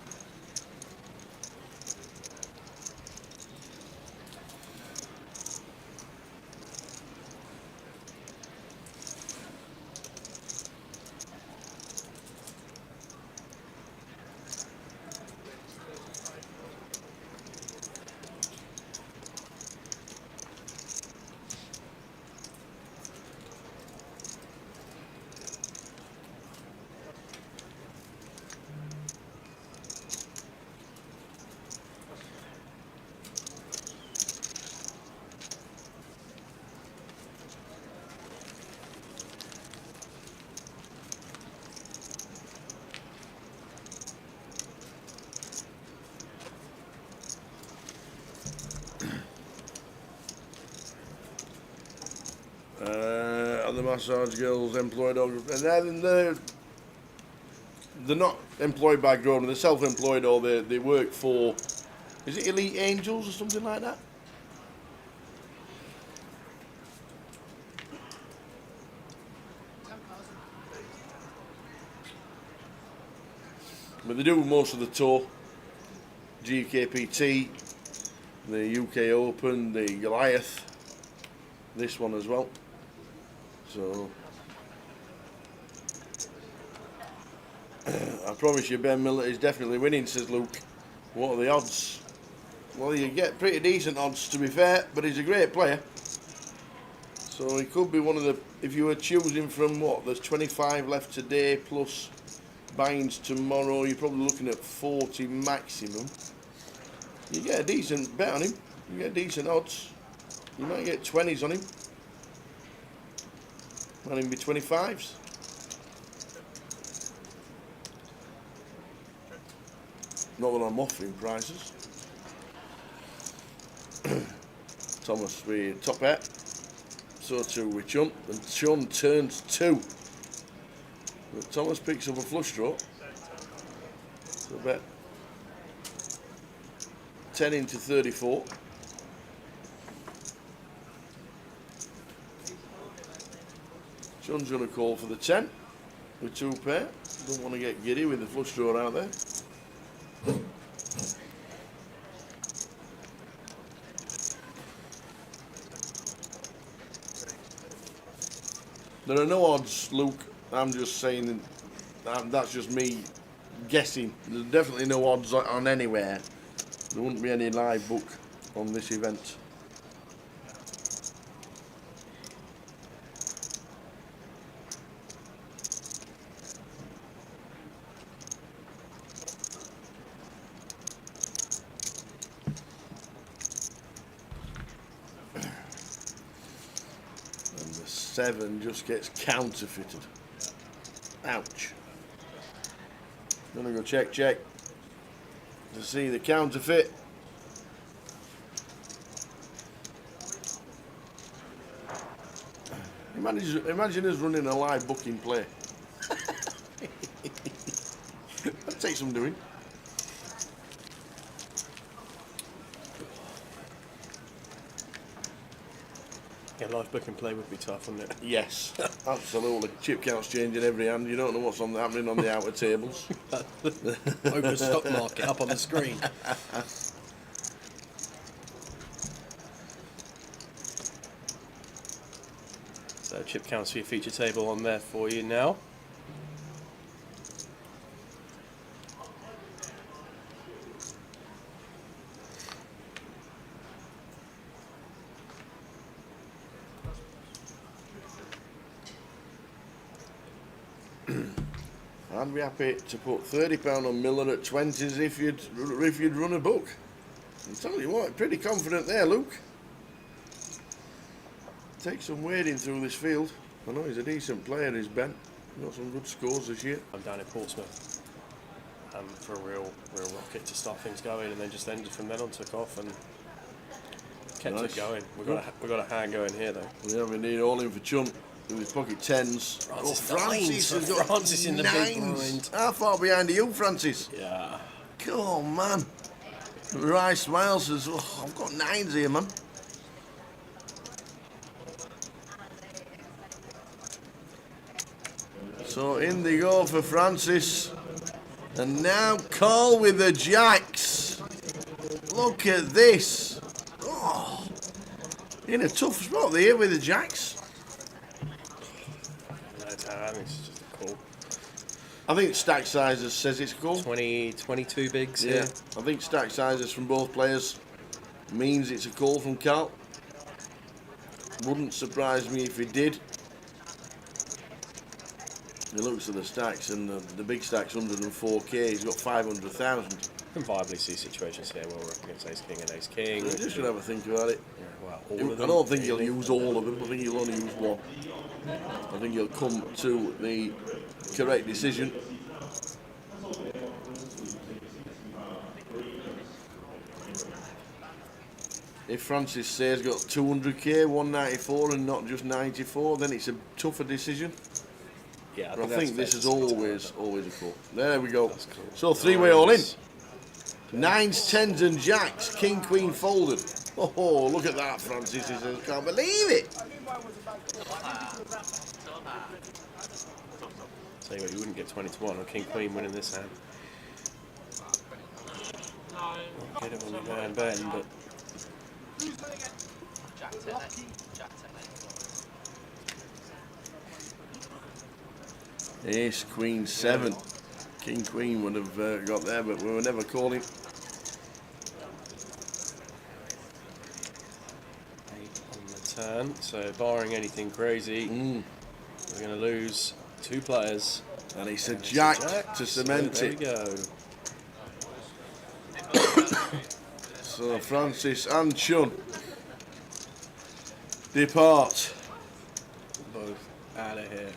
The massage girls employed, and they're not employed by Grosvenor, they're self-employed, or they work for Is it Elite Angels or something like that? But they do most of the tour. GKPT, the UK Open, the Goliath, this one as well. So I promise you Ben Miller is definitely winning, says Luke. What are the odds? Well, you get pretty decent odds to be fair, but he's a great player. So he could be one of the, if you were choosing from what, there's 25 left today plus binds tomorrow, you're probably looking at 40 maximum. You get a decent bet on him, you get decent odds. You might get 20s on him. Might even be 25s. Not that I'm offering prices. Thomas with top hat. So too with Chun. And Chun turns 2. But Thomas picks up a flush draw. So bet 10 into 34. Chun's going to call for the 10 with 2 pair. Don't want to get giddy with the flush draw out there. There are no odds, Luke. I'm just saying that's just me guessing. There's definitely no odds on anywhere. There wouldn't be any live book on this event. And the 7 just gets counterfeited. Ouch. Gonna go check to see the counterfeit. Imagine us running a live booking play. That'd take some doing. Yeah, live book and play would be tough, wouldn't it? Yes, absolutely. Chip count's changing every hand. You don't know what's happening on the outer tables. Open stock market up on the screen. So chip counts for your feature table on there for you now. I'd be happy to put £30 on Miller at 20s if you'd run a book. I'll tell you what, pretty confident there, Luke. Take some wading through this field. I know he's a decent player, he's Ben. Got some good scores this year. I'm down in Portsmouth for a real rocket to start things going, and then just ended from then on, took off and kept Nice. it going. We got a hand going here though. Yeah, we need all in for Chun with his pocket 10s. Francis has got Francis in the big 9s. blind. How far behind are you, Francis? Yeah. Come on, man. Rice Smiles says, oh, I've got 9s here, man. So in they go for Francis. And now Call with the Jacks. Look at this. Oh, in a tough spot there with the Jacks. No time, it's just a call. I think stack sizes says it's cool. 22 bigs Yeah, here. I think stack sizes from both players means it's a call from Carl. Wouldn't surprise me if he did. He looks at the stacks, and the big stack's 104k. He's got 500,000. You can viably see situations here where we're up against ace king and ace king. He's just gonna have a think about it. Yeah, well, all of I them, don't think he'll really. use all of them. I think he'll only use one. I think he'll come to the correct decision. If Francis says got 200k, 194 and not just 94, then it's a tougher decision. Yeah, But I that's think this fair is to say. always a call. There we go. That's cool. So 3-way all in. Nines, tens, and jacks. King, queen folded. Oh, look at that, Francis. He says, can't believe it. Tell you what, you wouldn't get 20 to 1 on King Queen winning this hand. I'll get it on the man Ben, but Jack 10, Jack 10. Ace, queen, 7. King, queen would have got there, but we were never calling. 8 on the turn. So barring anything crazy, we're going to lose 2 players. And it's a jack to cement so there it. we go. So Francis and Chun depart. Both out of here.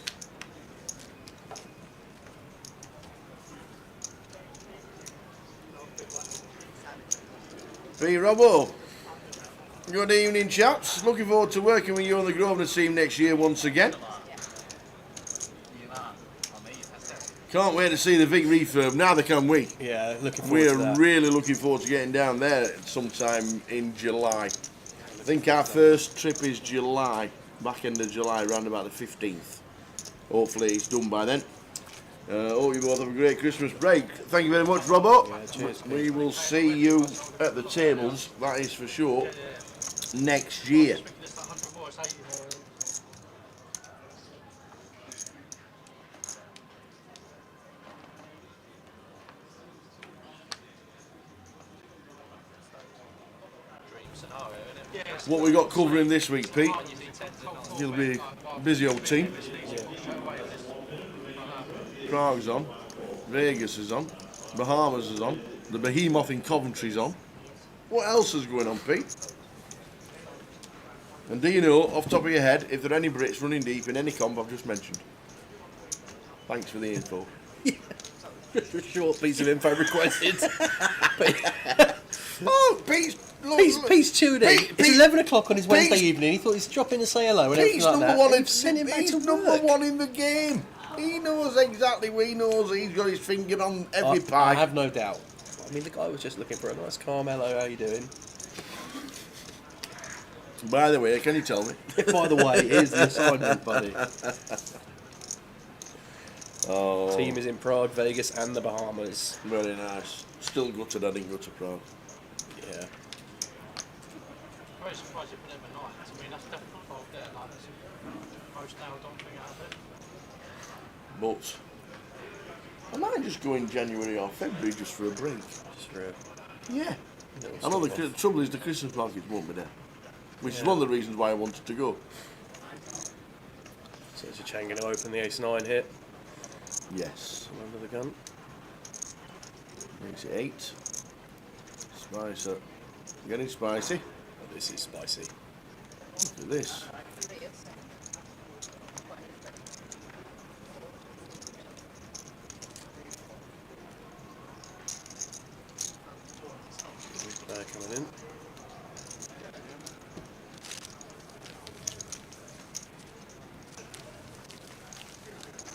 P. Robbo. Good evening, chaps. Looking forward to working with you on the Grosvenor team next year once again. Can't wait to see the Vic refurb. Neither can we. Yeah, looking forward to We're that. really looking forward to getting down there sometime in July. I think our first trip is July, back end of July, around about the 15th. Hopefully it's done by then. Hope you both have a great Christmas break. Thank you very much, Robbo. Yeah, cheers, We will see you at the tables, that is for sure, next year. What we got covering this week, Pete? You'll be a busy old team. Prague's on, Vegas is on, Bahamas is on, the Behemoth in Coventry's on. What else is going on, Pete? And do you know, off the top of your head, if there are any Brits running deep in any comp I've just mentioned? Thanks for the info. Just a short piece of info requested. Oh, Pete's tuned in. Pete- It's Pete- 11 o'clock on his Wednesday Pete's- evening. He thought he'd drop in and say hello and everything He's like number that. one. And send him back He's to number work. 1 in the game. He knows exactly where he knows. He's got his finger on every I pie. have no doubt. I mean, the guy was just looking for a nice calm hello. How you doing? By the way, can you tell me? By the way, here's the assignment, buddy. Oh, Team is in Prague, Vegas, and the Bahamas. very nice. Still gutted I didn't go to Prague. Yeah. Very surprised you put him at night. I mean, that's definitely fault there. Like, that's the most nailed on thing out of it. But I might just go in January or February just for a break. Just for a Yeah. little I know stop the off. trouble is the Christmas markets won't be there. Which is Yeah. one of the reasons why I wanted to go. So is your Chang going to open the ace-9 hit? Yes. From under the gun. Makes it 8. Spicy. Getting spicy. Oh, this is spicy. Look at this. Good player coming in.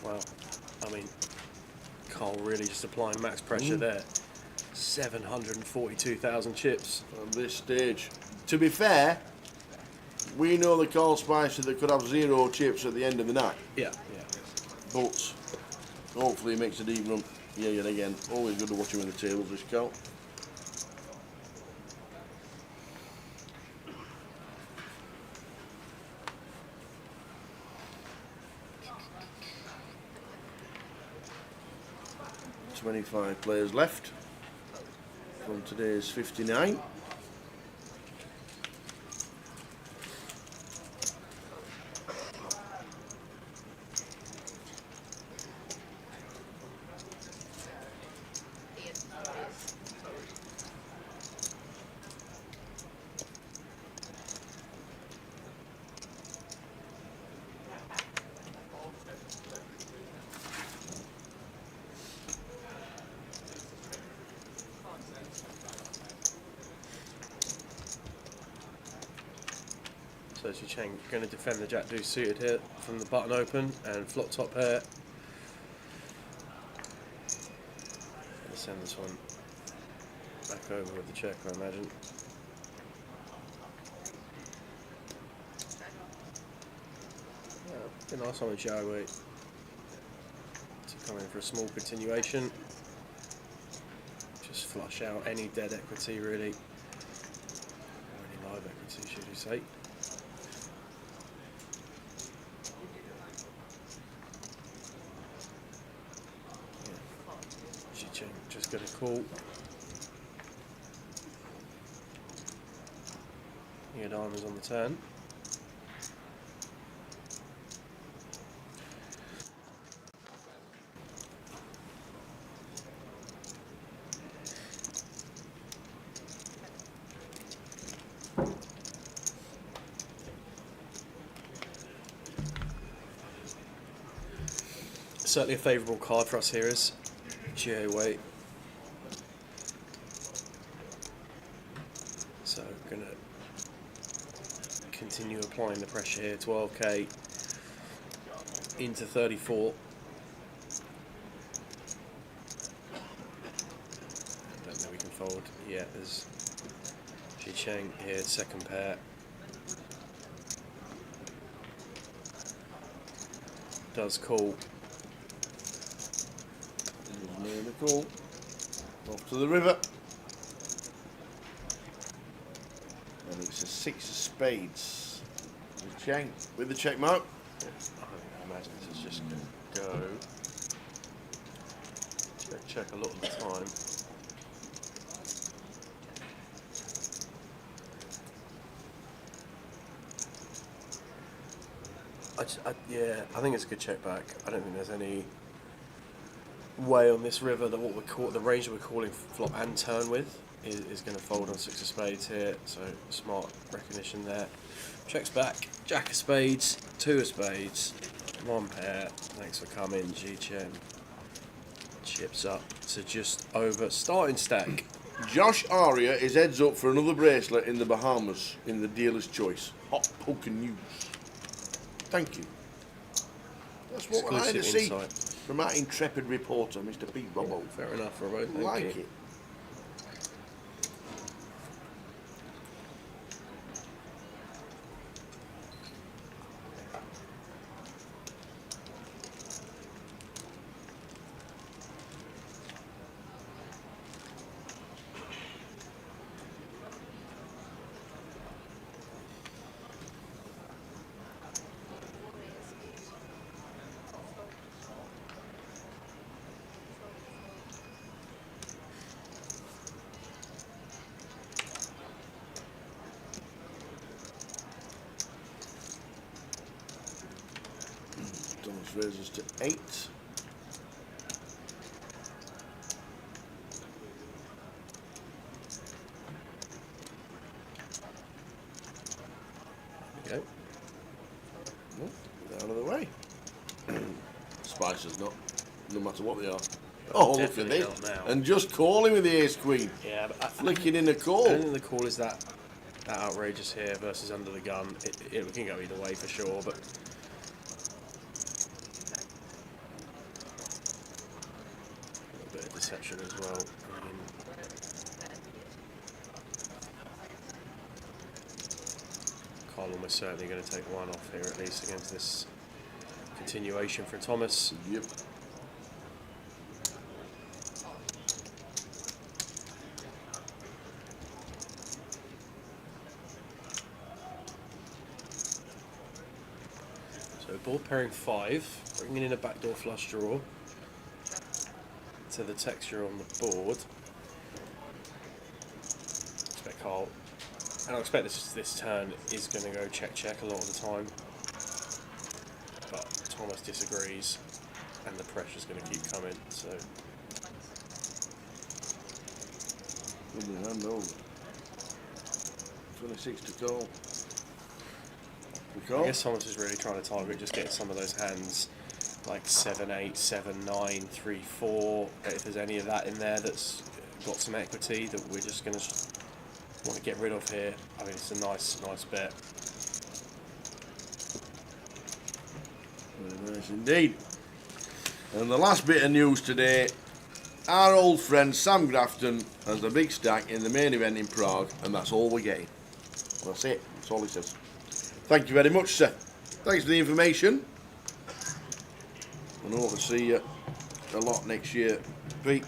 Wow. I mean, Cole really just applying max pressure there. 742,000 chips. On this stage. To be fair, we know the Carl Spicer that could have 0 chips at the end of the night. Yeah, yeah. But hopefully he makes a deep run. Yeah, yet again. Always good to watch him in the tables, this Carl. $25 players left from today's 59. So Xu Cheng going to defend the Jack Deuce suited here from the button open and flop top pair. Let's send this one back over with the check, I imagine. Yeah, a nice on the Joe weight to come in for a small continuation. Just flush out any dead equity, really. Or any live equity, should you say. Yeah. Just going to call. Your diamonds on the turn. Certainly a favourable card for us here is GA weight. So we're going to continue applying the pressure here. 12k into 34. I don't think we can fold yet. There's Ji Cheng here, second pair. Does call. Cool. Off to the river. And it's a 6 of spades. Cheng with the check mark. I imagine this is just going to go. Check a lot of the time. Yeah, I think it's a good check back. I don't think there's any way on this river that what we're the range that we're calling flop and turn with is going to fold on 6 of spades here. So smart recognition there. Checks back. Jack of spades, 2 of spades, 1 pair. Thanks for coming, Ji Cheng. Chips up to just over starting stack. Josh Aria is heads up for another bracelet in the Bahamas in the dealer's choice. Hot poker news. Thank you. That's what we're to see from our intrepid reporter, Mr. P. Robbo. Fair enough, Robbo. Thank Like you. it. Thomas raises to 8. Okay. Out of the way. Spicer's not, no matter what they are. Oh, look at Definitely this. not now. And just calling with the ace queen. Yeah, but Flicking in a I call. don't think the call is that outrageous here versus under the gun. It can go either way for sure, but a little bit of deception as well. I mean, Carl almost certainly going to take one off here at least against this continuation for Thomas. Yep. So board pairing 5, bringing in a backdoor flush draw to the texture on the board. Expect Carl, and I expect this turn is going to go check a lot of the time, but Thomas disagrees, and the pressure's going to keep coming. So In the hand over. 26 to call. I guess Thomas is really trying to target just getting some of those hands like 7-8, 7-9, 3-4. If there's any of that in there that's got some equity that we're just going to want to get rid of here. I mean, it's a nice bet. Very nice indeed. And the last bit of news today our old friend Sam Grafton has the big stack in the main event in Prague, and that's all we're getting. That's it. That's all he says. Thank you very much, sir. Thanks for the information. And I hope to see you a lot next year, Pete.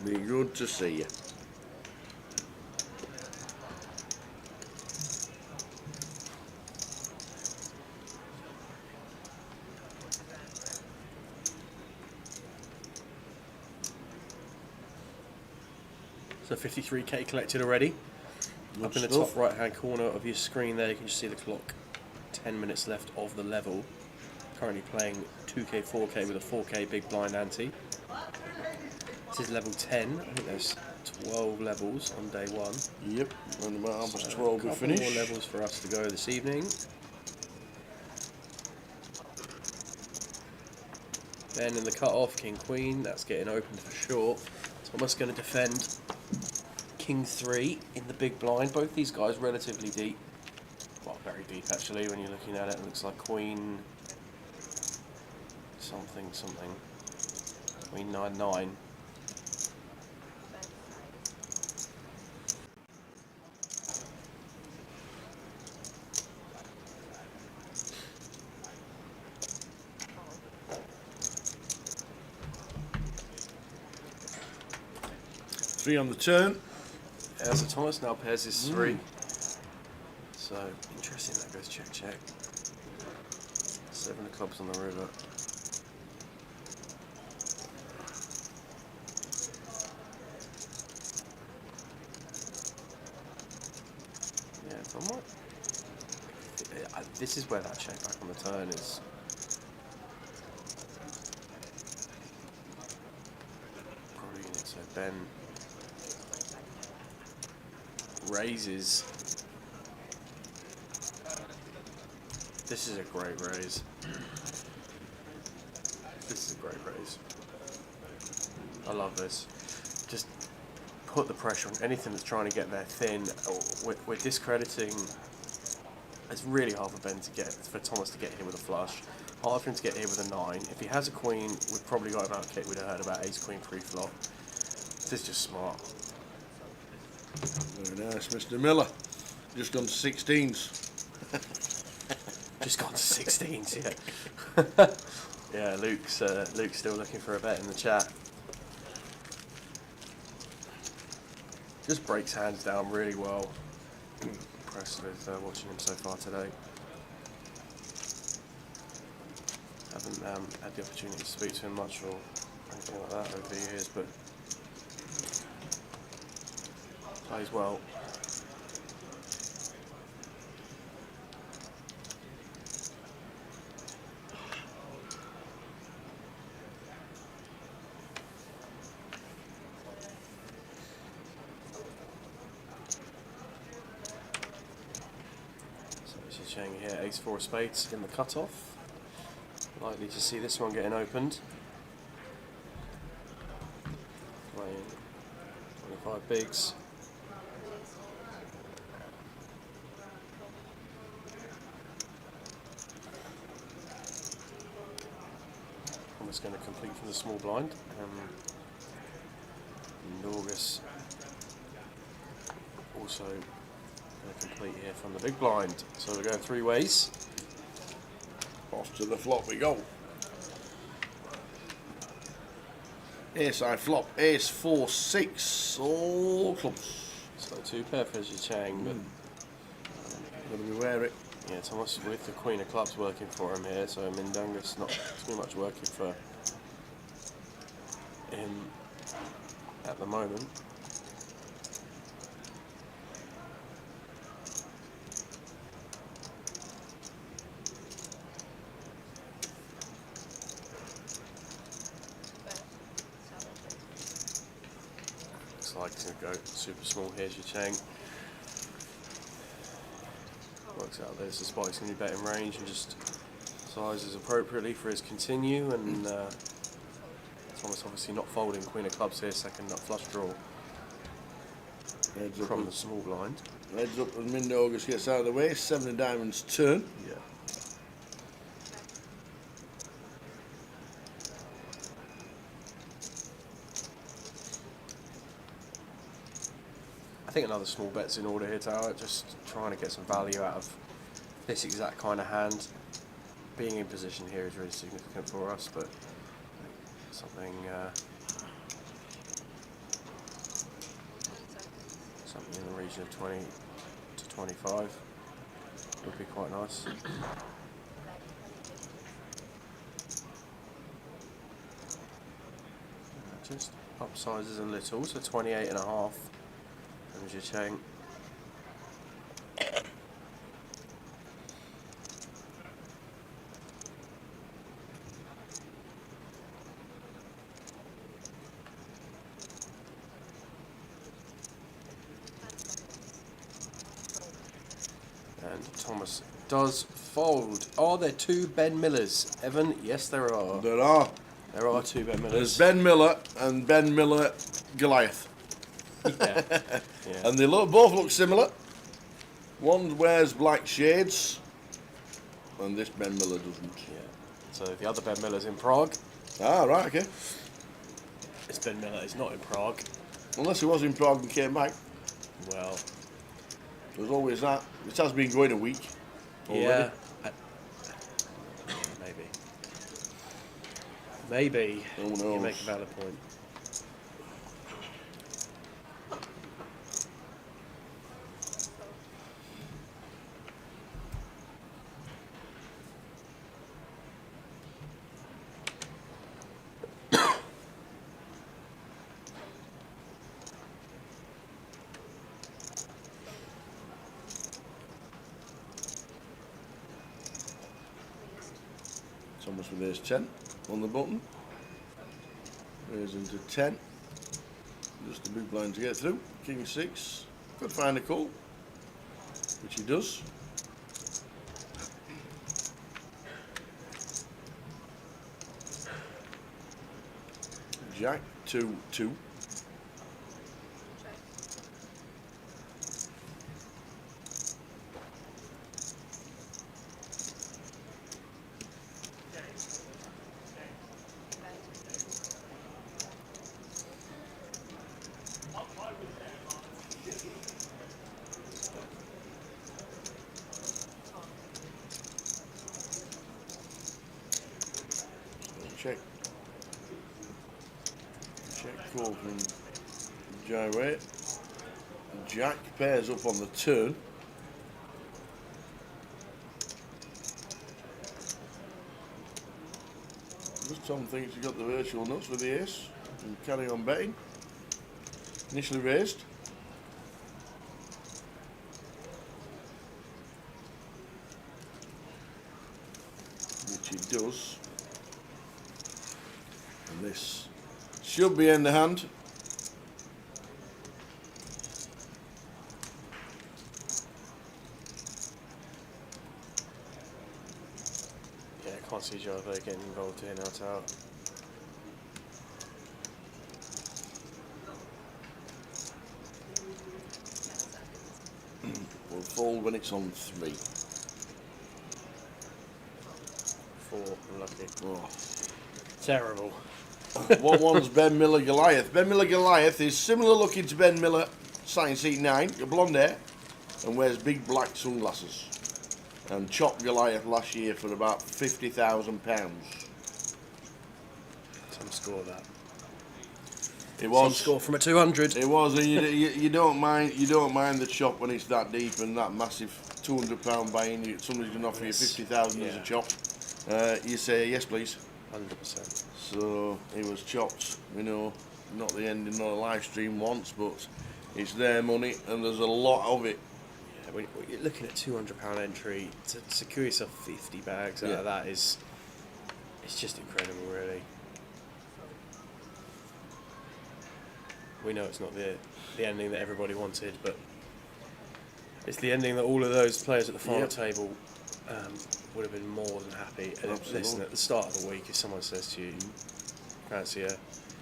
Be good to see you. So 53k collected already. Good Up in the stuff. top right hand corner of your screen there, you can just see the clock. 10 minutes left of the level. Currently playing 2k, 4k with a 4k big blind ante. This is level 10. I think there's 12 levels on day one. Yep, and about half past So 12 we a couple finish. more levels for us to go this evening. Ben in the cut-off, King Queen, that's getting opened for sure. Thomas going to defend King 3 in the big blind. Both these guys relatively deep. Well, very deep actually when you're looking at it. It looks like Queen something. Queen 9-9. Three on the turn. As a Thomas now pairs his 3. So interesting, that goes check. 7 of clubs on the river. Yeah, Tom this is where that check back on the turn is. Probably going to. So Ben raises. This is a great raise. This is a great raise. I love this. Just put the pressure on anything that's trying to get there thin. We're discrediting. It's really hard for Ben to get, for Thomas to get here with a flush. Hard for him to get here with a 9. If he has a queen, we've probably got about kick. We'd have heard about ace queen pre-flop. This is just smart. Very nice, Mr. Miller. Just done 16s. Just got to 16s, yeah. Yeah, Luke's still looking for a bet in the chat. Just breaks hands down really well. Impressed with watching him so far today. Haven't had the opportunity to speak to him much or anything like that over the years, but plays well. Showing you here, ace 4 of spades in the cutoff. Likely to see this one getting opened. Playing 25 bigs. Almost going to complete from the small blind. And August also complete here from the big blind. So we're going 3 ways. Off to the flop we go. Ace I flop, ace 4, 6, all clubs. So 2 pair for Xi Chang, but Gotta be wary. yeah, Thomas with the queen of clubs working for him here, so Mindungus not too much working for him at the moment. Like to go super small here, Xi Chang. Works out there's the spike's going to be bet in range and just sizes appropriately for his continue. And Thomas obviously not folding queen of clubs here, second nut flush draw Heads up, from the small blind. heads up and Mind August gets out of the way. 7 of diamonds turn. Yeah. think another small bet's in order here, Tower. Just trying to get some value out of this exact kind of hand. Being in position here is really significant for us, but something something in the region of 20 to 25 would be quite nice. Just upsizes a little, so 28.5. There's your chain. And Thomas does fold. Are there two Ben Millers, Evan? Yes, there are. There are. There are two Ben There's Millers. Ben Miller and Ben Miller Goliath. Yeah. Yeah. And they both look similar. One wears black shades, and this Ben Miller doesn't. Yeah. So the other Ben Miller's in Prague. Ah, right, okay. This Ben Miller is not in Prague. Unless he was in Prague and came back. Well, There's always that. It has been going a week already. yeah. Maybe. Who You knows? make a valid point. Thomas with ace 10 on the button. Raise into 10. Just a big blind to get through. King 6. Could find a call, which he does. Jack 2 2. Check. Check call from Gyrate. Jack pairs up on the turn. Just Tom thinks he got the virtual nuts with the ace and carry on betting. Initially raised. Which he does. And this should be in the hand. Yeah, I can't see Java getting involved here now, Tower. Will fold when it's on 3. 4, unlucky. Oh. Terrible. What one's Ben Miller Goliath? Ben Miller Goliath is similar looking to Ben Miller Science Seat 9, got blonde hair, and wears big black sunglasses. And chopped Goliath last year for about £50,000. Some score that. It Some was. score from a 200. It was, and you don't mind the chop when it's that deep and that massive £200 buy-in. Somebody's going to offer you 50,000 as a Yeah. chop. You say yes, please. 100%. So it was chopped, not the ending on a live stream once, but it's their money and there's a lot of it. Yeah, when you're looking at £200 entry, to secure yourself 50 bags out Yeah. of that it's just incredible, really. We know it's not the ending that everybody wanted, but it's the ending that all of those players at the final Yep. table would have been more than happy. And Absolutely. listen, at the start of the week, if someone says to you, fancy a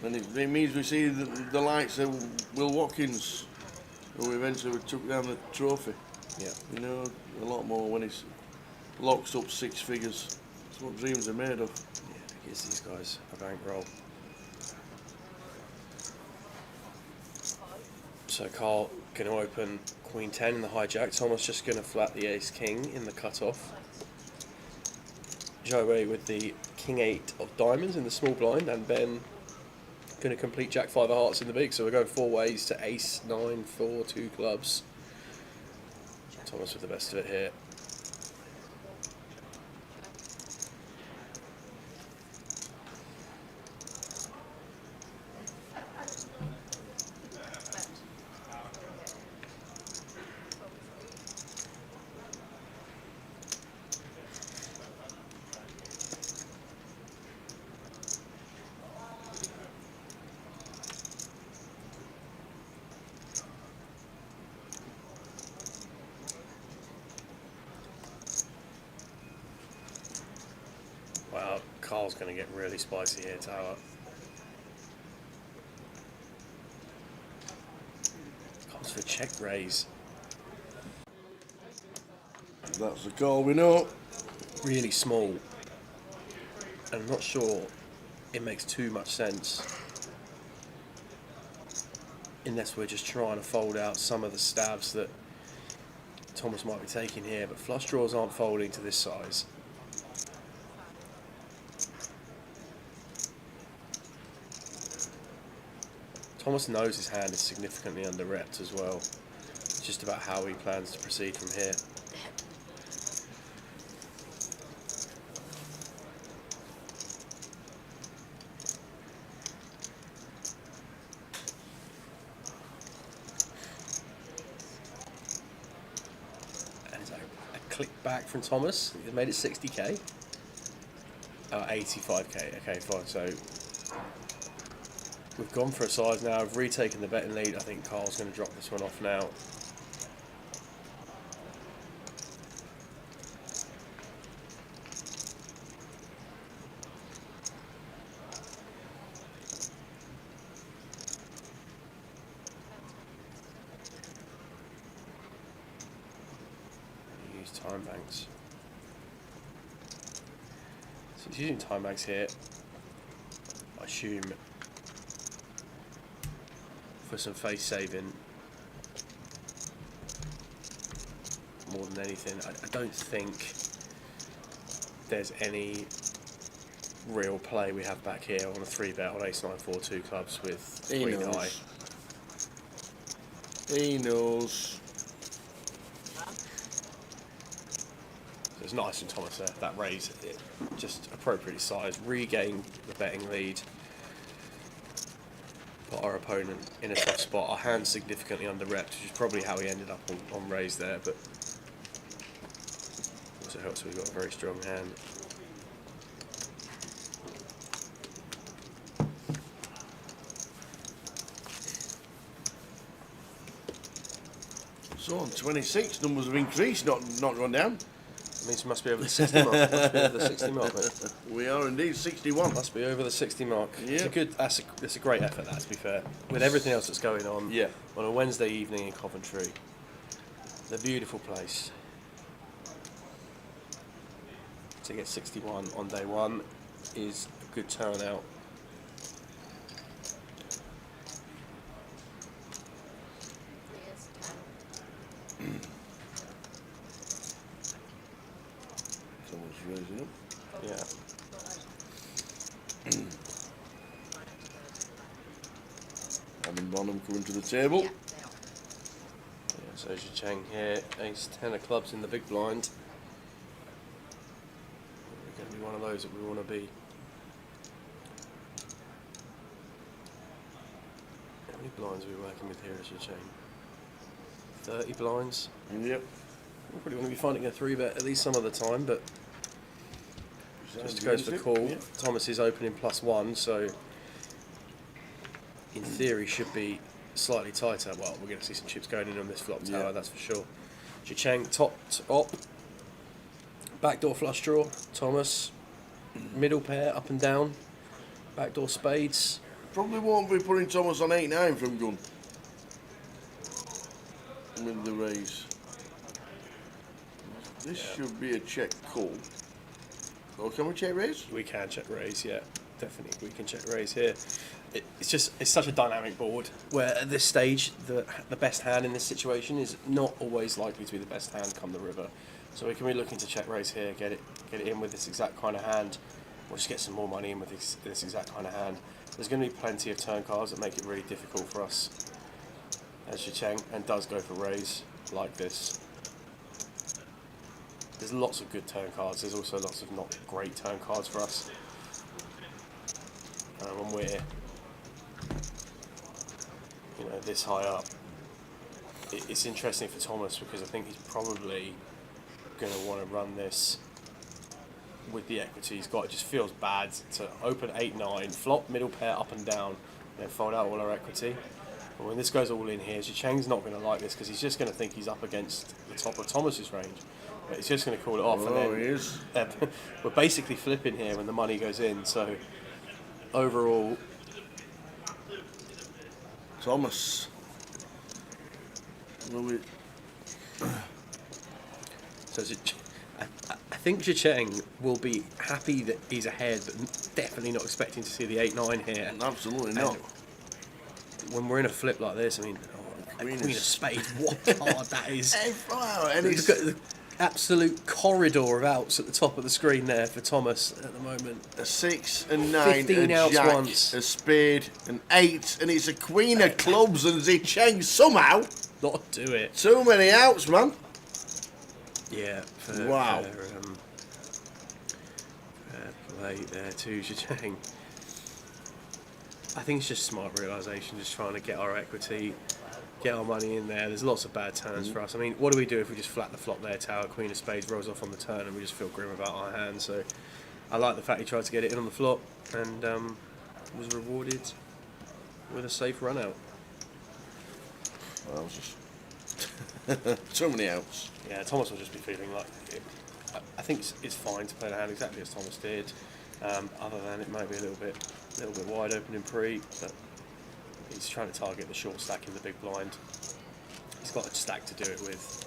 And it means we see the likes of Will Watkins, who eventually took down the trophy. yeah, A lot more when it's locks up 6 figures. That's what dreams are made of. yeah, it gives these guys a bankroll. So So Carl going to open Queen 10 in the hijack. Thomas just going to flat the Ace King in the cutoff. Joey with the King 8 of diamonds in the small blind, and Ben going to complete Jack 5 of hearts in the big. So we're going 4 ways to Ace 9, 4, 2 clubs. Thomas with the best of it here. Wow, Carl's going to get really spicy here, Tower. Comes for check raise. That's the call we know. Really small. And I'm not sure it makes too much sense. Unless we're just trying to fold out some of the stabs that Thomas might be taking here. But flush draws aren't folding to this size. Thomas knows his hand is significantly under repped as well. It's just about how he plans to proceed from here. And a click back from Thomas. He's made it 60k. 85k. Okay, fine. So we've gone for a size now. I've retaken the betting lead. I think Carl's going to drop this one off now. Use time banks. So he's using time banks here. I assume for some face saving more than anything. I don't think there's any real play we have back here on a 3-bet on Ace 9 4 2 clubs with He Queen knows. High. He knows. So it's nice from Thomas there. That raise, it just appropriately sized, regained the betting lead. Put our opponent in a tough spot. Our hand's significantly under repped, which is probably how he ended up on raise there, but also helps we've got a very strong hand. So on 26, numbers have increased, not gone down. It means we must be over the 60 mark. Must be over the 60 mark, mate. We are indeed 61. Must be over the 60 mark. It's a Yep. good. That's a great effort. That, to be fair, with everything else that's going on. Yeah. On a Wednesday evening in Coventry, the beautiful place. To get 61 on day one is a good turnout. Someone's raising up. Yeah. Adam Bonham coming to the table. Yeah, so Cheng here, Ace 10 of clubs in the big blind. We're going to be one of those that we want to be. How many blinds are we working with here as Cheng? 30 blinds. Yep. We probably want to be finding a 3-bet at least some of the time, but just goes for call. Yeah. Thomas is opening +1, so in theory should be slightly tighter. Well, we're going to see some chips going in on this flop tower, Yeah. that's for sure. Jicheng topped up. Backdoor flush draw. Thomas. Middle pair up and down. Backdoor spades. Probably won't be putting Thomas on 8-9 from gun. With the raise. This should be a check call. Or can we check raise? We can check raise, yeah. definitely we can check raise here. It's such a dynamic board where at this stage the best hand in this situation is not always likely to be the best hand come the river. So we can be looking to check raise here, get it in with this exact kind of hand, or just get some more money in with this exact kind of hand. There's going to be plenty of turn cards that make it really difficult for us as Xicheng, and does go for raise like this. There's lots of good turn cards. There's also lots of not great turn cards for us. When we're, this high up, it's interesting for Thomas because I think he's probably going to want to run this with the equity he's got. It just feels bad to open 8-9, flop middle pair up and down, and then fold out all our equity. But when this goes all in here, Xicheng's not going to like this because he's just going to think he's up against the top of Thomas's range. But he's just going to call it off. Oh, and then he is. We're basically flipping here when the money goes in. So overall, Thomas. so I think Xicheng will be happy that he's ahead, but definitely not expecting to see the 8-9 here. Absolutely not. When we're in a flip like this, I mean, Queen of Spades, what card that is. And Look at the absolute corridor of outs at the top of the screen there for Thomas at the moment. A 6 and 9, 15 a outs jack, once. a spade, an 8, and it's a queen of clubs, and Xicheng somehow. Not do it. Too many outs, man. Yeah. Wow. Fair play there to Xicheng. I think it's just smart realisation, just trying to get our equity, get our money in there. There's lots of bad turns for us. I mean, what do we do if we just flat the flop there, tower, Queen of Spades rolls off on the turn, and we just feel grim about our hand? So I like the fact he tried to get it in on the flop and was rewarded with a safe run out. Well, that was just too many outs. Yeah, Thomas will just be feeling like I think it's fine to play the hand exactly as Thomas did. Other than it might be a little bit wide open in pre, but he's trying to target the short stack in the big blind. He's got a stack to do it with.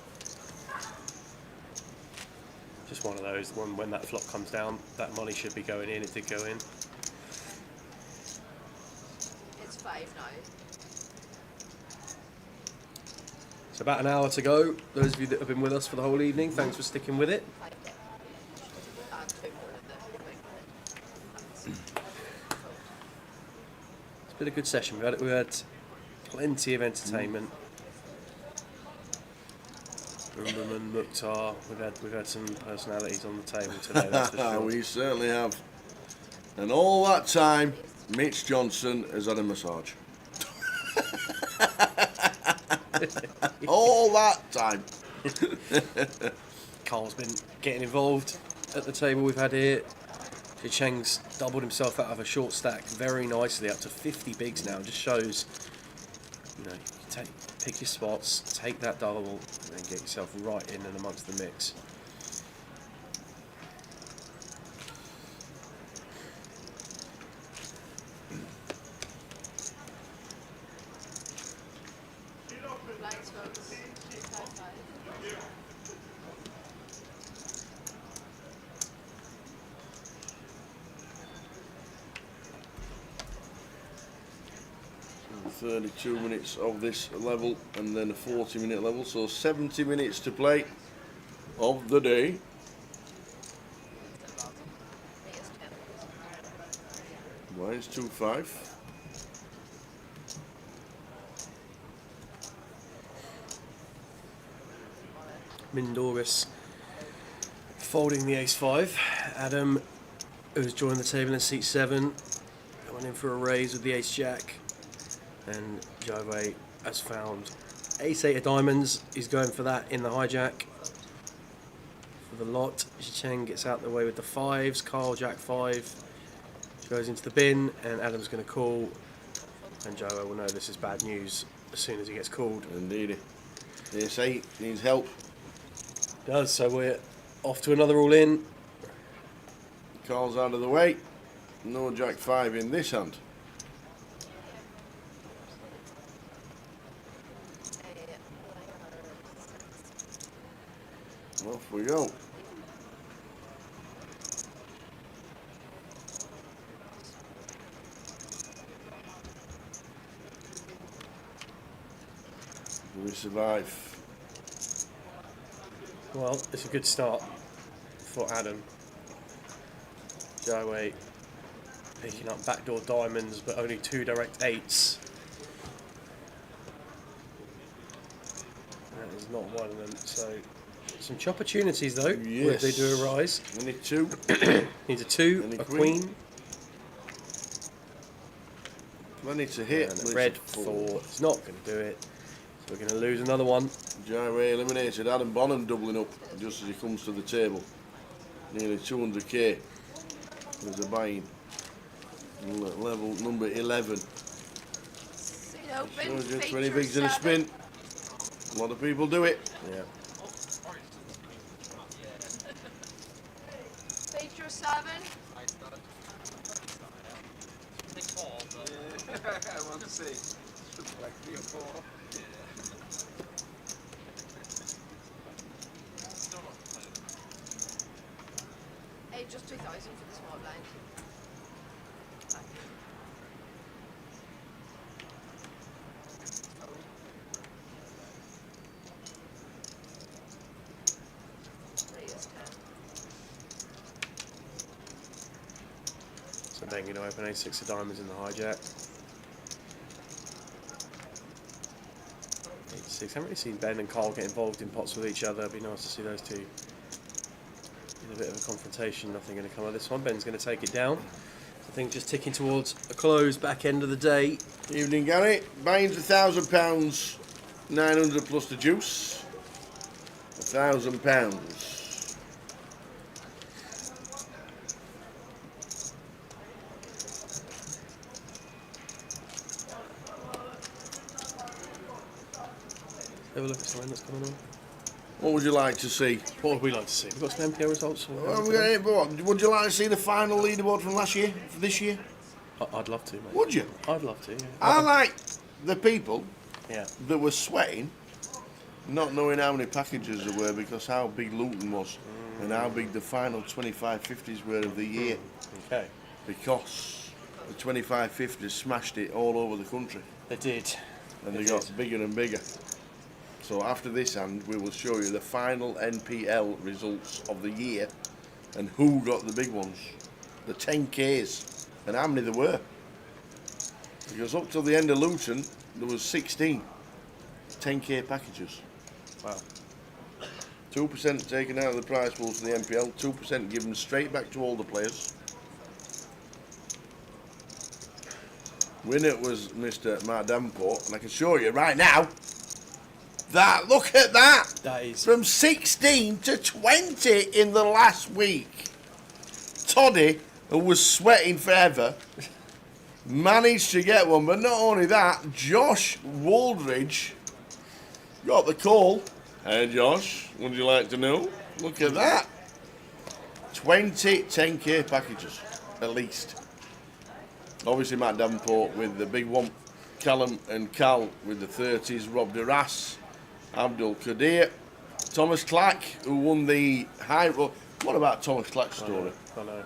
Just one of those. When that flop comes down, that money should be going in. It did go in. It's 5 now. So about an hour to go. Those of you that have been with us for the whole evening, thanks for sticking with it. 5 yeah. 2 more in the It's been a good session. We had plenty of entertainment. Rumberman, Mukhtar, we've had some personalities on the table today. That's for sure. We certainly have. And all that time, Mitch Johnson has had a massage. All that time. Carl's been getting involved at the table we've had here. Xicheng's doubled himself out of a short stack very nicely, up to 50 bigs now. Just shows, you pick your spots, take that double, and then get yourself right in and amongst the mix. Lights, folks. 5-5. So 32 minutes of this level and then a 40-minute level, so 70 minutes to play of the day. Why is 2-5? Mindaugas folding the ace-5. Adam, who's joined the table in seat 7, went in for a raise with the ace-jack. And Jove has found ace-8 of diamonds. He's going for that in the hijack. For the lot, Xicheng gets out the way with the 5s. Carl, jack 5, goes into the bin, and Adam's going to call. And Jove will know this is bad news as soon as he gets called. Indeed. Ace-8 needs help. Does, so we're off to another all-in. Carl's out of the way. No jack 5 in this hand. Off we go. We survive. Well, it's a good start for Adam. Joway picking up backdoor diamonds, but only 2 direct 8s. That is not one of them. So, some opportunities though. Yes. If they do arise. We need 2. Needs a 2, And a a queen, Plenty to hit. and but a it's red a 4. 4. It's not going to do it. So we're going to lose another one. Joway eliminated. Adam Bonham doubling up just as he comes to the table. Nearly 200k. There's a buying. Level number 11. See it open. Shows you 20 feature bigs in a 7. spin. A lot of people do it. Yeah. Feature 7. I want to see. Like 3 or 4. Hey, just 2,000 for the small blind. Three is 10. So then going to open a 6 of diamonds in the hijack. 8-6. Haven't really seen Ben and Carl get involved in pots with each other. It'd be nice to see those two in a bit of a confrontation. Nothing going to come of this one. Ben's going to take it down. I think just ticking towards a close, back end of the day. Evening, Gary. Buying's £1,000. 900 plus the juice. £1,000. Have a look at something that's going on. What would you like to see? What would we like to see? We've got some MPO results. Would you like to see the final leaderboard from last year, for this year? I'd love to, mate. Would you? I'd love to, yeah. I like the people Yeah. that were sweating, not knowing how many packages there were because how big Luton was and how big the final 2550s were of the year. Okay. Because the 2550s smashed it all over the country They did. and They they got did. bigger and bigger. So after this hand, we will show you the final NPL results of the year and who got the big ones, the 10Ks, and how many there were. Because up till the end of Luton, there was 16 10K packages. Wow. 2% taken out of the prize pools for the NPL, 2% given straight back to all the players. Winner was Mr. Mark Davenport, and I can show you right now that, look at that! That is. From 16 to 20 in the last week. Toddy, who was sweating forever, managed to get one, but not only that, Josh Waldridge got the call. Hey Josh, would you like to know? Look at that. 20 10K packages, at least. Obviously Matt Davenport with the big one. Callum and Cal with the 30s. Rob Duras, Abdul Qadir, Thomas Clack, who won the high roll. What about Thomas Clack's story? I know.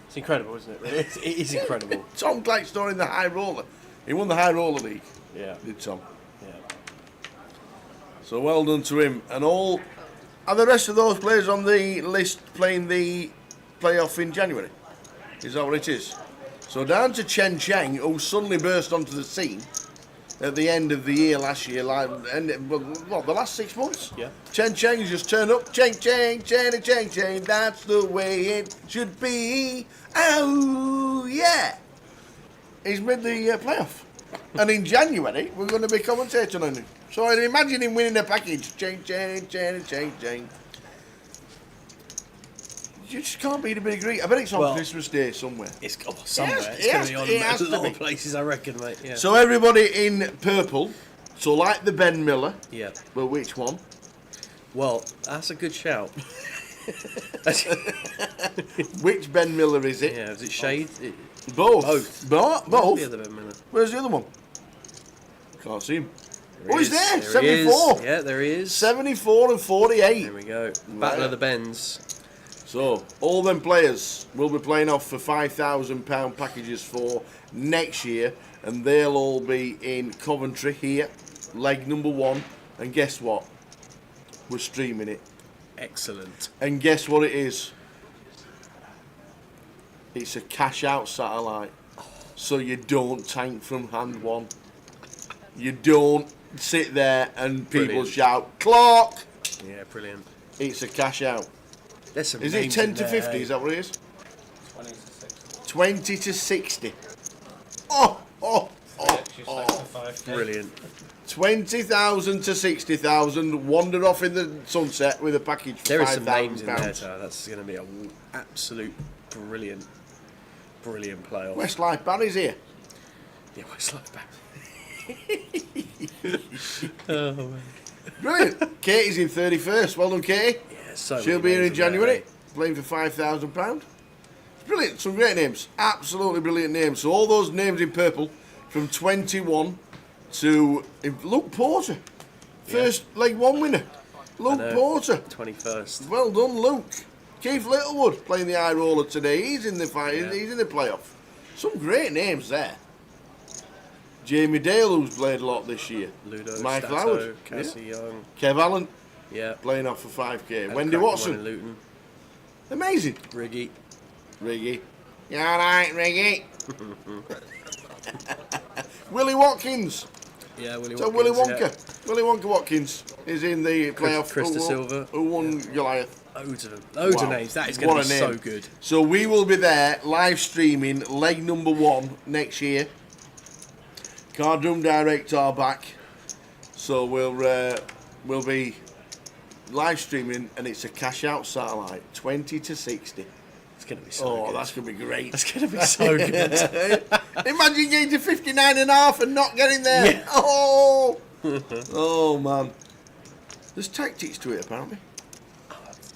It's incredible, isn't it? It is incredible. Tom Clack's story in the high roller. He won the high roller league, Yeah. did Tom. Yeah. So well done to him. And all, are the rest of those players on the list playing the playoff in January? Is that what it is? So down to Chen Cheng, who suddenly burst onto the scene at the end of the year last year, like, what, the last 6 months? Yeah. Chen Cheng has just turned up. Cheng Cheng, Cheng Cheng Cheng, that's the way it should be. Oh, yeah. He's made the playoff. And in January, we're going to be commentating on him. So I'd imagine him winning a package. Cheng Cheng, Cheng Cheng Cheng. You just can't beat a big greet. I bet it's on Well, Christmas Day somewhere. It's somewhere. Yes, It's going to be on it has a to lot be. of places, I reckon, mate. Yeah. So everybody in purple, so like the Ben Miller, Yeah. but which one? Well, that's a good shout. Which Ben Miller is it? Yeah, is it shade? Both. Both. Both? Where's the other Ben Miller? Where's the other one? Can't see him. Oh, he's there. There he 74. is. Yeah, there he is. 74 and 48. There we go. Battle of the Bens. So, all them players will be playing off for £5,000 packages for next year, and they'll all be in Coventry here leg number 1, and guess what? We're streaming it. Excellent. And guess what it is? It's a cash out satellite. So you don't tank from hand 1. You don't sit there and people Brilliant. shout, clock! Yeah, brilliant. It's a cash out. There's some Is it names 10 in to there, 50? eh? Is that what it is? 20 to 60. 20 to 60. Oh, oh, oh, She's oh. like for 5K. Brilliant. 20,000 to 60,000. Wandered off in the sunset with a package for There is some names in there, £5,000. so that's going to be an absolute brilliant playoff. Westlife Barry's here. Yeah, Westlife back. Oh, man. Brilliant. Katie's in 31st. Well done, Katie. Yeah, so She'll many be here in names there, January, eh? playing for £5,000. Brilliant. Some great names. Absolutely brilliant names. So all those names in purple from 21 to Luke Porter. First leg 1 winner. Luke know. Porter. 21st. Well done, Luke. Keith Littlewood playing the high roller today. He's in the fight. Yeah. He's in the playoff. Some great names there. Jamie Dale, who's played a lot this year. Ludo, Mike Stato, Howard. Cassie Young. Kev Allen Yeah. playing off for 5k. Had a Wendy cracking one in Watson. Luton. Amazing. Riggy. Riggy. You alright, Riggy? Willie Watkins. Yeah, Willie So Watkins. Willie Wonka. Yeah. Willie Wonka Watkins is in the playoff. Krista who won- Silva. Who won Goliath. Loads of them. Loads of Wow. names. That is going to What be a so name. good. So we will be there live streaming leg number 1 next year. Cardroom Direct are back. So we'll be live streaming, and it's a cash out satellite, 20 to 60. It's going to be so good. That's going to be great. That's going to be so good. Imagine getting to 59.5 and not getting there. Yeah. Oh, oh man. There's tactics to it, apparently.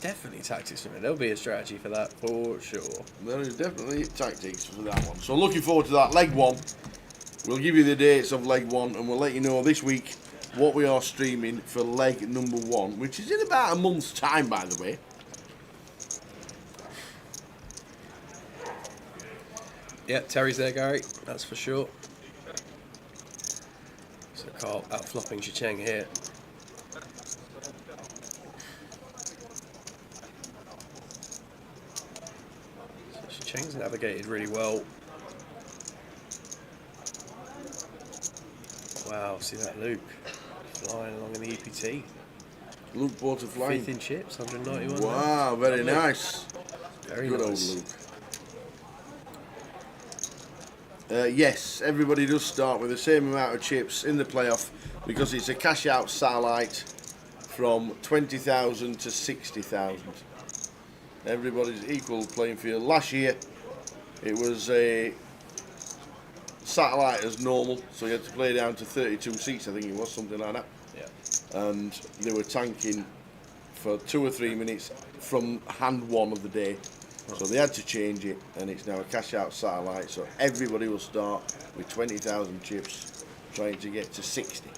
Definitely tactics from it. There'll be a strategy for that for sure. There is definitely tactics for that one. So looking forward to that. Leg 1. We'll give you the dates of leg 1, and we'll let you know this week what we are streaming for leg number 1, which is in about a month's time, by the way. Yeah, Terry's there, Gary. That's for sure. So Carl out flopping Chicheng here. So Chicheng's navigated really well. Wow, see that Luke flying along in the EPT. Luke Porter flying. 5th in chips, 191. Wow, very nice. Very Good nice. old Luke. Yes, everybody does start with the same amount of chips in the playoff because it's a cash out satellite from 20,000 to 60,000. Everybody's equal playing field. Last year it was a satellite as normal, so you had to play down to 32 seats, I think it was, something like that. Yeah. And they were tanking for 2 or 3 minutes from hand 1 of the day. So they had to change it, and it's now a cash out satellite, so everybody will start with 20,000 chips trying to get to 60.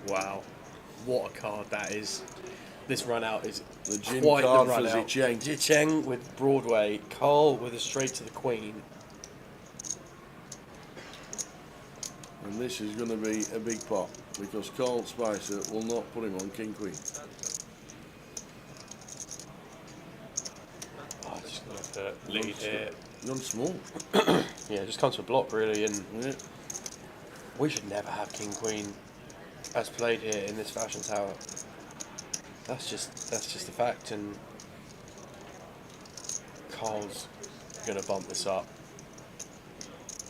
Wow. What a card that is. This run out is The gin quite card the for run out. Zicheng. Zicheng with Broadway, Carl with a straight to the Queen. And this is going to be a big pot, because Carl Spicer will not put him on King Queen. Oh, just going to have to lead here. Gone small. Yeah, just comes to a block really, and Yeah. we should never have King Queen as played here in this fashion tower. That's just a fact, and Carl's going to bump this up.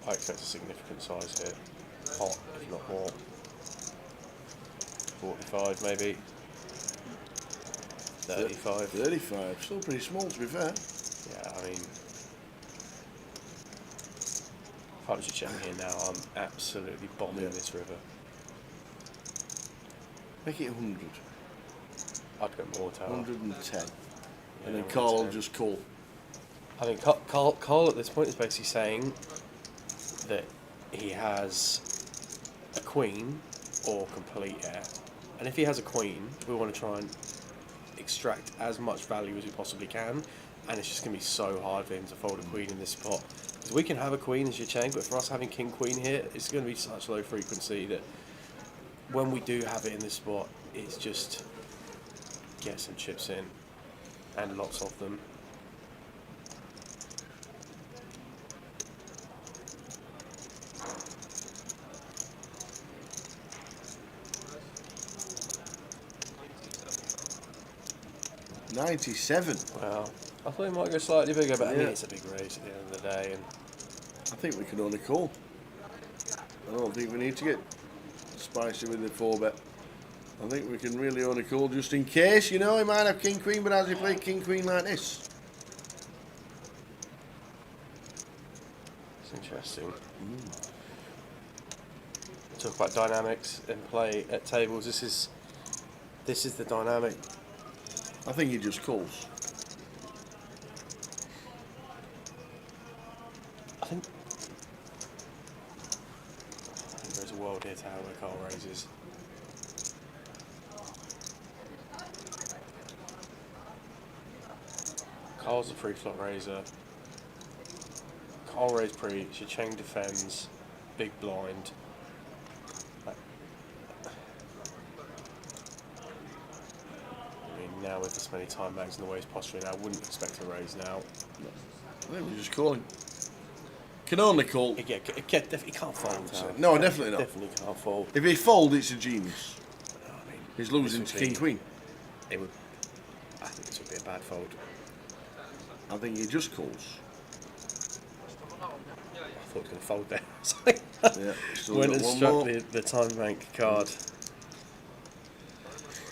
I expect a significant size here. Pot, if not more. 45 maybe. 35. 35. Still pretty small, to be fair. Yeah, I mean, if I was just checking here now, I'm absolutely bombing Yeah. this river. Make it 100. I'd go more tower. 110. And Yeah, then Carl will 110. just call. I think Carl at this point is basically saying that he has a queen or complete air. And if he has a queen, we want to try and extract as much value as we possibly can, and it's just going to be so hard for him to fold a queen in this spot. Because we can have a queen as your chain, but for us having king queen here, it's going to be such low frequency that when we do have it in this spot, it's just get some chips in, and lots of them. $97. Well, I thought it might go slightly bigger, but I mean Yeah. it's a big race at the end of the day. And I think we can only call. I don't think we need to get spicy with the 4-bet. I think we can really only call just in case, you know, he might have king queen, but as he played king queen like this. it's interesting. Talk about dynamics in play at tables. This is the dynamic. I think he just calls. I think there's a world here to how the Carl raises. Carl's a pre-flop raiser. Carl raise pre, Cha-Cheng defends, big blind. I mean, now with this many time bags and the way he's posturing, I wouldn't expect a raise now. I think we're just calling. Can only call. He can't fold. No, definitely not. Definitely can't fold. If he fold, it's a genius. I mean, He's losing this to would king be- queen. It would. I think this would be a bad fold. I think he just calls. I thought he was going to fold there. Yeah, still When got it one struck more. the time bank card.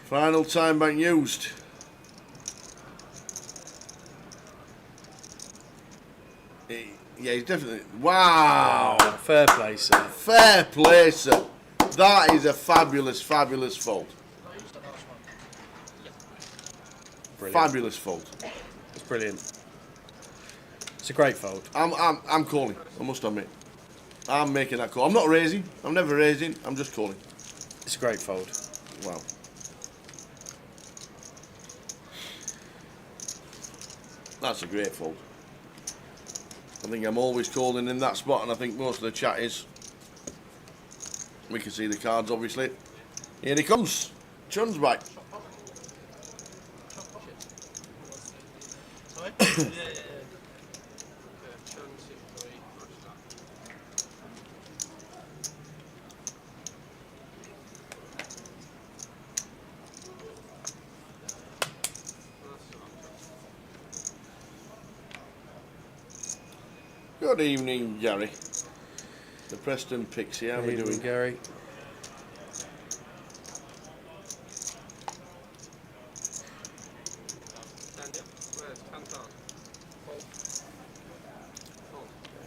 Final time bank used. Yeah, he's definitely. Wow! Fair play, sir. Fair play, sir. That is a fabulous, fabulous fold. Brilliant. Fabulous fold. It's brilliant. It's a great fold. I'm calling. I must admit. I'm making that call. I'm not raising. I'm never raising. I'm just calling. It's a great fold. Wow. That's a great fold. I think I'm always calling in that spot, and I think most of the chat is. We can see the cards, obviously. Here he comes. Chun's back. Sorry? Yeah. Good evening, Gary. The Preston Pixie, how are we Evening, doing? Gary?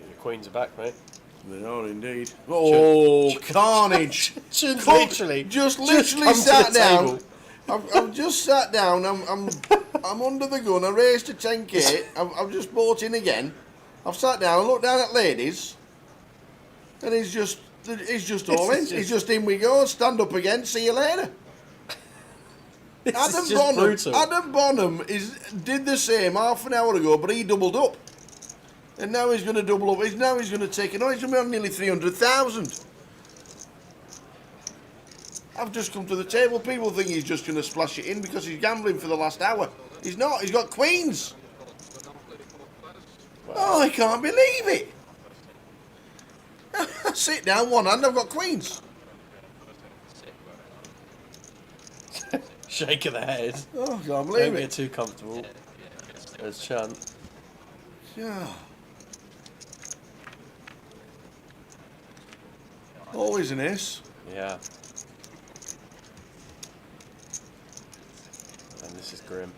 Your queens are back, mate. They are indeed. Oh, carnage! Chun's Come- literally just come literally to sat the down. table. I've just sat down. I'm under the gun. I raised to 10k. I've just bought in again. I've sat down and looked down at ladies, and he's just all in. He's just in we go. Stand up again. See you later. This is just brutal. Adam Bonham did the same half an hour ago, but he doubled up, and now he's going to double up. He's going to take it on. He's going to be on nearly 300,000. I've just come to the table. People think he's just going to splash it in because he's gambling for the last hour. He's not. He's got queens. Oh, I can't believe it. Sit down, one hand, I've got queens. Shake of the head. Oh, I can't Don't believe get it. too comfortable. There's Chun. Yeah. Always an ace. Yeah. And this is grim.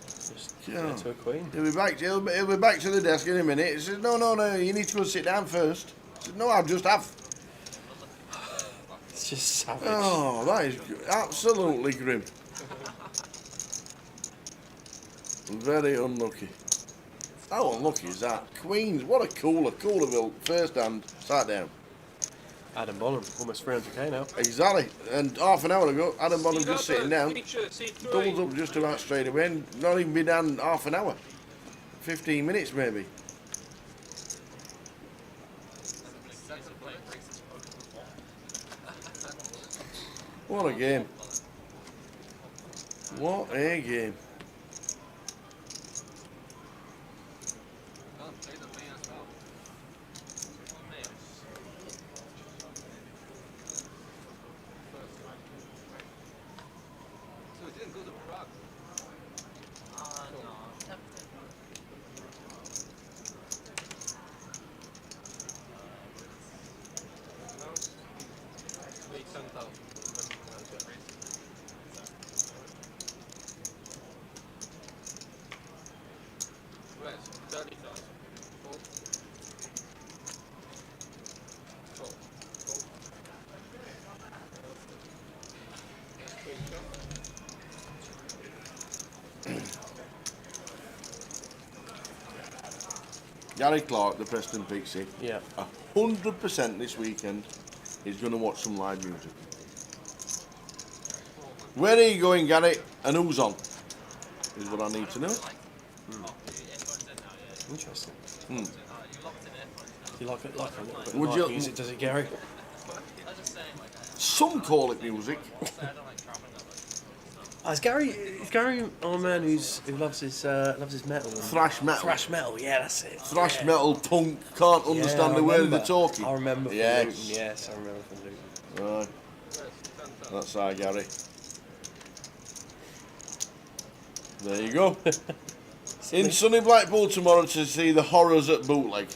Just Yeah. get to a queen. He'll be back to the desk in a minute. He says, no, you need to go sit down first. I said, no, I've just have. It's just savage. Oh, that is absolutely grim. Very unlucky. How unlucky is that? Queens, what a cooler build. First hand, sat down. Adam Bonham, almost 300k now. Exactly. And half an hour ago, Adam Bonham just sitting down, Feature C3. doubled up just about straight away, and not even been down half an hour. 15 minutes maybe. What a game. What a game. Gary Clark, the Preston Pixie, Yeah. 100% this weekend is going to watch some live music. Where are you going, Gary? And who's on? Is what I need to know. Interesting. Hmm. You like it, like a little bit Would of you- live music, does it, Gary? Some call it music. Is Gary our man who loves his metal? And Thrash metal. Thrash metal, yeah, that's it. Thrash yeah. metal, punk, can't understand Yeah, the I way remember. they're talking. I remember from Yes. Luton, yes, I remember from Luton. Right. That's our Gary. There you go. In sunny Blackpool tomorrow to see the horrors at Bootleg.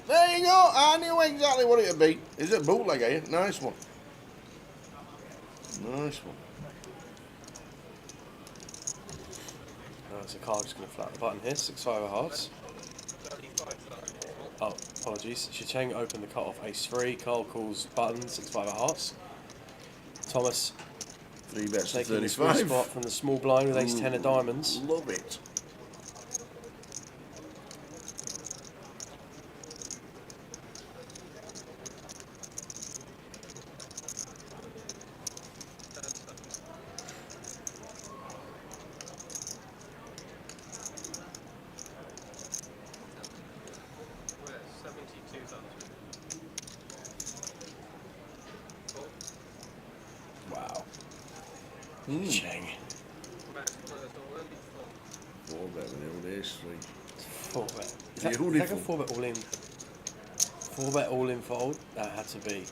There you go. I knew exactly what it'd be. Is it Bootleg, eh? Nice one. Nice one. Oh, there's a card just going to flat the button here, 6-5 of hearts. Oh, apologies. Chicheng opened the cut-off, ace-3. Carl calls button, 6-5 of hearts. Thomas 3 bets to taking the sweet 35. spot from the small blind with ace-10 of diamonds. Love it. Wow. Mm. Cheng. 4 bet with the old ace-3. 4-bet. Is that a Beautiful. 4-bet all in? 4-bet all in fold? That had to be.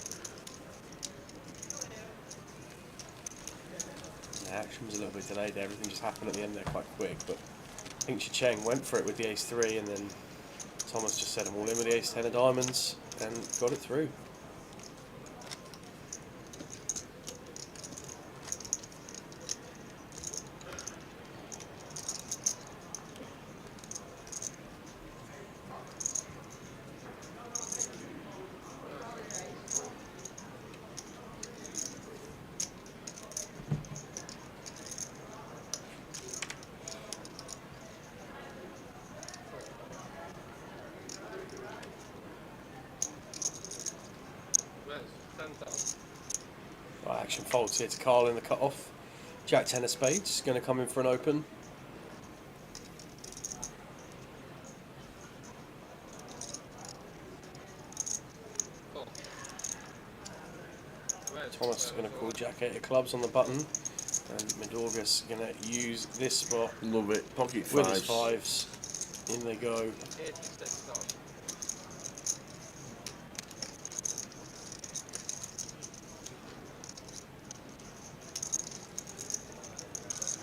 The action was a little bit delayed there. Everything just happened at the end there quite quick. But I think Chicheng went for it with the ace-3 and then Thomas just set them all in with the ace-10 of diamonds and got it through. Right, action folds here to Carl in the cut-off. Jack 10 of spades, going to come in for an open. Thomas is going to call Jack 8 of clubs on the button. And Midorgus going to use this spot Love it. Pocket with his fives. 5s. In they go.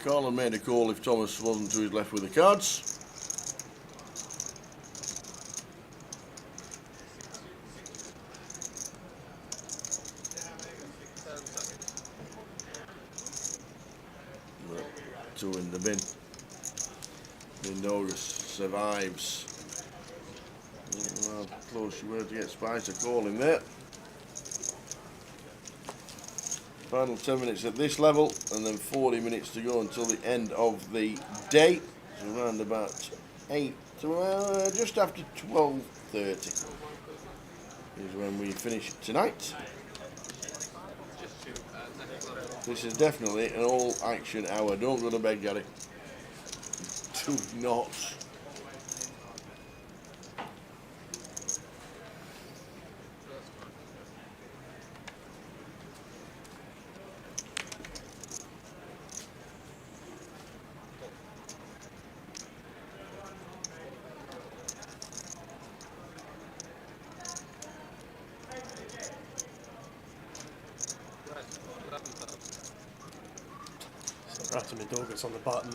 Carlin made a call if Thomas wasn't to his left with the cards. But 2 in the bin. Mindorgus survives. Well, close you were to get Spicer calling there. Final 10 minutes at this level, and then 40 minutes to go until the end of the day. So around about 8 to just after 12:30 is when we finish tonight. This is definitely an all action hour. Don't go to bed, Gary. Do not. So after my dog gets on the button.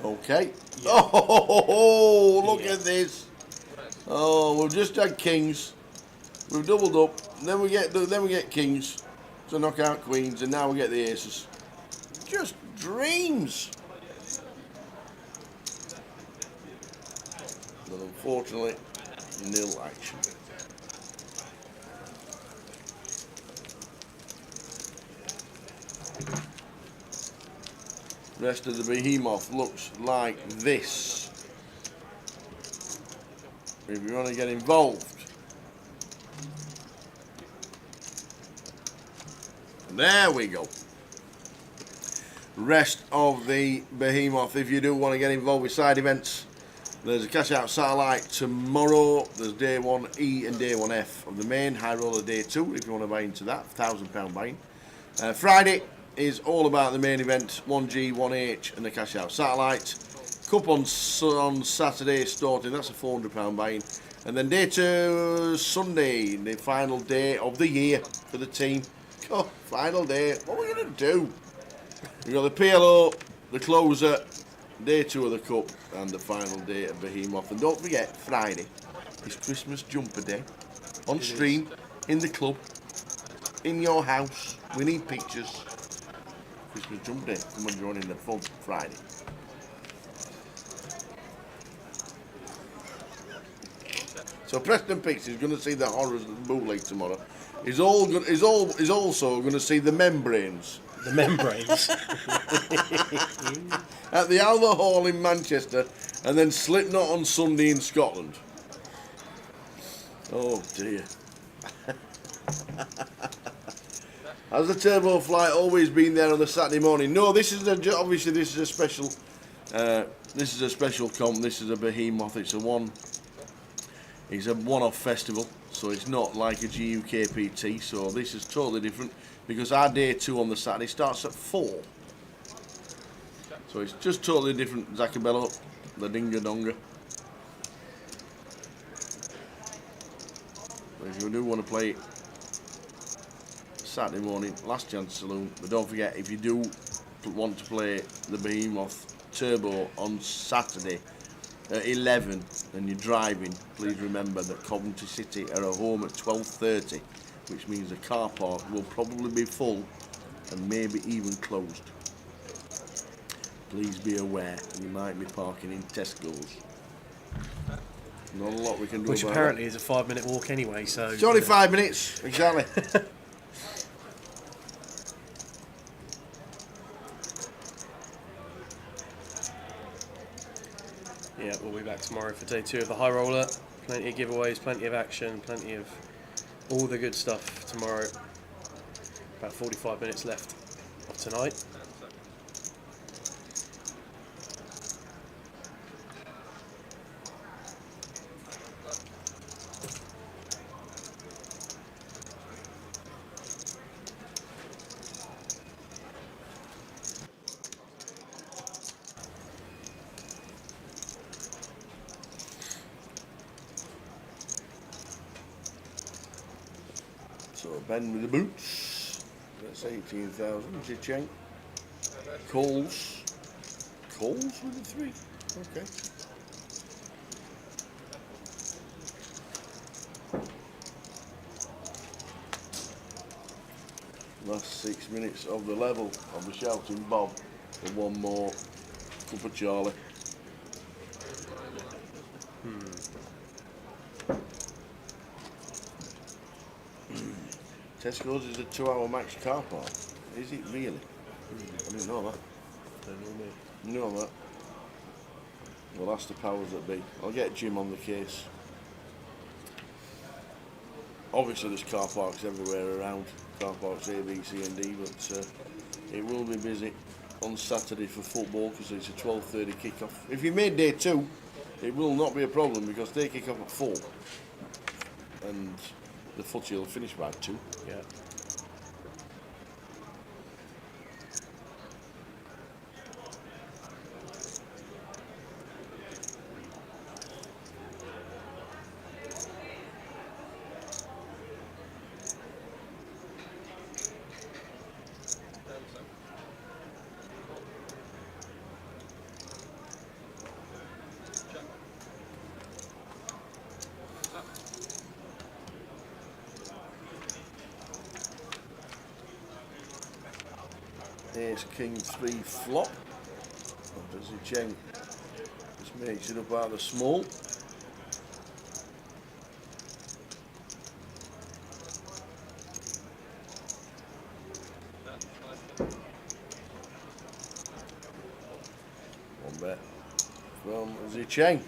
Okay. Oh, look Yeah. at this. Oh, we've just had kings. We've doubled up. Then we get kings to knock out queens, and now we get the aces. Just dreams. But unfortunately, nil action. Rest of the Behemoth looks like this. If you want to get involved. There we go. Rest of the Behemoth, if you do want to get involved with side events, there's a cash out satellite tomorrow. There's day 1E and day 1F of the main. High roller day 2 if you want to buy into that. £1,000 buying. Friday is all about the main event, 1G, 1H and the cash out satellite. Cup on Saturday starting, that's a £400 buying. And then day 2 Sunday, the final day of the year for the team. Oh, final day. What are we going to do? We've got the PLO, the closer, day 2 of the cup, and the final day of Behemoth. And don't forget, Friday is Christmas jumper day. On stream, in the club, in your house. We need pictures. Christmas jumper day. Come and join in the fun Friday. So Preston Pix is going to see the horrors of the bootleg tomorrow. He's also going to see the membranes. The membranes. At the Alva Hall in Manchester, and then Slipknot on Sunday in Scotland. Oh dear. Has the turbo flight always been there on the Saturday morning? No, obviously this is a special. This is a special comp. This is a Behemoth. It's a one-off festival, so it's not like a GUKPT. So this is totally different because our day 2 on the Saturday starts at 4. So it's just totally different. Zacabello, the Dinga Donga. But if you do want to play Saturday morning, last chance saloon. But don't forget, if you do want to play the Behemoth Turbo on Saturday at 11 and you're driving, please remember that Coventry City are at home at 12:30, which means the car park will probably be full and maybe even closed. Please be aware, you might be parking in Tesco's. Not a lot we can do Which about apparently that. is a 5-minute walk anyway, so... It's only 5 minutes, exactly. Yeah, we'll be back tomorrow for day 2 of the high roller. Plenty of giveaways, plenty of action, plenty of all the good stuff tomorrow. About 45 minutes left of tonight. So Ben with the boots. That's 18,000. Zicheng. Coles. Coles with the 3. Okay. Last 6 minutes of the level. I'll be shouting Bob for one more cup of Charlie. Tesco's is a 2-hour max car park. Is it really? I didn't know that. You know that. Well, that's the powers that be. I'll get Jim on the case. Obviously, there's car parks everywhere around. Car parks A, B, C, and D, but it will be busy on Saturday for football because it's a 12:30 kick-off. If you made day 2, it will not be a problem because they kick off at 4, and the footy will finish by 2. Yeah. Ace King 3 flop. What does he Cheng? Just makes it up out of the small. One bet from Zhi Cheng.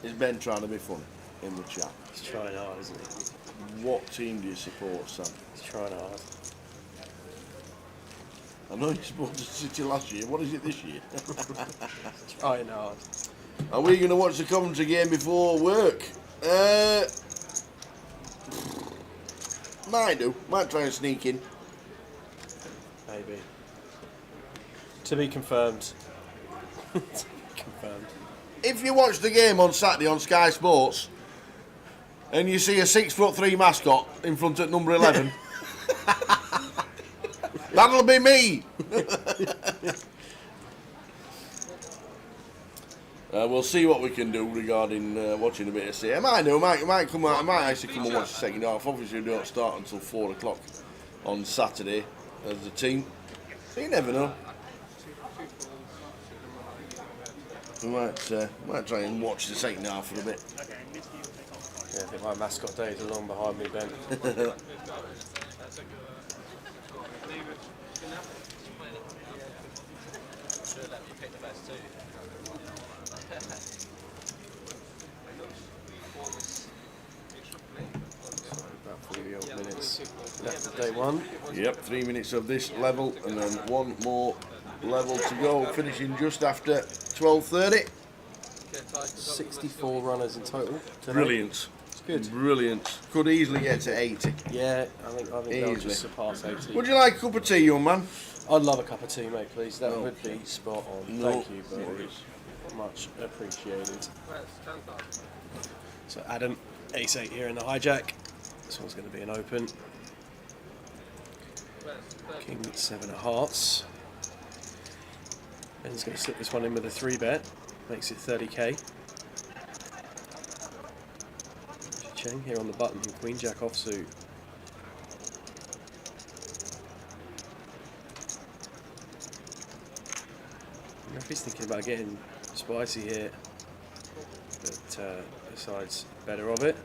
Is Ben trying to be funny in the chat? He's trying hard, isn't he? What team do you support, Sam? He's trying hard. I know you supported City last year. What is it this year? Trying hard. Are we going to watch the Coventry game before work? Might do. Might try and sneak in. Maybe. To be confirmed. To be confirmed. If you watch the game on Saturday on Sky Sports and you see a 6'3" mascot in front at number 11, that'll be me. We'll see what we can do regarding watching a bit of C. I might do. I might come out. I might actually come and watch the second half. Obviously, we don't start until 4 o'clock on Saturday as a team. So you never know. We might try and watch the second half for a bit. Yeah, I think my mascot days are long behind me, Ben. About 40 minutes left of day 1. Yep, 3 minutes of this level and then one more level to go, finishing just after 12:30. 64 runners in total today. Brilliant. It's good. Brilliant. Could easily get to 80. Yeah, I think they'll Easily. just surpass 80. Would you like a cup of tea, young man? I'd love a cup of tea, mate, please. That No. would be spot on. No Thank you, buddy. worries. Much appreciated. So Adam, ace-8 here in the hijack. This one's going to be an open. King 7 of hearts. And he's going to slip this one in with a 3-bet. Makes it 30k. Cheng here on the button. Queen Jack offsuit. I wonder if he's thinking about getting spicy here, but decides better of it.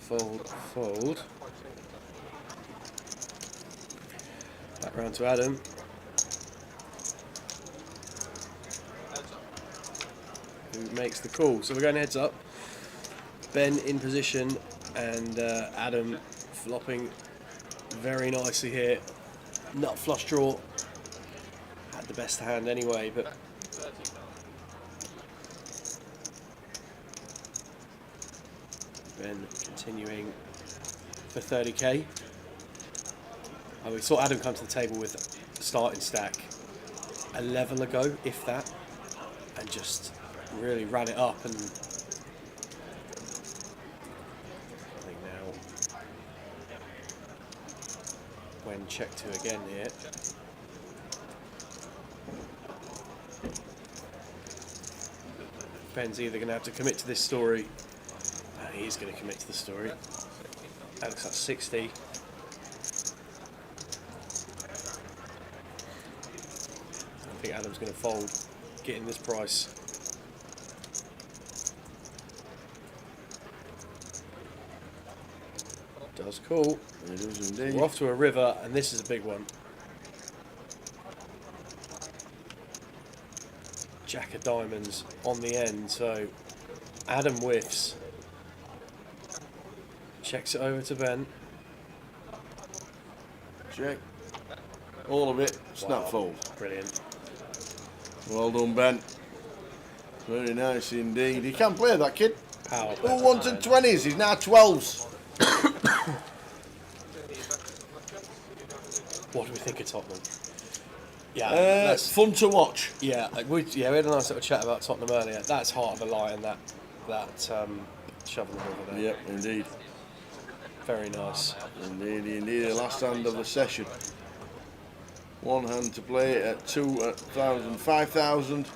Fold, fold. Back round to Adam. Who makes the call. So we're going heads up. Ben in position and Adam flopping very nicely here. Nut flush draw. Had the best hand anyway, but Ben continuing for 30k. We saw Adam come to the table with a starting stack a level ago, if that, and just really ran it up. And I think now when check 2 again here. Ben's either going to have to commit to this story. He's going to commit to the story. Alex at 60. I think Adam's going to fold, getting this price. Does call. It is indeed. We're off to a river, and this is a big one. Jack of diamonds on the end, so Adam whiffs. Checks it over to Ben. Check. All of it. Snap Wow. fold. Brilliant. Well done, Ben. Very nice indeed. He can play, that kid. Power. Who wanted 20s? He's now 12s. What do we think of Tottenham? Yeah, That's fun to watch. yeah, we had a nice little chat about Tottenham earlier. That's heart of the lion. That shoveling over there. Yep, indeed. Very nice. Indeed. The last hand of the session. One hand to play at 2,000, 5,000.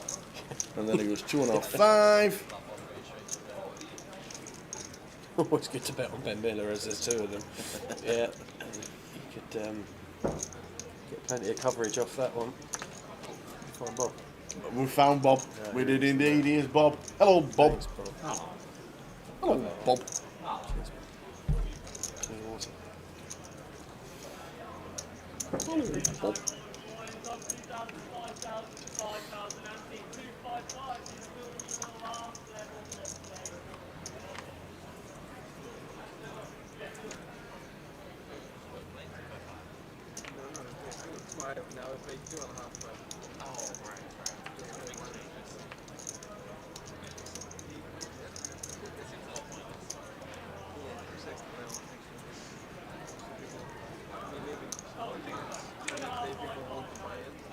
And then he was 2.5, 5. Always good to bet on Ben Miller as there's two of them. Yeah, you could get plenty of coverage off that one. Come on, Bob. We found Bob. Yeah, We did indeed. Here's Bob. Hello, Bob. Thanks, Bob. Hello, Bob. Clean water. Bob.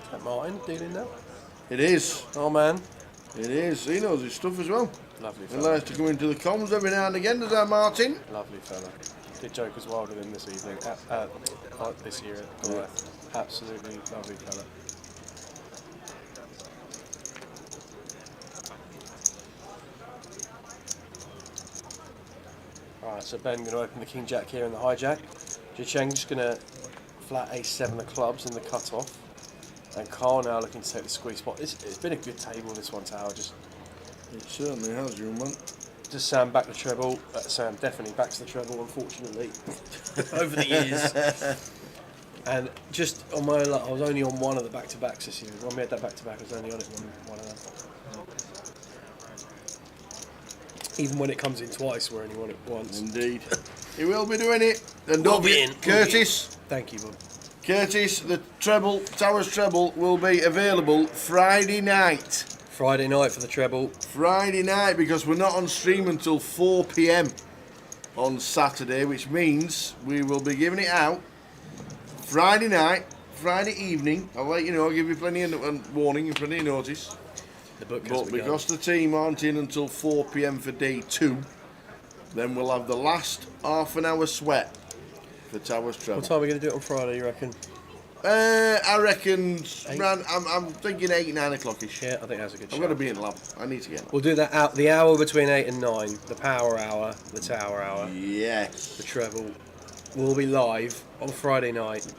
Is that Martin dealing now? It is. Oh man, It is. He knows his stuff as well. lovely He fella. likes to go into the comms every now and again, does that, Martin? Lovely fella. Did Joker's Wild with him this evening. This year at Goliath. Absolutely lovely fella. Alright, so Ben going to open the King Jack here in the hijack. Jicheng just going to flat A7 of clubs in the cut-off. And Carl now looking to take the squeeze spot. It's been a good table, this one, Tower. Just It certainly has, young man. Sam back the treble. Sam definitely backs the treble, unfortunately, over the years. And just on my luck, I was only on one of the back-to-backs this year. When we had that back-to-back, I was only on it one of them. Even when it comes in twice, we're only on it once. Indeed. He will be doing it. And We'll don't be forget, in. Curtis. Thank you, Bob. Curtis, the treble, Towers treble, will be available Friday night. Friday night for the treble. Friday night, because we're not on stream until 4 p.m. on Saturday, which means we will be giving it out Friday night, Friday evening. I'll let you know, I'll give you plenty of warning and plenty of notice. The book has But begun. because the team aren't in until 4 p.m. for day 2, then we'll have the last half an hour sweat for Towers treble. What time are we going to do it on Friday, you reckon? I reckon Eight? I'm thinking 8, 9 o'clock-ish. Yeah, I think that's a good I'm show. going to be in lab. I need to get in lab. We'll do that out the hour between 8 and 9. The power hour, the tower hour, Yes. the treble. Will be live on Friday night.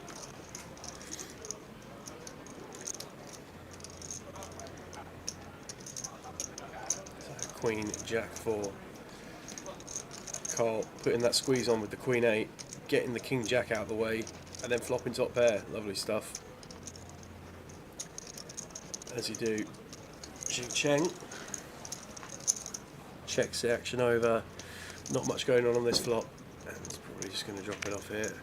So, Queen, Jack 4. Carl putting that squeeze on with the Queen 8, getting the King Jack out of the way, and then flopping top pair. Lovely stuff. As you do. Xi Cheng checks the action over. Not much going on this flop, and it's probably just going to drop it off here.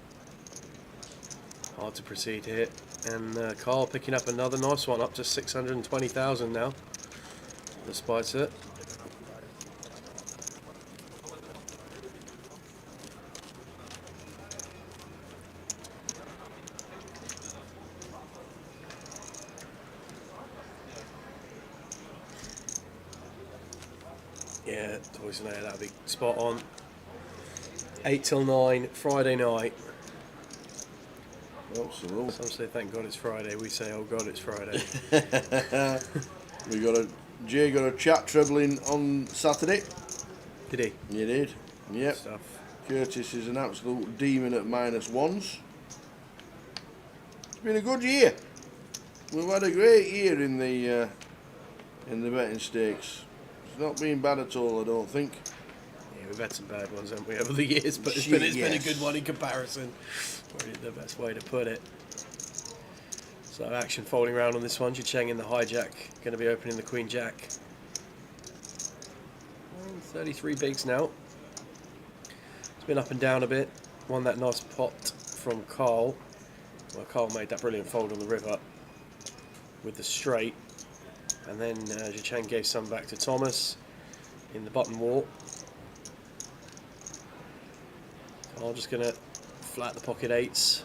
Hard to proceed here, and Carl picking up another nice one, up to 620,000 now. Despite it. Yeah, Toys and that'll be spot on. 8 till 9, Friday night. Oh, so Some say thank God it's Friday, we say oh God it's Friday. Jay got a chat trebling on Saturday. Did he? You did. Yep. Stuff. Curtis is an absolute demon at -1s. It's been a good year. We've had a great year in the betting stakes. It's not been bad at all, I don't think. Yeah, we've had some bad ones, haven't we, over the years, but it's been a Yes. good one in comparison. Probably the best way to put it. So action folding around on this one. Jicheng in the hijack, going to be opening the Queen Jack. 33 bigs now. It's been up and down a bit. Won that nice pot from Carl. Well, Carl made that brilliant fold on the river with the straight. And then Zhicheng gave some back to Thomas in the button wall. I'm just going to flat the pocket eights.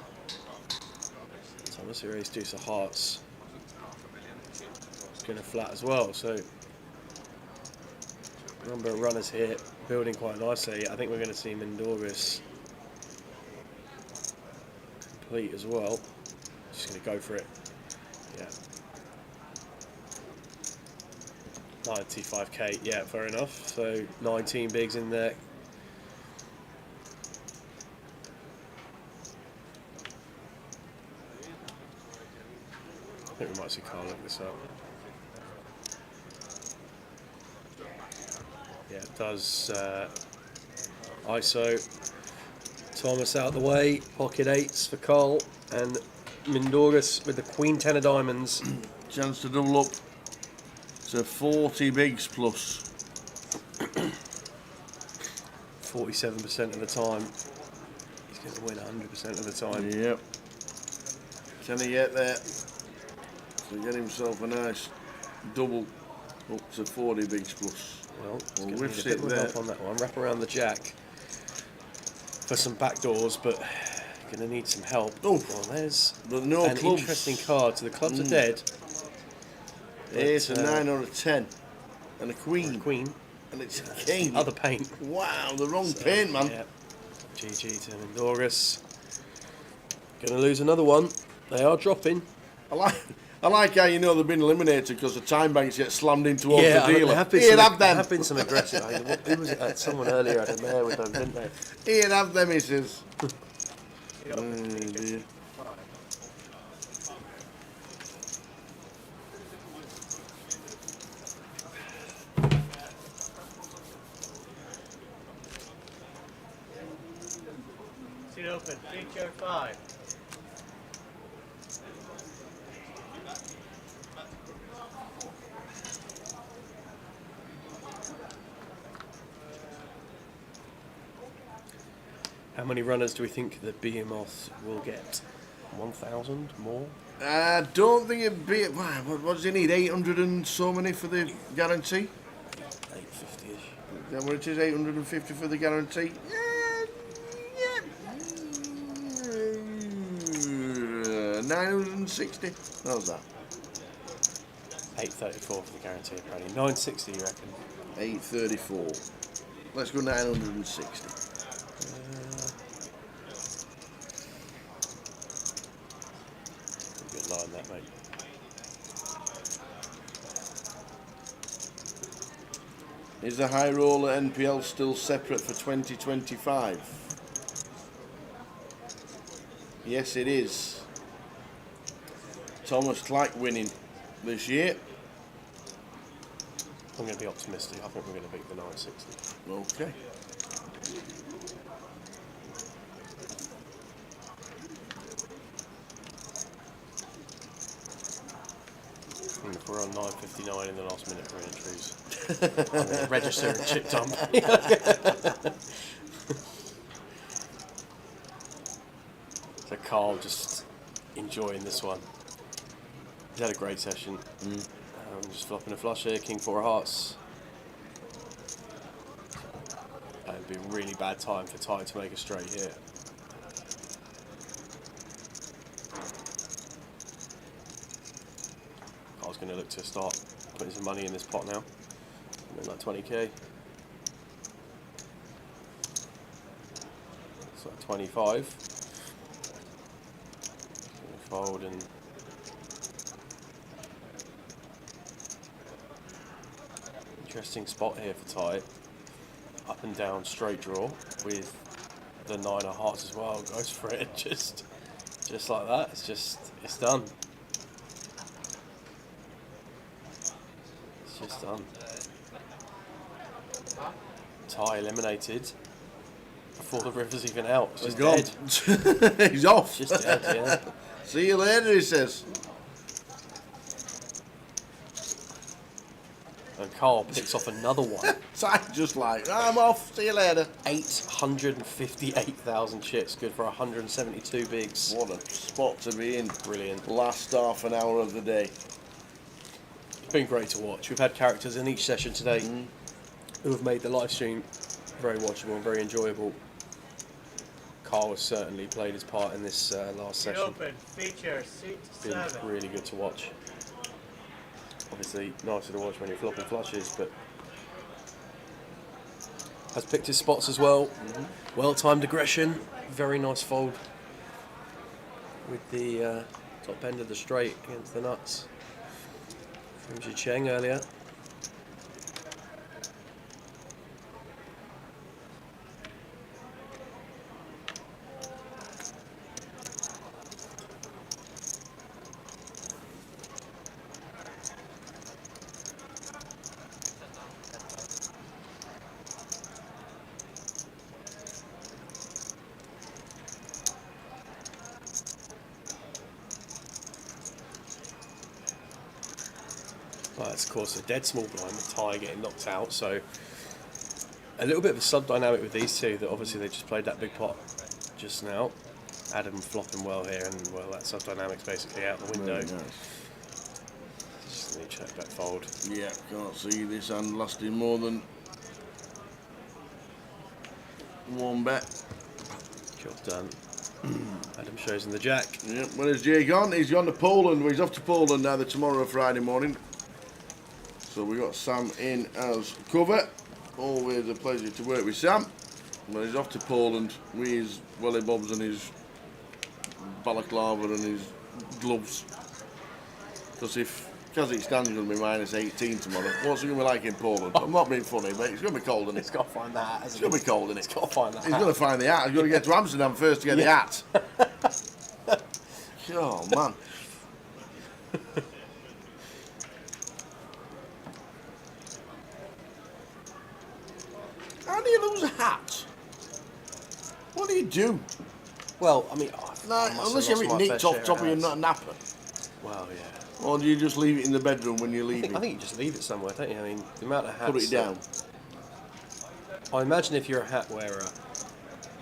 Thomas who raised deuce of hearts. It's going to flat as well. So number of runners here building quite nicely. I think we're going to see Mindaugas complete as well. Just going to go for it. Yeah. 95k. Yeah, fair enough. So 19 bigs in there. I think we might see Carl look this up. Yeah, it does. ISO. Thomas out the way. Pocket eights for Carl. And Mindaugas with the Queen 10 of diamonds. Chance to double up to 40 bigs plus. 47% of the time. He's going to win 100% of the time. Yep. Can he get there? So get himself a nice double up to 40 bigs plus. Well, he's Well, going to we've need a sit bit more there. help on that one. Wrap around the jack for some backdoors, but going to need some help. Oh, well, there's but no an clubs. interesting card. So the clubs are dead. Ace, a But, 9 or a 10. And a queen. Queen. And it's a king. Other paint. Wow, the wrong paint, man. Yeah. GG to Mindaugas. Going to lose another one. They are dropping. I like how you know they've been eliminated because the time banks get slammed in towards Yeah, the dealer. there have been Here, some, have there them. have been some aggressive. Who was it? Someone earlier had a mare with them, didn't they? Here, have them, he says. Oh, dear. Seat open. Feature 5. How many runners do we think the Behemoth will get? 1,000 more? I don't think it'd be. What does he need? 800 and so many for the guarantee? 850-ish. Is that what it is? 850 for the guarantee? Yeah. 960. How's that? 834 for the guarantee, apparently. 960, you reckon? 834. Let's go 960. Good line, that, mate. Is the high roller NPL still separate for 2025? Yes, it is. Thomas Clack winning this year. I'm going to be optimistic. I think we're going to beat the 960. Okay. And if we're on 959 in the last minute for entries, I'm going to register a chip dump. So Carl just enjoying this one. He's had a great session. Just flopping a flush here, King 4 of hearts. It'd be a really bad time for Ty to make a straight here. Carl's going to look to start putting some money in this pot now. Like 20k. So 25. Fold and interesting spot here for Ty. Up and down straight draw with the 9 of hearts as well. Goes for it just like that. It's done. It's just done. Ty eliminated before the river's even out. It's just dead. He's off. Just dead, yeah. See you later, he says. And Carl picks off another one. So I'm just like, I'm off, see you later. 858,000 chips, good for 172 bigs. What a spot to be in. Brilliant. Last half an hour of the day. It's been great to watch. We've had characters in each session today who have made the live stream very watchable and very enjoyable. Carl has certainly played his part in this last session. Open, feature, seat Been 7. really good to watch. Obviously nicer to watch when you're flopping flushes, but has picked his spots as well. Well-timed aggression, very nice fold with the top end of the straight against the nuts from Ji Cheng earlier. Well, that's of course a dead small blind with Ty getting knocked out, so a little bit of a sub dynamic with these two that obviously they just played that big pot just now. Adam flopping well here, and well, that sub dynamic's basically out the window. Very nice. Just need to check that fold. Yeah, can't see this hand lasting more than one bet. Job done. Adam shows him the jack. Yeah, where's Jay gone? He's gone to Poland. Well, he's off to Poland either tomorrow or Friday morning. So we got Sam in as cover. Always a pleasure to work with Sam. Well, he's off to Poland with his welly bobs and his balaclava and his gloves. Because if Kazakhstan's going to be minus 18 tomorrow, what's it going to be like in Poland? I'm not being funny, but it's going to be cold, isn't it? It's got to find the hat, It's hasn't going it? to be cold, isn't it? It's got to find that He's hat. going to find the hat. He's got to get to Amsterdam first to get the hat. Oh, man. How do you lose a hat? What do you do? Well, I mean, Like, unless you have it nicked off top of your napper. Well, yeah. Or do you just leave it in the bedroom when you're I leaving? think you just leave it somewhere, don't you? I mean, the amount of hats. Put it down. I imagine if you're a hat wearer,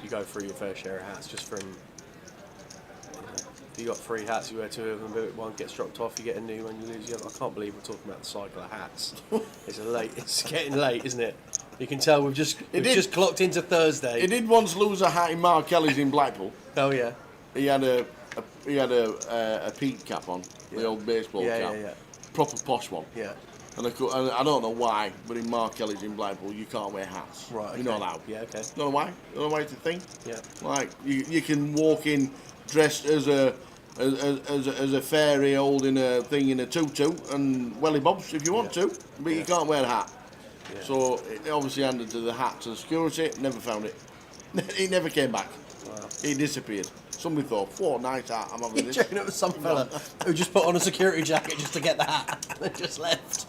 you go through your fair share of hats just from. If you got 3 hats, you wear 2 of them, but one gets dropped off, you get a new one, you lose the other. I can't believe we're talking about the cycle of hats. It's getting late, isn't it? You can tell we've just clocked into Thursday. He did once lose a hat in Mark Kelly's in Blackpool. Oh yeah. He had a Pete cap on, the old baseball cap, Yeah. proper posh one. Yeah. And I don't know why, but in Mark Kelly's in Blackpool, you can't wear hats. Right. You're not allowed. Yeah. Okay. Don't know why. Don't know why it's a thing. Yeah. Like you can walk in dressed as a fairy holding a thing in a tutu and welly bobs if you want to, but you can't wear a hat. Yeah. So it obviously handed to the hat to the security. Never found it. It never came back. Wow. It disappeared. Somebody thought, "What nice hat I'm having You this." reckon it was some fella who just put on a security jacket just to get the hat and just left?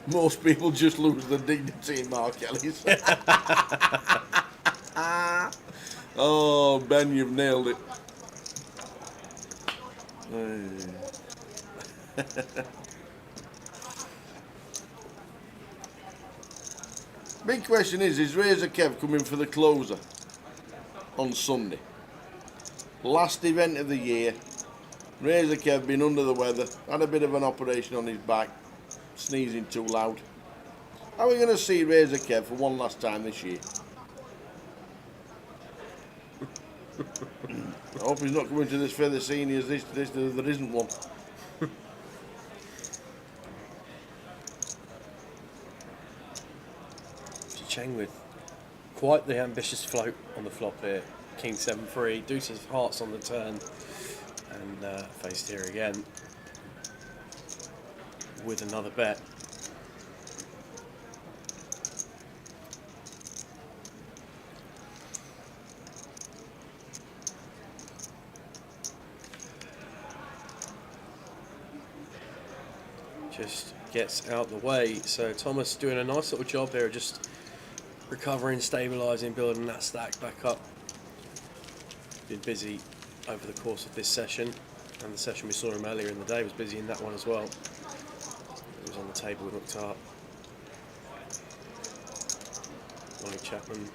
Most people just lose their dignity in Mark Kelly's. Oh, Ben, you've nailed it. Big question is Razor Kev coming for the closer on Sunday? Last event of the year. Razor Kev been under the weather, had a bit of an operation on his back, sneezing too loud. Are we going to see Razor Kev for one last time this year? I hope he's not coming to this further seniors. There isn't one. Cheng with quite the ambitious float on the flop here. King 7-3, deuce of hearts on the turn, and faced here again with another bet. Just gets out the way. So Thomas doing a nice little job here, just recovering, stabilising, building that stack back up. Been busy over the course of this session, and the session we saw him earlier in the day was busy in that one as well. He was on the table with Mukhtar. Ollie Chapman.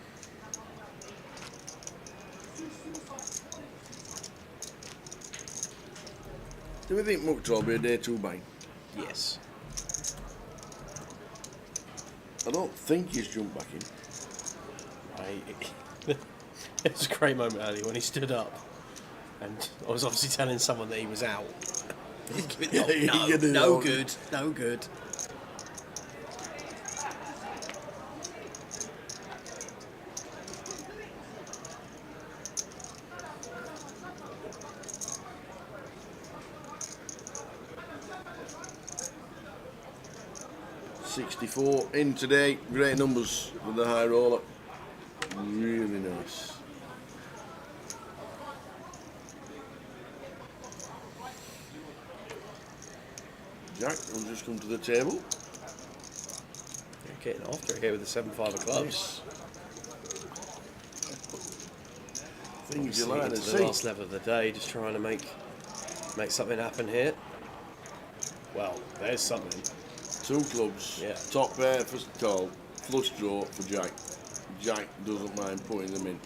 Do we think Mukhtar will be a day 2 bang? Yes. I don't think he's jumped back in. It was a great moment earlier when he stood up, and I was obviously telling someone that he was out. No good, no good. $64 in today. Great numbers for the high roller. Really nice. Jack will just come to the table. You're getting after it here with the 7-5 of clubs. Things you Obviously like to into the see. last level of the day, just trying to make something happen here. Well, there's something. 2 clubs. Yeah. Top pair for call. Flush draw for Jack. Jack doesn't mind putting them in.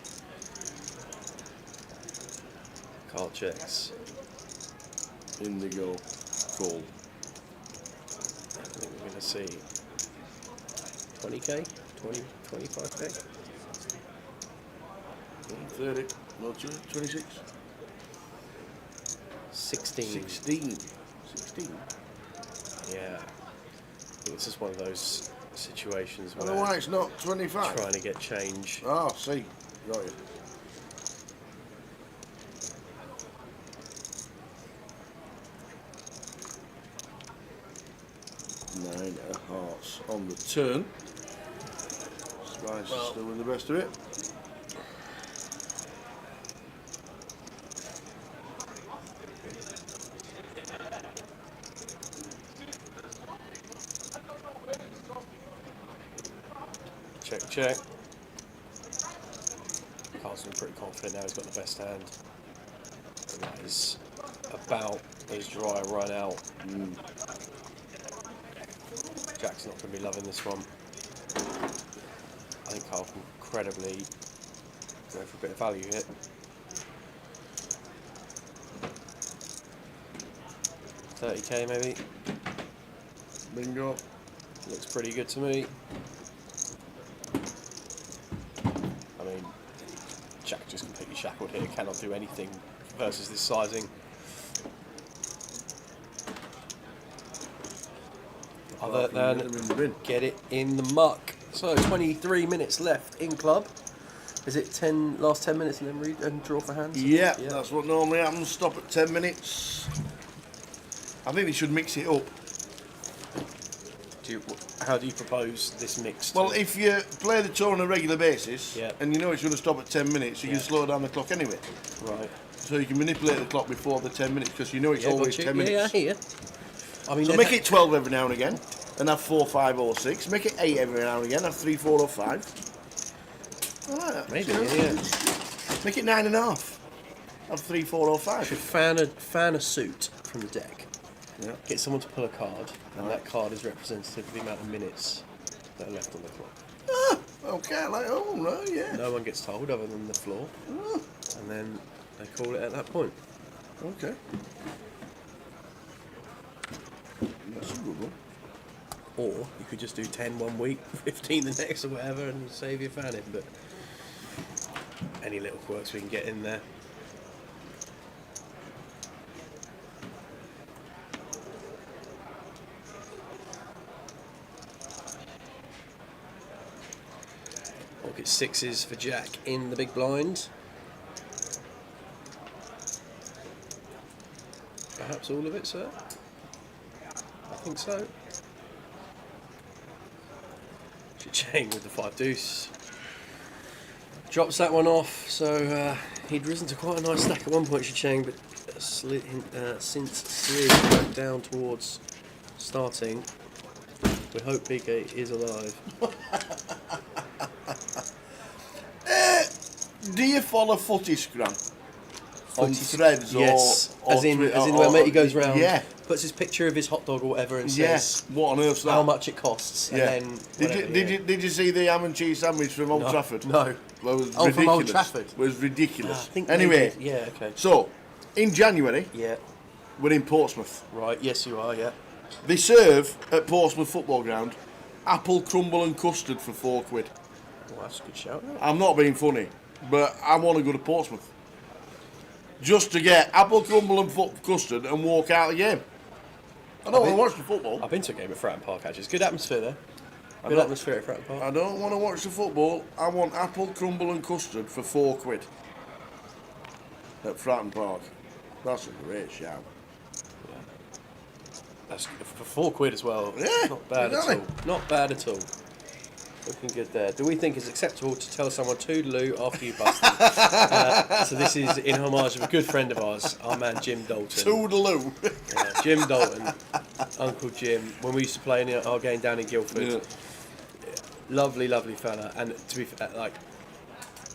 Card checks. Indigo. Call. I think we're going to see 20k, 20, 25k. 30. No, 26. 16. 16. Yeah. I think it's just one of those situations I don't know where why it's not 25. trying to get change. Oh, see. Got you. 9 of hearts on the turn. Spice is still with the best of it. Check, check. Carlson pretty confident now he's got the best hand. And that is about his dry run out. Jack's not going to be loving this one. I think Carl can incredibly go for a bit of value here. $30k maybe. Bingo. Looks pretty good to me. I mean, Jack just completely shackled here, cannot do anything versus this sizing. Other than get it in the muck. So 23 minutes left in club. Is it last 10 minutes and then read and draw for hands? Yeah, that's what normally happens. Stop at 10 minutes. I think they should mix it up. How do you propose this mix? Well, if you play the tour on a regular basis, Yeah. and you know it's going to stop at 10 minutes, you can slow down the clock anyway. Right. So you can manipulate the clock before the 10 minutes, because you know it's always 10 minutes. Yeah, I hear. I mean, So make it 12 every now and again, and have 4, 5 or 6. Make it 8 every now and again, have 3, 4 or 5. Like that. maybe, You know? yeah. Make it 9.5. Have 3, 4 or 5. Should fan a suit from the deck. Yeah. Get someone to pull a card, and that card is representative of the amount of minutes that are left on the clock. Ah, okay, like, oh, no, yeah. No one gets told other than the floor, Ah, and then they call it at that point. okay. That's a good one. Or you could just do 10 one week, 15 the next, or whatever, and save your fanning. But any little quirks we can get in there. Pocket sixes for Jack in the big blind. Perhaps all of it, sir? I think so. Chain with the 5 deuce. Drops that one off, so he'd risen to quite a nice stack at one point, Chang, but since slid back down towards starting. We hope PK is alive. Do you follow footy, Scrum? on threads yes, or as in Twitter where or- matey goes round, Yeah. puts his picture of his hot dog or whatever, and Yeah. says What on earth's that? how much it costs, Yeah. and then Did whatever, did you see the ham and cheese sandwich from Old No, Trafford? no. Well, it was Oh, ridiculous. from Old Trafford? It was ridiculous. I think Anyway, maybe, yeah, okay, so in January yeah, we're in Portsmouth. right, yes you are, yeah. They serve at Portsmouth Football Ground apple crumble and custard for £4. Well, that's a good shout. Isn't it? I'm not being funny, but I want to go to Portsmouth just to get apple crumble and custard and walk out the game. I don't want to watch the football. I've been to a game at Fratton Park actually. It's good atmosphere there. Good don't- atmosphere at Fratton Park. I don't want to watch the football. I want apple crumble and custard for £4 at Fratton Park. That's a great shout. That's for £4 as well. Yeah, Not bad exactly. at all. Not bad at all. Looking good there. Do we think it's acceptable to tell someone toodaloo after you bust them? So this is in homage of a good friend of ours, our man Jim Dalton. Toodaloo. Yeah, Jim Dalton, Uncle Jim. When we used to play in our game down in Guildford, Yeah. lovely, lovely fella. And to be like,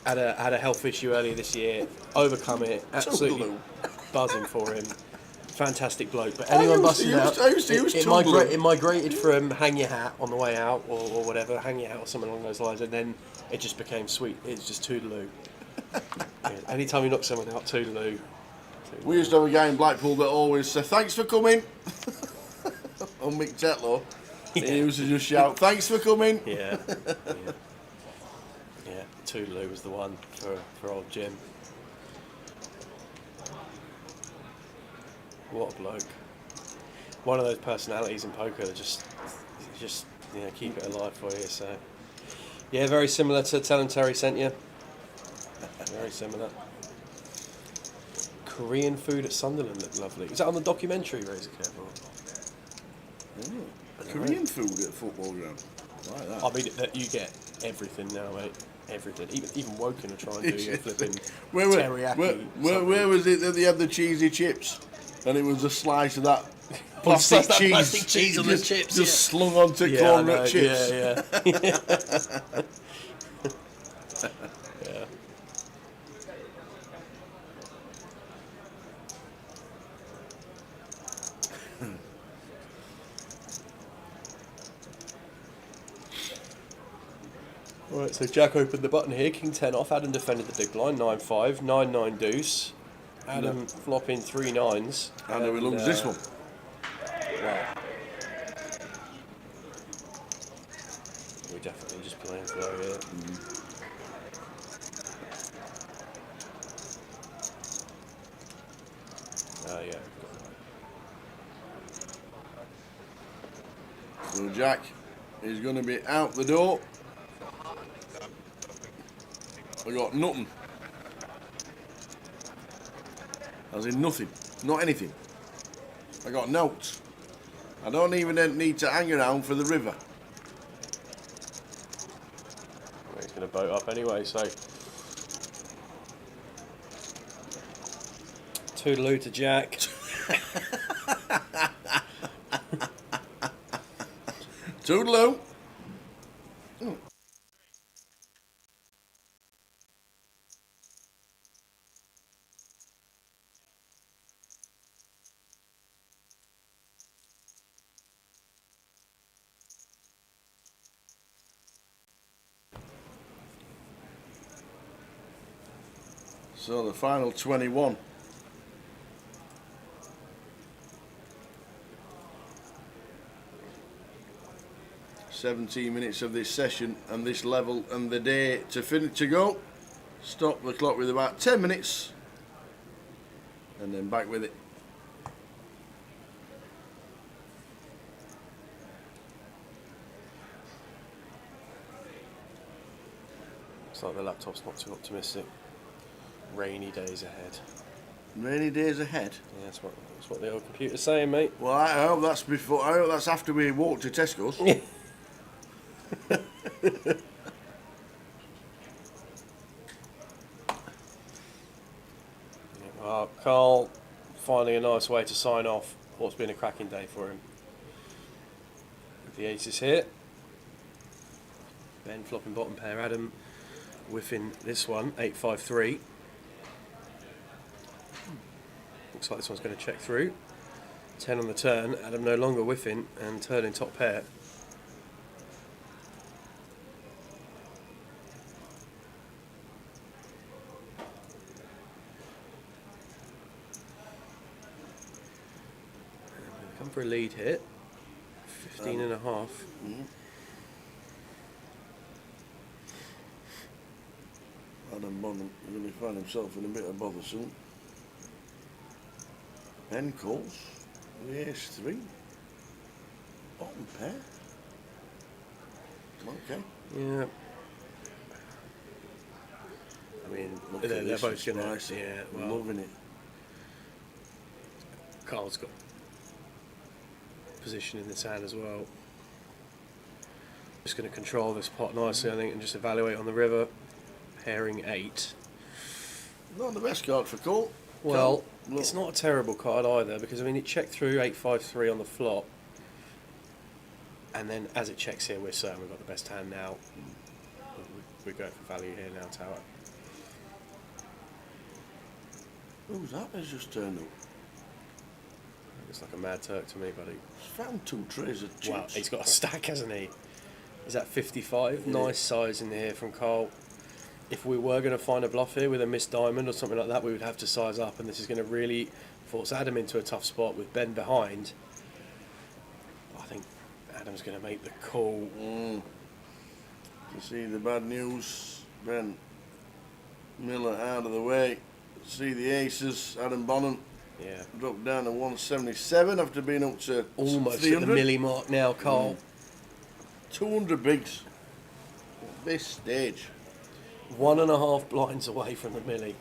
had a health issue earlier this year. Overcome it. Absolutely Toodaloo. buzzing for him. Fantastic bloke, but anyone busting out, I used to use it Toodaloo. migrated from hang your hat on the way out or whatever, hang your hat or something along those lines, and then it just became sweet. It's just toodaloo. Yeah, anytime you knock someone out, toodaloo. We used to have a guy in Blackpool that always said, "Thanks for coming." On Mick Tetlow, he used to just shout, "Thanks for coming." Yeah, yeah. Toodaloo was the one for old Jim. What a bloke. One of those personalities in poker that just keep it alive for you. So yeah, very similar to telling Terry sent you. Very similar. Korean food at Sunderland looked lovely. Is that on the documentary, Razor Careful? Korean food at football ground. Like that. I mean, you get everything now, mate. Everything. Even Woken are trying to do your flipping Where teriyaki. where was it that they had the cheesy chips? And it was a slice of that plastic that cheese, plastic cheese on the chips, just slung onto Yeah, I cornrow know, chips. Yeah. Yeah. Right, so Jack opened the button here, King 10 off, Adam defended the big blind, 9-5, 9-9 deuce, Adam flopping 3 9s. I know he loves this one. Wow. We're definitely just playing flow here. Oh yeah. So Jack is going to be out the door. I got nothing. As in nothing. Not anything. I got notes. I don't even need to hang around for the river. Well, he's going to boat up anyway, so. Toodaloo to Jack. Toodaloo. So the final 21. "17 minutes of this session and this level and the day to go. Stop the clock with about 10 minutes and then back with it." Looks like the laptop's not too optimistic. Rainy days ahead. Rainy days ahead. Yeah, that's what the old computer's saying, mate. Well, I hope that's before. I hope that's after we walk to Tesco's. Carl finding a nice way to sign off what's been a cracking day for him. With the aces here. Ben flopping bottom pair, Adam whiffing this one, 8-5-3. Looks like this one's going to check through. 10 on the turn. Adam no longer whiffing and turning top pair. Come for a lead hit. 15 and a half. Adam Bonham going to find himself in a bit of bother soon. Ben calls the ace 3. Bottom pair. Okay. Yeah. I mean, Look at they're this, both it's going to. nice. Yeah, I'm well, loving it. Carl's got position in this hand as well. Just going to control this pot nicely, I think, and just evaluate on the river. Pairing 8. Not the best card for call. Well, Look. it's not a terrible card either, because I mean it checked through 8-5-3 on the flop, and then as it checks here, we're certain we've got the best hand now. We're going for value here now, Tower. Who's that has just turned up? Looks like a mad Turk to me, buddy. He's found 2 trays of chips. Wow, he's got a stack, hasn't he? Is that 55? Yeah. Nice size in here from Carl. If we were going to find a bluff here with a missed diamond or something like that, we would have to size up, and this is going to really force Adam into a tough spot with Ben behind. I think Adam's going to make the call. To see the bad news, Ben Miller out of the way. See the aces, Adam Bonham Yeah, dropped down to 177 after being up to almost at 300. the milli mark now, Carl. 200 bigs at this stage. 1.5 blinds away from the milli.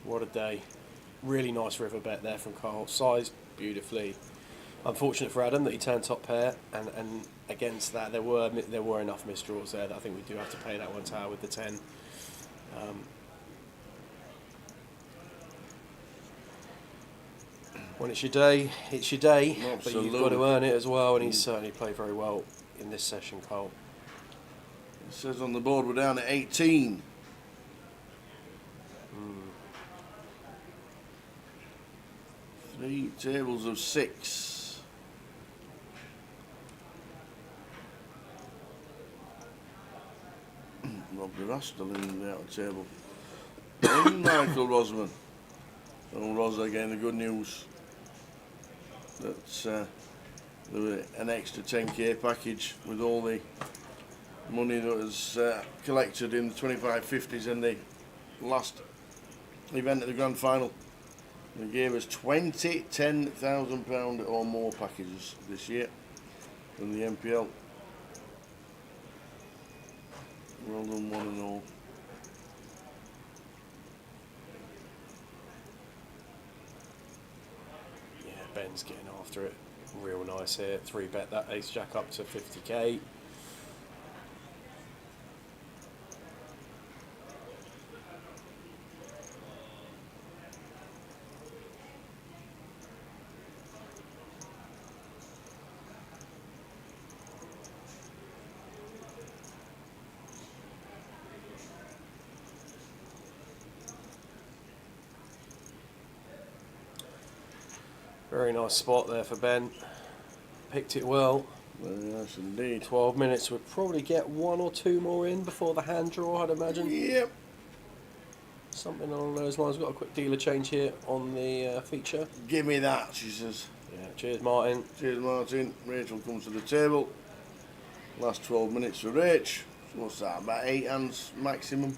What a day. Really nice river bet there from Carl. Sized beautifully. Unfortunate for Adam that he turned top pair, and against that there were enough misdraws there that I think we do have to pay that one, Tower, with the 10. When it's your day, it's your day, but you've got to earn it as well, and he's certainly played very well in this session, Carl. It says on the board we're down at 18. Three tables of 6. Rob Ross still in the outer table. And Michael Rosman. So Ros again, the good news that there was an extra 10k package with all the money that was collected in the 2550s in the last event at the grand final. They gave us 20 £10,000 or more packages this year from the MPL. Well done, one and all. Yeah, Ben's getting after it. Real nice here. 3-bet that ace jack up to 50k. Very nice spot there for Ben. Picked it well. Very nice indeed. 12 minutes. We'd probably get 1 or 2 more in before the hand draw, I'd imagine. Yep. Something along those lines. Got a quick dealer change here on the feature. Give me that, she says. Yeah. Cheers, Martin. Cheers, Martin. Rachel comes to the table. Last 12 minutes for Rach. So what's that, about 8 hands maximum?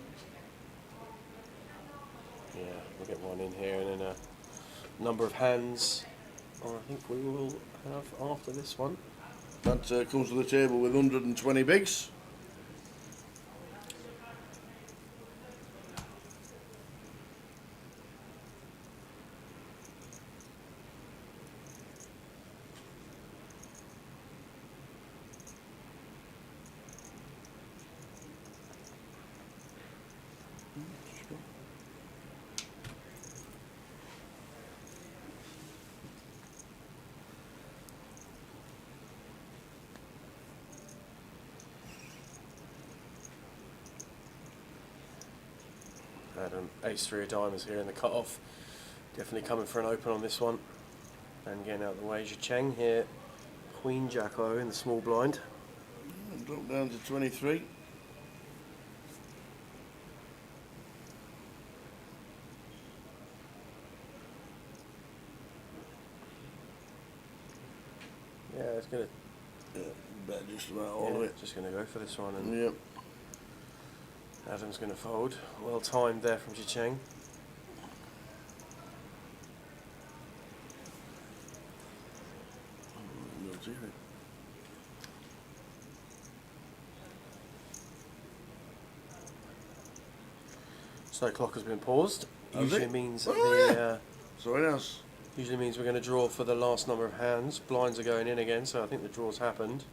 Yeah, we'll get 1 in here, and then a number of hands I think we will have after this one. That comes to the table with 120 bigs. Adam, ace 3 of diamonds here in the cut-off. Definitely coming for an open on this one. And getting out of the way, Cheng here. Queen Jack-O in the small blind. Drop down to 23. Yeah, it's going to... Bet just about all of it. Just going to go for this one. And Yep. Adam's going to fold. Well timed there from Cheng. So clock has been paused. Has Usually it? means Oh, the yeah. So it has. usually means we're going to draw for the last number of hands. Blinds are going in again, so I think the draw's happened.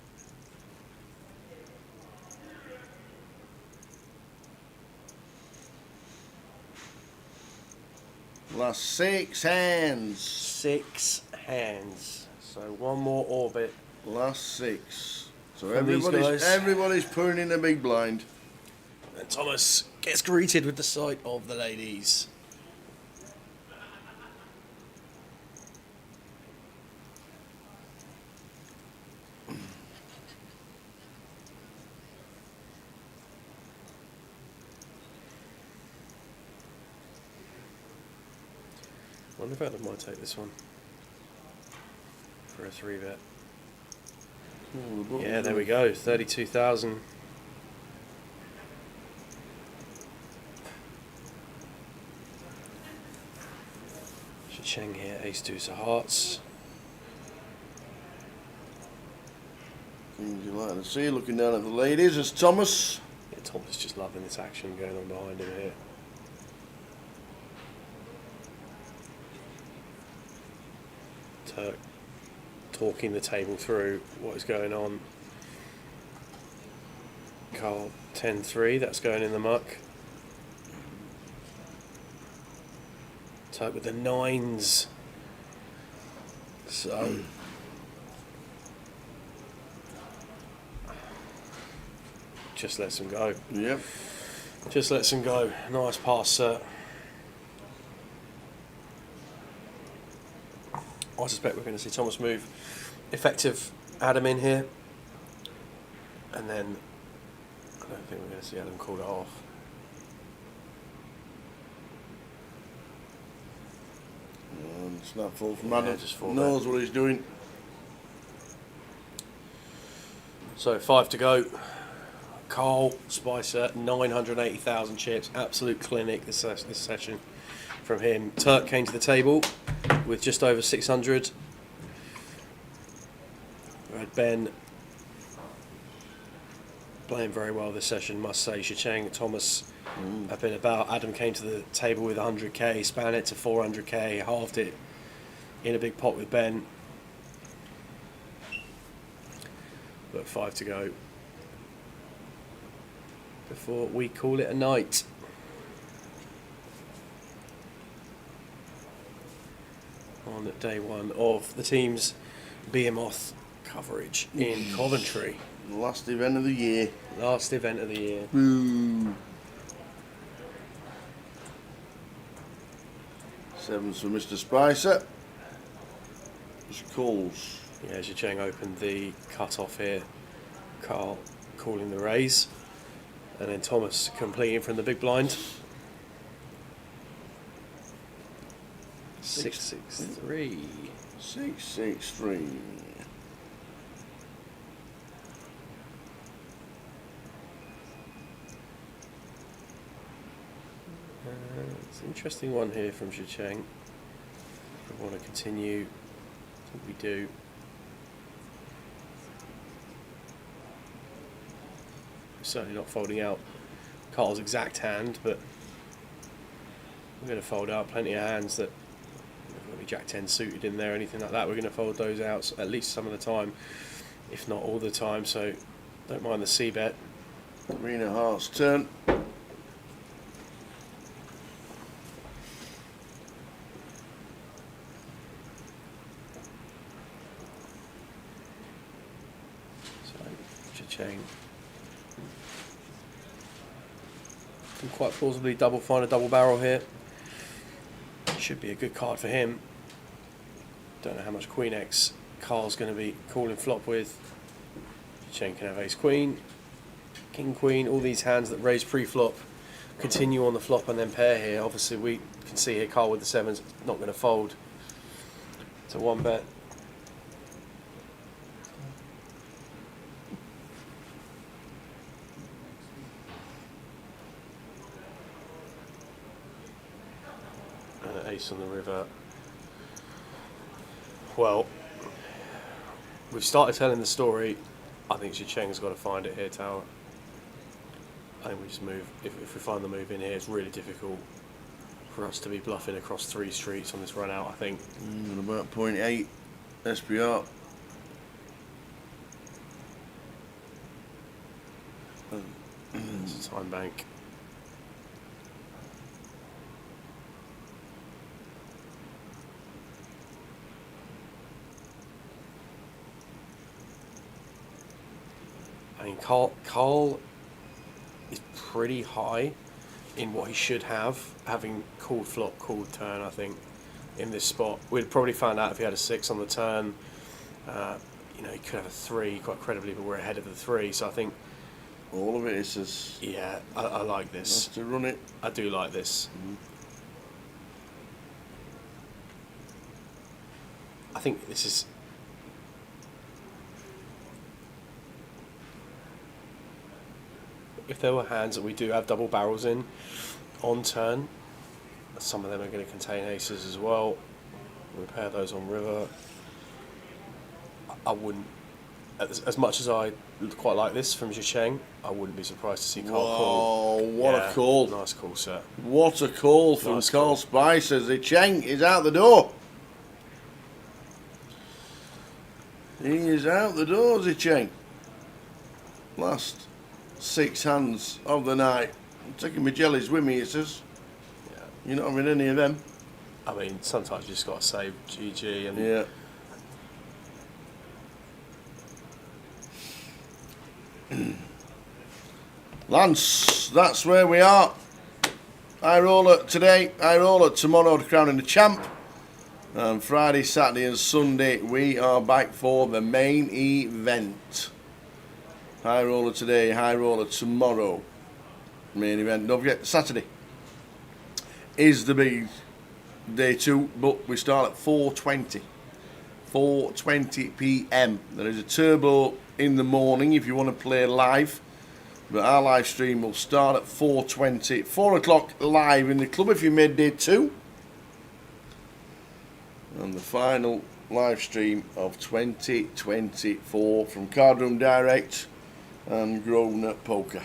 Last 6 hands. 6 hands. So one more orbit. Last 6. So From these guys. everybody's putting in a big blind. And Thomas gets greeted with the sight of the ladies. I wonder if Adam might take this one for a 3-bet. Yeah, there we go, 32,000. Cheng here, ace deuce of hearts. Things you like to see, looking down at the ladies, as Thomas. Yeah, Thomas just loving this action going on behind him here. Turk talking the table through what is going on. Carl 10-3, that's going in the muck. Turk with the 9s. So just lets him go. Yep. Just lets him go. Nice pass, sir. I suspect we're going to see Thomas move effective Adam in here. And then I don't think we're going to see Adam call it off. Snap fall from Yeah, Adam. just fall Knows back. what he's doing. So 5 to go. Carl Spicer, 980,000 chips. Absolute clinic this session from him. Turk came to the table with just over 600. We had Ben playing very well this session, must say. Cheng, Thomas have been about. Adam came to the table with 100k, span it to 400k, halved it in a big pot with Ben. But 5 to go before we call it a night. On day one of the team's Behemoth coverage in Coventry. Last event of the year. Last event of the year. Boo. 7s for Mr. Spicer. Just calls. Yeah, Cheng opened the cut-off here. Carl calling the raise. And then Thomas completing from the big blind. 6-6-3. 6-6-3. It's an interesting one here from Cheng. We want to continue. I think we do. Certainly not folding out Carl's exact hand, but we're going to fold out plenty of hands that there's going to be Jack 10 suited in there, anything like that. We're going to fold those out at least some of the time, if not all the time. So don't mind the C bet. Queen of Hearts turn. So Cheng can quite plausibly find a double barrel here. Should be a good card for him. Don't know how much Queen X Carl's going to be calling flop with. Chen can have Ace Queen, King Queen. All these hands that raise pre-flop continue on the flop and then pair here. Obviously, we can see here Carl with the sevens not going to fold. It's a one bet. And an ace on the river. Well, we've started telling the story. I think Zhicheng's got to find it here, Tower. I think we just move. If we find the move in here, it's really difficult for us to be bluffing across 3 streets on this run out, I think. About 0.8 SPR. It's a time bank. I mean, Carl is pretty high in what he should have, having called flop, called turn, I think, in this spot. We'd probably found out if he had a 6 on the turn. You know, he could have a 3 quite credibly, but we're ahead of the 3, so I think... All of it is just... Yeah, I like this. Has to run it. I do like this. I think this is... If there were hands that we do have double barrels in on turn, some of them are going to contain aces as well. We'll pair those on river. I wouldn't, as much as I quite like this from Zhicheng, I wouldn't be surprised to see Carl call. Oh, what a call. Nice call, sir. What a call from Nice Carl call. Spicer. Zhicheng is out the door. He is out the door, Zhicheng. Last 6 hands of the night. I'm taking my jellies with me, he says. Yeah. You're not having any of them. I mean, sometimes you just got to say GG and Yeah. Lance, that's where we are. High roller today, high roller tomorrow, crowning the champ. And Friday, Saturday and Sunday we are back for the main event. High roller today, high roller tomorrow. Main event. Don't forget, Saturday is the big day 2, but we start at 4:20. 4:20 p.m. There is a turbo in the morning if you want to play live. But our live stream will start at 4:20. 4 o'clock live in the club if you made day 2. And the final live stream of 2024 from Cardroom Direct and Grosvenor Poker.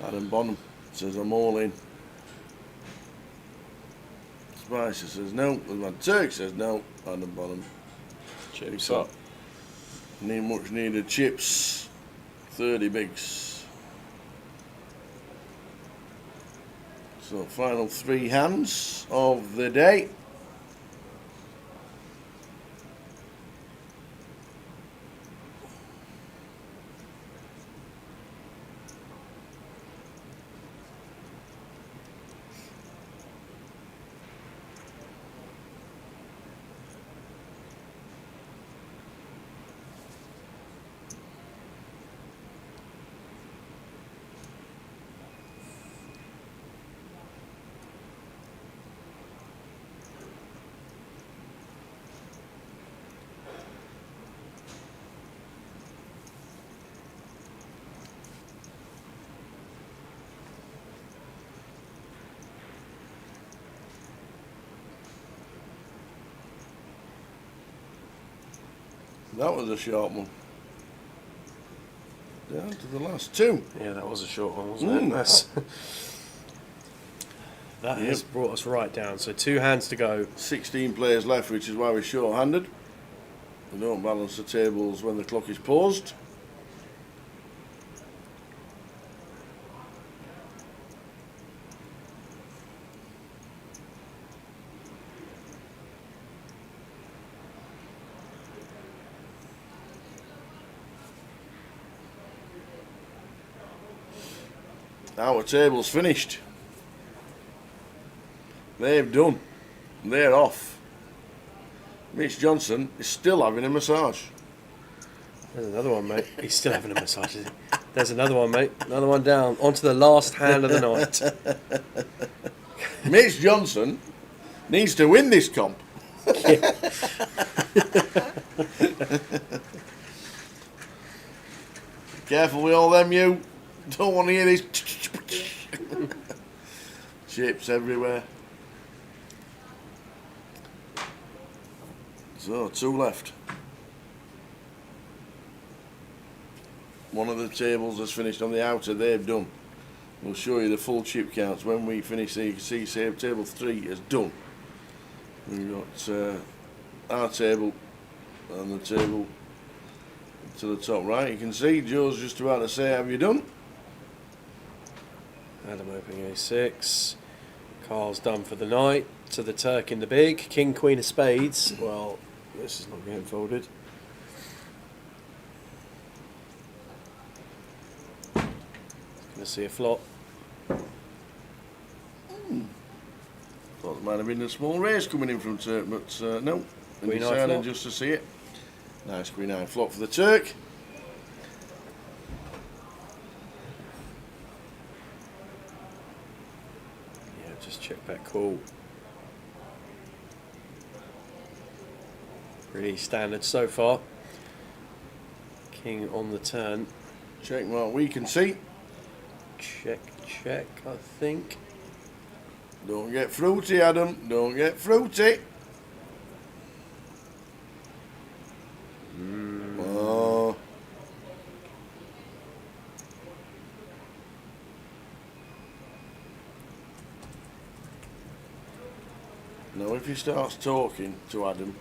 Adam Bonham says I'm all in. Spicer says no. Turk says no. Adam Bonham. chips So, up. need much needed chips. 30 bigs. So final 3 hands of the day. That was a short one. Down to the last 2. Yeah, that was a short one, wasn't it? That's that has Yep. brought us right down. So 2 hands to go. 16 players left, which is why we're short-handed. We don't balance the tables when the clock is paused. Our table's finished. They've done. They're off. Mitch Johnson is still having a massage. There's another one, mate. He's still having a massage, is he? There's another one, mate. Another one down. On to the last hand of the night. Mitch Johnson needs to win this comp. Careful with all them, you. Don't want to hear this. Chips everywhere. So, 2 left. One of the tables has finished on the outer, they've done. We'll show you the full chip counts when we finish. So you can see table 3 is done. We've got our table and the table to the top right. You can see Joe's just about to say, have you done? Adam opening A6. Carl's done for the night. To the Turk in the big. King, Queen of Spades. Well, this is not getting folded. Gonna see a flop. Thought there might have been a small raise coming in from Turk, but no. Queen eye Decided flop. just to see it. Nice Queen eye flop for the Turk. Yeah, just check back call. Pretty standard so far. King on the turn. Check what we can see. Check, check, I think. Don't get fruity, Adam. Don't get fruity. Oh. Now, if he starts talking to Adam,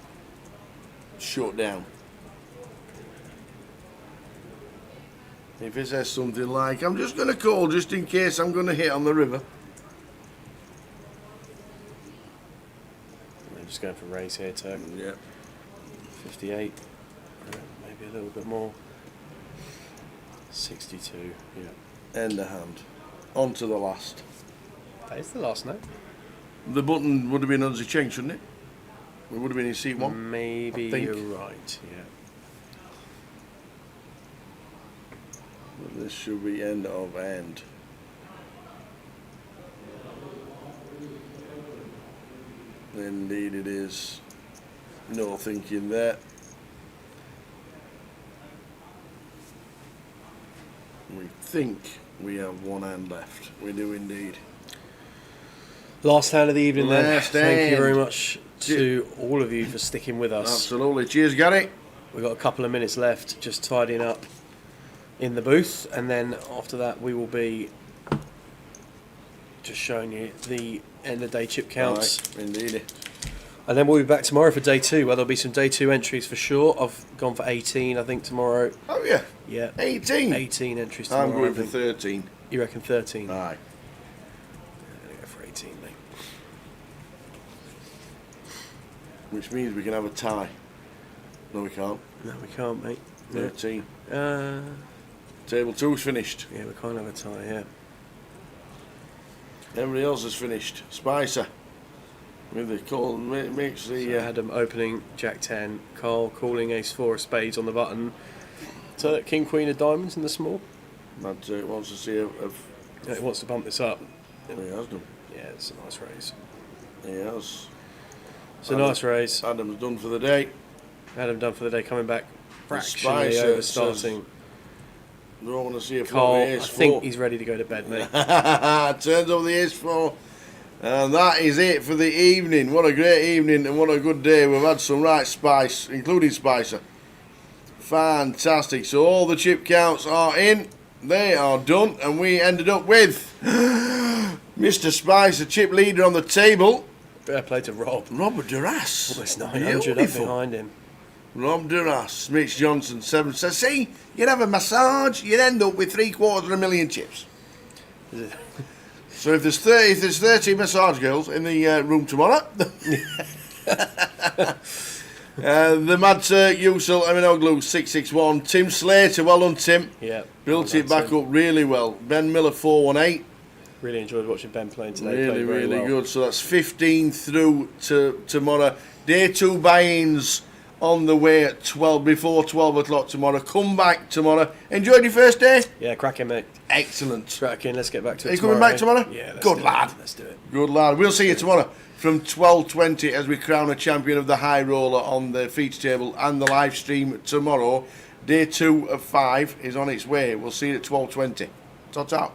shut down. If he says something like, I'm just going to call just in case I'm going to hit on the river. I'm just going for raise here, Turk. Yeah. 58. Maybe a little bit more. 62. Yeah. End of hand. On to the last. That is the last note. The button would have been Unsy Cheng, shouldn't it? We would have been in seat 1. Maybe I think. you're right, yeah. But this should be end of end. Indeed it is. No thinking there. We think we have 1 hand left. We do indeed. Last hand of the evening then. Last Thank you very hand. much to all of you for sticking with us. Absolutely. Cheers, Gary. We've got a couple of minutes left, just tidying up in the booth, and then after that we will be just showing you the end of day chip counts. Right, indeed. And then we'll be back tomorrow for day 2, where there'll be some day 2 entries for sure. I've gone for 18, I think, tomorrow. Oh, yeah. Yeah. 18. 18 entries tomorrow. I'm going I for think. 13. You reckon 13? Aye. I'm going to go for 18, mate. Which means we can have a tie. No, we can't. No, we can't, mate. 13. Uh, Table 2's finished. yeah, we can't have a tie, yeah. Everybody else has finished. Spicer. With the call, makes the. So Adam opening Jack 10, Carl calling Ace 4 of spades on the button. Turk, King, Queen of diamonds in the small. Matt wants to see a. Yeah, he wants to bump this up. He has done. Yeah, it's a nice raise. He has. It's a nice raise. Adam's done for the day. Adam done for the day, coming back fractionally Spicer over says- starting. Don't want to see a Carl, floor I ace think 4. he's ready to go to bed, mate. Turns over the ace 4. And that is it for the evening. What a great evening and what a good day. We've had some right spice, including Spicer. Fantastic. So all the chip counts are in. They are done. And we ended up with Mr. Spicer, chip leader on the table. Fair play to Rob. Robert Duras. Almost 900 up Beautiful. behind him. Rob Duras, Mitch Johnson, 7 says, see, you'd have a massage, you'd end up with 750,000 chips. Is it? So if there's 30 massage girls in the room tomorrow, the Mad Turk, Usul, Eminoglu, 661, Tim Slater, well done Tim. Yeah. Built well it done, back Tim. up really well. Ben Miller, 418. Really enjoyed watching Ben playing today. Really, Played very really well. good. So that's 15 through to tomorrow. Day 2 buy-ins on the way at 12, before 12 o'clock tomorrow. Come back tomorrow. Enjoyed your first day? Yeah, cracking, mate. Excellent. Cracking. Let's get back to it. Are you coming back tomorrow? Yeah, let's Good do lad. It. Let's do it. Good lad. We'll see you tomorrow from 12:20 as we crown a champion of the high roller on the feature table and the live stream tomorrow. Day 2 of 5 is on its way. We'll see you at 12:20. Tot out.